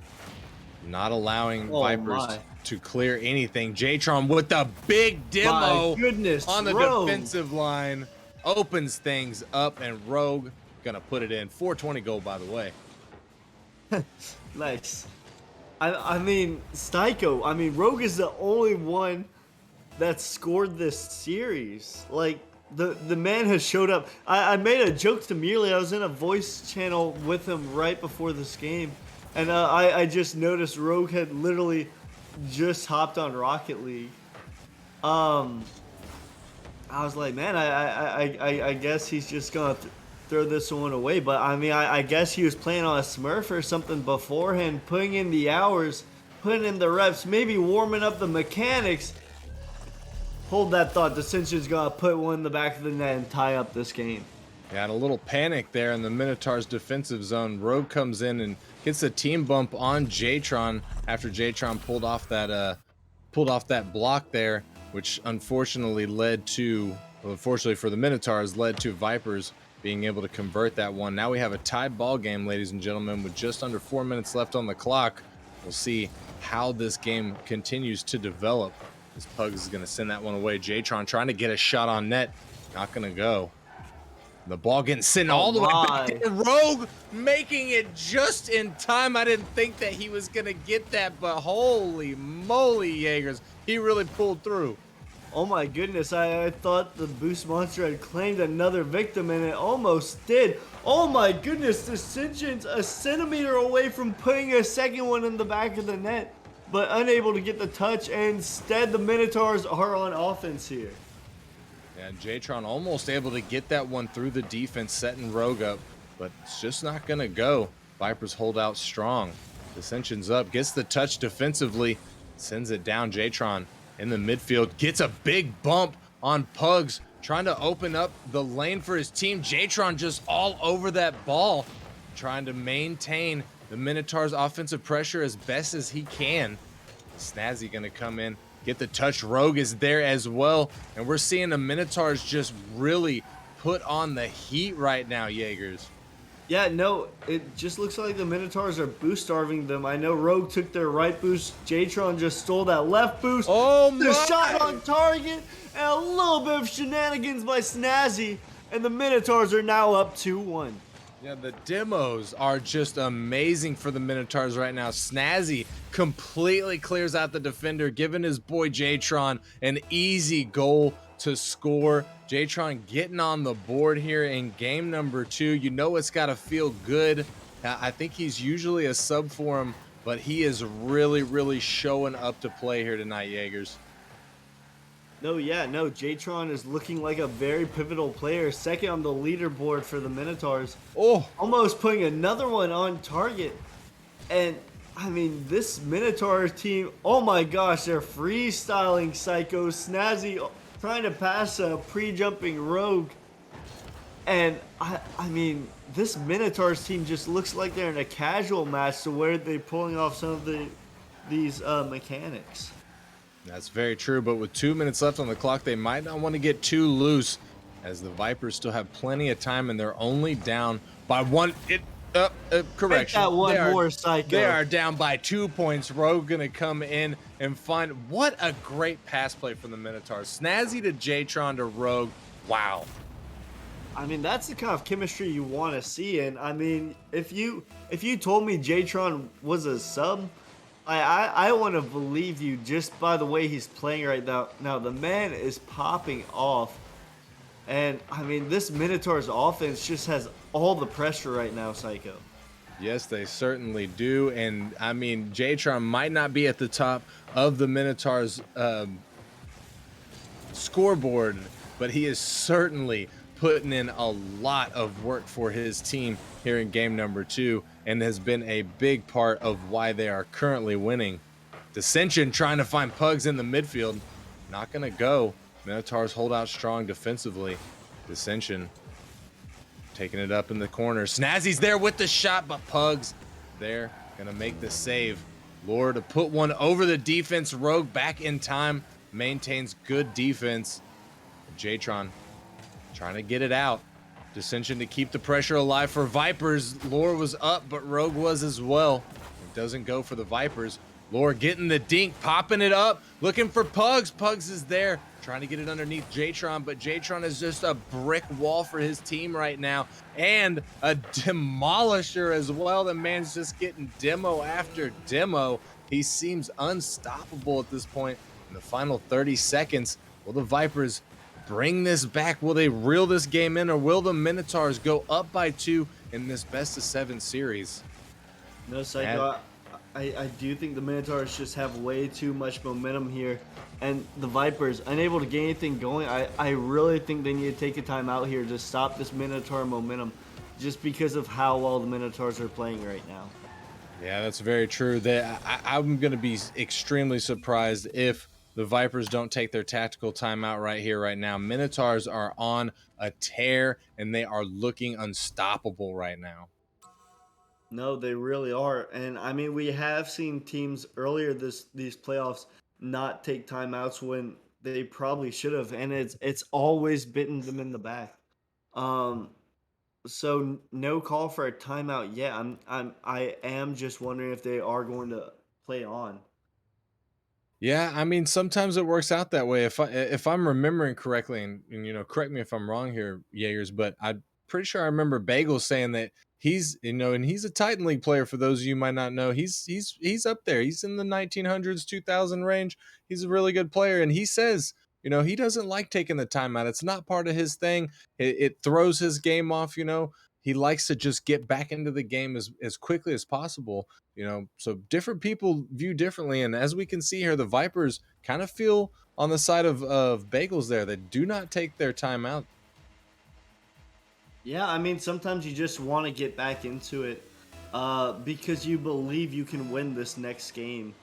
not allowing Vipers to clear anything. Jatron with the big demo on the Rogue. defensive line opens things up, and Rogue gonna put it in. 420 goal, by the way. Nice. I mean, Styko, I mean, Rogue is the only one that scored this series. Like, the man has showed up. I made a joke to Mealy. I was in a voice channel with him right before this game, and I just noticed Rogue had literally just hopped on Rocket League. I was like, man, I guess he's just gonna throw this one away. But I mean, I guess he was playing on a Smurf or something beforehand, putting in the hours, putting in the reps, maybe warming up the mechanics. Hold that thought. Dissension's gonna put one in the back of the net and tie up this game. Yeah, and a little panic there in the Minotaurs' defensive zone. Rogue comes in and gets a team bump on Jatron after Jatron pulled off that block there, which unfortunately for the Minotaurs, led to Vipers being able to convert that one. Now we have a tied ball game, ladies and gentlemen, with just under 4 minutes left on the clock. We'll see how this game continues to develop. This Pugs is going to send that one away. Jatron trying to get a shot on net. Not going to go. The ball getting sent all the way back to Rogue, making it just in time. I didn't think that he was going to get that, but holy moly, Jaegers. He really pulled through. Oh my goodness, I thought the Boost Monster had claimed another victim, and it almost did. Oh my goodness, Dissension's a centimeter away from putting a second one in the back of the net, but unable to get the touch, and instead the Minotaurs are on offense here. And Jatron almost able to get that one through the defense, setting Rogue up, but it's just not going to go. Vipers hold out strong. Dissension's up, gets the touch defensively, sends it down. Jatron in the midfield gets a big bump on Pugs, trying to open up the lane for his team. Jatron just all over that ball, trying to maintain the Minotaurs' offensive pressure as best as he can. Snazzy going to come in, get the touch. Rogue is there as well, and we're seeing the Minotaurs just really put on the heat right now, Jaegers. Yeah, no, it just looks like the Minotaurs are boost starving them. I know Rogue took their right boost. Jatron just stole that left boost. Oh my! The shot on target, and a little bit of shenanigans by Snazzy, and the Minotaurs are now up 2-1. Yeah, the demos are just amazing for the Minotaurs right now. Snazzy completely clears out the defender, giving his boy Jatron an easy goal to score. Jatron getting on the board here in game number 2. You know it's got to feel good. I think he's usually a sub for him, but he is really, really showing up to play here tonight, Jaegers. No, Jatron is looking like a very pivotal player. Second on the leaderboard for the Minotaurs. Oh, almost putting another one on target. And, I mean, this Minotaur team, oh my gosh, they're freestyling Psycho. Snazzy trying to pass a pre-jumping Rogue. And, I mean, this Minotaurs team just looks like they're in a casual match to where they're pulling off some of these mechanics. That's very true, but with 2 minutes left on the clock, they might not want to get too loose, as the Vipers still have plenty of time, and they're only down by one. Correction. Make that one more, Psycho. They are down by 2 points. Rogue gonna come in and find what a great pass play from the Minotaurs. Snazzy to Jatron to Rogue. Wow. I mean, that's the kind of chemistry you want to see, and I mean, if you told me Jatron was a sub, I want to believe you just by the way he's playing right now. Now, the man is popping off. And, I mean, this Minotaur's offense just has all the pressure right now, Psycho. Yes, they certainly do. And, I mean, Jatron might not be at the top of the Minotaur's scoreboard, but he is certainly putting in a lot of work for his team here in game number 2 and has been a big part of why they are currently winning. Dissension trying to find Pugs in the midfield. Not going to go. Minotaurs hold out strong defensively. Dissension taking it up in the corner. Snazzy's there with the shot, but Pugs there. Going to make the save. Lure to put one over the defense. Rogue back in time. Maintains good defense. Jatron trying to get it out. Dissension to keep the pressure alive for Vipers. Lure was up, but Rogue was as well. It doesn't go for the Vipers. Lure getting the dink, popping it up, looking for Pugs. Pugs is there, trying to get it underneath Jatron, but Jatron is just a brick wall for his team right now, and a demolisher as well. The man's just getting demo after demo. He seems unstoppable at this point. In the final 30 seconds, will the Vipers bring this back? Will they reel this game in, or will the Minotaurs go up by 2 in this best-of-7 series? No, Psycho, I do think the Minotaurs just have way too much momentum here, and the Vipers unable to get anything going. I really think they need to take a time out here to stop this Minotaur momentum, just because of how well the Minotaurs are playing right now. Yeah, that's very true. I'm going to be extremely surprised if the Vipers don't take their tactical timeout right here, right now. Minotaurs are on a tear, and they are looking unstoppable right now. No, they really are. And I mean, we have seen teams earlier these playoffs not take timeouts when they probably should have, and it's always bitten them in the back. So no call for a timeout yet. I am just wondering if they are going to play on. Yeah, I mean, sometimes it works out that way. If I'm remembering correctly, and correct me if I'm wrong here, Jaegers, but I'm pretty sure I remember Bagel saying that he's and he's a Titan League player. For those of you who might not know, he's up there. He's in the 1900s, 2000 range. He's a really good player, and he says he doesn't like taking the timeout. It's not part of his thing. It throws his game off. He likes to just get back into the game as quickly as possible. So different people view differently. And as we can see here, the Vipers kind of feel on the side of Bagels there that do not take their time out. Yeah, I mean, sometimes you just want to get back into it because you believe you can win this next game.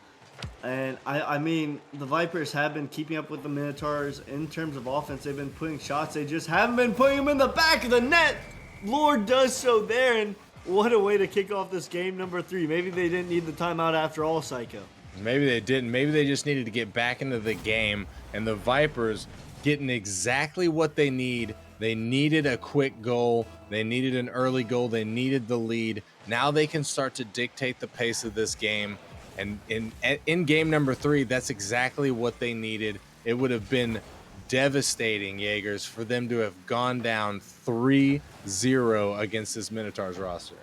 And I mean, the Vipers have been keeping up with the Minotaurs in terms of offense. They've been putting shots. They just haven't been putting them in the back of the net. Lord does so there, and what a way to kick off this game number 3. Maybe they didn't need the timeout after all, Psycho. Maybe they didn't. Maybe they just needed to get back into the game, and the Vipers getting exactly what they need. They needed a quick goal. They needed an early goal. They needed the lead. Now they can start to dictate the pace of this game. And in game number 3, that's exactly what they needed. It would have been devastating, Jaegers, for them to have gone down 3-0 against this Minotaurs roster.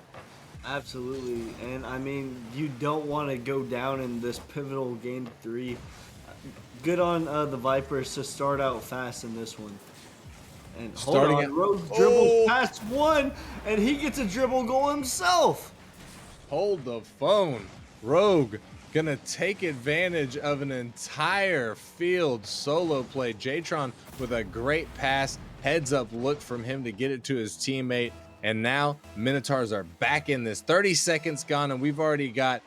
Absolutely. And I mean, you don't want to go down in this pivotal game 3. Good on the Vipers to start out fast in this one. And Rogue dribbles past one, and he gets a dribble goal himself. Hold the phone. Rogue gonna take advantage of an entire field solo play. Jatron with a great pass, heads up look from him to get it to his teammate. And now Minotaurs are back in this. 30 seconds gone, and we've already got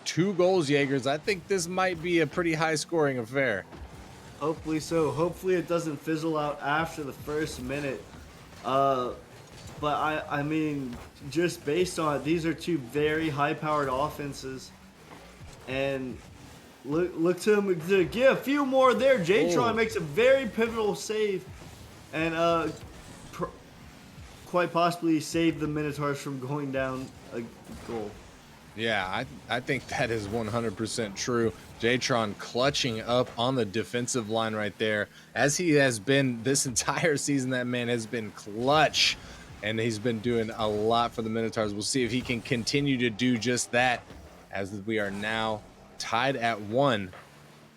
2 goals, Jaegers. I think this might be a pretty high scoring affair. Hopefully so. Hopefully it doesn't fizzle out after the first minute. But I mean, just based on it, these are 2 very high-powered offenses. And look to him to get a few more there. Jatron makes a very pivotal save. And quite possibly save the Minotaurs from going down a goal. Yeah, I think that is 100% true. Jatron clutching up on the defensive line right there. As he has been this entire season, that man has been clutch. And he's been doing a lot for the Minotaurs. We'll see if he can continue to do just that, as we are now tied at 1.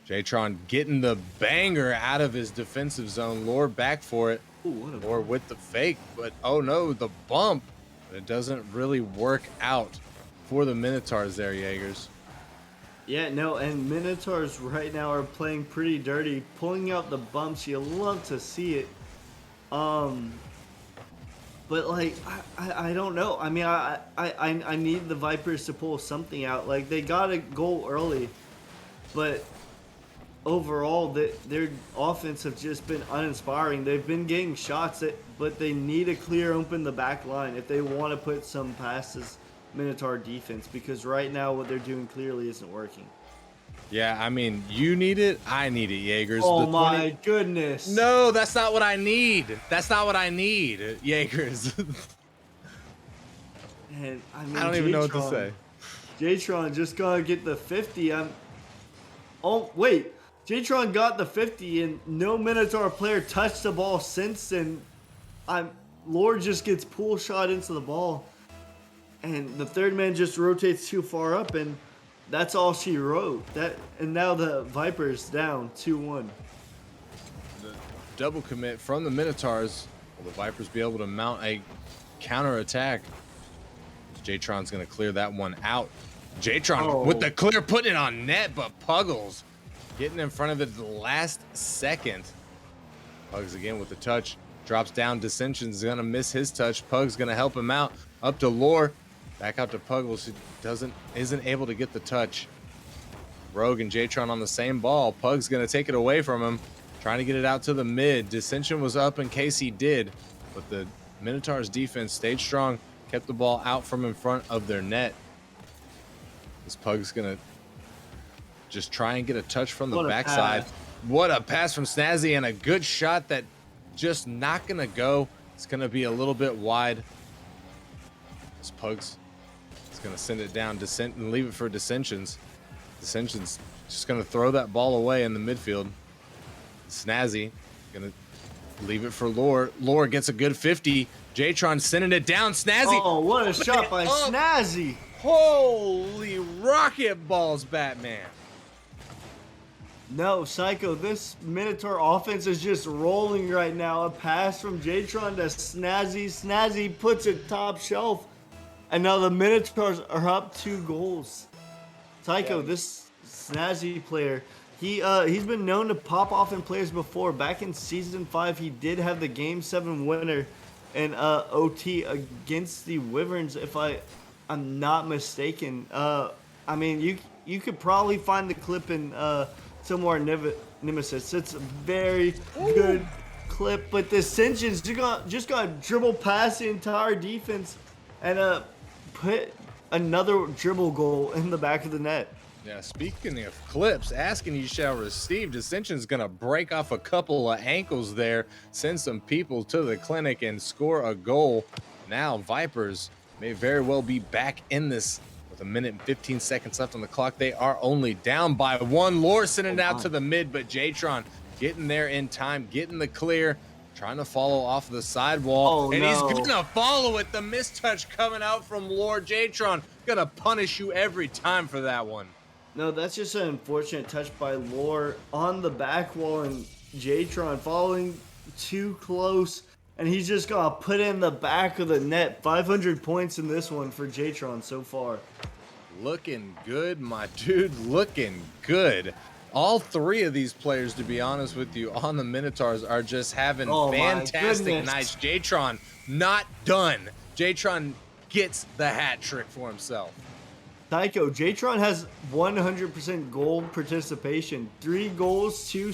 Jatron getting the banger out of his defensive zone. Lure back for it. Lure with the fake, but oh no, the bump. But it doesn't really work out for the Minotaurs there, Jaegers. Yeah, no, and Minotaurs right now are playing pretty dirty, pulling out the bumps. You love to see it. But like I don't know. I mean I need the Vipers to pull something out. Like they got a goal early, but overall their offense have just been uninspiring. They've been getting shots, but they need to clear open the back line if they want to put some past this Minotaur defense, because right now what they're doing clearly isn't working. Yeah, I mean, you need it. I need it, Jaegers. Oh my goodness. No, that's not what I need. That's not what I need, Jaegers. And I mean, I don't even know what to say. Jtron just gotta get the 50. Oh wait, Jtron got the 50, and no Minotaur player touched the ball since. And Lord just gets pull shot into the ball, and the third man just rotates too far up, and that's all she wrote. And now the Vipers down 2-1. The double commit from the Minotaurs. Will the Vipers be able to mount a counter attack? Jtron's going to clear that one out. Jtron with the clear, putting it on net, but Puggles getting in front of it at the last second. Pugs again with the touch. Drops down. Dissension's going to miss his touch. Pug's going to help him out. Up to Lore. Back out to Puggles, who isn't able to get the touch. Rogue and Jtron on the same ball. Pug's going to take it away from him. Trying to get it out to the mid. Dissension was up in case he did. But the Minotaurs defense stayed strong. Kept the ball out from in front of their net. This Pug's going to just try and get a touch from the backside. What a pass from Snazzy, and a good shot that just not going to go. It's going to be a little bit wide. This Pug's going to send it down and leave it for Dissensions. Dissensions just going to throw that ball away in the midfield. Snazzy going to leave it for Lore. Lore gets a good 50. Jtron sending it down. Snazzy. Oh, what a shot by Snazzy. Holy rocket balls, Batman. No, Psycho, this Minotaur offense is just rolling right now. A pass from Jtron to Snazzy. Snazzy puts it top shelf. And now the Minotaurs are up 2 goals. Psycho, this Snazzy player, he's been known to pop off in players before. Back in Season 5, he did have the Game 7 winner in OT against the Wyverns, if I'm not mistaken. I mean, you could probably find the clip in somewhere in Nemesis. It's a very good clip, but the Ascensions just got dribble past the entire defense and put another dribble goal in the back of the net. Yeah, speaking of clips, asking you shall receive. Dissension's going to break off a couple of ankles there, send some people to the clinic, and score a goal. Now Vipers may very well be back in this with 1 minute and 15 seconds left on the clock. They are only down by 1. Lore sending it out to the mid, but Jtron getting there in time, getting the clear, trying to follow off the sidewall. He's going to follow it. The mistouch coming out from Lore. Jtron going to punish you every time for that one. No, that's just an unfortunate touch by Lore on the back wall, and Jtron following too close, and he's just gonna put in the back of the net. 500 points in this one for Jtron so far. Looking good, my dude, looking good. All 3 of these players, to be honest with you, on the Minotaurs are just having fantastic nights. Jtron not done. Jtron gets the hat trick for himself. Psycho, Jtron has 100% goal participation. 3 goals, 2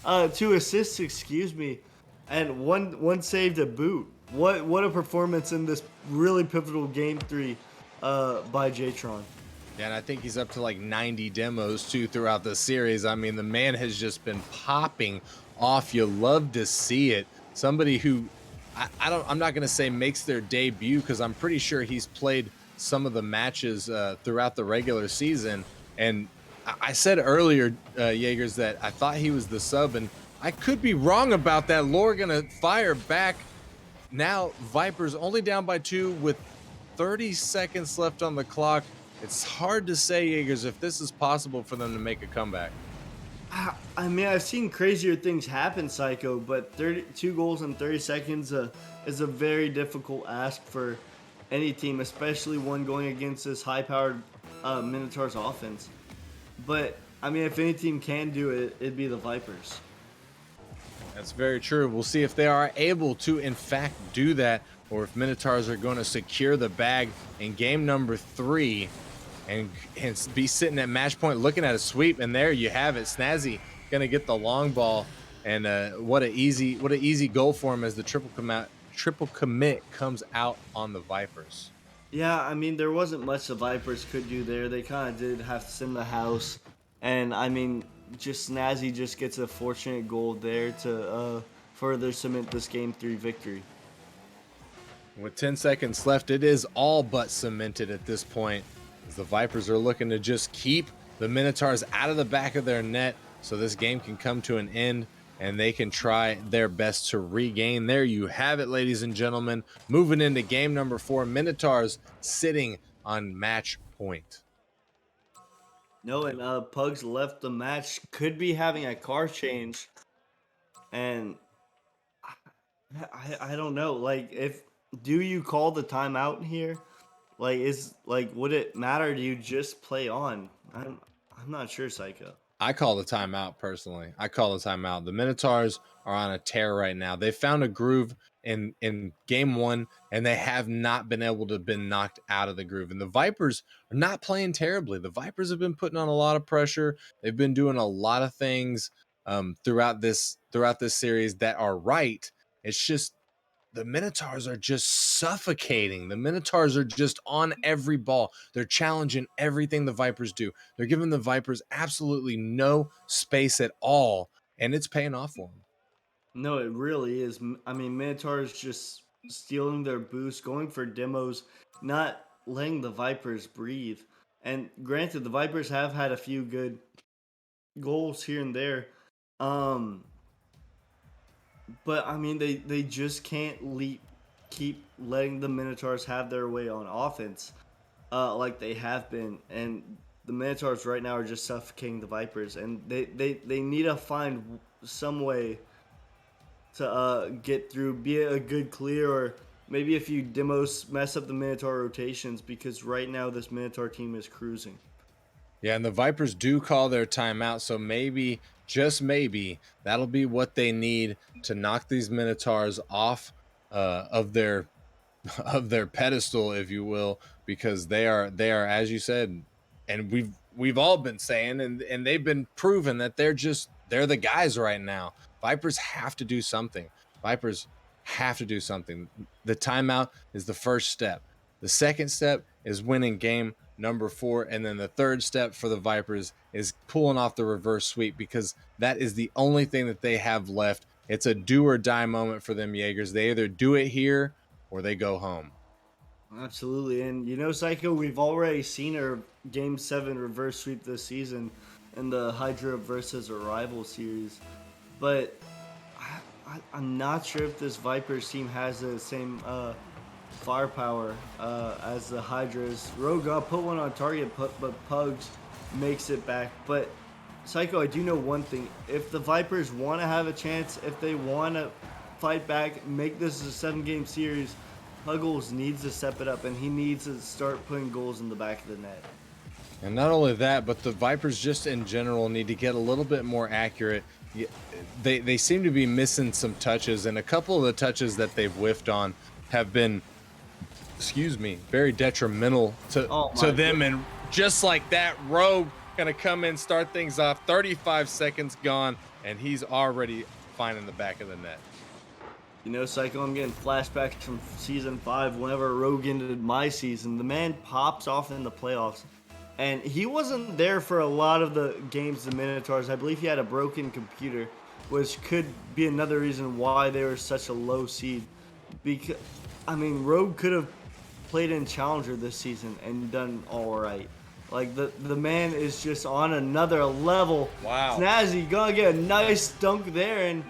assists, excuse me, and one save to boot. What a performance in this really pivotal game 3 by Jtron. Yeah, and I think he's up to like 90 demos too throughout the series. I mean, the man has just been popping off. You love to see it. Somebody who I'm not gonna say makes their debut, because I'm pretty sure he's played some of the matches throughout the regular season. And I said earlier, Jaegers, that I thought he was the sub, and I could be wrong about that. Lore gonna fire back. Now Vipers only down by 2 with 30 seconds left on the clock. It's hard to say, Jaegers, if this is possible for them to make a comeback. I mean, I've seen crazier things happen, Psycho, but 2 goals in 30 seconds is a very difficult ask for any team, especially one going against this high-powered Minotaurs offense. But, I mean, if any team can do it, it'd be the Vipers. That's very true. We'll see if they are able to, in fact, do that, or if Minotaurs are going to secure the bag in game number 3 and be sitting at match point looking at a sweep. And there you have it. Snazzy going to get the long ball. And what an easy goal for him as the triple commit comes out on the Vipers. Yeah, I mean, there wasn't much the Vipers could do there. They kind of did have to send the house. And, I mean, just Snazzy just gets a fortunate goal there to further cement this Game 3 victory. With 10 seconds left, it is all but cemented at this point, as the Vipers are looking to just keep the Minotaurs out of the back of their net so this game can come to an end and they can try their best to regain. There you have it, ladies and gentlemen. Moving into game number 4, Minotaurs sitting on match point. No, and Pugs left the match, could be having a car change. And I don't know. Like, do you call the timeout here? Like, would it matter? Do you just play on? I'm not sure, Psycho. I call the timeout personally. I call the timeout. The Minotaurs are on a tear right now. They found a groove in game 1, and they have not been able to been knocked out of the groove. And the Vipers are not playing terribly. The Vipers have been putting on a lot of pressure. They've been doing a lot of things throughout this series that are right. It's just the Minotaurs are just suffocating. The Minotaurs are just on every ball. They're challenging everything the Vipers do. They're giving the Vipers absolutely no space at all, and it's paying off for them. No, it really is. I mean, Minotaurs just stealing their boost, going for demos, not letting the Vipers breathe. And granted, the Vipers have had a few good goals here and there. But I mean, they just can't keep letting the Minotaurs have their way on offense, like they have been. And the Minotaurs right now are just suffocating the Vipers, and they need to find some way to get through, be it a good clear, or maybe a few demos mess up the Minotaur rotations, because right now this Minotaur team is cruising. Yeah, and the Vipers do call their timeout, so maybe, just maybe, that'll be what they need to knock these Minotaurs off of their pedestal, if you will, because they are, as you said, and we've all been saying, and they've been proven that they're the guys right now. Vipers have to do something. Vipers have to do something. The timeout is the first step. The second step is winning game number 4, and then the third step for the Vipers is pulling off the reverse sweep, because that is the only thing that they have left. It's a do or die moment for them Jaegers. They either do it here or they go home. Absolutely. And you know, Psycho, we've already seen our game 7 reverse sweep this season in the Hydra versus Arrival series, but I'm not sure if this Vipers team has the same firepower as the Hydras. Rogue put one on target, but Pugs makes it back. But Psycho, I do know one thing: if the Vipers want to have a chance, if they want to fight back, make this a 7-game series, Puggles needs to step it up, and he needs to start putting goals in the back of the net. And not only that, but the Vipers just in general need to get a little bit more accurate. They seem to be missing some touches, and a couple of the touches that they've whiffed on have been, very detrimental to them. And just like that, Rogue gonna come in, start things off. 35 seconds gone, and he's already finding the back of the net. You know, Psycho, I'm getting flashbacks from season 5 whenever Rogue ended my season. The man pops off in the playoffs, and he wasn't there for a lot of the games, the Minotaurs. I believe he had a broken computer, which could be another reason why they were such a low seed. Because, I mean, Rogue could have played in Challenger this season and done all right. Like, the man is just on another level. Wow. Snazzy gonna get a nice dunk there, and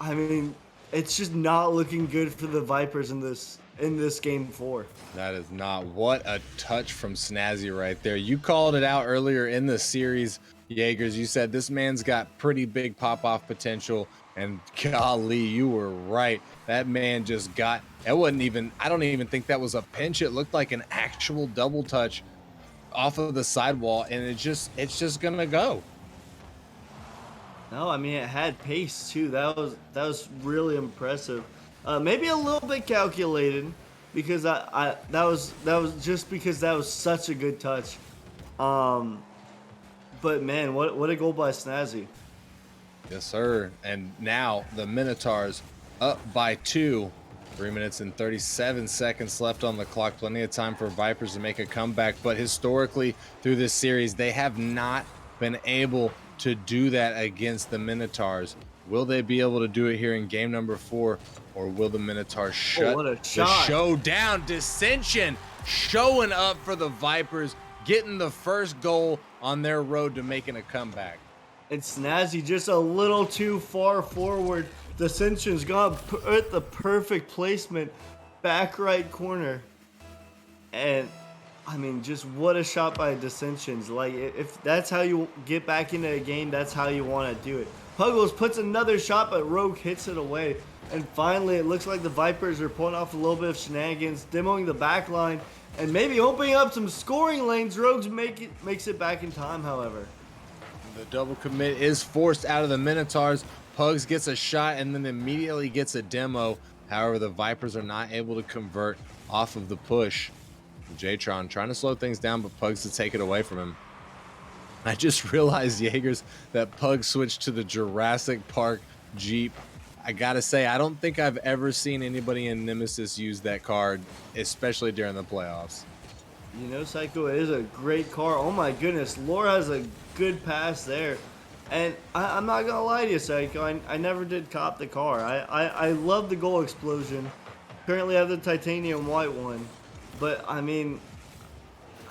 I mean, it's just not looking good for the Vipers in this game 4. That is not. What a touch from Snazzy right there. You called it out earlier in the series, Jaegers. You said this man's got pretty big pop-off potential, and golly, you were right. That man just got, it wasn't even, I don't even think that was a pinch. It looked like an actual double touch off of the sidewall, and it's just gonna go. No, I mean it had pace too. That was really impressive. Maybe a little bit calculated because that was just because that was such a good touch. Um, but man, what a goal by Snazzy. Yes, sir. And now the Minotaurs up by 2. 3 minutes and 37 seconds left on the clock. Plenty of time for Vipers to make a comeback. But historically, through this series, they have not been able to do that against the Minotaurs. Will they be able to do it here in game number 4? Or will the Minotaurs shut what a the shot. show down? Dissension showing up for the Vipers, getting the first goal on their road to making a comeback. And Snazzy just a little too far forward. Dissension's gone at the perfect placement, back right corner. And I mean, just what a shot by Dissensions. Like, if that's how you get back into a game, that's how you want to do it. Puggles puts another shot, but Rogue hits it away. And finally, it looks like the Vipers are pulling off a little bit of shenanigans, demoing the back line, and maybe opening up some scoring lanes. Rogues makes it back in time, however. The double commit is forced out of the Minotaurs. Pugs gets a shot and then immediately gets a demo. However, the Vipers are not able to convert off of the push. Jatron trying to slow things down, but Pugs to take it away from him. I just realized, Jaegers, that Pugs switched to the Jurassic Park Jeep. I gotta say, I don't think I've ever seen anybody in Nemesis use that card, especially during the playoffs. You know, Psycho, it is a great car. Oh my goodness, Laura has a good pass there. And I'm not gonna lie to you, Psycho, I never did cop the car. I love the goal explosion. Currently I have the titanium white one. But I mean,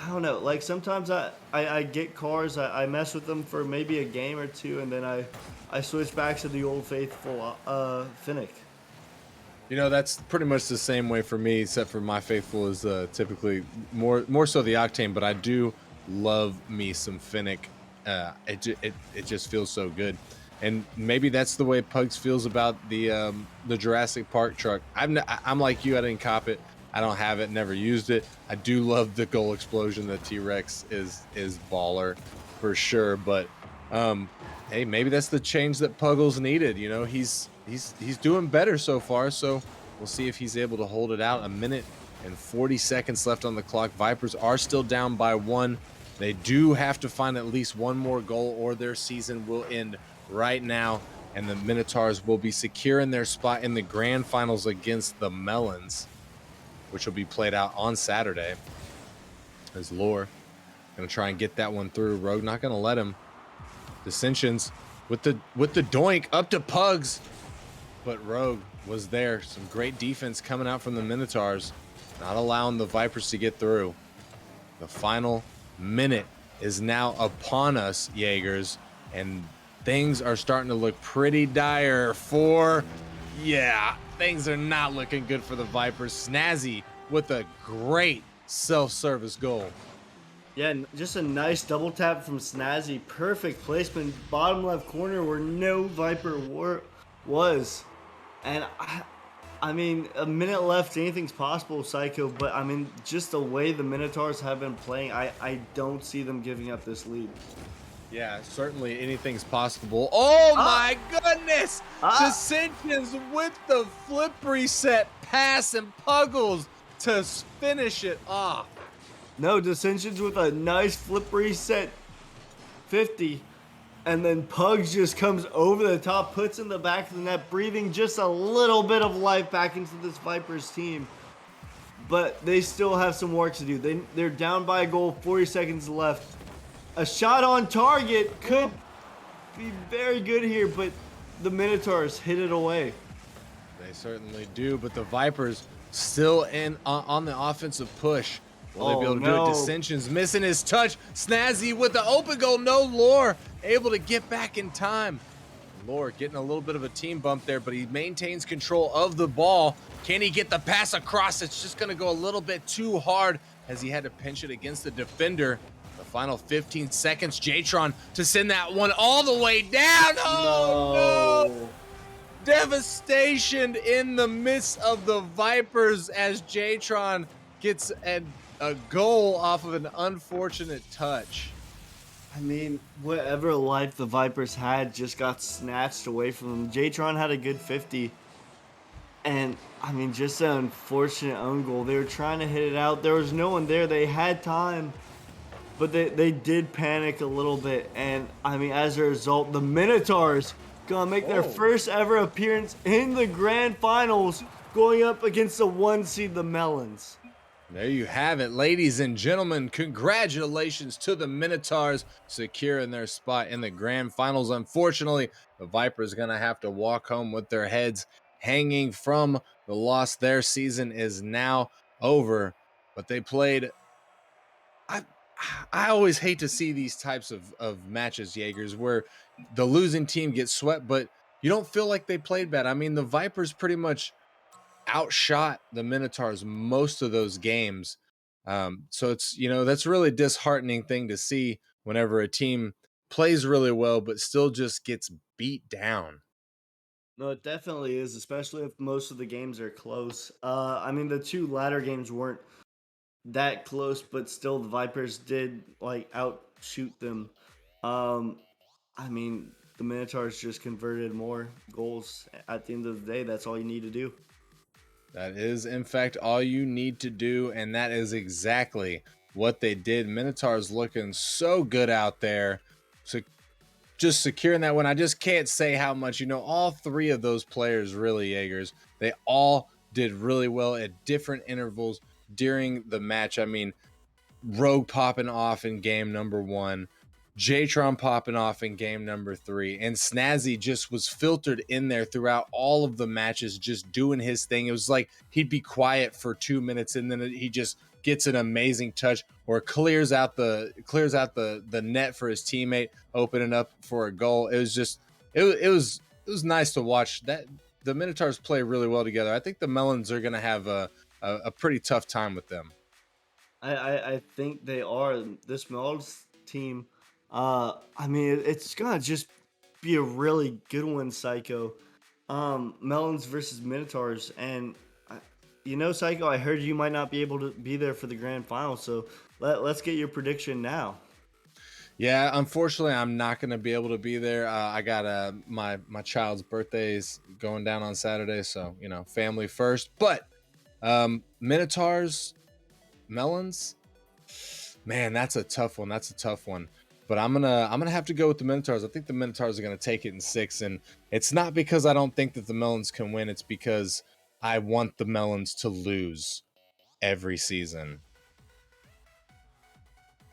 I don't know, like sometimes I get cars, I mess with them for maybe a game or two, and then I switch back to the old faithful Finnick. You know, that's pretty much the same way for me, except for my faithful is typically more so the Octane, but I do love me some Finnick. It just feels so good. And maybe that's the way Pugs feels about the Jurassic Park truck. I'm like you, I didn't cop it. I don't have it, never used it. I do love the goal explosion. The T-Rex is baller for sure, but hey, maybe that's the change that Puggles needed. You know, he's doing better so far, so we'll see if he's able to hold it out. 1 minute and 40 seconds left on the clock. Vipers are still down by 1. They do have to find at least one more goal or their season will end right now, and the Minotaurs will be secure in their spot in the grand finals against the Melons, which will be played out on Saturday. As Lore gonna try and get that one through. Rogue not gonna let him. Dissensions with the doink up to Pugs, but Rogue was there. Some great defense coming out from the Minotaurs, not allowing the Vipers to get through. The final minute is now upon us, Jaegers, and things are starting to look pretty dire for, things are not looking good for the Vipers. Snazzy with a great self-service goal. Yeah, just a nice double tap from Snazzy. Perfect placement, bottom left corner where no Viper was. And I mean, a minute left, anything's possible, Psycho. But I mean, just the way the Minotaurs have been playing, I don't see them giving up this lead. Yeah, certainly anything's possible. Oh my goodness! Dissensions with the flip reset pass and Puggles to finish it off. No, Dissensions with a nice flip reset 50. And then Pugs just comes over the top, puts in the back of the net, breathing just a little bit of life back into this Vipers team. But they still have some work to do. They're down by a goal, 40 seconds left. A shot on target could be very good here, but the Minotaurs hit it away. They certainly do, but the Vipers still in on the offensive push. Will they be able to do it? Dissensions missing his touch. Snazzy with the open goal. No, Lore able to get back in time. Lore getting a little bit of a team bump there, but he maintains control of the ball. Can he get the pass across? It's just going to go a little bit too hard as he had to pinch it against the defender. The final 15 seconds, Jatron to send that one all the way down. Oh, no. Devastation in the midst of the Vipers as Jatron gets a goal off of an unfortunate touch. I mean, whatever life the Vipers had just got snatched away from them. Jatron had a good 50. And, I mean, just an unfortunate own goal. They were trying to hit it out. There was no one there. They had time. But they did panic a little bit. And, I mean, as a result, the Minotaurs going to make their first ever appearance in the grand finals going up against the 1 seed, the Melons. There you have it, ladies and gentlemen. Congratulations to the Minotaurs securing their spot in the grand finals. Unfortunately, the Vipers are going to have to walk home with their heads hanging from the loss. Their season is now over, but they played. I always hate to see these types of matches, Jaegers, where the losing team gets swept, but you don't feel like they played bad. I mean, the Vipers pretty much outshot the Minotaurs most of those games. So it's, that's really disheartening thing to see whenever a team plays really well, but still just gets beat down. No, it definitely is, especially if most of the games are close. I mean, the two latter games weren't that close, but still the Vipers did like outshoot them. Um, I mean, the Minotaurs just converted more goals. At the end of the day, that's all you need to do. That is, in fact, all you need to do, and that is exactly what they did. Minotaurs looking so good out there. So just securing that one. I just can't say how much, all three of those players, really, Jaegers, they all did really well at different intervals during the match. I mean, Rogue popping off in game number 1, Jatron popping off in game number 3, and Snazzy just was filtered in there throughout all of the matches, just doing his thing. It was like he'd be quiet for 2 minutes and then he just gets an amazing touch or clears out the net for his teammate, opening up for a goal. It was just it was nice to watch that. The Minotaurs play really well together. I think the Melons are going to have a pretty tough time with them. I think they are. This Melons team, I mean, it's gonna just be a really good one, Psycho. Melons versus Minotaurs, and Psycho, I heard you might not be able to be there for the grand final, so let's get your prediction now. Yeah, unfortunately, I'm not going to be able to be there. I got my child's birthday's going down on Saturday, so family first. But Minotaurs, Melons, man, that's a tough one. That's a tough one. But I'm gonna have to go with the Minotaurs. I think the Minotaurs are gonna take it in 6, and it's not because I don't think that the Melons can win. It's because I want the Melons to lose every season.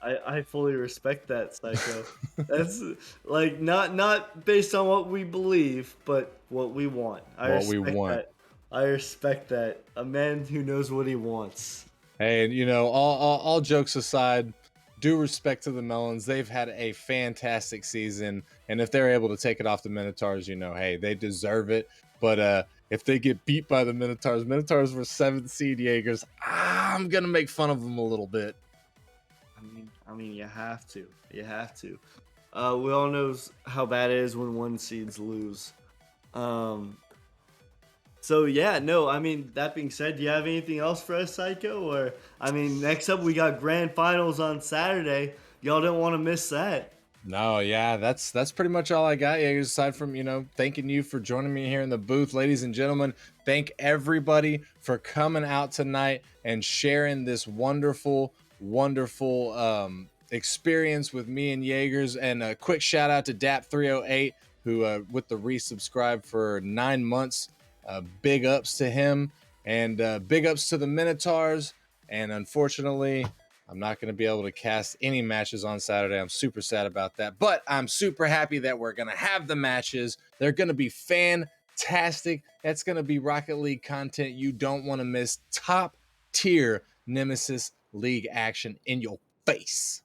I fully respect that, Psycho. That's like not based on what we believe, but what we want. What we want. That. I respect that. A man who knows what he wants. Hey, and all jokes aside, due respect to the Melons, they've had a fantastic season, and if they're able to take it off the Minotaurs, hey, they deserve it. But if they get beat by the Minotaurs were 7th seed Jaegers, I'm gonna make fun of them a little bit. I mean, you have to. You have to. We all know how bad it is when 1 seeds lose. So yeah, no. I mean, that being said, do you have anything else for us, Psycho? Or next up we got grand finals on Saturday. Y'all don't want to miss that. No, yeah, that's pretty much all I got. Yeah, aside from thanking you for joining me here in the booth, ladies and gentlemen. Thank everybody for coming out tonight and sharing this wonderful experience with me and Jaegers. And a quick shout out to DAP308 who with the resubscribe for 9 months. Big ups to him, and big ups to the Minotaurs. And unfortunately, I'm not going to be able to cast any matches on Saturday. I'm super sad about that, but I'm super happy that we're going to have the matches. They're going to be fantastic. That's going to be Rocket League content you don't want to miss. Top tier Nemesis League action in your face.